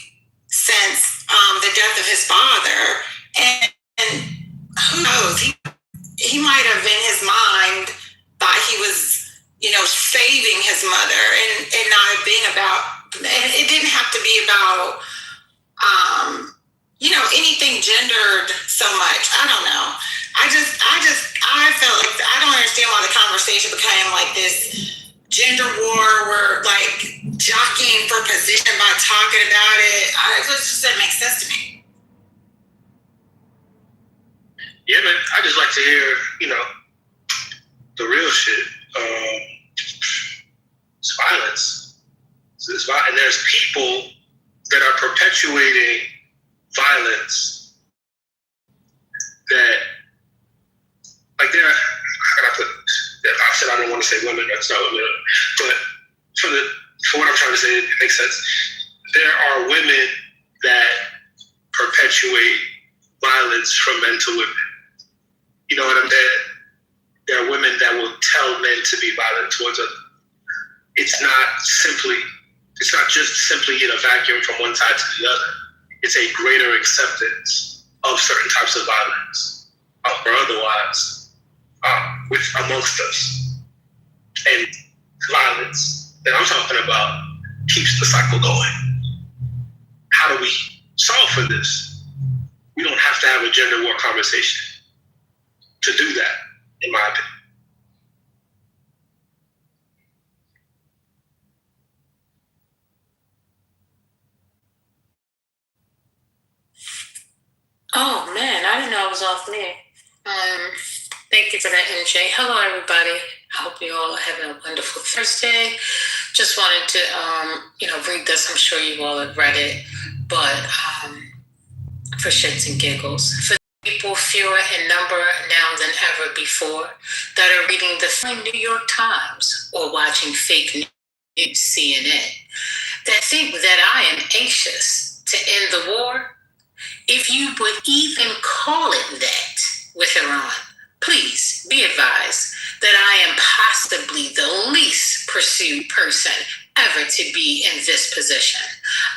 since the death of his father. And who knows? He might have in his mind thought he was, saving his mother and not being about. And it didn't have to be about, anything gendered so much. I don't know. I felt like I don't understand why the conversation became like this gender war. We're like jockeying for position by talking about it. It just doesn't make sense to me. Yeah, man, I just like to hear, the real shit. It's violence. And there's people that are perpetuating violence that, like, they're, I said I don't want to say women, that's not women, but for what I'm trying to say, it makes sense. There are women that perpetuate violence from men to women. You know what I'm saying? There are women that will tell men to be violent towards others. It's not just simply in a vacuum from one side to the other. It's a greater acceptance of certain types of violence, or otherwise, amongst us. And violence that I'm talking about keeps the cycle going. How do we solve for this? We don't have to have a gender war conversation to do that, in my opinion. Oh man, I didn't know I was off mute. Thank you for that, MJ. Hello, everybody. I hope you all are having a wonderful Thursday. Just wanted to, read this. I'm sure you all have read it, but for shits and giggles, for people fewer in number now than ever before that are reading the New York Times or watching fake news, CNN, that think that I am anxious to end the war. If you would even call it that with Iran, please be advised that I am possibly the least pursued person ever to be in this position.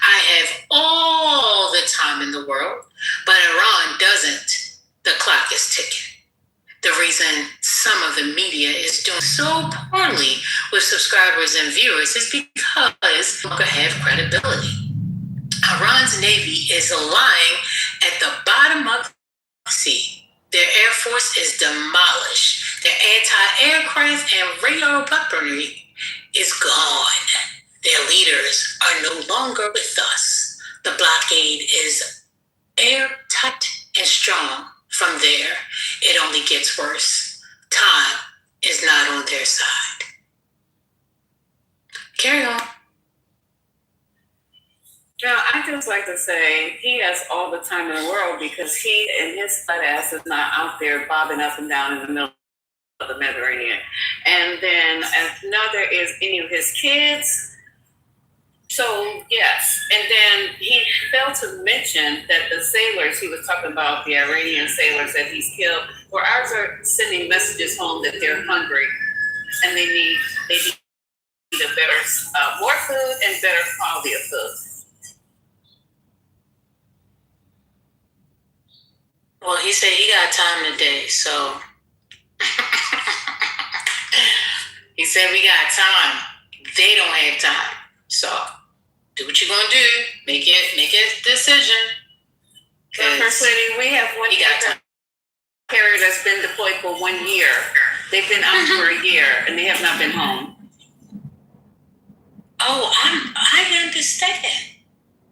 I have all the time in the world, but Iran doesn't. The clock is ticking. The reason some of the media is doing so poorly with subscribers and viewers is because they don't have credibility. Iran's Navy is lying at the bottom of the sea. Their Air Force is demolished. Their anti-aircraft and radar weaponry is gone. Their leaders are no longer with us. The blockade is airtight and strong. From there, it only gets worse. Time is not on their side. Carry on. Yeah, I just like to say he has all the time in the world because he and his fat ass is not out there bobbing up and down in the middle of the Mediterranean. And then another is any of his kids. So, yes. And then he failed to mention that the sailors he was talking about, the Iranian sailors that he's killed, or ours are sending messages home that they're hungry and they need a better, more food and better quality of food. Well, he said he got time today, so he said we got time. They don't have time. So do what you're gonna do. Make a decision. First Lady, we have one carrier that's been deployed for 1 year. They've been out for a year and they have not been home. Oh, I understand.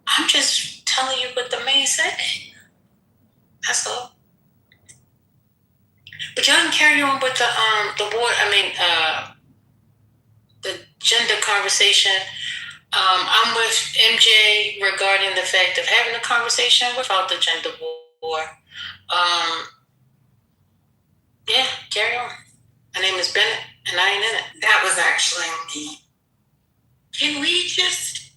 I'm just telling you what the man said. That's all. But y'all can carry on with the war. The gender conversation. I'm with MJ regarding the fact of having a conversation without the gender war. Yeah, carry on. My name is Bennett, and I ain't in it. That was actually me. Can we just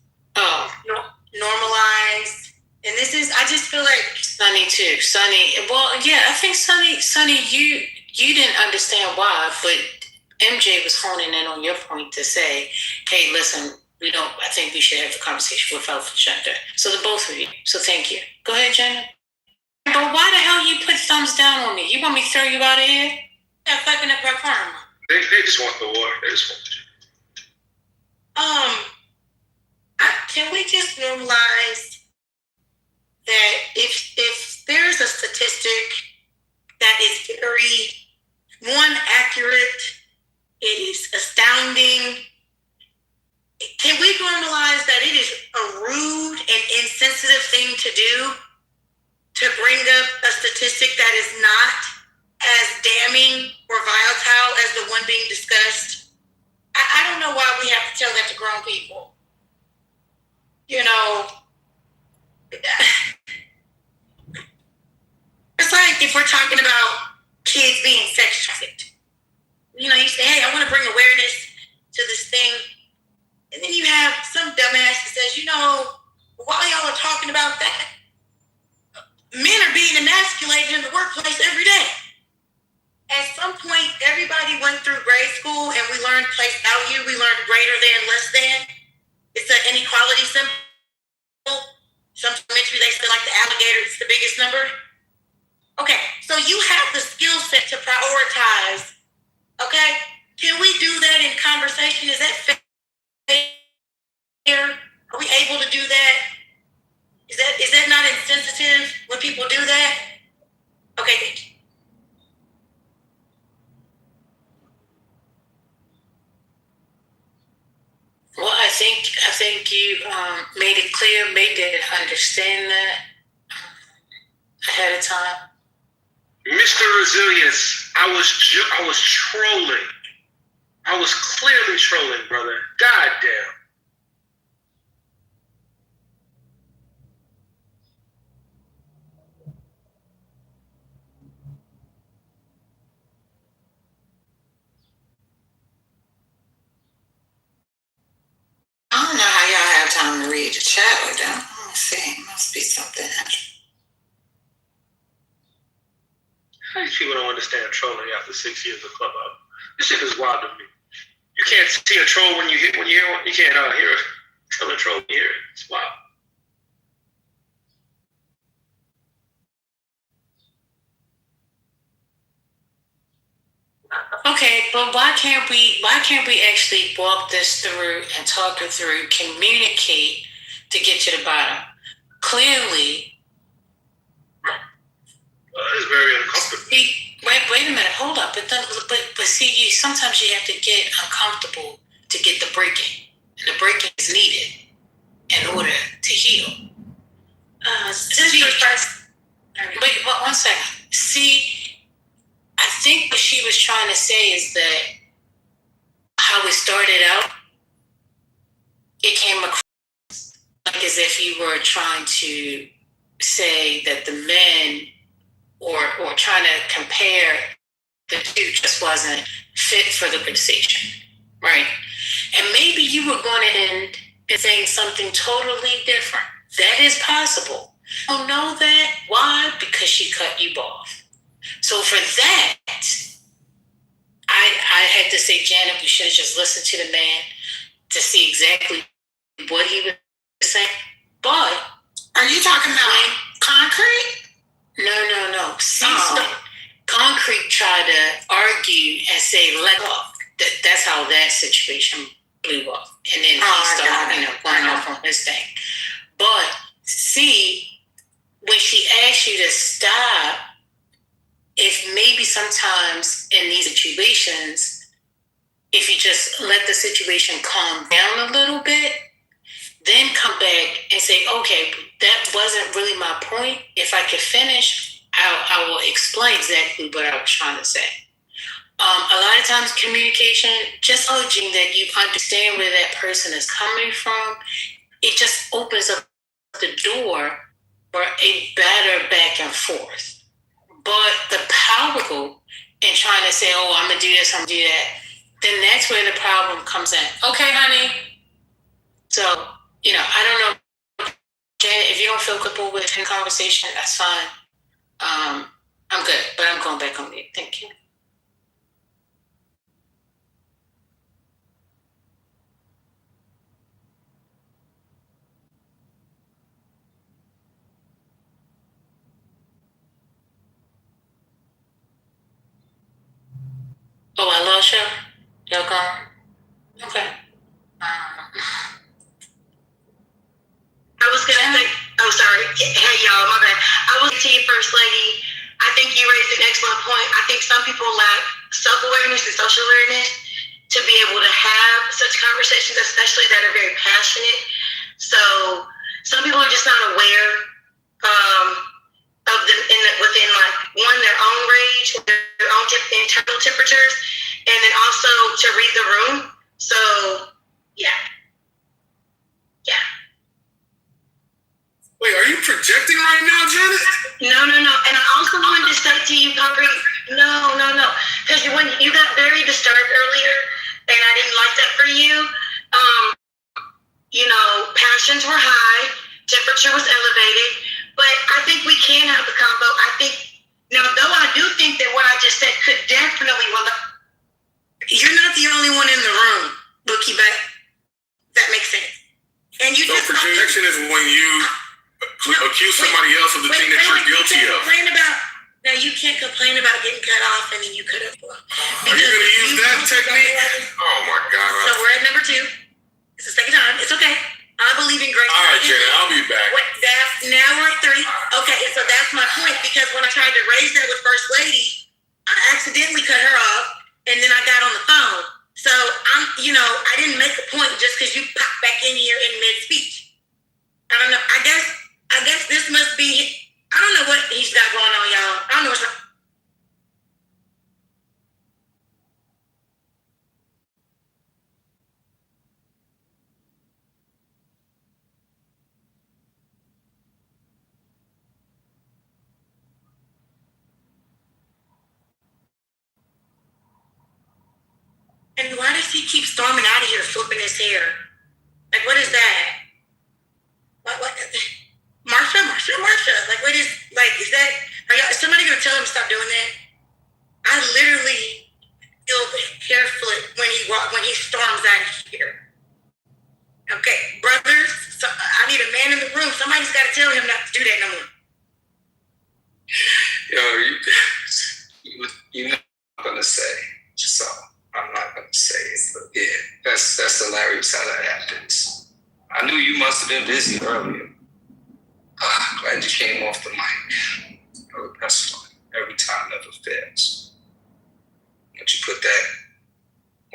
normalize? And this is, I just feel like Sunny too. Sunny, well, yeah, I think Sunny, you didn't understand why, but MJ was honing in on your point to say, hey, listen, I think we should have a conversation without the gender. So the both of you. So thank you. Go ahead, Jenna. But why the hell you put thumbs down on me? You want me to throw you out of here? Yeah, fucking up our karma. They just want the war. They just want can we just normalize that if there's a statistic that is very, accurate, it is astounding, can we normalize that it is a rude and insensitive thing to do to bring up a statistic that is not as damning or volatile as the one being discussed. I don't know why we have to tell that to grown people. You know, it's like if we're talking about kids being sex trafficked. You know, you say, hey, I want to bring awareness to this thing. And then you have some dumbass that says, you know, while y'all are talking about that, men are being emasculated in the workplace every day. At some point, everybody went through grade school and we learned place value. We learned greater than, less than. It's an inequality symbol. Some elementary, they say like the alligator, it's the biggest number. Okay, so you have the skill set to prioritize. Okay, can we do that in conversation? Is that fair? Are we able to do that? Is that not insensitive when people do that? Okay, thank you. Well, I think you made it clear, made it understand that ahead of time. Mr. Resilience, I was trolling. I was clearly trolling, brother. Goddamn. I don't know how y'all have time to read the chat with them. Let's see. It must be something. How these people don't understand trolling after 6 years of Clubhouse? This shit is wild to me. You can't see a troll when you hear one. You can't hear a troll when you hear it. It's wild. Okay, but why can't we actually walk this through and talk it through, communicate to get to the bottom? Clearly, it's very uncomfortable. Wait a minute, hold up. But see, sometimes you have to get uncomfortable to get the breaking, and the breaking is needed in order to heal. Wait, 1 second. See, I think what she was trying to say is that how it started out, it came across like as if you were trying to say that the men or trying to compare the two just wasn't fit for the conversation, right? And maybe you were going to end in saying something totally different. That is possible. You don't know that. Why? Because she cut you off. So for that, I had to say, Janet, we should have just listened to the man to see exactly what he was saying. But are you talking about Concrete? No. Concrete tried to argue and say, let off. That's how that situation blew up. And then he started, going off on his thing. But see, when she asked you to stop, if maybe sometimes in these situations, if you just let the situation calm down a little bit, then come back and say, okay, that wasn't really my point. If I could finish, I will explain exactly what I was trying to say. A lot of times communication, just urging that you understand where that person is coming from, it just opens up the door for a better back and forth. But the powerful in trying to say, oh, I'm going to do this, I'm going to do that, then that's where the problem comes in. Okay, honey. So, I don't know, Janet, if you don't feel comfortable with the conversation, that's fine. I'm good, but I'm going back on mute. Thank you. Oh, I lost you? Y'all gone? Okay. I was going to say, oh, sorry. Hey, y'all, my bad. I was to you, First Lady. I think you raised an excellent point. I think some people lack self-awareness and social awareness to be able to have such conversations, especially that are very passionate. So some people are just not aware of them within like their own rage, their own internal temperatures, and then also to read the room. So, yeah. Wait, are you projecting right now, Janet? No. And I also wanted to say to you, Concrete, no. Because when you got very disturbed earlier, and I didn't like that for you, passions were high, temperature was elevated, but I think we can have the combo. I think, now, though I do think that what I just said could definitely, you're not the only one in the room, Bookie, but that makes sense. And you so projection is when you accuse somebody else of the thing that you're guilty of. Now, you can't complain about getting cut off and then you could have. Are you going to use that technique? Oh, my God. So we're at number 2. It's the second time. It's okay. I believe in grace. All right, Janet, I'll be back. Now we're at 3. Okay, so that's my point, because when I tried to raise that with First Lady, I accidentally cut her off, and then I got on the phone. So I didn't make a point just because you popped back in here in mid-speech. I don't know. I guess this must be. I don't know what he's got going on, y'all. I don't know what's wrong. And why does he keep storming out of here, flipping his hair? Like, what is that? What? Marsha? Like, what is that? Is somebody going to tell him to stop doing that? I literally feel the hair flip when he storms out of here. Okay, brothers, so I need a man in the room. Somebody's got to tell him not to do that no more. You're not going to say, so I'm not going to say it, but yeah, that's hilarious how that happens. I knew you must have been busy earlier. Glad you came off the mic. Oh, that's fine. Every time never fails. Once you put that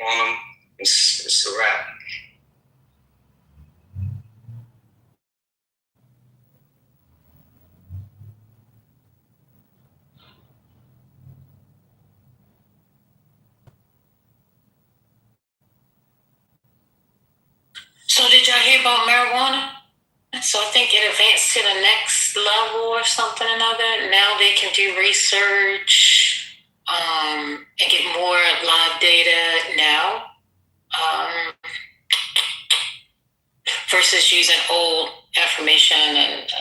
on them, it's a wrap. So did y'all hear about marijuana? So I think it advanced to the next level or something or another. Now they can do research and get more live data now versus using old information and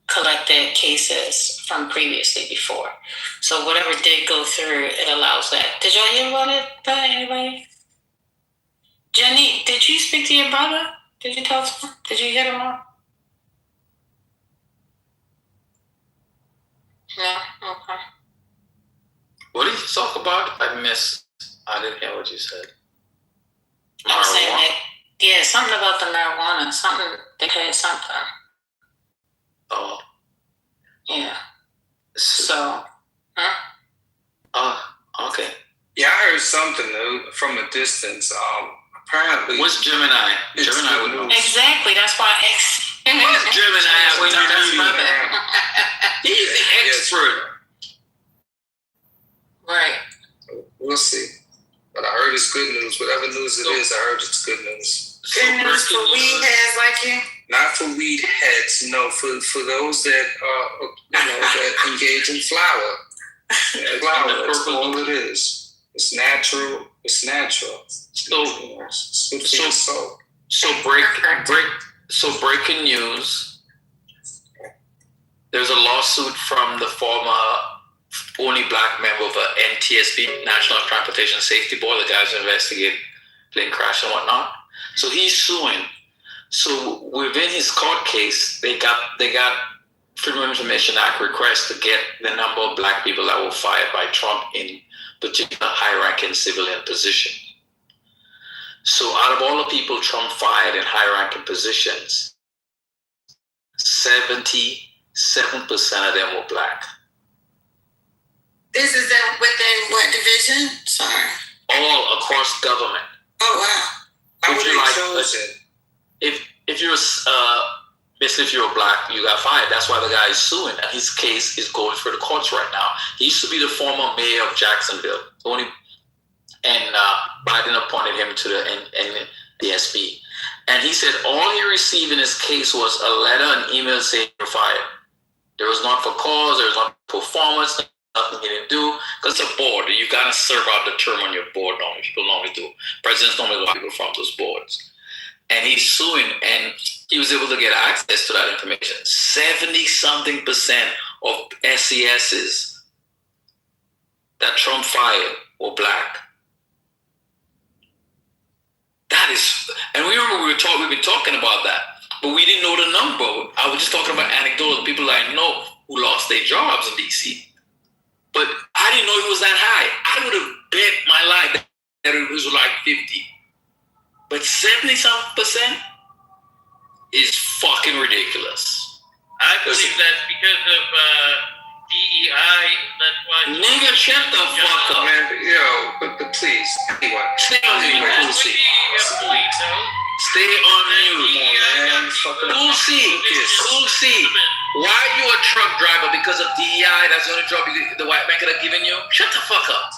collected cases from previously before. So whatever did go through, it allows that. Did y'all hear about it? Anybody? Jenny, did you speak to your brother? Did you talk to him? Did you hit him up? No? Okay. What did you talk about? I didn't hear what you said. I was saying that, yeah, something about the marijuana. They had something. Oh. Yeah. So, okay. Yeah, I heard something though from a distance. Apparently, what's Gemini? Gemini would know. Exactly. That's why I asked. What's Gemini when you need him? He's the expert. Right. We'll see. But I heard it's good news. Whatever news it is, I heard it's good news. Good news for weed heads like you? Not for weed heads, no. For those that that engage in flower. Yeah, flower. That's all it is. It's natural. It's natural. So breaking news. There's a lawsuit from the former only black member of the NTSB, National Transportation Safety Board, the guys who investigate plane crash and whatnot. So he's suing. So within his court case, they got Freedom of Information Act request to get the number of black people that were fired by Trump in particular high-ranking civilian position. So out of all the people Trump fired in high-ranking positions, 77% of them were black. This is within what division? Sorry. All across government. Oh, wow. How would you chosen? If you're Basically, if you're black, you got fired. That's why the guy is suing, and his case is going through the courts right now. He used to be the former mayor of Jacksonville, and Biden appointed him to the NDSB. And he said all he received in his case was a letter and email saying you're fired. There was not for cause, there was not performance, nothing he didn't do. Because it's a board, you gotta serve out the term on your board normally. People normally do. Presidents normally allow people from those boards. And he's suing, and he was able to get access to that information. 70-something% of SESs that Trump fired were black. That is, and we remember we've been talking about that, but we didn't know the number. I was just talking about anecdotal people I know who lost their jobs in DC. But I didn't know it was that high. I would have bet my life that it was like 50. But 70-something% is fucking ridiculous. I believe that's because of DEI. That's why. Nigga, shut the fuck up, man. But please, anyway. Stay on mute, Lucy. Stay on mute, man. Lucy, why are you a truck driver? Because of DEI? That's the only job the white man could have given you? Shut the fuck up.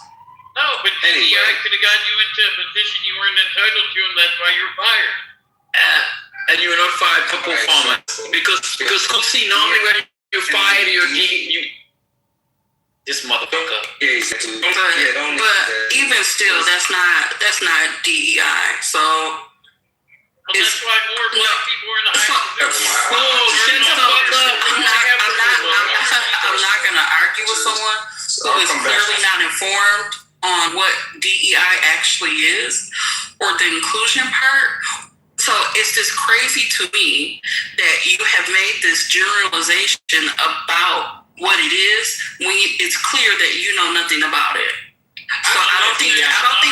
No, but DEI could have gotten you into a position you weren't entitled to, and that's why you're fired. And you were not fired for performance. Because see, normally when you're fired, this motherfucker. But even still, that's not DEI. So. Well, that's why more black people are in the high position. I'm not going to argue with someone who is clearly not informed on what DEI actually is or the inclusion part. So it's just crazy to me that you have made this generalization about what it is when it's clear that you know nothing about it. So I don't think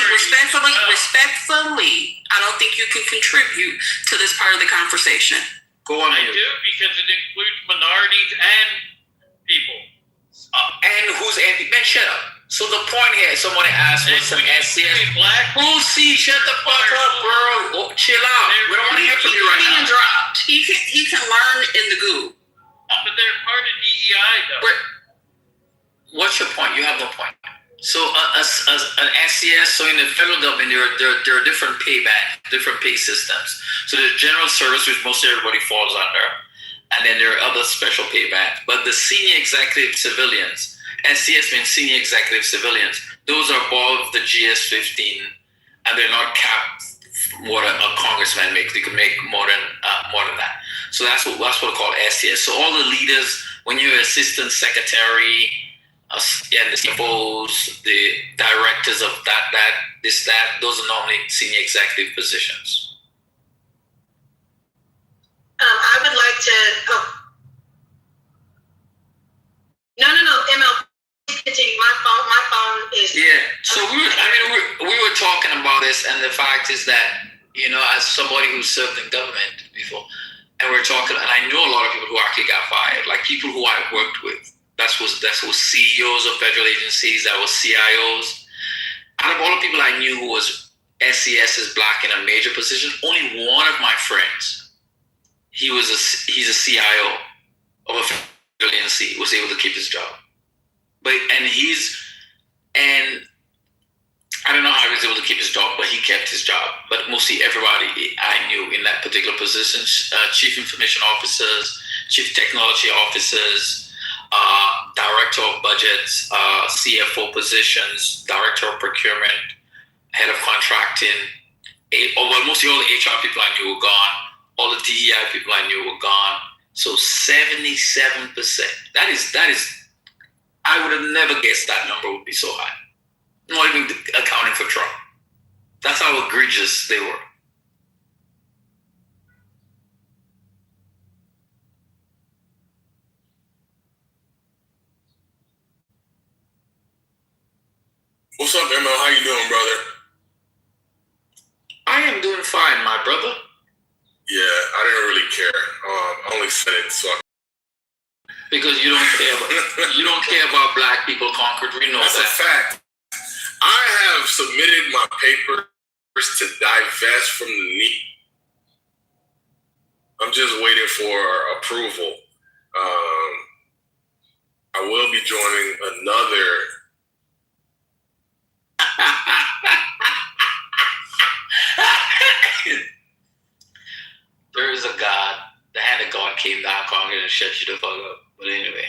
respectfully, I don't think you can contribute to this part of the conversation. Go on. I do, because it includes minorities and people. And who's anti? Man, shut up. So the point here, somebody asked for some SCS. Lucy, shut the fuck up, bro. Chill out. We don't want to hear from you right now. He can learn in the goo. But they're part of DEI, though. What's your point? You have no point. So an SCS, so in the federal government, there are different pay bands, different pay systems. So there's general service, which most everybody falls under, and then there are other special pay bands. But the senior executive civilians, SCS means senior executive civilians, those are above the GS-15, and they're not capped what a congressman makes. They could make more than that. So that's what we call SCS. So all the leaders, when you're assistant secretary, and the CFOs, the directors of that, those are normally senior executive positions. I would like to. No, ML, continue. My phone is. Yeah. So we were talking about this, and the fact is that, as somebody who served in government before, and we're talking, and I know a lot of people who actually got fired, like people who I worked with. That was CEOs of federal agencies, that was CIOs. Out of all the people I knew who was SCS black in a major position, only one of my friends, he's a CIO of a federal agency, was able to keep his job. And I don't know how he was able to keep his job, but he kept his job. But mostly everybody I knew in that particular position, chief information officers, chief technology officers, director of budgets, CFO positions, director of procurement, head of contracting. Mostly all the HR people I knew were gone. All the DEI people I knew were gone. So 77%. That is. I would have never guessed that number would be so high. Not even accounting for Trump. That's how egregious they were. What's up, ML? How you doing, brother? I am doing fine, my brother. Yeah, I didn't really care. I only said it so because you don't care about black people, Concord. We know that's that. a fact. I have submitted my papers to divest from the I'm just waiting for approval. I will be joining another. There is a God. The hand of God came down, Congress, and shut you the fuck up. But anyway.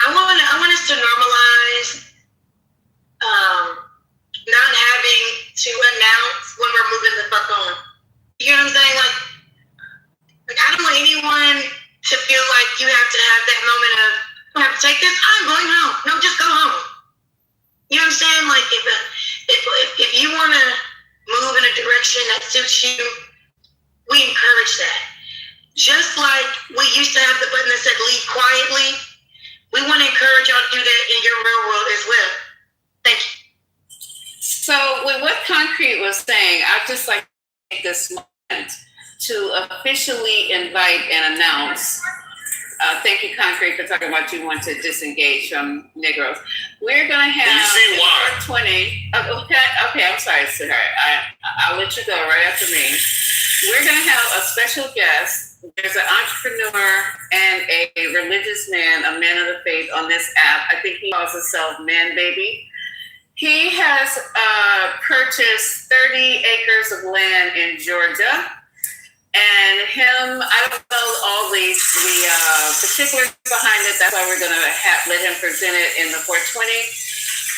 I want us to normalize not having to announce when we're moving the fuck on. You know what I'm saying? Like I don't want anyone to feel like you have to have that moment of, I have to take this, I'm going home. No, just go home. You know what I'm saying? Like if you want to move in a direction that suits you, we encourage that. Just like we used to have the button that said leave quietly, we want to encourage y'all to do that in your real world as well. Thank you. So with what Concrete was saying, I'd just like to take this moment to officially invite and announce. Thank you, Concrete, for talking about you want to disengage from Negroes. We're going to have 20. Okay, I'm sorry, sweetheart. I'll let you go right after me. We're going to have a special guest. There's an entrepreneur and a religious man, a man of the faith on this app. I think he calls himself Man Baby. He has purchased 30 acres of land in Georgia. And I don't know all the particulars behind it. That's why we're going to let him present it in the 420.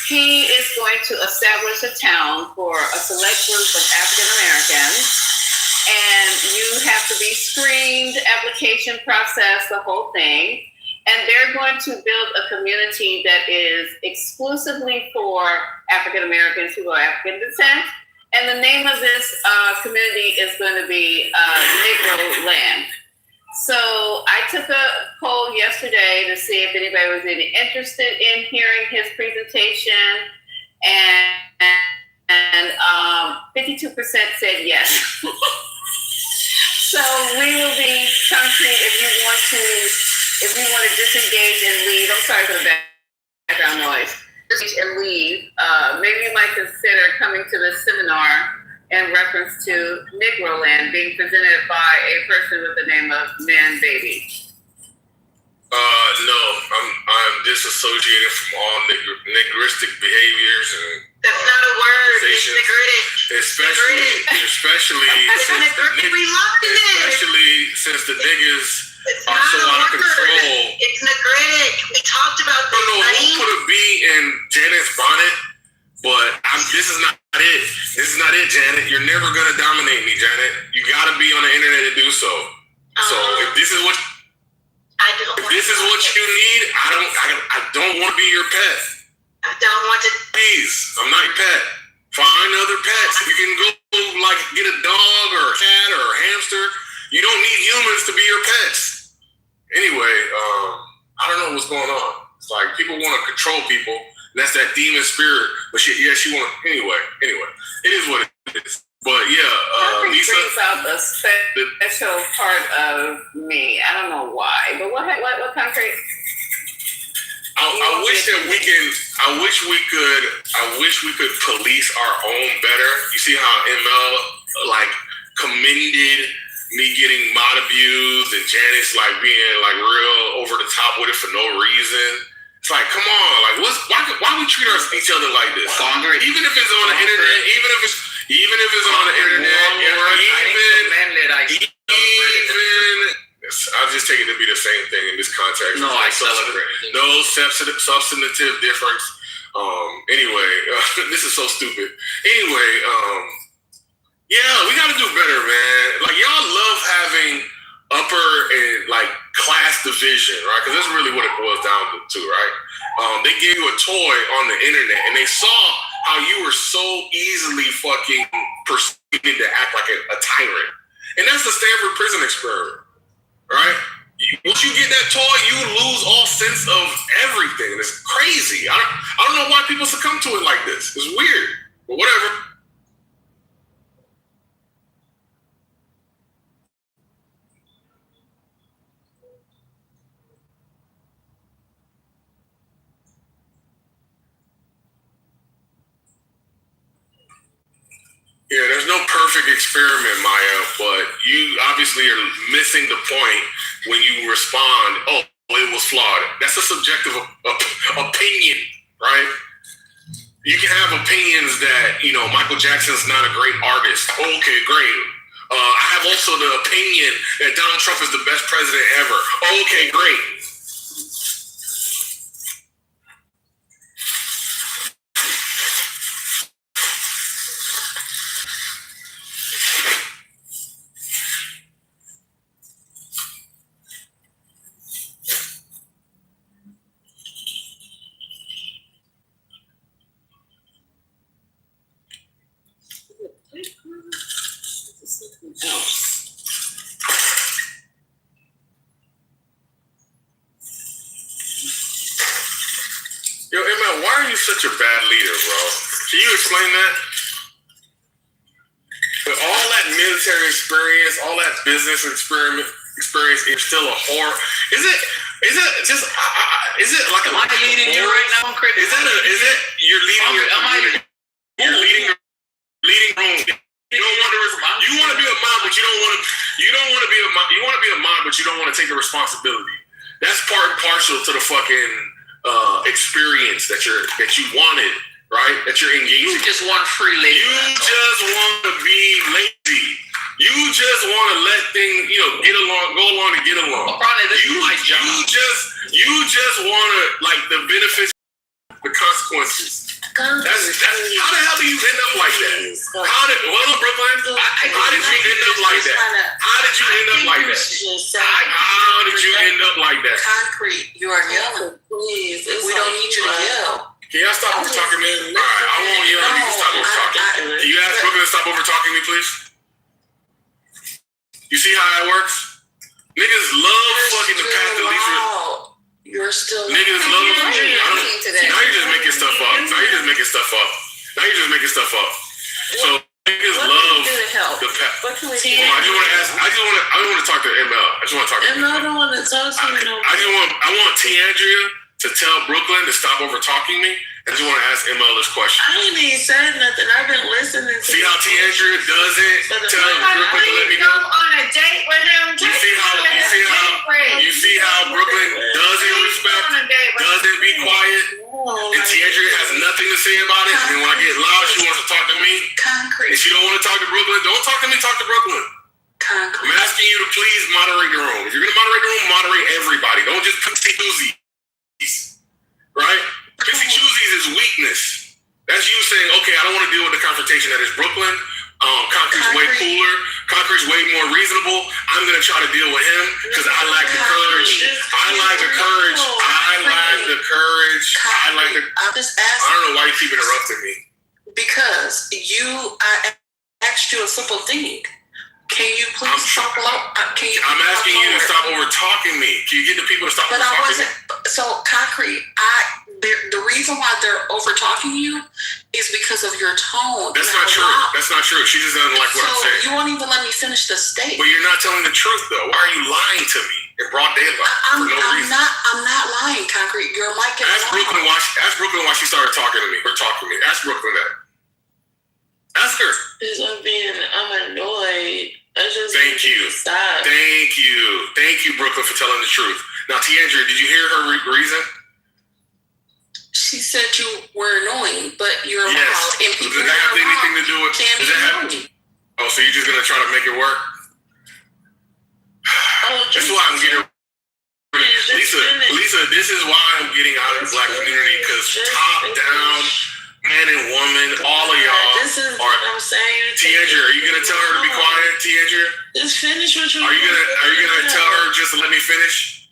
He is going to establish a town for a select group of African Americans. And you have to be screened, application process, the whole thing. And they're going to build a community that is exclusively for African Americans who are African descent. And the name of this community is going to be Negro Land. So I took a poll yesterday to see if anybody was any interested in hearing his presentation. And 52% said yes. So we will be Concrete if you want to disengage and leave. I'm sorry for the background noise. And leave. Maybe you might consider coming to the seminar in reference to Negro Land being presented by a person with the name of Man Baby. No, I'm disassociated from all niggeristic behaviors and. That's not a word. It's nigeritic. Especially since the niggas are so out of control. It's nigeritic. We talked about this. Who put a bee in Janet's bonnet? But this is not it. This is not it, Janet. You're never gonna dominate me, Janet. You gotta be on the internet to do so. So if this is what you need, I don't want to be your pet. I don't want to. Please, I'm not your pet. Find other pets. You can go get a dog or a cat or a hamster. You don't need humans to be your pets. Anyway, I don't know what's going on. It's like people want to control people. And that's that demon spirit. But she want. Anyway, it is what it is. But yeah, Lisa brings out the special part of me. I don't know why, but what Concrete? I wish we could police our own better. You see how ML commended me getting mod abused and Janice being real over the top with it for no reason. It's like, come on, why we treat each other like this? Even if it's on the internet, even if it's on the internet, I just take it to be the same thing in this context. No, I celebrate it. No substantive difference. Anyway, this is so stupid. Anyway, yeah, we got to do better, man. Y'all love having upper and class division, right? Because that's really what it boils down to, right? They gave you a toy on the internet, and they saw how you were so easily fucking persuaded to act like a tyrant, and that's the Stanford prison experiment. Right? Once you get that toy, you lose all sense of everything. It's crazy. I don't know why people succumb to it like this. It's weird. But whatever. Yeah, there's no perfect perfect experiment, Maya, but you obviously are missing the point when you respond, oh, it was flawed. That's a subjective opinion, right? You can have opinions that, Michael Jackson's not a great artist. Okay, great. I have also the opinion that Donald Trump is the best president ever. Okay, great. Yo, Emma, why are you such a bad leader, bro? Can you explain that? With all that military experience, all that business experience, is still a horror. Is it like am I leading you right now, Chris? Is it you're leading your community? You're leading wrong. You want to be a mom, but you don't want to be a mom. You want to be a mom, but you don't want to take the responsibility. That's part and parcel to the fucking experience that you wanted, right? That you're engaged. You just want free labor. You just want to be lazy. You just want to let things, go along to get along. You just want to like the benefits, the consequences. How the hell do you end up like that? How did you end up like that? How did you end up like that? How did you end up like that? Concrete, you are yelling. Please, we don't need you to yell. Can y'all stop over talking me? All right, I won't yell. You can stop over talking. Can you ask Brooklyn to stop over talking me, please? You see how it works? Niggas love fucking the path that leads to. You're still niggas love. Now you're just making stuff up. So niggas love the path. I just want to talk to ML. ML don't want to talk to me no more. I want T. Andrea to tell Brooklyn to stop over talking me. I just want to ask ML this question. I ain't even said nothing. I've been listening to. See how T. Andrea does it? Tell Brooklyn to let me go. On a date with him. You see how Brooklyn doesn't respect, doesn't be quiet, and T. Andrea has nothing to say about it. And when I get loud, she wants to talk to me. If she don't want to talk to Brooklyn, don't talk to me. Talk to Brooklyn. I'm asking you to please moderate the room. If you're gonna moderate the room, moderate everybody. Don't just pick choosies, right? Pixie choosies is weakness. That's you saying, okay, I don't want to deal with the confrontation that is Brooklyn. Concrete's way cooler. Concrete's way more reasonable. I'm going to try to deal with him because I lack the courage. I don't know why you keep interrupting me. Because I asked you a simple thing. Can you please stop? I'm asking you to stop over talking me. Can you get the people to stop over talking me? So Concrete, the reason why they're over talking you is because of your tone. That's not true. That's not true. She just doesn't like what I'm saying. You won't even let me finish the statement. But you're not telling the truth though. Why are you lying to me in broad daylight for no reason? I'm not lying, Concrete. Your mic is Ask Brooklyn why she started talking to me or talking to me. Ask Brooklyn that. Ask her. I'm annoyed. Thank you. Stop. Thank you, Brooklyn, for telling the truth. Now, T. Andrea, did you hear her reason? She said you were annoying, but you're loud. And does that have anything to do with? Oh, so you're just gonna try to make it work? That's why I'm getting. Lisa, this is why I'm getting out of the black community because top down. Man and woman, all of y'all. This is what I'm saying. T. Andrea, are you gonna tell her to be quiet, T. Andrea? Just finish what you're Are you gonna tell her just to let me finish?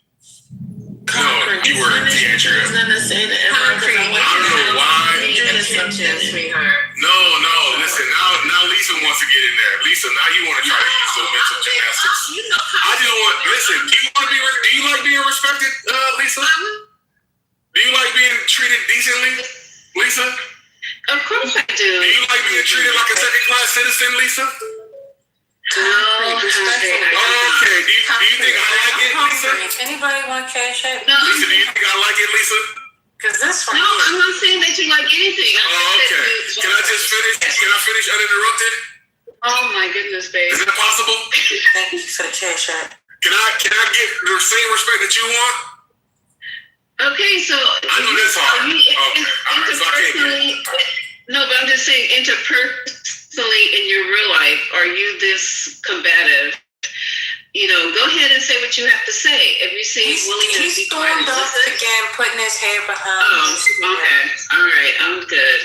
No, you were T. Andrea. I was gonna say that. I don't know why. Sweetheart. No. Listen, now Lisa wants to get in there. Lisa, now you want to try to use the mental gymnastics. I just want. Listen, do you like being respected, Lisa? Do you like being treated decently, Lisa? Of course I do. Do you like being treated like a second-class citizen, Lisa? No. Okay. Do you think I like it, Lisa? Anybody want cash out? No. Lisa, do you think I like it, Lisa? Because this one. No, I'm not saying that you like anything. Okay. Can I finish uninterrupted? Oh my goodness, babe. Is that possible? Thank you for the cash app. Can I get the same respect that you want? Okay, so I know that's hard. Okay, all right, so I can't interpersonally, no, but I'm just saying interpersonally in your real life, are you this combative? You know, go ahead and say what you have to say. If you see willingness, He's stormed up again, putting his hair behind his ear. Okay, all right, I'm good.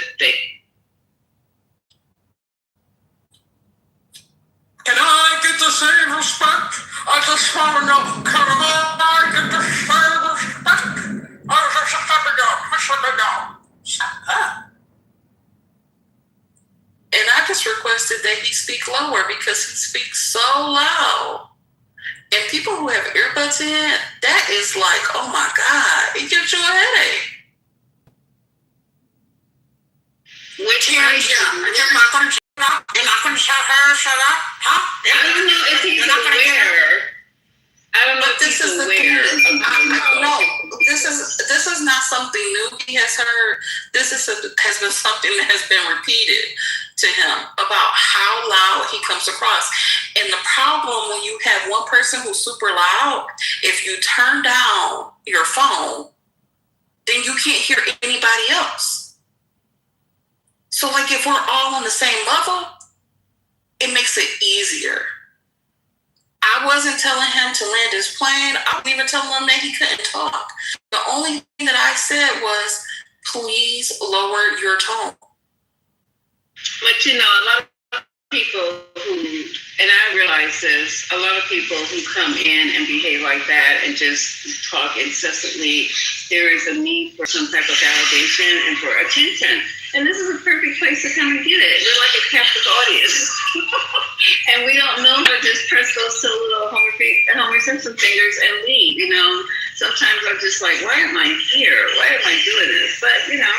Can I get the same respect? I just want to know, can I get the same respect? Shut up. And I just requested that he speak lower because he speaks so loud. And people who have earbuds in, that is like, oh my God, it gives you a headache. Which you're not going to shut up? You're not going to shut up? Huh? I don't know if he's aware. I don't know if he's aware. No, this is not something new he has heard. This has been something that has been repeated to him about how loud he comes across. And the problem when you have one person who's super loud, if you turn down your phone, then you can't hear anybody else. So like if we're all on the same level, it makes it easier. I wasn't telling him to land his plane. I wasn't even telling him that he couldn't talk. The only thing that I said was, please lower your tone. But you know, a lot of people who, and I realize this, a lot of people who come in and behave like that and just talk incessantly, there is a need for some type of validation and for attention. And this is a perfect place to come and get it. We're like a captive audience. And we don't know how to just press those two little Homer Simpson fingers and leave, you know. Sometimes I'm just like, why am I here? Why am I doing this? But, you know,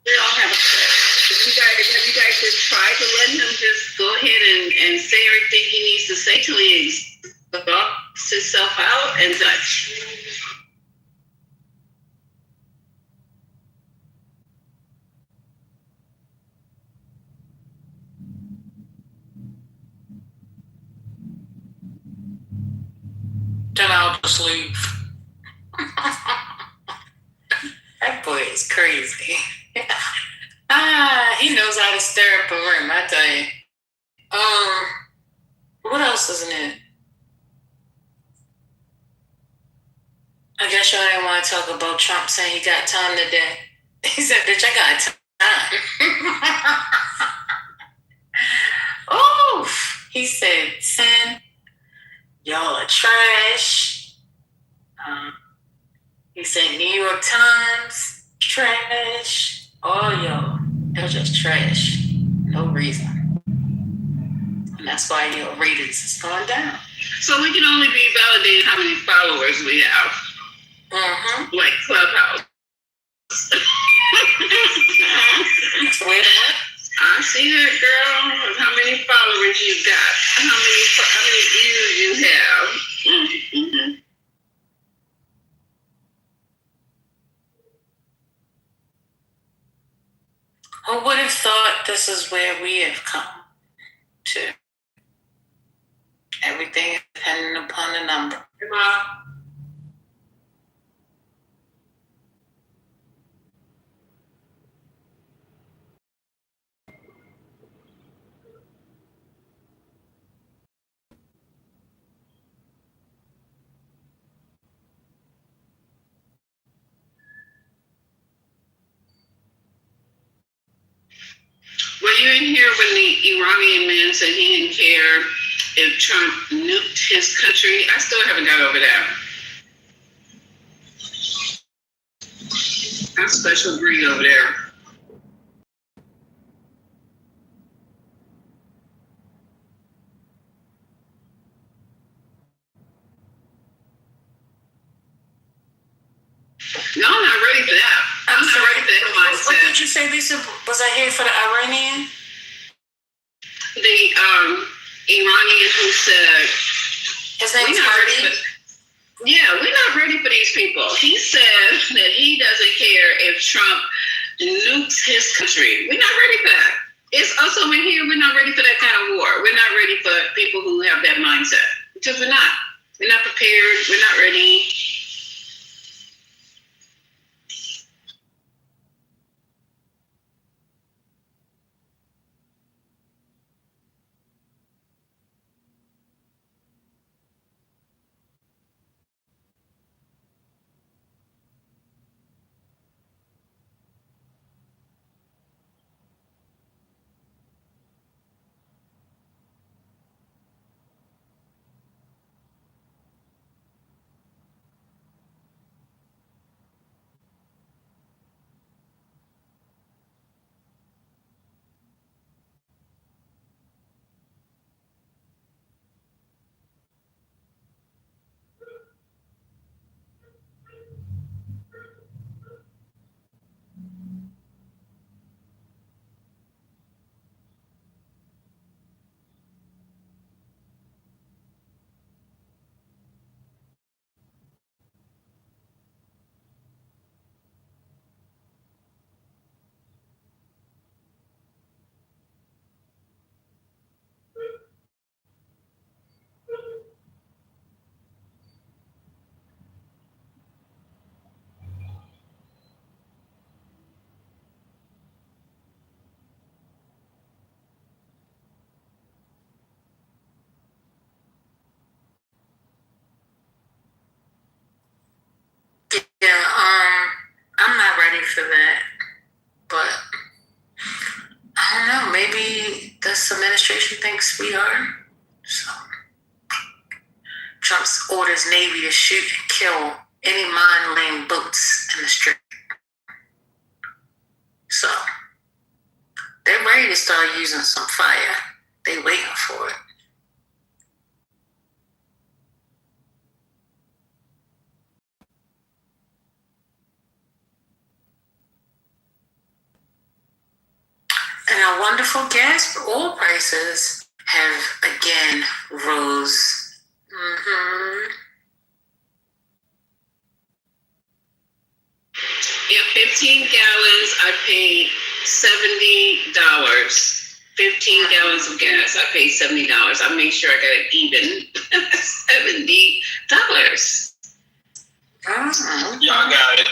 we all have a have you guys just tried to let him just go ahead and say everything he needs to say till he exhausts himself out and such? Then I'll just leave. That boy is crazy. He knows how to stir up a room, I tell you. What else is new? I guess y'all didn't want to talk about Trump saying he got time today. He said, bitch, I got time. Oh, he said, sin. Y'all are trash. He said New York Times, trash. All y'all, they're just trash. No reason. And that's why your ratings is going down. So we can only be validated how many followers we have. Mm-hmm. Like Clubhouse. Wait a minute. I see that, girl. How many followers you got? How many views you have? Mm-hmm. Who would have thought this is where we have come to? Everything is dependent upon the number. Come on. Were you in here when the Iranian man said he didn't care if Trump nuked his country? I still haven't got over that. I'm special breed over there. No, I'm not ready for that. I'm not ready for that mindset. What did you say, Lisa? Was I here for the Iranian? The Iranian who said, his name's Hardy? We're not ready for these people. He said that he doesn't care if Trump nukes his country. We're not ready for that. It's also in here, we're not ready for that kind of war. We're not ready for people who have that mindset. Because we're not. We're not prepared. We're not ready. Yeah, I'm not ready for that. But I don't know, maybe this administration thinks we are. So Trump orders Navy to shoot and kill any mine-laying boats in the Strait. So they're ready to start using some fire. They waiting for it. And our wonderful gas oil prices have again rose. Yeah, 15 gallons, I paid $70. 15 gallons of gas, I paid $70. I made sure I got it even. $70. Y'all got it.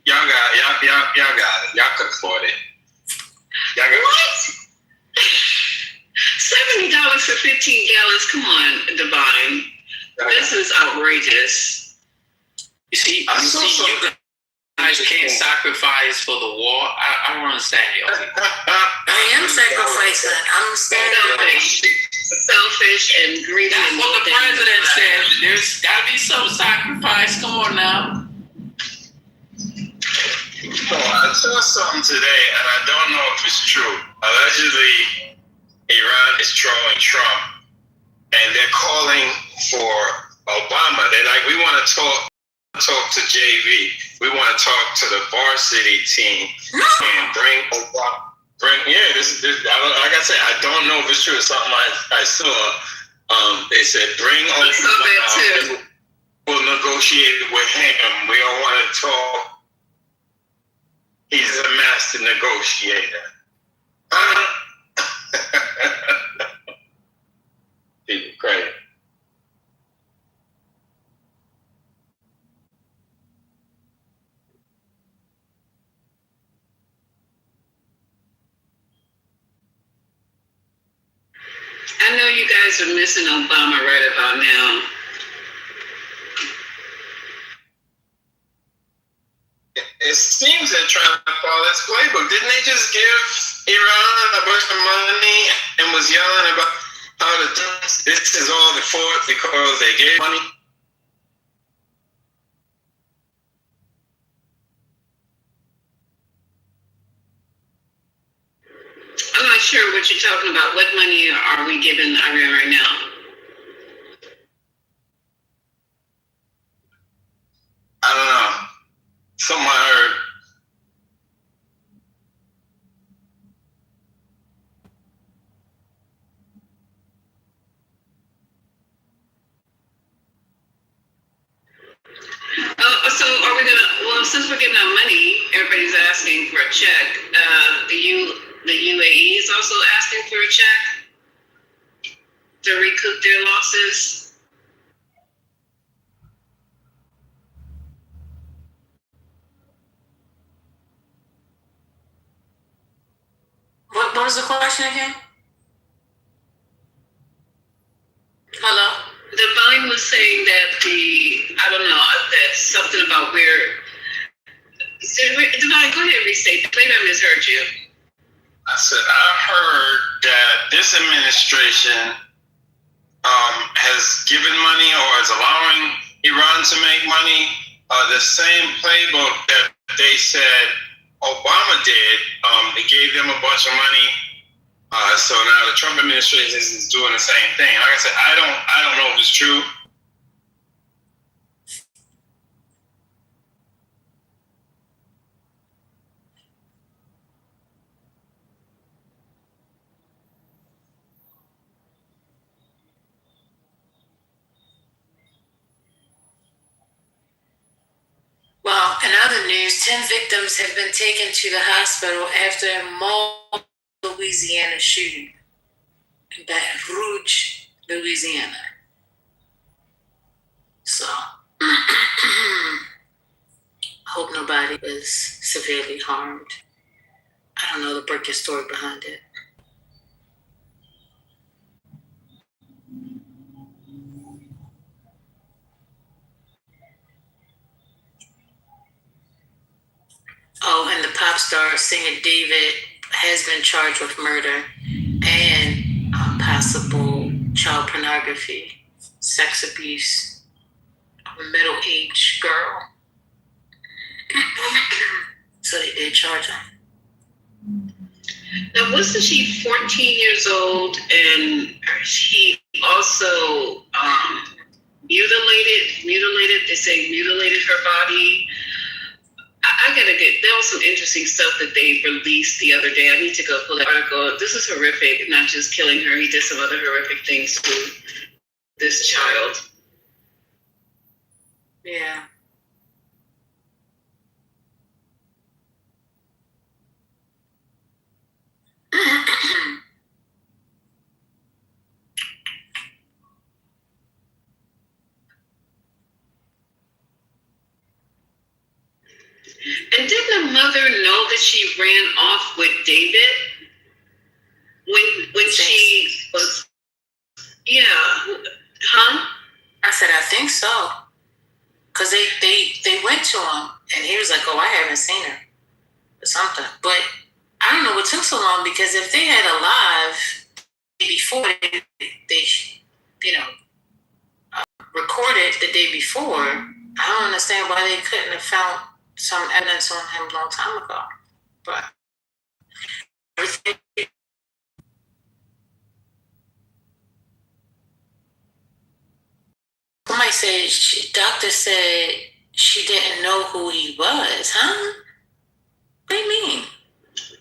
Y'all got it. Y'all could afford it. Y'all got what? $70 for 15 gallons? Come on, Divine. This is outrageous. You see, you guys can't sacrifice for the war. I don't understand you. I am sacrificing. I'm standing. Selfish and greedy. That's what the president said. There's got to be some sacrifice. Come on now. So I saw something today, and I don't know if it's true. Allegedly, Iran is trolling Trump, and they're calling for Obama. They're like, we want to talk to JV. We want to talk to the varsity team and bring Obama. This like I said, I don't know if it's true. It's something I saw. They said bring Obama. We'll negotiate with him. We don't want to talk. He's a master negotiator. People crazy. I know you guys are missing Obama right about now. It seems they're trying to follow this playbook. Didn't they just give Iran a bunch of money and was yelling about how this is all the fault because they gave money? I'm not sure what you're talking about. What money are we giving Iran right now? I don't know. Something I heard. So are we gonna? Well, since we're getting our money, everybody's asking for a check. The UAE also asking for a check to recoup their losses. What was the question again? Hello? The Vine was saying that that's something about where. Divine, go ahead and restate. Maybe I misheard you. I said, I heard that this administration has given money or is allowing Iran to make money. The same playbook that they said Obama did. They gave them a bunch of money. So now the Trump administration is doing the same thing. Like I said, I don't know if it's true. Well, in other news, 10 victims have been taken to the hospital after a mall Louisiana shooting in Baton Rouge, Louisiana. So, hope nobody was severely harmed. I don't know the breaking story behind it. Oh, and the pop star singer David has been charged with murder and possible child pornography, sex abuse of a middle-aged girl. So they did charge him. Now, wasn't she 14 years old and she also mutilated, they say mutilated her body? There was some interesting stuff that they released the other day. I need to go pull that article. This is horrific, not just killing her. He did some other horrific things to this child. Yeah. And didn't the mother know that she ran off with David when she was? Yeah, huh? I said I think so, cause they went to him and he was like, "Oh, I haven't seen her," or something. But I don't know what took so long, because if they had a live before they recorded the day before, I don't understand why they couldn't have found some evidence on him a long time ago. But everything. Somebody said, doctor said she didn't know who he was, huh? What do you mean?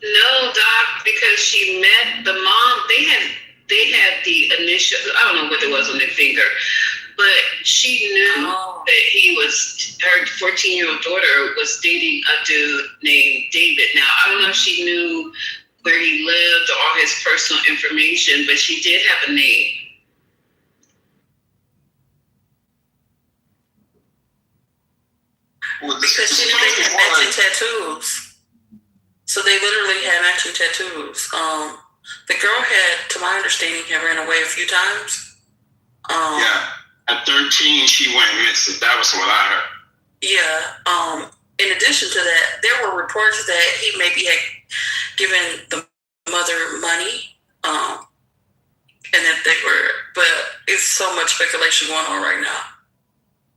No, Doc, because she met the mom. They had the initial, I don't know what it was on their finger, but she knew that he was, her 14-year-old daughter was dating a dude named David. Now, I don't know if she knew where he lived or all his personal information, but she did have a name. Because she knew they had matching tattoos. So they literally had matching tattoos. The girl had, to my understanding, had ran away a few times. Yeah. At 13, she went missing. That was what I heard. Yeah. In addition to that, there were reports that he maybe had given the mother money. And that they were, but it's so much speculation going on right now.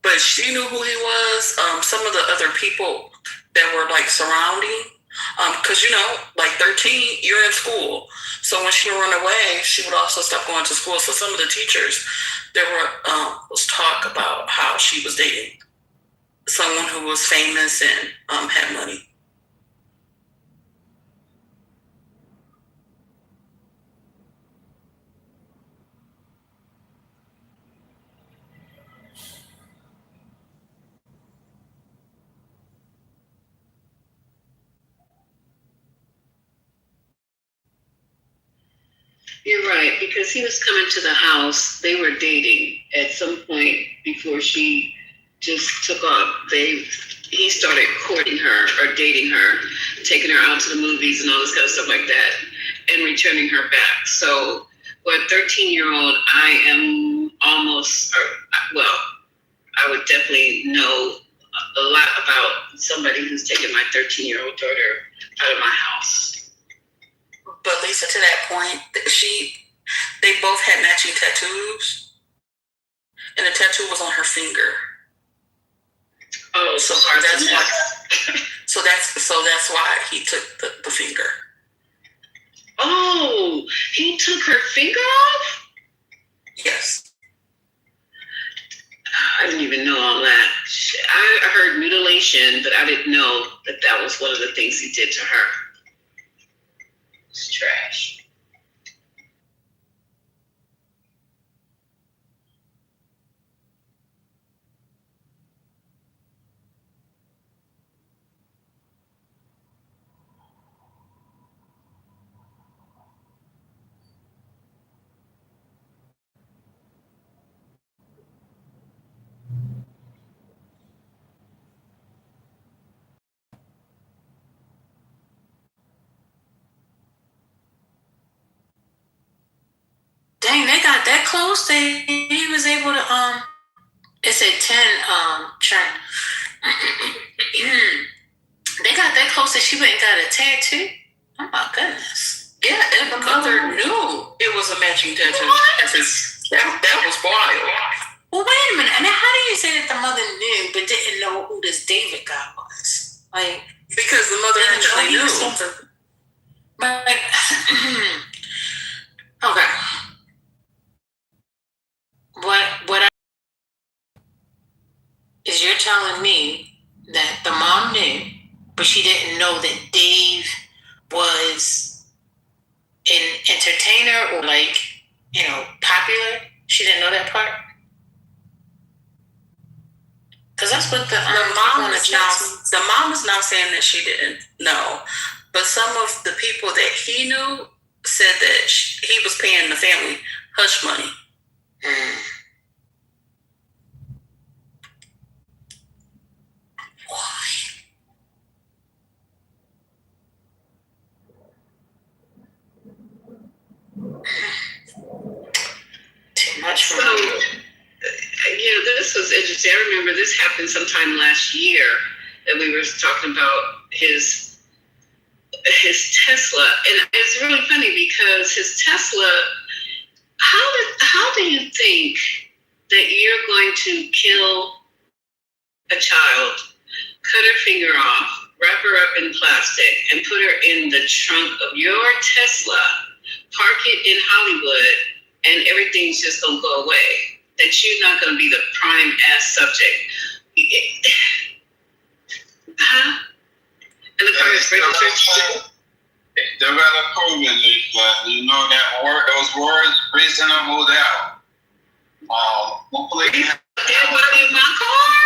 But she knew who he was. Some of the other people that were like surrounding, because like 13, you're in school. So when she ran away, she would also stop going to school. So some of the teachers, there was talk about how she was dating someone who was famous and had money. You're right, because he was coming to the house. They were dating at some point before she just took off. He started courting her or dating her, taking her out to the movies and all this kind of stuff like that, and returning her back. So for a 13-year-old, I am almost, well, I would definitely know a lot about somebody who's taken my 13-year-old daughter out of my house. But Lisa, to that point, they both had matching tattoos, and the tattoo was on her finger. Oh, so that's why. So that's why he took the finger. Oh, he took her finger off? Yes. I didn't even know all that. I heard mutilation, but I didn't know that was one of the things he did to her. It's trash. Dang, they got that close. He was able to it said 10 Trent. They got that close that she went and got a tattoo. Oh my goodness. Yeah, and the mother knew it was a matching tattoo. That was wild. Well, wait a minute. And then how do you say that the mother knew but didn't know who this David guy was? Like, because the mother actually knew. But okay. What is you're telling me that the mom knew, but she didn't know that Dave was an entertainer or popular? She didn't know that part? Because that's what the mom is now saying that she didn't know, but some of the people that he knew said that he was paying the family hush money. Too much for me. This was interesting. I remember this happened sometime last year that we were talking about his Tesla, and it's really funny because his Tesla. How do you think that you're going to kill a child, cut her finger off, wrap her up in plastic, and put her in the trunk of your Tesla, park it in Hollywood, and everything's just gonna go away? That you're not gonna be the prime ass subject. Huh? And the car is registered. Develop proven, Lisa. You know that those words, reasonable doubt. Hopefully, everybody in my car.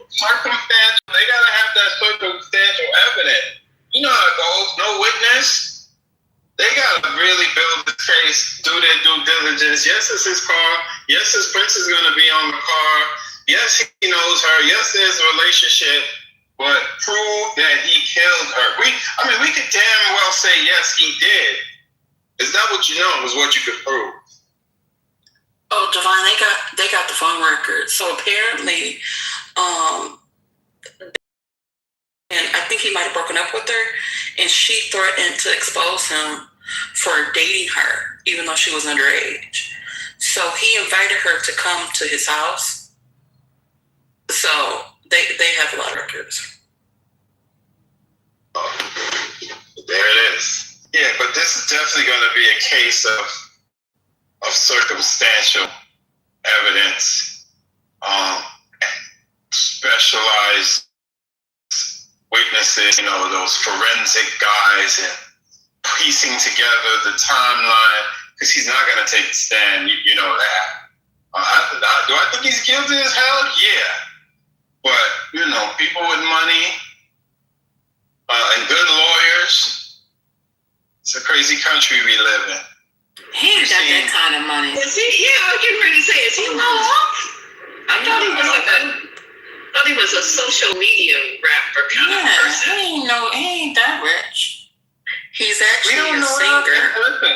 Circumstantial. They gotta have that circumstantial evidence. You know how it goes. No witness. They gotta really build the case, do their due diligence. Yes, it's his car. Yes, his prince is gonna be on the car. Yes, he knows her. Yes, there's a relationship. But prove that he killed her. We could damn well say yes, he did. Is that what you know? Is what you could prove? Oh, Divine, they got the phone records. So apparently, and I think he might have broken up with her, and she threatened to expose him for dating her, even though she was underage. So he invited her to come to his house. So they have a lot of records. There it is. Yeah, but this is definitely going to be a case of circumstantial evidence, specialized witnesses, those forensic guys, and piecing together the timeline, because he's not going to take the stand, you know that. Do I think he's guilty as hell? Yeah. But, people with money and good lawyers It's a crazy country we live in. He ain't got that kind of money. Is he? Yeah, I was getting ready to say, is he well off? I thought he was a social media rapper kind of person. He ain't that rich. He's actually We don't a know singer. Listen,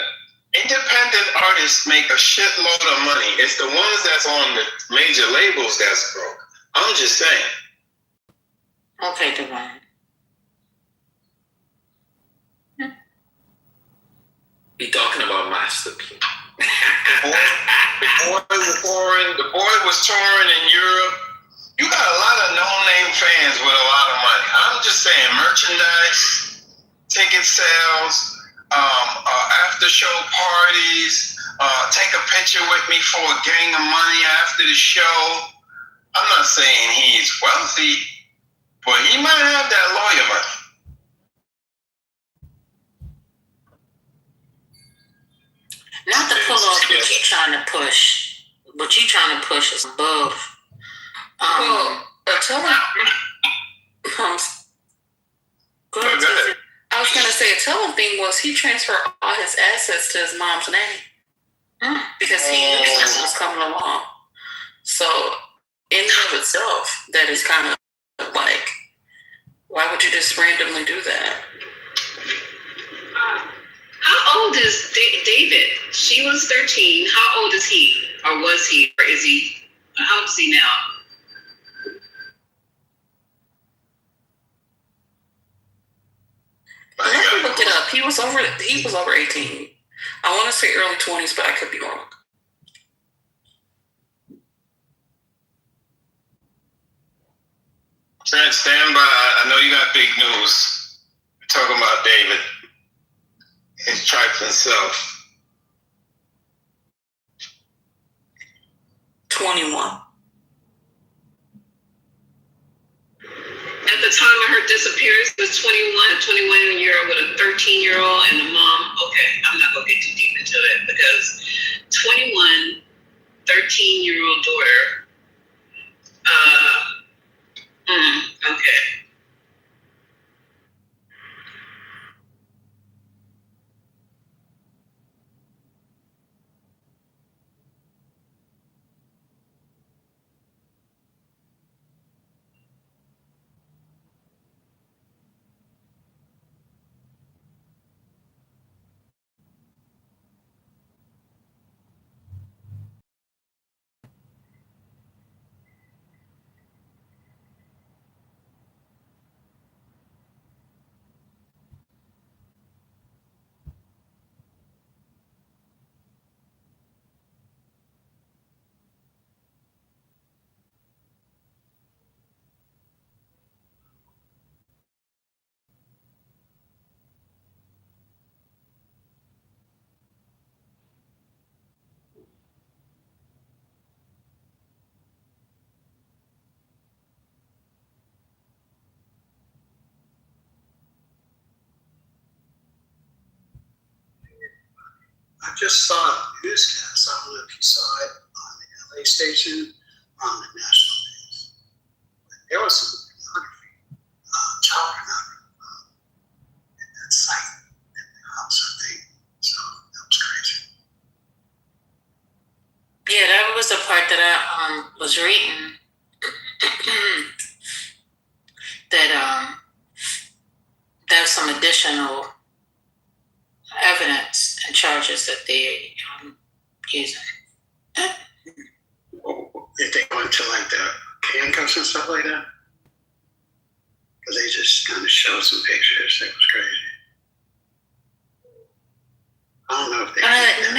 independent artists make a shitload of money. It's the ones that's on the major labels that's broke. I'm just saying. Okay, Devon. Be talking about masterpiece. The boy was touring in Europe. You got a lot of no-name fans with a lot of money. I'm just saying, merchandise, ticket sales, after-show parties, take a picture with me for a gang of money after the show. I'm not saying he's wealthy, but he might have that lawyer money. Not to pull off what you trying to push. What you trying to push is above. Well, tell him. I was gonna say a telling thing was he transferred all his assets to his mom's name because he knew something was coming along. So, in and of itself, that is kind of like, why would you just randomly do that? How old is David? She was 13. How old is he? Or was he? Or is he? How old is he now? Let me look it up. He was over 18. I want to say early 20s, but I could be wrong. Trent, stand by. I know you got big news. We're talking about David. His trifling self. 21. At the time of her disappearance, it was 21, a 21-year-old with a 13-year-old and a mom. Okay, I'm not going to get too deep into it because 21, 13-year-old daughter. Okay. I just saw a newscast. I don't know if you saw it on the LA station or on the national news. There was some pornography, child pornography at that site, at the house, I think. So that was crazy. Yeah, that was the part that I was reading. That there's some additional evidence and charges that they're using. If they go into like the handcuffs and stuff like that, because they just kind of showed some pictures. It was crazy. I don't know if they.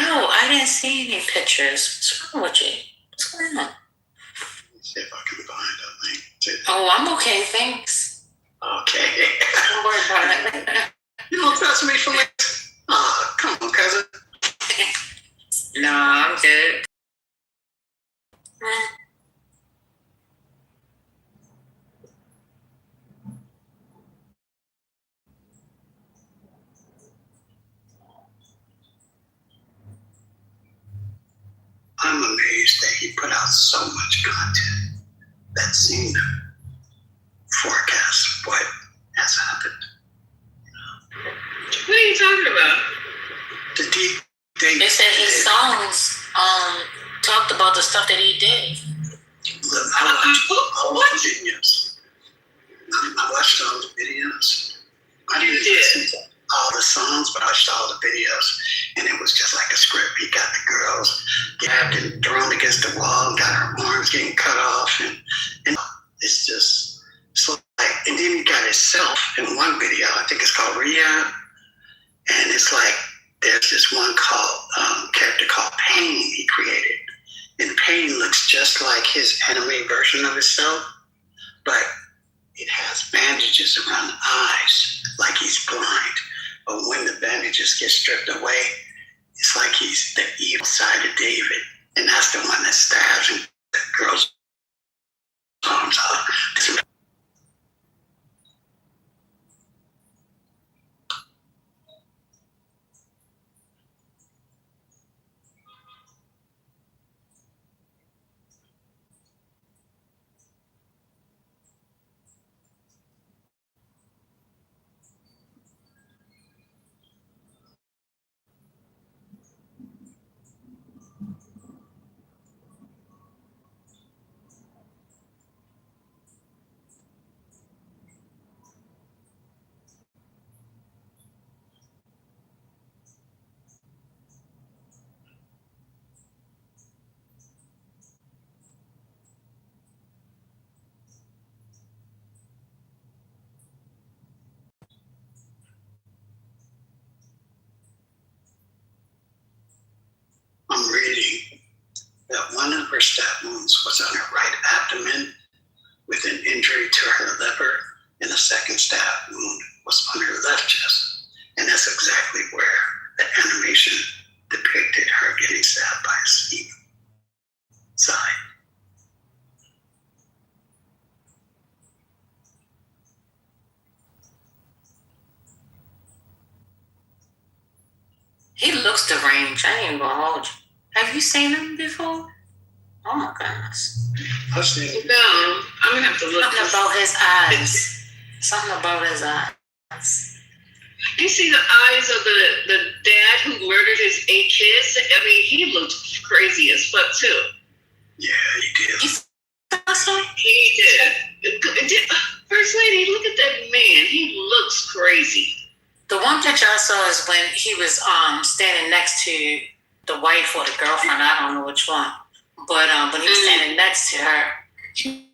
No, I didn't see any pictures. What's wrong with you? What's going on? Let me see if I can find a link. Oh, I'm okay, thanks. Okay. Don't worry about it. You don't touch me from like. Oh, come on, cousin. No, I'm good. I'm amazed that he put out so much content that seemed to forecast what has happened. What are you talking about? do you think? They said his songs talked about the stuff that he did. Look, I watched videos. I watched all the videos. I didn't listen to all the songs, but I watched all the videos, and it was just like a script. He got the girls grabbed and thrown against the wall, and got her arms getting cut off, and it's just so like. And then he got himself in one video. I think it's called Rehab, and it's like there's this one character called Pain he created, and Pain looks just like his anime version of himself, but it has bandages around the eyes, like he's blind. But when the bandages get stripped away, it's like he's the evil side of David. And that's the one that stabs and the girl's arms off. I'm reading that one of her stab wounds was on her right abdomen with an injury to her liver, and the second stab wound was on her left chest. And that's exactly where the animation depicted her getting stabbed by a snake side. He looks deranged. I ain't gonna hold you. Have you seen him before? Oh my goodness. I've seen him. No, I'm gonna have to look. Something about his eyes. Something about his eyes. You see the eyes of the dad who murdered his 8 kids? I mean, he looked crazy as fuck too. Yeah, he did. He did. First lady, look at that man. He looks crazy. The one picture I saw is when he was standing next to the wife or the girlfriend. I don't know which one. But when he was standing next to her, he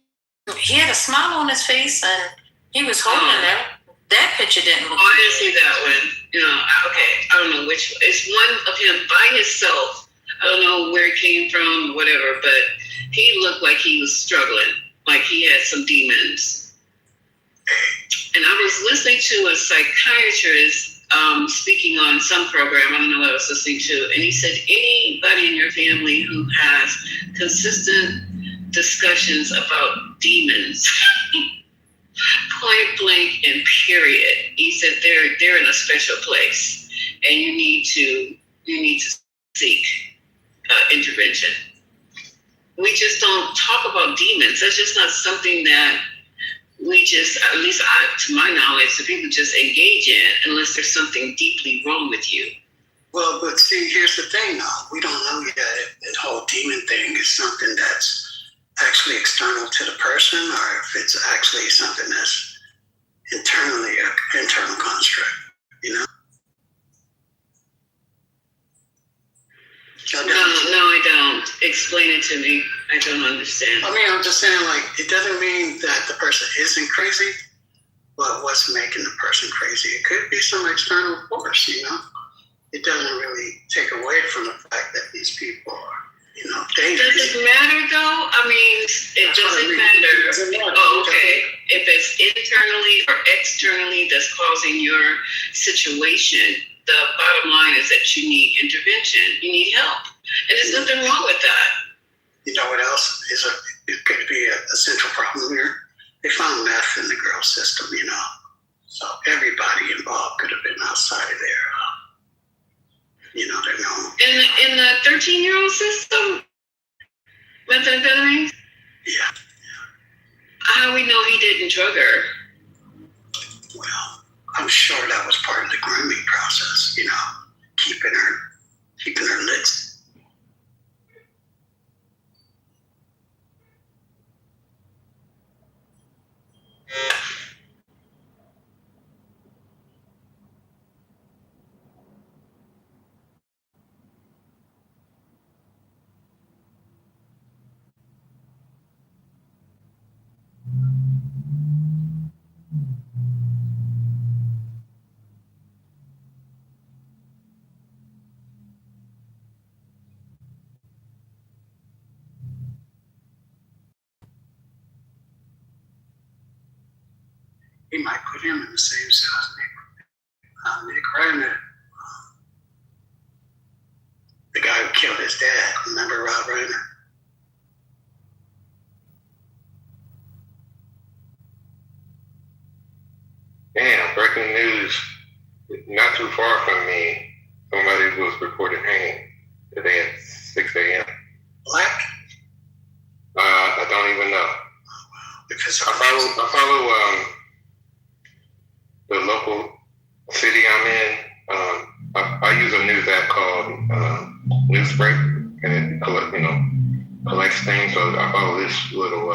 had a smile on his face and he was holding her. That picture didn't look I didn't see that one. Okay, I don't know which one. It's one of him by himself. I don't know where it came from, whatever, but he looked like he was struggling, like he had some demons. And I was listening to a psychiatrist speaking on some program, I don't know what I was listening to, and he said anybody in your family who has consistent discussions about demons, point blank and period, he said they're in a special place, and you need to seek intervention. We just don't talk about demons. That's just not something that we just, at least to my knowledge, the people just engage in unless there's something deeply wrong with you. Well, but see, here's the thing though. We don't know yet if the whole demon thing is something that's actually external to the person or if it's actually something that's internally an internal construct, you know? No, I don't. Explain it to me. I don't understand. I mean, I'm just saying, like, it doesn't mean that the person isn't crazy, but what's making the person crazy? It could be some external force, you know? It doesn't really take away from the fact that these people are, dangerous. Does it matter, though? I mean, it doesn't matter. Oh, okay. If it's internally or externally that's causing your situation, the bottom line is that you need intervention. You need help. And there's nothing wrong with that. You know what else it could be a central problem here? They found meth in the girl system, So everybody involved could have been outside of their, their normal. In the 13-year-old system? Methamphetamine? Yeah. How do we know he didn't drug her? Well, I'm sure that was part of the grooming process, keeping her he might put him in the same cell as Nick Ryder. The guy who killed his dad. Remember Rob Reiner? Damn, breaking news. Not too far from me, somebody was reported hanging today at 6 a.m. Black? I don't even know. Because I follow the local city I'm in. I use a news app called Newsbreak, and it collects things. So I follow this little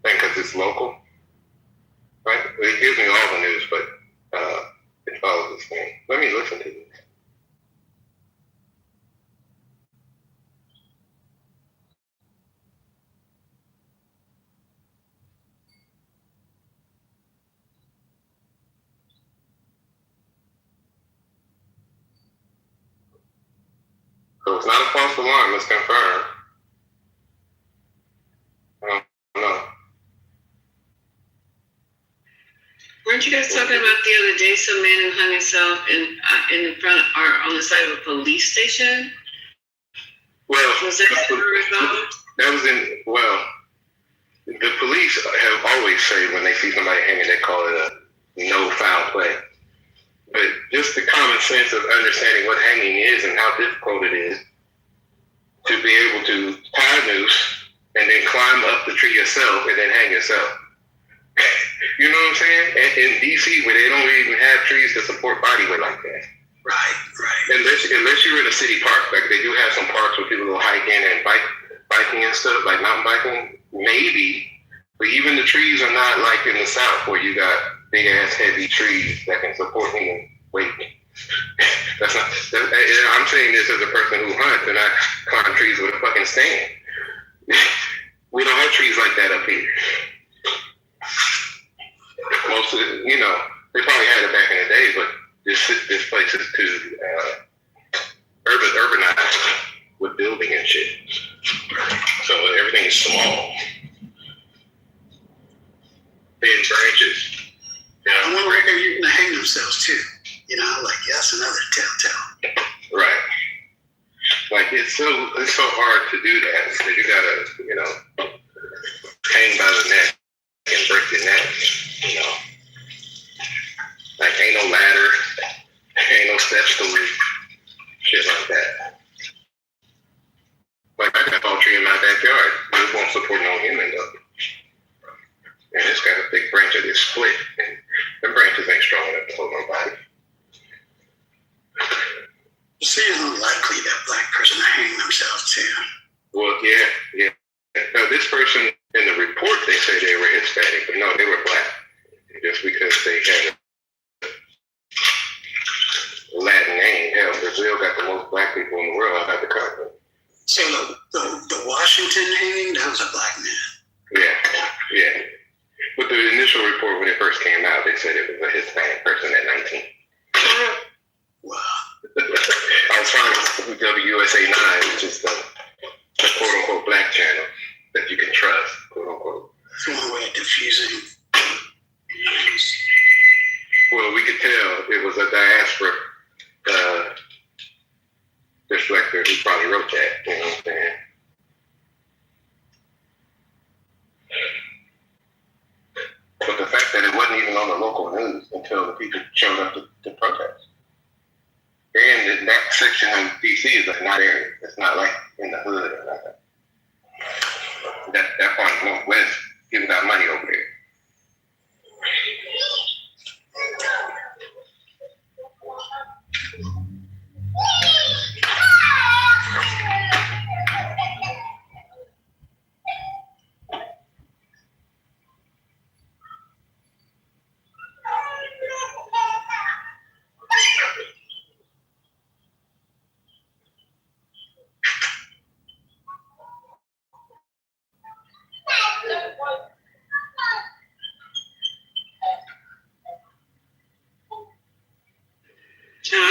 thing because it's local. Right? It gives me all the news, but it follows this thing. Let me listen to this. So it's not a false alarm, it's confirmed. I don't know. Weren't you guys talking about the other day some man who hung himself in front or on the side of a police station? Well, was that ever resolved? That was the police have always said when they see somebody hanging, they call it a no foul play. But just the common sense of understanding what hanging is and how difficult it is to be able to tie a noose and then climb up the tree yourself and then hang yourself. You know what I'm saying? In DC, where they don't even have trees to support body weight like that. Right. Unless you're in a city park, like they do have some parks where people go hiking and biking and stuff, like mountain biking, maybe. But even the trees are not like in the South where you got big ass heavy trees that can support human weight. I'm saying this as a person who hunts and I climb trees with a fucking stand. We don't have trees like that up here. Most of it, they probably had it back in the day, but this place is too urbanized with building and shit. So everything is small. Thin branches. I wonder where they're using to hang themselves too. That's another telltale. Right. Like it's so hard to do that because you gotta, hang by the neck and break the neck. Like ain't no ladder, ain't no steps to it, shit like that. Like I got a tall tree in my backyard, but it won't support no human though. And it's got a big branch that is split, and the branches ain't strong enough to hold my body. See, it's unlikely that black person to hang themselves too. Well, yeah. No, this person in the report they say they were Hispanic, but no, they were black. Just because they had a Latin name. Hell, Brazil got the most black people in the world outside the continent. So the Washington hanging, that was a black man. Yeah. But the initial report when it first came out, they said it was a Hispanic person at 19. Wow. I was trying to WUSA 9, which is the quote-unquote black channel that you can trust, quote-unquote. It's one way of diffusing. Well, we could tell it was a diaspora deflector who probably wrote that, you know what I'm saying? But the fact that it wasn't even on the local news until the people showed up to protest. And that section of DC is like not area. It's not like in the hood or nothing. That part of Northwest, people got money over there.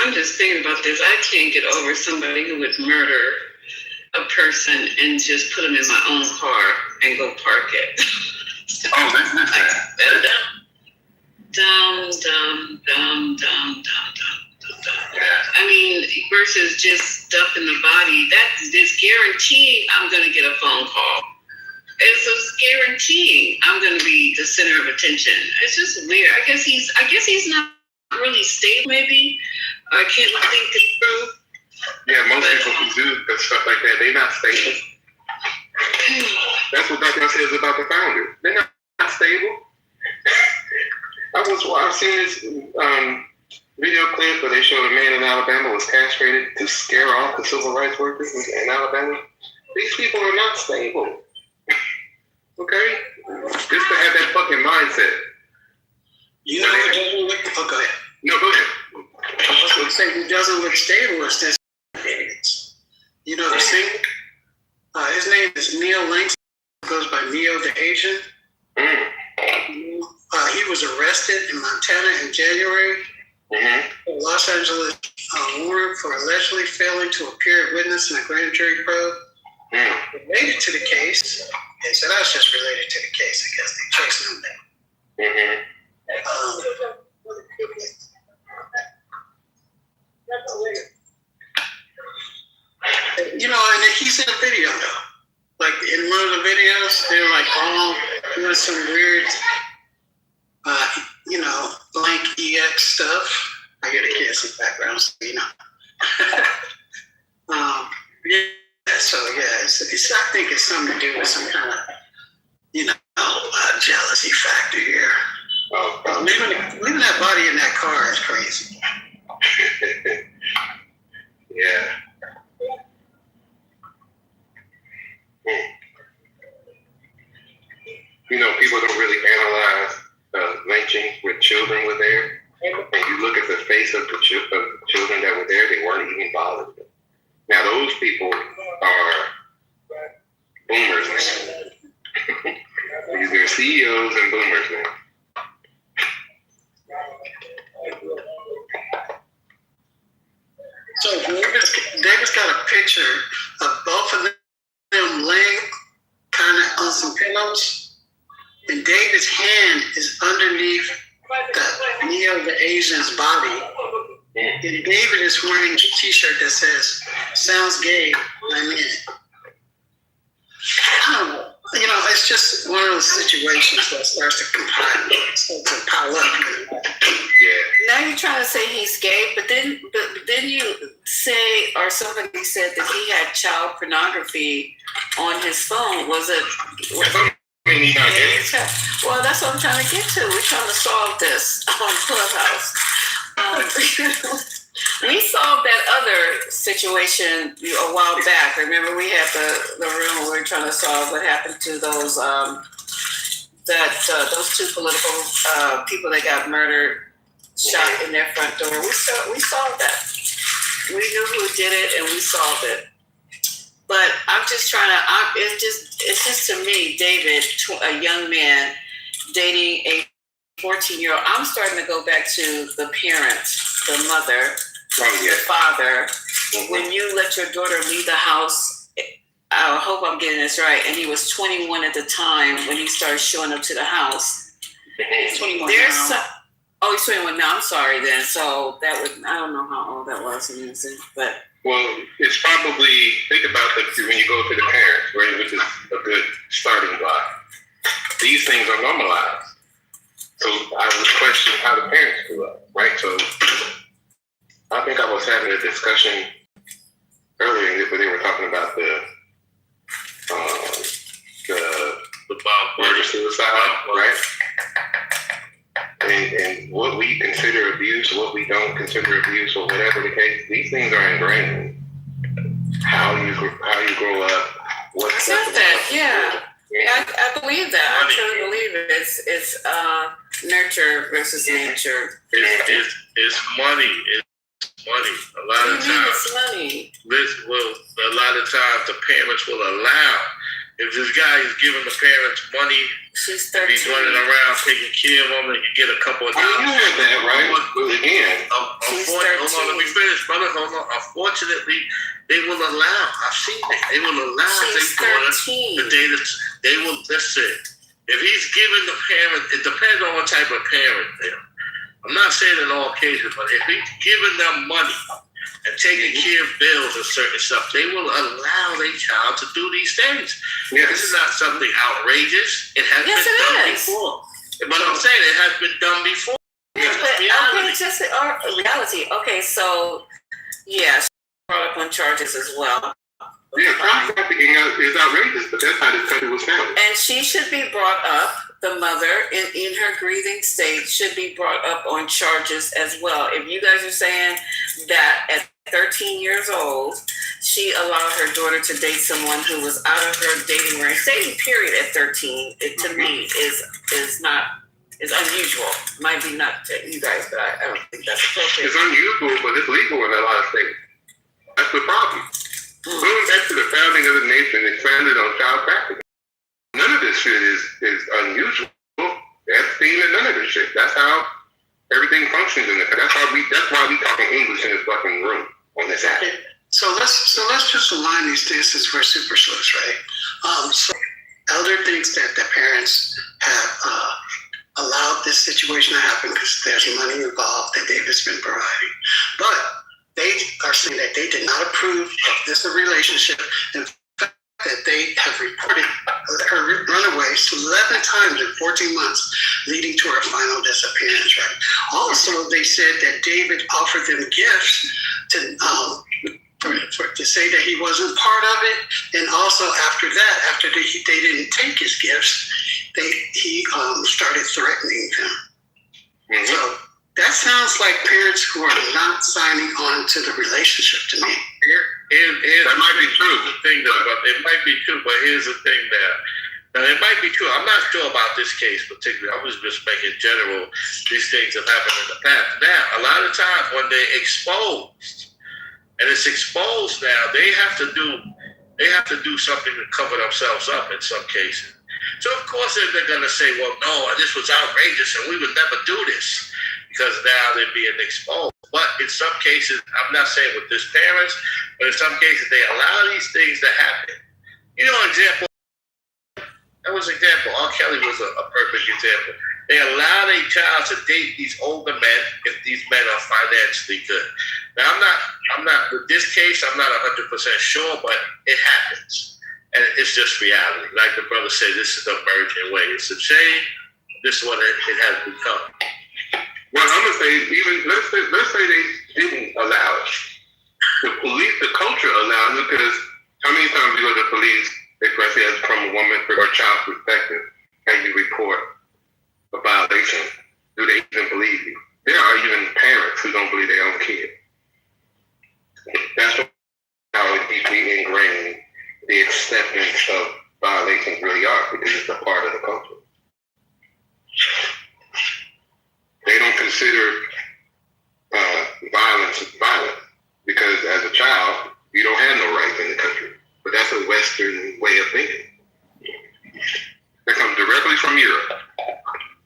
I'm just thinking about this. I can't get over somebody who would murder a person and just put them in my own car and go park it. Oh, that's Dumb, dumb, dumb, dumb, dumb, dumb. I mean, versus just stuff in the body. That is guaranteed I'm going to get a phone call. It's a guarantee I'm going to be the center of attention. It's just weird. I guess he's not really stable. Maybe I can't think this through. Yeah, most people who do stuff like that, they're not stable. That's what Dr. says about the founder. They're not stable. I've seen this video clip where they showed a man in Alabama was castrated to scare off the civil rights workers in Alabama. These people are not stable. Okay? Just to have that fucking mindset. You know what doesn't look... Oh, go ahead. No, go ahead. I would say who doesn't look stable is this idiots. You know the singer? His name is Neil Langston. Goes by Neo the Asian. He was arrested in Montana in January. A Los Angeles warrant for allegedly failing to appear as witness in a grand jury probe. Related to the case, and so that's just related to the case. I guess they chasing him down. You know, and he's in a video though. Like in one of the videos, they're like all doing some weird, blank EX stuff. I hear the kids in the background, so you know. I think it's something to do with some kind of, jealousy factor here. Leaving that body in that car is crazy. Yeah. People don't really analyze lynching with children were there. And you look at the face of the children that were there, they weren't even bothered. Now, those people are boomers now. They're CEOs and boomers now. So David's got a picture of both of them laying kind of on some pillows, and David's hand is underneath the Neo the Asian's body, and David is wearing a T-shirt that says "Sounds gay, I'm in it." I don't know. It's just one of those situations that starts to pile up. Now you're trying to say he's gay, but then you say, or somebody said that he had child pornography on his phone. Was it? Well, that's what I'm trying to get to. We're trying to solve this on Clubhouse. We solved that other situation a while back. Remember, we had the room where we were trying to solve what happened to those those two political people that got murdered, shot in their front door. We solved that. We knew who did it, and we solved it. But I'm just trying to. It's just to me, David, a young man dating a 14-year-old. I'm starting to go back to the parents, the mother, the father. When you let your daughter leave the house, I hope I'm getting this right. And he was 21 at the time when he started showing up to the house. He's 21 now. He's 21 now. I'm sorry then. So I don't know how old that was, but. Well, it's probably, think about when you go to the parents, right, which is a good starting block. These things are normalized. So I would question how the parents grew up, right? So I think I was having a discussion earlier where they were talking about the murder-suicide, right? And what we consider abuse, what we don't consider abuse, or whatever the case, these things are ingrained. How you grow up, what stuff. I believe that. I truly believe it. It's nurture versus nature. It's money. It's money. A lot of times. It's money. A lot of times the parents will allow. If this guy is giving the parents money, she's 13. He's running around taking care of them, and you get a couple of dollars. You heard that, right? Again, hold on, let me finish, brother. Hold on. Unfortunately, they will allow. I've seen it. They will allow their daughter the day that they will. Listen. If he's giving the parent, it depends on what type of parent they are. I'm not saying in all cases, but if he's giving them money and taking care of bills and certain stuff, they will allow their child to do these things. Yes. This is not something outrageous. It has been done before. But I'm saying it has been done before. Okay, just reality. Okay, so yes, brought up on charges as well. Yeah, child trafficking is outrageous, but that's how this country was founded. And she should be brought up, the mother, in her grieving state, should be brought up on charges as well. If you guys are saying that at 13 years old, she allowed her daughter to date someone who was out of her dating range, dating period at 13, it to me is unusual. Might be not to you guys, but I don't think that's appropriate. It's unusual, but it's legal in a lot of states. That's the problem. Going back to the founding of the nation, it's founded on child trafficking. None of this shit is unusual. Epstein and none of this shit. That's how everything functions in the country. That's why we talking English in this fucking room on this app. So let's just align these things since we're super sleuths, right? So Elder thinks that the parents have allowed this situation to happen because there's money involved that David's been providing. But they are saying that they did not approve of this relationship. In fact, that they have reported her runaways 11 times in 14 months, leading to her final disappearance. Right. Also, they said that David offered them gifts to say that he wasn't part of it, and also after that, after they didn't take his gifts, he started threatening them. Mm-hmm. So that sounds like parents who are not signing on to the relationship to me. That might be true. It might be true, but here's the thing there. Now, it might be true. I'm not sure about this case particularly. I was just making general, these things have happened in the past. Now, a lot of times when they're exposed, and it's exposed now, they have to do something to cover themselves up in some cases. So, of course, they're going to say, well, no, this was outrageous and we would never do this, because now they're being exposed. But in some cases, I'm not saying with this parents, but in some cases, they allow these things to happen. You know, that was an example. R. Kelly was a perfect example. They allow a child to date these older men if these men are financially good. Now, I'm not with this case, I'm not 100% sure, but it happens. And it's just reality. Like the brother said, this is the emerging way. It's a shame. This is what it has become. Well, I'm gonna say let's say they didn't allow it. The police, the culture allows it, because how many times you go to the police, especially as from a woman or child perspective, and you report a violation? Do they even believe you? There are even parents who don't believe their own kid. That's how deeply ingrained the acceptance of violations really are, because it's a part of the culture. They don't consider violence violent, because as a child, you don't have no rights in the country. But that's a Western way of thinking. That comes directly from Europe.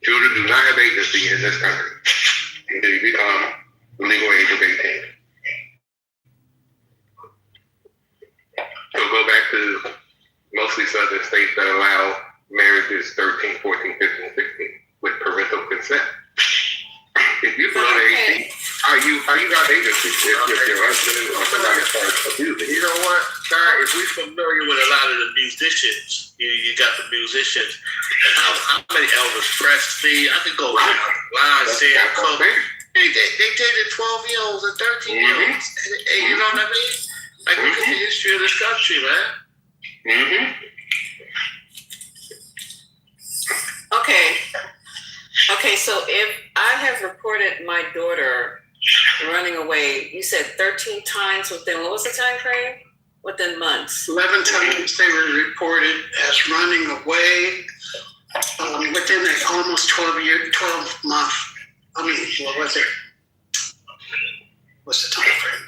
Children do not have agency in this country until you become the legal age of 18. So go back to mostly southern states that allow marriages 13, 14, 15, 16 with parental consent. If you below 18, how you got agency if your husband or somebody starts abusing? You know what, Ty, if we're familiar with a lot of the musicians, you got the musicians, and how many Elvis Presley, I could go line, Sam Cooke. They dated 12-year-olds and 13-year-olds. Mm-hmm. You know what I mean? Like, look at the history of this country, man. Mm-hmm. Okay, so if I have reported my daughter running away, you said 13 times within, what was the time frame? Within months. 11 times they were reported as running away within almost 12 month. I mean, what was it? What's the time frame?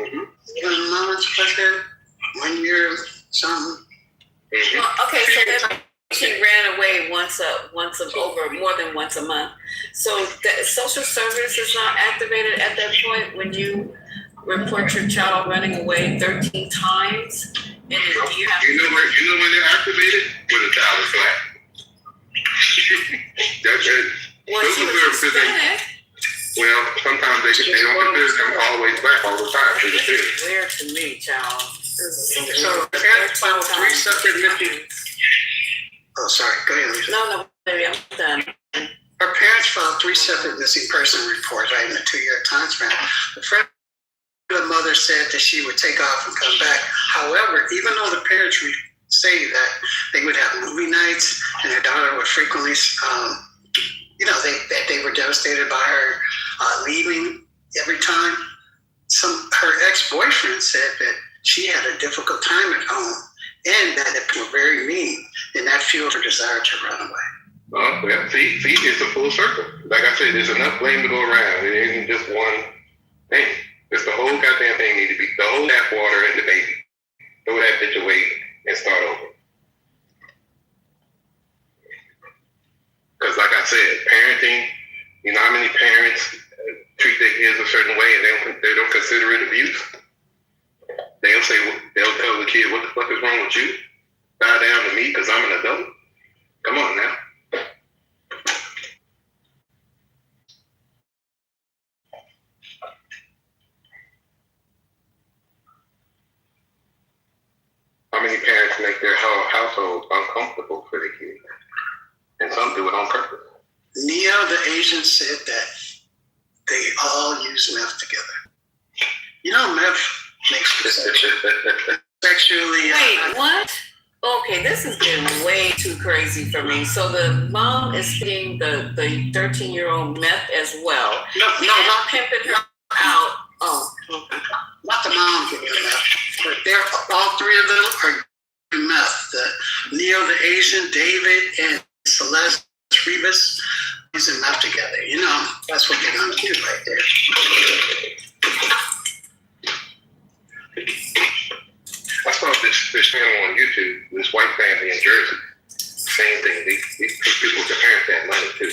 Mm-hmm. 11 months, was it? 1 year, something. Well, okay, so then she ran away more than once a month. So the social service is not activated at that point when you report your child running away 13 times in a year. You know when they're activated? When the child is black. That's it. Those are Hispanic. Well, sometimes they don't consider them always black all the time. Weird to me, child. So parents filed 3 separate missing. Oh, sorry. Go ahead, Lisa. No, baby, I'm done. Her parents filed 3 separate missing person reports right in a 2-year time span. The mother said that she would take off and come back. However, even though the parents say that they would have movie nights and their daughter would frequently, that they were devastated by her leaving every time. Her ex-boyfriend said that she had a difficult time at home and that they were very mean, and that fueled her desire to run away. Well, see, it's a full circle. Like I said, there's enough blame to go around. It isn't just one thing. It's the whole goddamn thing need to be, the whole tap water and the baby. Throw that bitch away and start over. Because like I said, parenting, you know how many parents treat their kids a certain way and they don't consider it abuse? They'll tell the kid, what the fuck is wrong with you? Bow down to me because I'm an adult? Come on now. How many parents make their whole household uncomfortable for their kids? And some do it on purpose. Neo, the Asian, said that they all use meth together. You know, meth makes you sexually. Wait, what? Okay, this is getting way too crazy for me. So the mom is getting the 13-year-old meth as well. No, not pimping her out. Oh, okay. Not the mom getting the meth, but all 3 of them are getting meth. The Neo, the Asian, David, and Celeste Rivas using meth together. You know, that's what they're gonna do right there. I saw this channel on YouTube, this white family in Jersey. Same thing. These people, the parents had money too.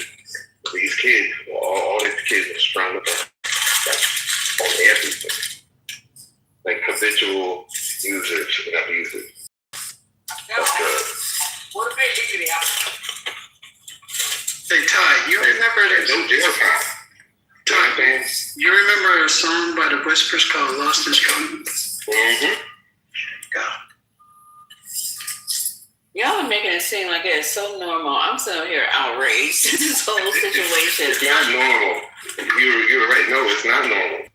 These kids, all these kids are strung up on everything. Like habitual users and abusers. What a big diggity out. Hey, Ty, you remember that? No jail time. Ty, you remember a song by the Whispers called Lost in Scotland? Mm-hmm. Y'all are making it seem like it's so normal. I'm sitting here outraged. This whole situation. It's not normal. You're right. No, it's not normal.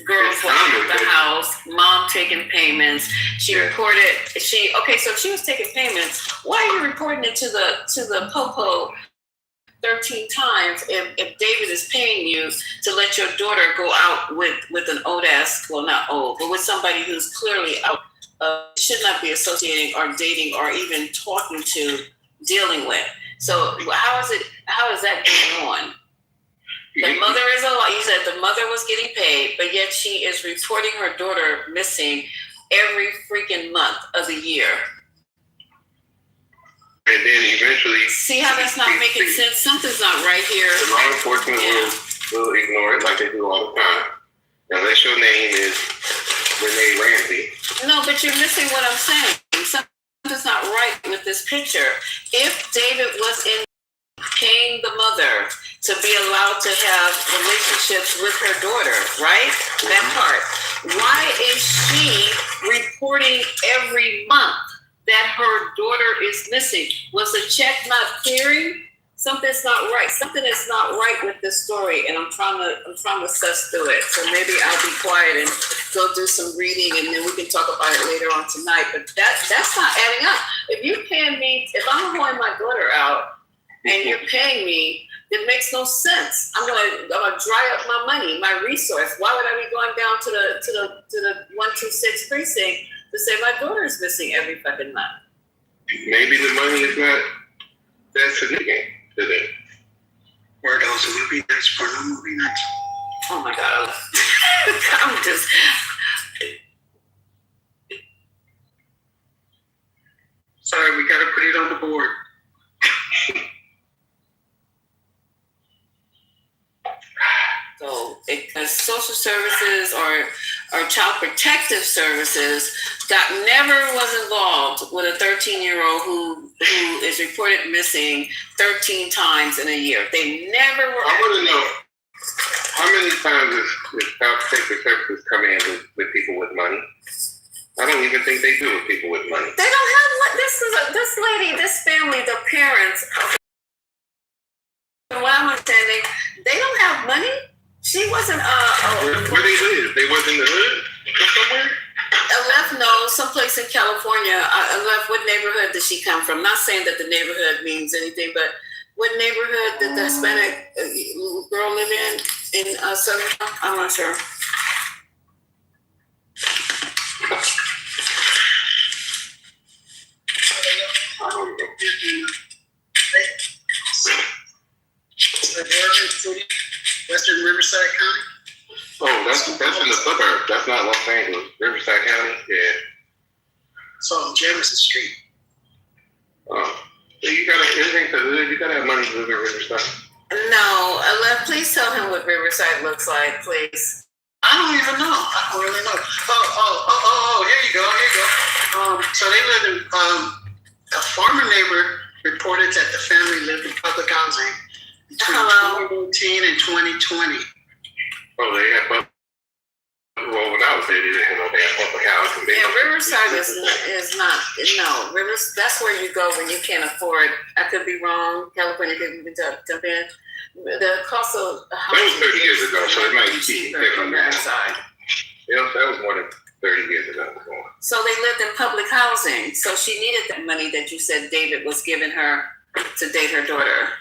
Girls walking out the house, mom taking payments. She reported. So if she was taking payments, why are you reporting it to the popo 13 times if David is paying you to let your daughter go out with an old ass, well, not old, but with somebody who's clearly out, should not be associating or dating or even talking to, dealing with. So how is that going on? The mother is alive. You said the mother was getting paid, but yet she is reporting her daughter missing every freaking month of the year. And then eventually... See how that's not making sense? Something's not right here. The law enforcement will ignore it like they do all the time. Unless your name is Renee Ramsey. No, but you're missing what I'm saying. Something's not right with this picture. If David was paying the mother to be allowed to have relationships with her daughter, right? That part. Why is she reporting every month that her daughter is missing? Was the check not clearing? Something's not right. Something is not right with this story, and I'm trying to suss through it. So maybe I'll be quiet and go do some reading, and then we can talk about it later on tonight. But that's not adding up. If you're paying me, if I'm going my daughter out, and you're paying me, it makes no sense. I'm gonna dry up my money, my resource. Why would I be going down to the 126 precinct to say my daughter is missing every fucking month? Maybe the money is not that significant to them. Where those movie nights for no movie nights? Oh my God. I'm just... Sorry, we gotta put it on the board. So it social services or child protective services never was involved with a 13-year-old who is reported missing 13 times in a year. They never were. I want to know how many times is child protective services come in with people with money? I don't even think they do with people with money. They don't have this lady, this family, the parents. What I'm understanding, they don't have money. She wasn't. Where they live? They wasn't in the hood or somewhere. Someplace in California. What neighborhood did she come from? Not saying that the neighborhood means anything, but what neighborhood did the Hispanic girl live in Southern? I'm not sure. Suburban City, Western Riverside County. Oh, that's in the suburbs. That's not Los Angeles. Riverside County, yeah. So on Jameson Street. So you gotta, everything's the hood. You gotta have money to live in Riverside. No, please tell him what Riverside looks like, please. I don't even know. I don't really know. Oh, here you go. So they live in, a former neighbor reported that the family lived in public housing between 2018 and 2020. Oh, they have public. Well, when I was there, they didn't have no damn public housing. Yeah, Riverside is not. No, that's where you go when you can't afford. I could be wrong. California could even jump in. The cost of that was 30 years ago, so it might be cheaper different in now. Riverside. Yeah, that was more than 30 years ago. So they lived in public housing. So she needed that money that you said David was giving her to date her daughter.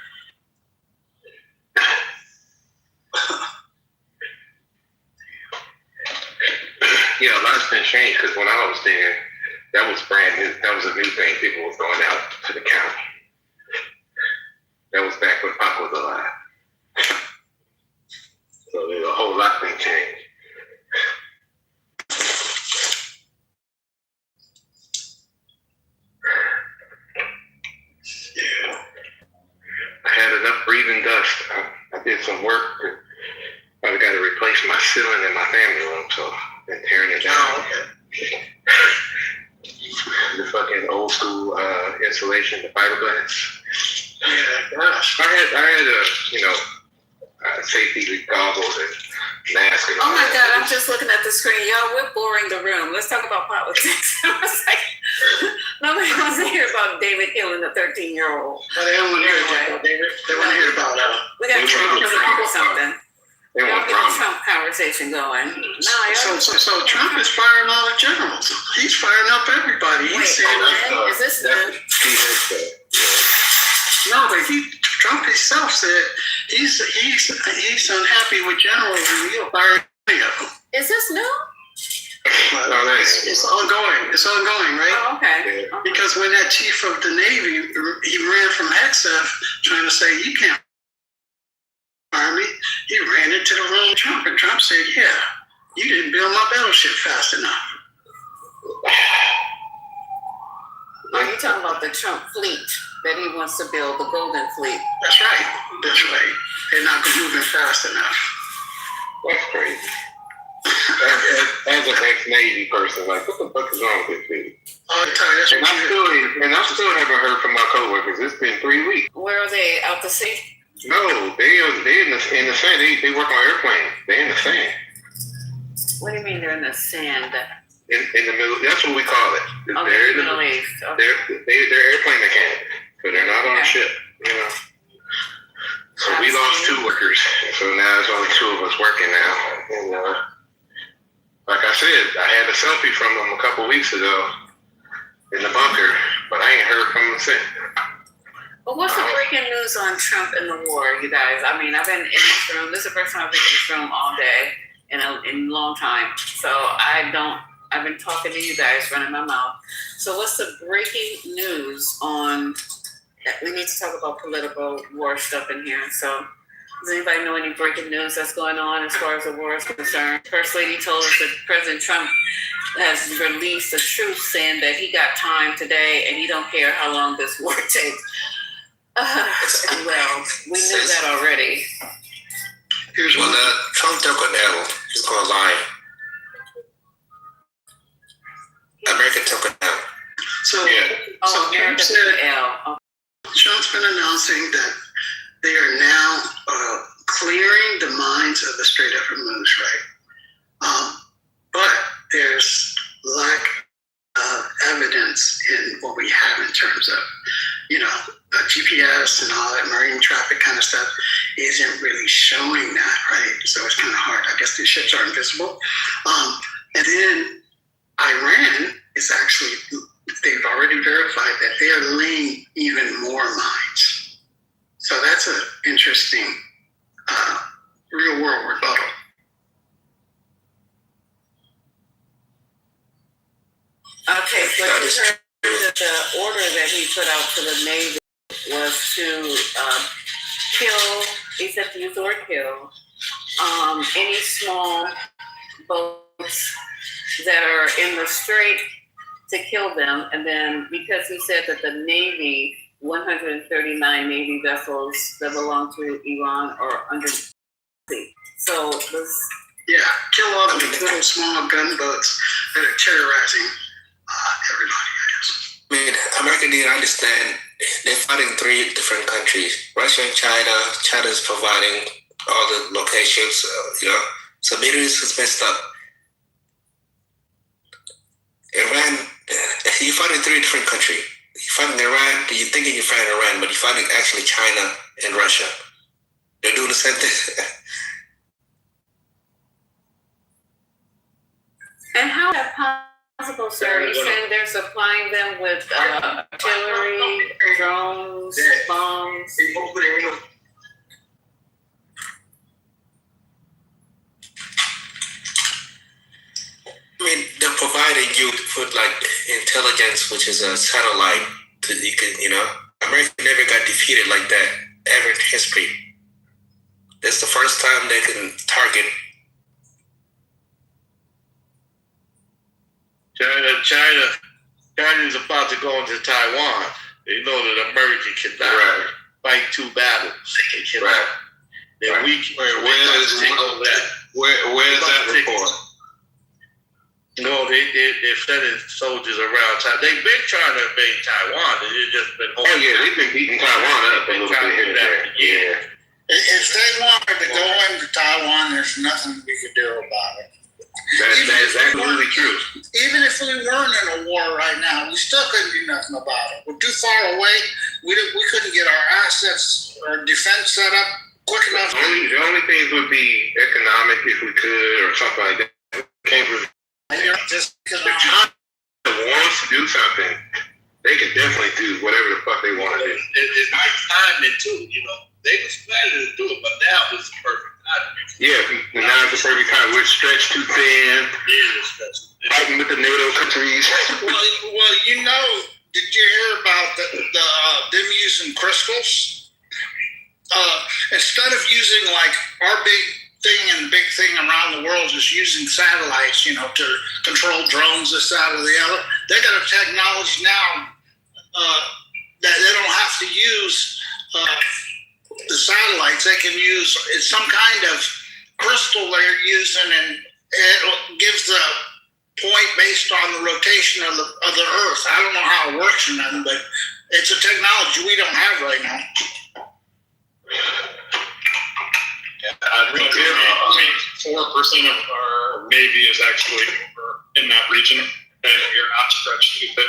Yeah, a lot's been changed because when I was there, that was brand new. That was a new thing. People was going out to the county. That was back when Pop was alive. So there's a whole lot been changed. Yeah. I had enough breathing dust. I did some work. I got to replace my ceiling in my family room, so I've been tearing it down. Oh, okay. The fucking old school insulation, the fiberglass. Yeah, gosh. I had safety goggles and mask and all Oh my that. God, I'm just looking at the screen. Y'all, we're boring the room. Let's talk about politics. I was like, nobody wants to hear about David killing a 13-year-old. But they don't want to hear about David. They want to hear about We got to something. They want Get the Trump conversation going. So Trump is firing all the generals. He's firing up everybody. He's saying, is this new? No, but Trump himself said he's unhappy with generals and he'll fire any of them. Is this new? It's ongoing. It's ongoing, right? Oh, okay. Because when that chief of the Navy, he ran from XF trying to say, you can't fire me. He ran into the wrong Trump, and Trump said, yeah, you didn't build my battleship fast enough. Are you talking about the Trump fleet that he wants to build, the Golden Fleet? That's right. That's right. They're not moving fast enough. That's crazy. As an ex-Navy person, like, what the fuck is wrong with this thing? And I still haven't heard from my coworkers. It's been 3 weeks. Where are they? Out to sea? No, they in the sand. They work on airplanes. They in the sand. What do you mean they're in the sand? In the middle. That's what we call it. Oh, they're in the Middle East. Okay. They're airplane mechanics, but they're not on a ship. You know. So we lost 2 workers. So now there's only 2 of us working now. And like I said, I had a selfie from them a couple weeks ago in the bunker, but I ain't heard from them since. But what's the breaking news on Trump and the war, you guys? I mean, I've been in this room. This is the first time I've been in this room all day in a long time. So I've been talking to you guys, running my mouth. So what's the breaking news on, we need to talk about political war stuff in here. So does anybody know any breaking news that's going on as far as the war is concerned? First Lady told us that President Trump has released the truth saying that he got time today and he don't care how long this war takes. Well, we knew that already. Here's Well, one. Trump took an L. He's gonna lie. America took an L. So, Trump said, Trump's been announcing that they are now clearing the mines of the Strait of Hormuz, right? But there's lack of evidence in what we have in terms of, GPS and all that marine traffic kind of stuff isn't really showing that, right? So it's kind of hard. I guess these ships are invisible. And then Iran is actually, they've already verified that they are laying even more mines. So that's an interesting real world rebuttal. Okay, so you heard that the order that he put out to the Navy was to kill, he said to use the word kill, any small boats that are in the strait, to kill them. And then because he said that the Navy, 139 Navy vessels that belong to Iran are under sea. So this... Yeah, kill all the little small gunboats that are terrorizing everybody, I guess. I mean, America didn't understand. They're fighting 3 different countries: Russia and China. China's providing all the locations, So Middle East is messed up. Iran, you're fighting 3 different countries. You're fighting Iran, you're thinking you're fighting Iran, but you're fighting actually China and Russia. They're doing the same thing. And how is that possible, sir? You're saying they're supplying them with artillery, drones, bombs? I mean, they're providing you with intelligence, which is a satellite. America never got defeated like that ever in history. It's the first time they can target. China's about to go into Taiwan. They know that America cannot fight 2 battles. They cannot. Then we take over that. Where's that report? No, they're sending soldiers around Taiwan. They've been trying to invade Taiwan. They've just been holding. Oh yeah, they've been beating Taiwan up a little bit here and there. Yeah. If they wanted to go into Taiwan, there's nothing we could do about it. That's absolutely true. Even if we weren't in a war right now, we still couldn't do nothing about it. We're too far away. We couldn't get our assets or defense set up quick enough. The only things would be economic if we could, or something like that. Came from just because if China wants to do something, they can definitely do whatever the fuck they want to do. It's nice timing too, They was planning to do it, but now was the perfect time. Yeah, now it's the perfect time. We're stretched too thin. Fighting with the NATO countries. well, did you hear about them using crystals? Instead of using our big thing and big thing around the world is using satellites, to control drones, this, that, or the other. They got a technology now that they don't have to use the satellites. They can use some kind of crystal they're using, and it gives the point based on the rotation of the Earth. I don't know how it works or nothing, but it's a technology we don't have right now. I think 4% of our Navy is actually in that region, and you're not stretched too thin.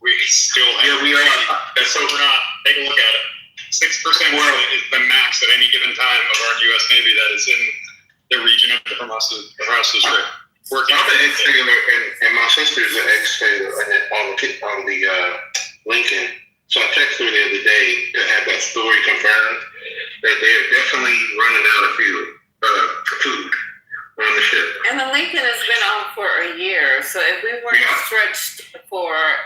We still have. Yeah, we are. So we're not. Take a look at it. 6% is the max at any given time of our U.S. Navy that is in the region of the Hormuz Strait. I'm an ex-sailor, and my sister's an ex-sailor on the Lincoln. So I texted her the other day to have that story confirmed that they're definitely running out of food on the ship. And the Lincoln has been on for a year. So if we weren't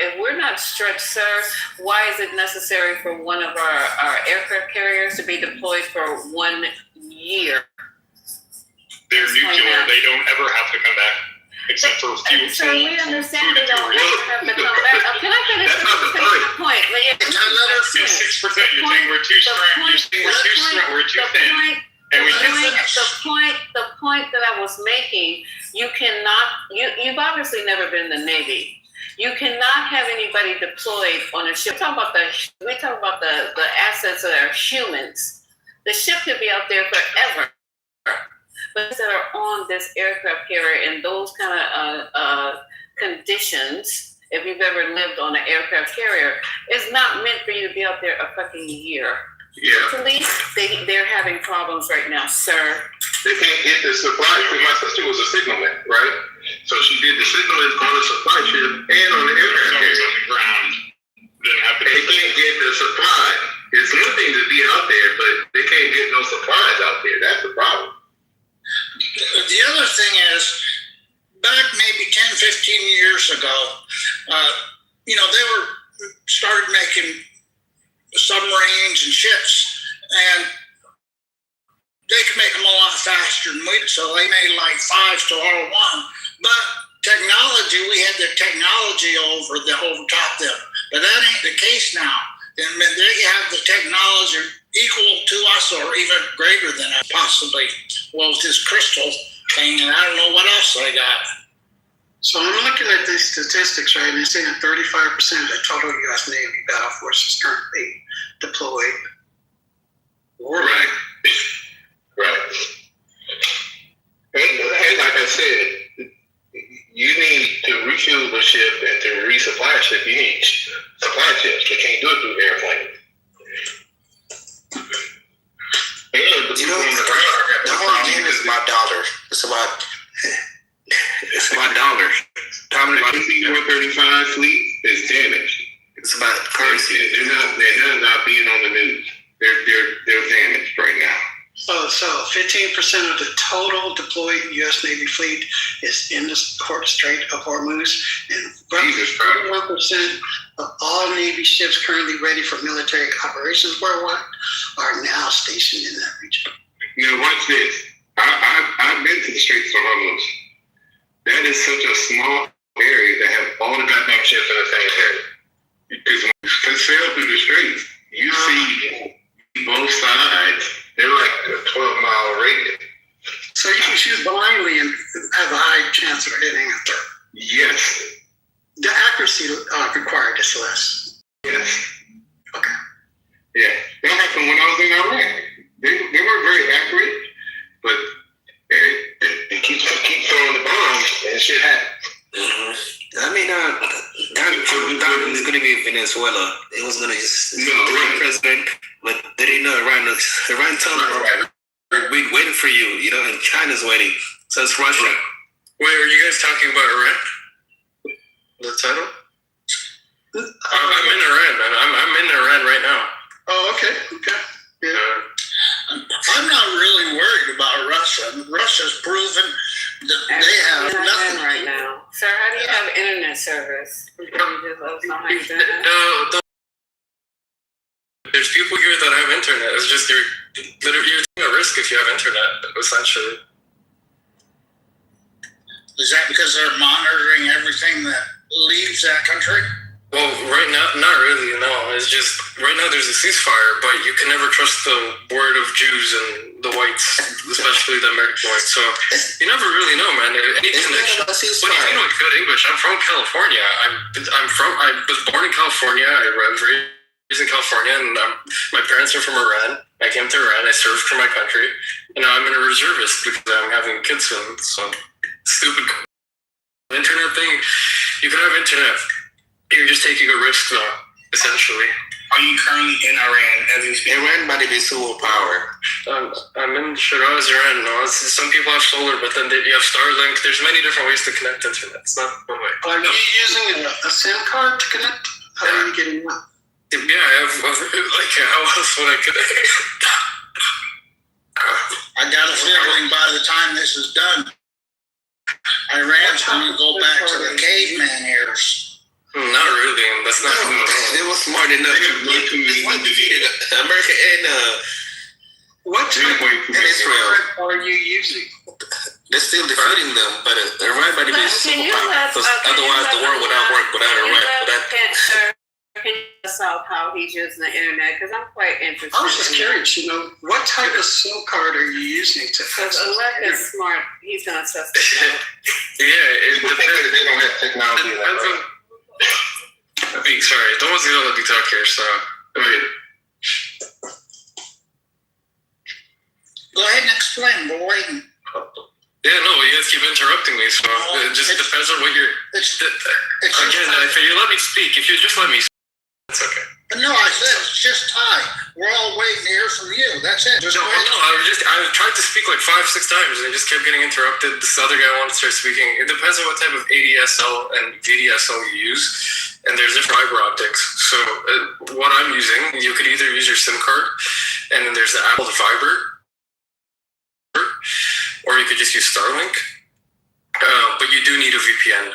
if we're not stretched, sir, why is it necessary for one of our aircraft carriers to be deployed for 1 year? They're nuclear. They don't ever have to come back. Except for fuel. So we understand they don't have to come back. Can I finish the point? It's 6%. You're saying we're too strong. You're saying we're too strong. We're too thin. And we The point that I was making, you've obviously never been in the Navy. You cannot have anybody deployed on a ship. We talk about the assets that are humans. The ship could be out there forever. But that are on this aircraft carrier in those kind of conditions, if you've ever lived on an aircraft carrier, it's not meant for you to be out there a fucking year. Yeah. Police, they're having problems right now, sir. They can't get the supply. My sister was a signalman, right? So she did the signaling on the supply ship and on the aircraft carrier. On the ground. They can't get the supply. It's one thing to be out there, but they can't get no supplies out there. That's the problem. The other thing is, back maybe 10, 15 years ago, they started making submarines and ships, and they could make them a lot faster than we did, so they made like 5 to R1. But technology, we had the technology over top them. But that ain't the case now. And they have the technology equal to us or even greater than us, possibly. Well, with this crystal thing, and I don't know what else they got. So I'm looking at these statistics, right, and they're saying 35% of the total U.S. Navy battle force is currently deployed. Right. And like I said, you need to refuel the ship and to resupply a ship. You need supply ships. You can't do it through airplanes. And the whole game is about dollars. It's about dollars. My C-135 fleet is damaged. It's about currency. They're not being on the news. They're damaged right now. So 15% of the total deployed U.S. Navy fleet is in the Strait of Hormuz, and 41% of all Navy ships currently ready for military operations worldwide are now stationed in that region. Now watch this. I've been to the Straits of Hormuz. That is such a small area that have all the goddamn ships in the same area. Because when you sail through the straits, you see both sides. They're like a 12-mile radius. So you can shoot blindly and have a high chance of hitting a third. Yes. The accuracy required is less. Yes. Okay. Yeah. That happened when I was in Iraq. They weren't very accurate, but they keep throwing the bombs and shit happens. Mm-hmm. I mean, that was going to be Venezuela. It was going to just president, but they didn't know Iran told them, we're waiting for you, and China's waiting. So it's Russia. Wait, are you guys talking about Iran? The title? I'm in Iran, man. I'm in Iran right now. Oh, okay. Yeah. I'm not really worried about Russia. Russia's proven that they have nothing right now. Sir, how do you have internet service? There's people here that have internet. It's just you're taking a risk if you have internet, essentially. Is that because they're monitoring everything that leaves that country? Well, right now, not really, no. It's just, right now there's a ceasefire, but you can never trust the word of Jews and the whites, especially the American whites. So you never really know, man. Anything that, what do you know good English? I'm from California. I was born in California. I was raised in California, and my parents are from Iran. I came to Iran. I served for my country, and now I'm in a reservist because I'm having kids soon. So stupid internet thing. You can have internet. You're just taking a risk, though, essentially. Are you currently in Iran as you speak? Iran might be superpower. I'm in Shiraz, Iran. No, some people have solar, but then you have Starlink. There's many different ways to connect internet. It's not one way. Are you using a SIM card to connect? How are you getting that? Yeah, I have. How else would I connect? I got a feeling by the time this is done, Iran's going to go back to the caveman eras. Not really. That's not. They were smart enough to defeat America and what type and Israel. Are you using? They're still defeating them, but Iran might be superpower. Because otherwise, the world would not work without Iran. Can you tell us how he's using the internet? Because I'm quite interested. I was just curious, what type of SIM card are you using to Because access Alec the is smart. He's going to test this out. Yeah, it depends. They don't have technology like that. Sorry, no one's gonna let me talk here, so go ahead. Go ahead and explain. We're waiting. Yeah, no, you guys keep interrupting me, so it just depends on what you're. Again, if you let me speak, if you just let me speak, it's okay. No, I said it's just time. We're all waiting to hear from you. That's it. I tried to speak like 5-6 times and I just kept getting interrupted. This other guy wanted to start speaking. It depends on what type of ADSL and VDSL you use, and there's different fiber optics. So what I'm using, you could either use your SIM card, and then there's the Apple Fiber, or you could just use Starlink. But you do need a VPN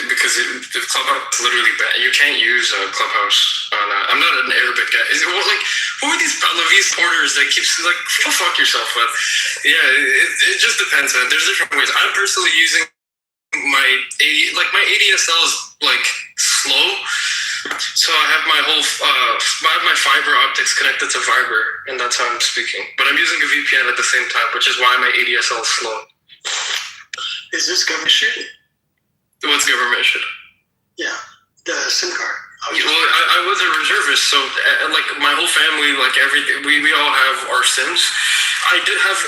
because the Clubhouse is literally bad. You can't use Clubhouse on. I'm not an Arabic guy. Who are these Levi's porters that keeps like go fuck yourself? But yeah, it just depends, man. There's different ways. I'm personally using my ADSL is like slow, so I have my whole my fiber optics connected to Viber, and that's how I'm speaking. But I'm using a VPN at the same time, which is why my ADSL is slow. Is this government issued? What's government issued? Yeah, the SIM card. I was a reservist, so like my whole family, like everything, we all have our SIMs. I did have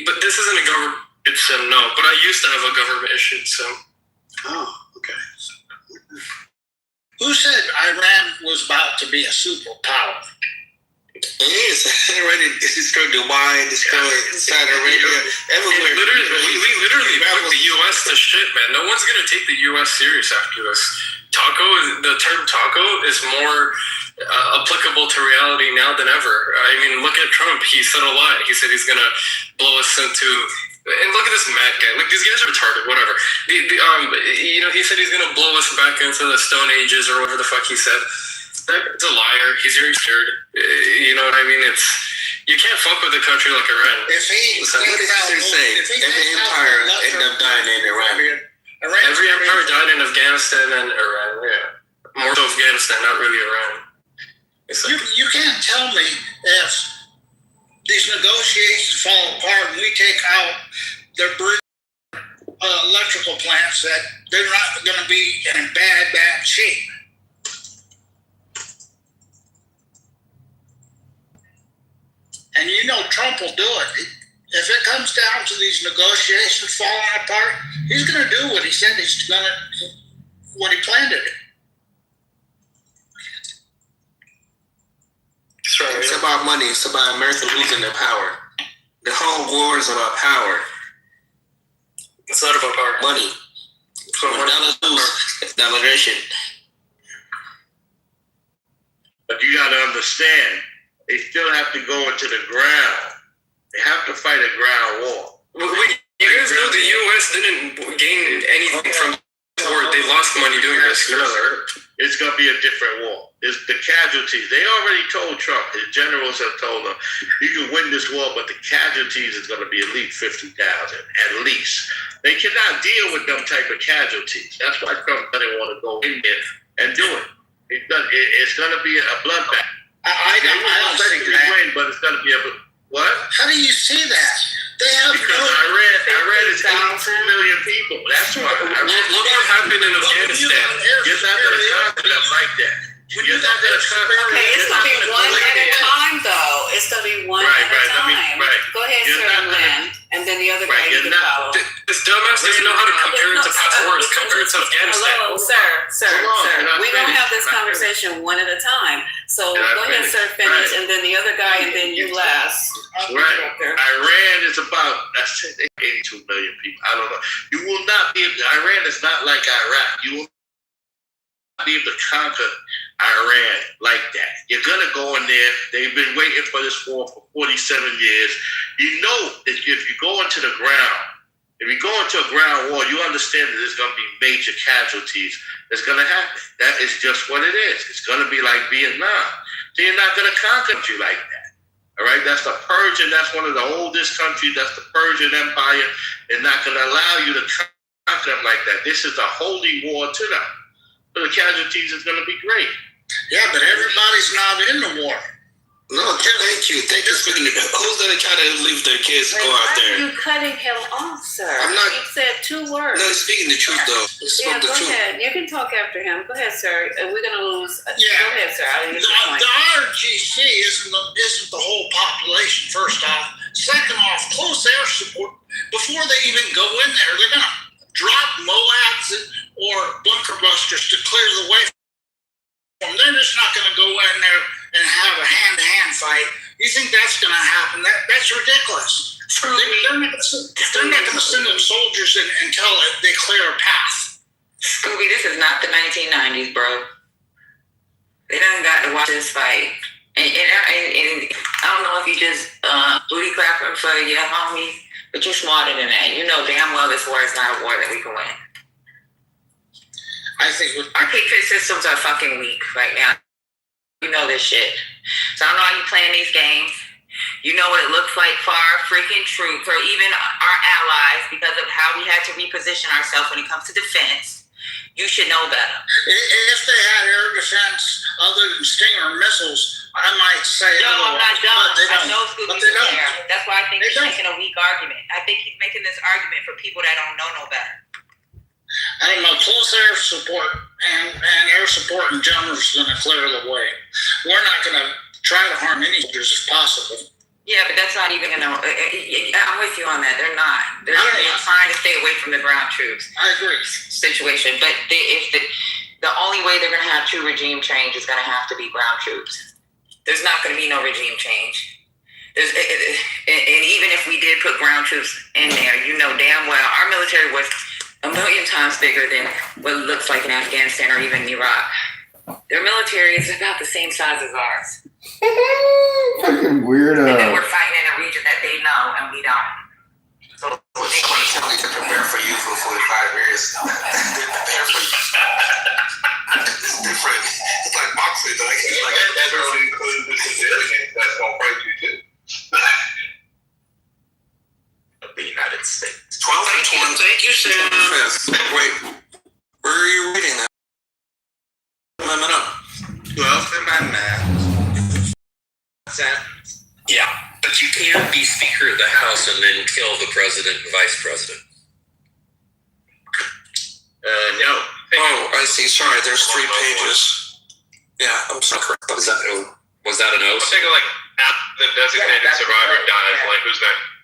but this isn't a government SIM, no. But I used to have a government issued SIM. Oh, okay. Who said Iran was about to be a superpower? It is. Already destroyed Dubai, destroyed Saudi Arabia, everywhere. We literally put the U.S. to shit, man. No one's gonna take the U.S. serious after this. The term taco is more applicable to reality now than ever. I mean, look at Trump. He said a lot. He said he's gonna blow us into. And look at this mad guy. Like, these guys are retarded. Whatever. He said he's gonna blow us back into the Stone Ages or whatever the fuck he said. It's a liar. He's very scared. You know what I mean? You can't fuck with a country like Iran. What did he say? Every empire ended up dying in Iran. Every empire died in Afghanistan and Iran. Yeah, more so Afghanistan, not really Iran. You can't tell me if these negotiations fall apart and we take out their electrical plants that they're not going to be in bad shape. And Trump will do it. If it comes down to these negotiations falling apart, he's going to do what he said what he planned to do. It's about money. It's about America losing their power. The whole war is about power. It's not about power. Money. When dollars lose, it's dollaration. But you got to understand, they still have to go into the ground. They have to fight a ground war. You guys know the U.S. didn't gain anything from the war. They lost money doing this. It's going to be a different war. It's the casualties. They already told Trump, his generals have told him, you can win this war, but the casualties is going to be at least 50,000, at least. They cannot deal with them type of casualties. That's why Trump doesn't want to go in there and do it. It's going to be a bloodbath. I don't think win, but it's going to be a what? How do you see that? They have because Iran is 82 million people. That's why. Look what happened in Afghanistan. You're not going to conquer them like that. You're not going to conquer them. Okay, it's going to be one at a time, though. It's going to be one at a time. Go ahead, Sir Lynn, and then the other guy you can follow. This dumbass doesn't know how to compare it to past wars. Compare it to Afghanistan. Hello, sir. We're going to have this conversation one at a time. So go ahead, sir, finish, and then the other guy, and then you last. Right. Iran is about 82 million people. I don't know. You will not be. Iran is not like Iraq. You will not be able to conquer Iran like that. You're gonna go in there. They've been waiting for this war for 47 years. You know that if you go into the ground, if you go into a ground war, you understand that there's gonna be major casualties. That's gonna happen. That is just what it is. It's gonna be like Vietnam. So you're not gonna conquer you like that. All right, that's the Persian. That's one of the oldest countries. That's the Persian Empire. They're not going to allow you to conquer them like that. This is a holy war to them. So for the casualties is going to be great. Yeah, but everybody's not in the war. No, thank you. Thank you for the. Who's gonna try to leave their kids to go out Why there? are you cutting him off, sir? I'm not. He said 2 words. No, he's speaking the truth though. Yeah, go ahead. You can talk after him. Go ahead, sir. We're gonna lose. Yeah. Go ahead, sir. I'll use The the point. RGC isn't the whole population, first off. Second off, close air support, before they even go in there, they're going to drop MOABs or bunker busters to clear the way from them. They're just not going to go in there and have a hand-to-hand fight. You think that's going to happen? That's ridiculous. They're not going to send them soldiers until they clear a path. Scooby, this is not the 1990s, bro. They done got to watch this fight. And I don't know if you just booty clapping for your homies, but you're smarter than that. You know damn well this war is not a war that we can win. I think our kick systems are fucking weak right now. You know this shit. So I don't know how you playing these games. You know what it looks like for our freaking troops or even our allies because of how we had to reposition ourselves when it comes to defense. You should know better. If they had air defense other than Stinger missiles, I might say no, I'm not dumb. I know Scooby's there. That's why I think he's making a weak argument. I think he's making this argument for people that don't know no better. I don't know, close air support and air support in general is going to clear the way. We're not going to try to harm any soldiers if possible. Yeah, but that's not even going to... I'm with you on that. They're not. They're trying to stay away from the ground troops. I agree. Situation. But if the only way they're going to have true regime change is going to have to be ground troops. There's not going to be no regime change. And even if we did put ground troops in there, you know damn well our military was 1 million times bigger than what it looks like in Afghanistan or even Iraq. Their military is about the same size as ours. Fucking weirdo. And then we're fighting in a region that they know and we don't. So they want to tell me to prepare for you for 45 years. They prepare for you. It's different. It's like boxing. It's like everyone includes the civilians that's going to fight you too. The United States. 12 and 20. Thank you, Sam. Wait, where are you reading that? Amendment up. 12th Amendment. Yeah, but you can't be Speaker of the House and then kill the President and Vice President. No. Oh, I see. Sorry, there's 3 pages. Yeah, I'm sorry. Was that an oath? I think like after the designated survivor dies, like who's next?